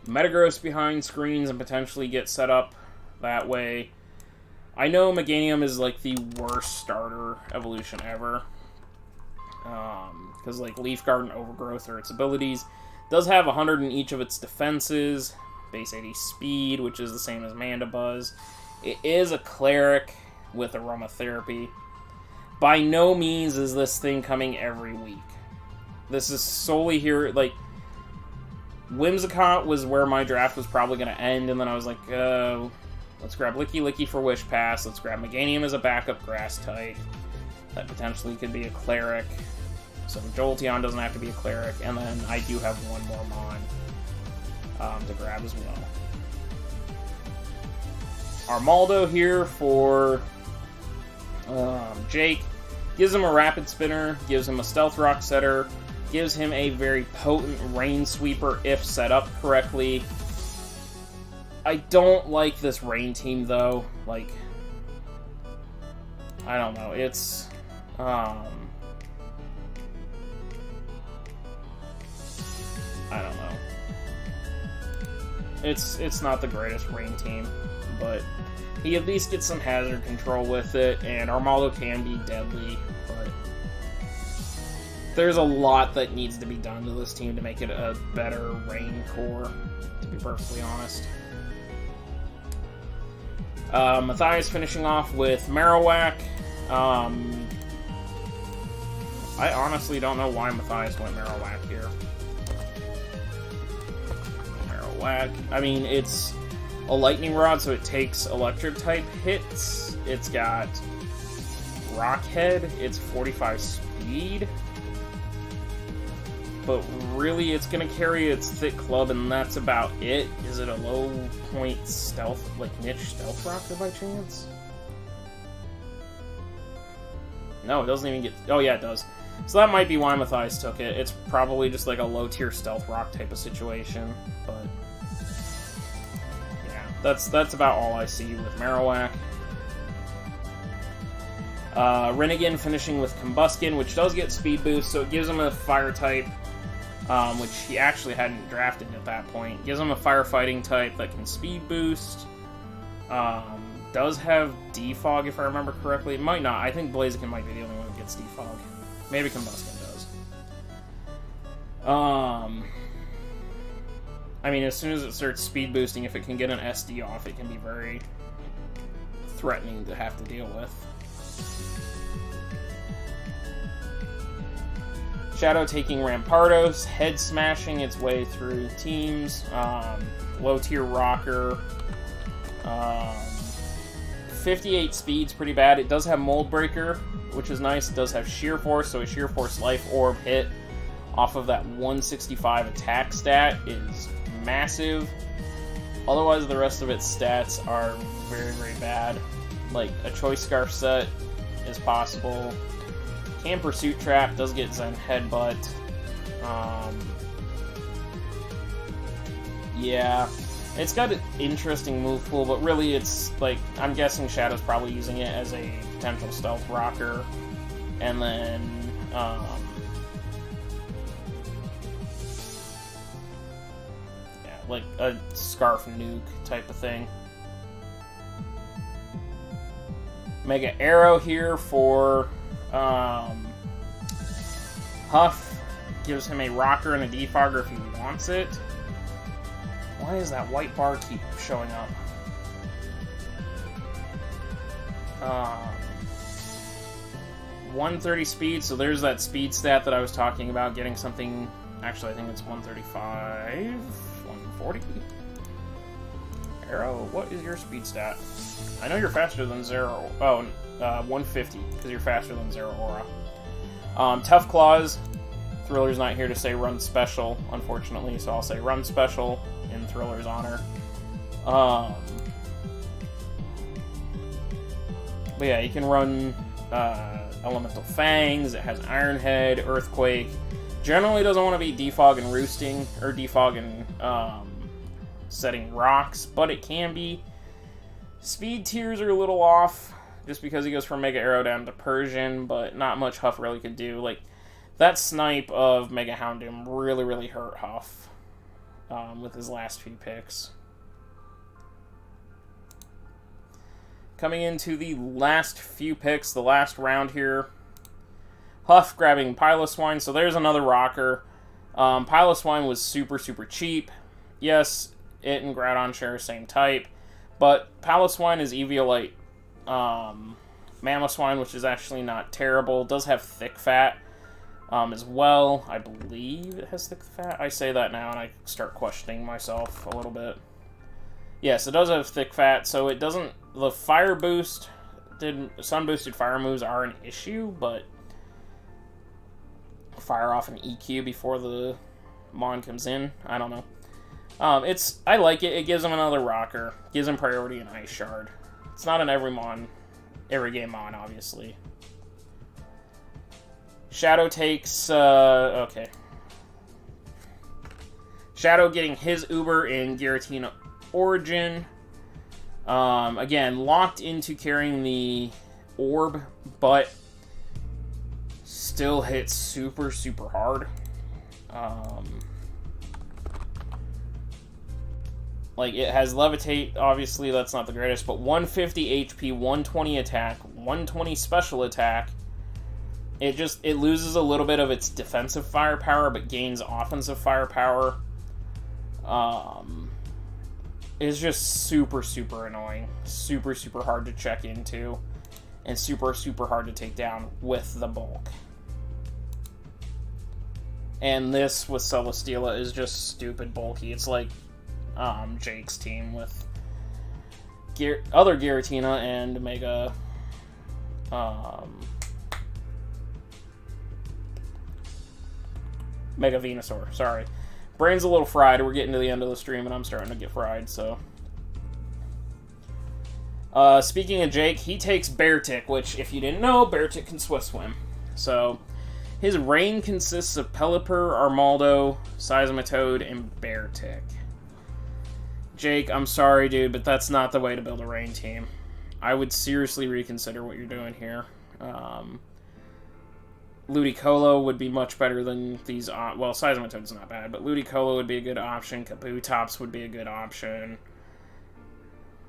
Metagross behind screens and potentially get set up that way. I know Meganium is like the worst starter evolution ever. Because like Leaf Guard and Overgrowth are its abilities. It does have 100 in each of its defenses. Base 80 speed, which is the same as Mandibuzz. It is a cleric with aromatherapy. By no means is this thing coming every week. This is solely here, like... Whimsicott was where my draft was probably going to end, and then I was like, let's grab Licky Licky for Wish Pass, let's grab Meganium as a backup grass type. That potentially could be a cleric. So Jolteon doesn't have to be a cleric, and then I do have one more Mon to grab as well. Armaldo here for Jake. Gives him a Rapid Spinner, gives him a Stealth Rock Setter, gives him a very potent Rain Sweeper if set up correctly. I don't like this Rain team, though. Like, I don't know. It's, I don't know. It's not the greatest Rain team, but he at least gets some hazard control with it, and Armaldo can be deadly, but there's a lot that needs to be done to this team to make it a better Rain core, to be perfectly honest. Matthias finishing off with Marowak. I honestly don't know why Matthias went Marowak here. Marowak. I mean, it's a Lightning Rod, so it takes Electric type hits. It's got Rock Head. It's 45 speed. But really, it's going to carry its Thick Club, and that's about it. Is it a low point stealth, like niche stealth rocker by chance? No, it doesn't even get... Oh, yeah, it does. So that might be why Matthias took it. It's probably just like a low-tier stealth rock type of situation, but... yeah, that's about all I see with Marowak. Renegade finishing with Combuskin, which does get speed boost, so it gives him a fire type. which he actually hadn't drafted at that point. Gives him a firefighting type that can speed boost. Does have defog, if I remember correctly. It might not. I think Blaziken might be the only one who gets defog. Maybe Combusken does. I mean, as soon as it starts speed boosting, if it can get an SD off, it can be very threatening to have to deal with. Shadow taking Rampardos, head smashing its way through teams. Low tier rocker. 58 speed's pretty bad. It does have Mold Breaker, which is nice. It does have Sheer Force, so a Sheer Force Life Orb hit off of that 165 attack stat is massive. Otherwise, the rest of its stats are very, very bad. Like, a Choice Scarf set is possible. Can Pursuit Trap, does get Zen Headbutt. Yeah. It's got an interesting move pool, but really it's, like, I'm guessing Shadow's probably using it as a potential stealth rocker. And then, yeah, like a Scarf Nuke type of thing. Mega Arrow here for Huff. Gives him a rocker and a defogger if he wants it. Why does that white bar keep showing up? 130 speed, so there's that speed stat that I was talking about, getting something... Actually, I think it's 135... 140? Arrow, what is your speed stat? I know you're faster than Zero... Oh, 150, because you're faster than Zero Aura. Tough Claws. Thriller's not here to say run special, unfortunately, so I'll say run special in Thriller's honor. But yeah, you can run Elemental Fangs, it has Iron Head, Earthquake. Generally doesn't want to be defog and roosting, or defog and setting rocks, but it can be. Speed tiers are a little off, just because he goes from Mega Arrow down to Persian, but not much Huff really could do. Like, that snipe of Mega Houndoom really, really hurt Huff with his last few picks. Coming into the last few picks, the last round here. Huff grabbing Piloswine, so there's another rocker. Piloswine was super, super cheap. Yes, it and Groudon share the same type, but Piloswine is Eviolite Mamoswine, which is actually not terrible. It does have thick fat as well. I believe it has thick fat. I say that now and I start questioning myself a little bit. Yes, it does have thick fat, so it doesn't... The fire boost, sun boosted fire moves are an issue, but fire off an EQ before the Mon comes in, I don't know. I like it. It gives him another rocker. Gives him priority and Ice Shard. It's not an every game Mon, obviously. Shadow takes, okay. Shadow getting his Uber in Giratina Origin. Again, locked into carrying the orb, but still hits super, super hard. Like, it has Levitate, obviously, that's not the greatest, but 150 HP, 120 attack, 120 special attack. It loses a little bit of its defensive firepower, but gains offensive firepower. It's just super, super annoying. Super, super hard to check into. And super, super hard to take down with the bulk. And this with Celesteela is just stupid bulky. It's like Jake's team with other Giratina and Mega Mega Venusaur, sorry. Brain's a little fried. We're getting to the end of the stream and I'm starting to get fried, so. Speaking of Jake, he takes Beartic, which, if you didn't know, Beartic can Swift Swim. So, his rain consists of Pelipper, Armaldo, Seismitoad, and Beartic. Jake, I'm sorry, dude, but that's not the way to build a rain team. I would seriously reconsider what you're doing here. Ludicolo would be much better than these. Well, Seismitoad's not bad, but Ludicolo would be a good option. Kabutops would be a good option.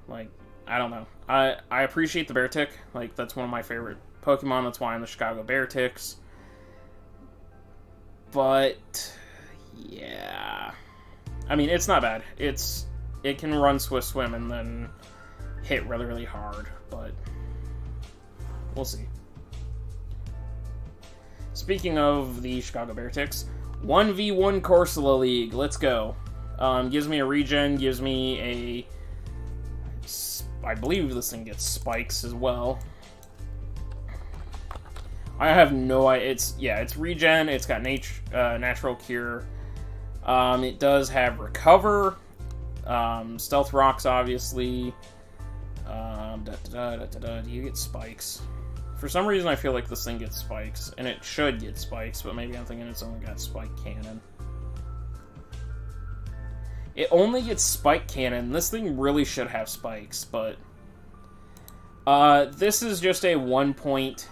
Like, I don't know. I appreciate the Beartick. Like, that's one of my favorite Pokemon. That's why I'm the Chicago Bearticks. But yeah, I mean, it's not bad. It can run Swift Swim and then hit really, really hard, but we'll see. Speaking of the Chicago Bearticks, 1v1 Corsola League. Let's go. Gives me a regen, gives me a... I believe this thing gets spikes as well. I have no idea. It's regen, it's got natural cure. It does have recover. Stealth rocks, obviously. Do you get spikes? For some reason, I feel like this thing gets spikes, and it should get spikes, but maybe I'm thinking it's only got spike cannon. It only gets spike cannon. This thing really should have spikes, but this is just a 1 point.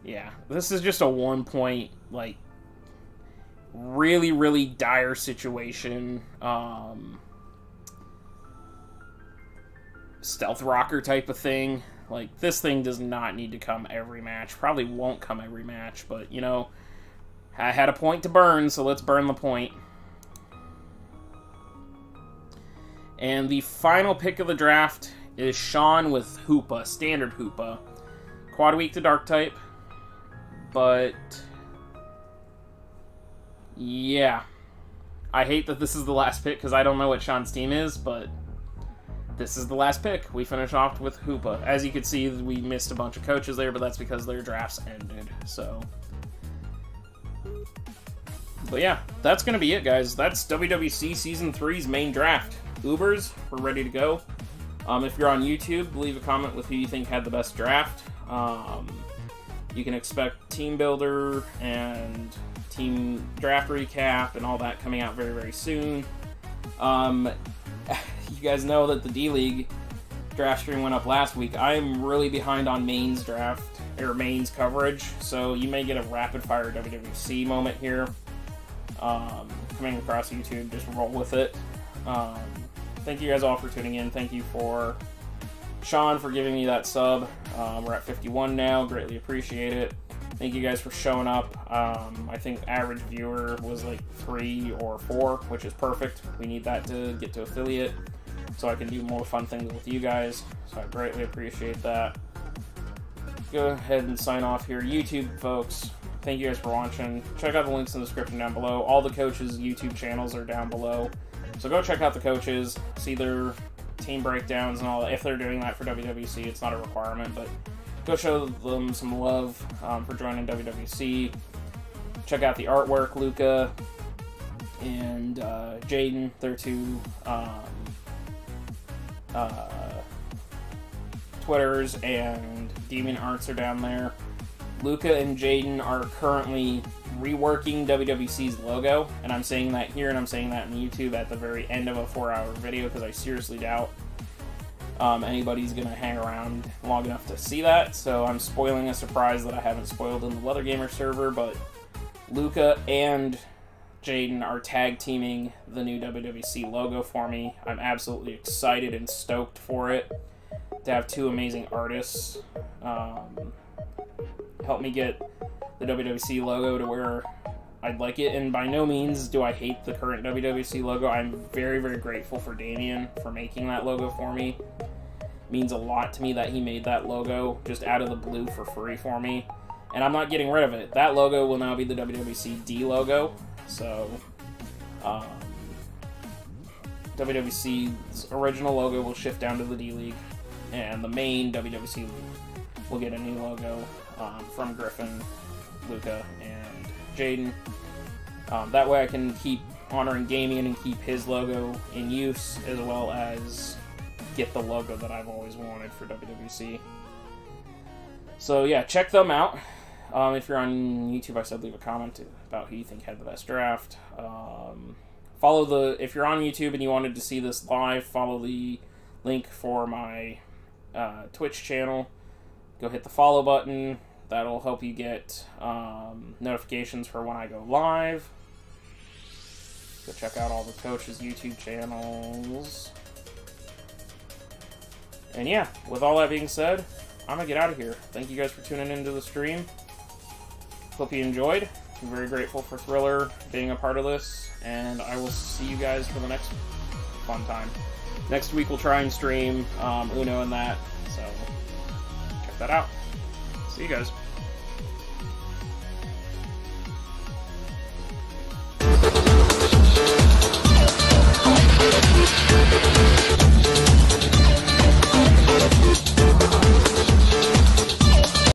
Yeah, this is just a 1 point, like, really, really dire situation. Stealth rocker type of thing. Like, this thing does not need to come every match. Probably won't come every match, but, you know, I had a point to burn, so let's burn the point. And the final pick of the draft is Sean with Hoopa, standard Hoopa. Quad weak to dark type, but yeah. I hate that this is the last pick because I don't know what Sean's team is, but this is the last pick. We finish off with Hoopa. As you can see, we missed a bunch of coaches there, but that's because their drafts ended, so. But yeah, that's going to be it, guys. That's WWC Season 3's main draft. Ubers, we're ready to go. If you're on YouTube, leave a comment with who you think had the best draft. You can expect Team Builder and Team Draft Recap and all that coming out very, very soon. You guys know that the D-League draft stream went up last week. I am really behind on Maine's draft, or Maine's coverage, so you may get a rapid-fire WWC moment here. Coming across YouTube, just roll with it. Thank you guys all for tuning in. Thank you for Sean for giving me that sub. We're at 51 now. Greatly appreciate it. Thank you guys for showing up. I think average viewer was like 3 or 4, which is perfect. We need that to get to affiliate so I can do more fun things with you guys. So I greatly appreciate that. Go ahead and sign off here. YouTube folks, thank you guys for watching. Check out the links in the description down below. All the coaches' YouTube channels are down below. So go check out the coaches, see their team breakdowns and all that. If they're doing that for WWC, it's not a requirement, but go show them some love for joining WWC. Check out the artwork, Luca and Jaden. They're two Twitters, and Demon Arts are down there. Luca and Jaden are currently reworking WWC's logo, and I'm saying that here and I'm saying that on YouTube at the very end of a 4-hour video because I seriously doubt anybody's gonna hang around long enough to see that, so I'm spoiling a surprise that I haven't spoiled in the Leather Gamer server. But Luca and Jaden are tag teaming the new WWC logo for me. I'm absolutely excited and stoked for it to have two amazing artists help me get the WWC logo to where I'd like it. And by no means do I hate the current WWC logo. I'm very, very grateful for Damien for making that logo for me. It means a lot to me that he made that logo just out of the blue for free for me. And I'm not getting rid of it. That logo will now be the WWC D logo. So, WWC's original logo will shift down to the D League, and the main WWC will get a new logo from Griffin, Luca, and Jaden. That way I can keep honoring Damien and keep his logo in use, as well as get the logo that I've always wanted for WWC. So yeah, check them out. If you're on YouTube, I said leave a comment about who you think had the best draft. If you're on YouTube and you wanted to see this live, follow the link for my Twitch channel. Go hit the follow button. That'll help you get notifications for when I go live. Go check out all the coaches' YouTube channels. And yeah, with all that being said, I'm gonna get out of here. Thank you guys for tuning into the stream. Hope you enjoyed. I'm very grateful for Thriller being a part of this, and I will see you guys for the next fun time. Next week we'll try and stream Uno and that, so check that out. See you guys.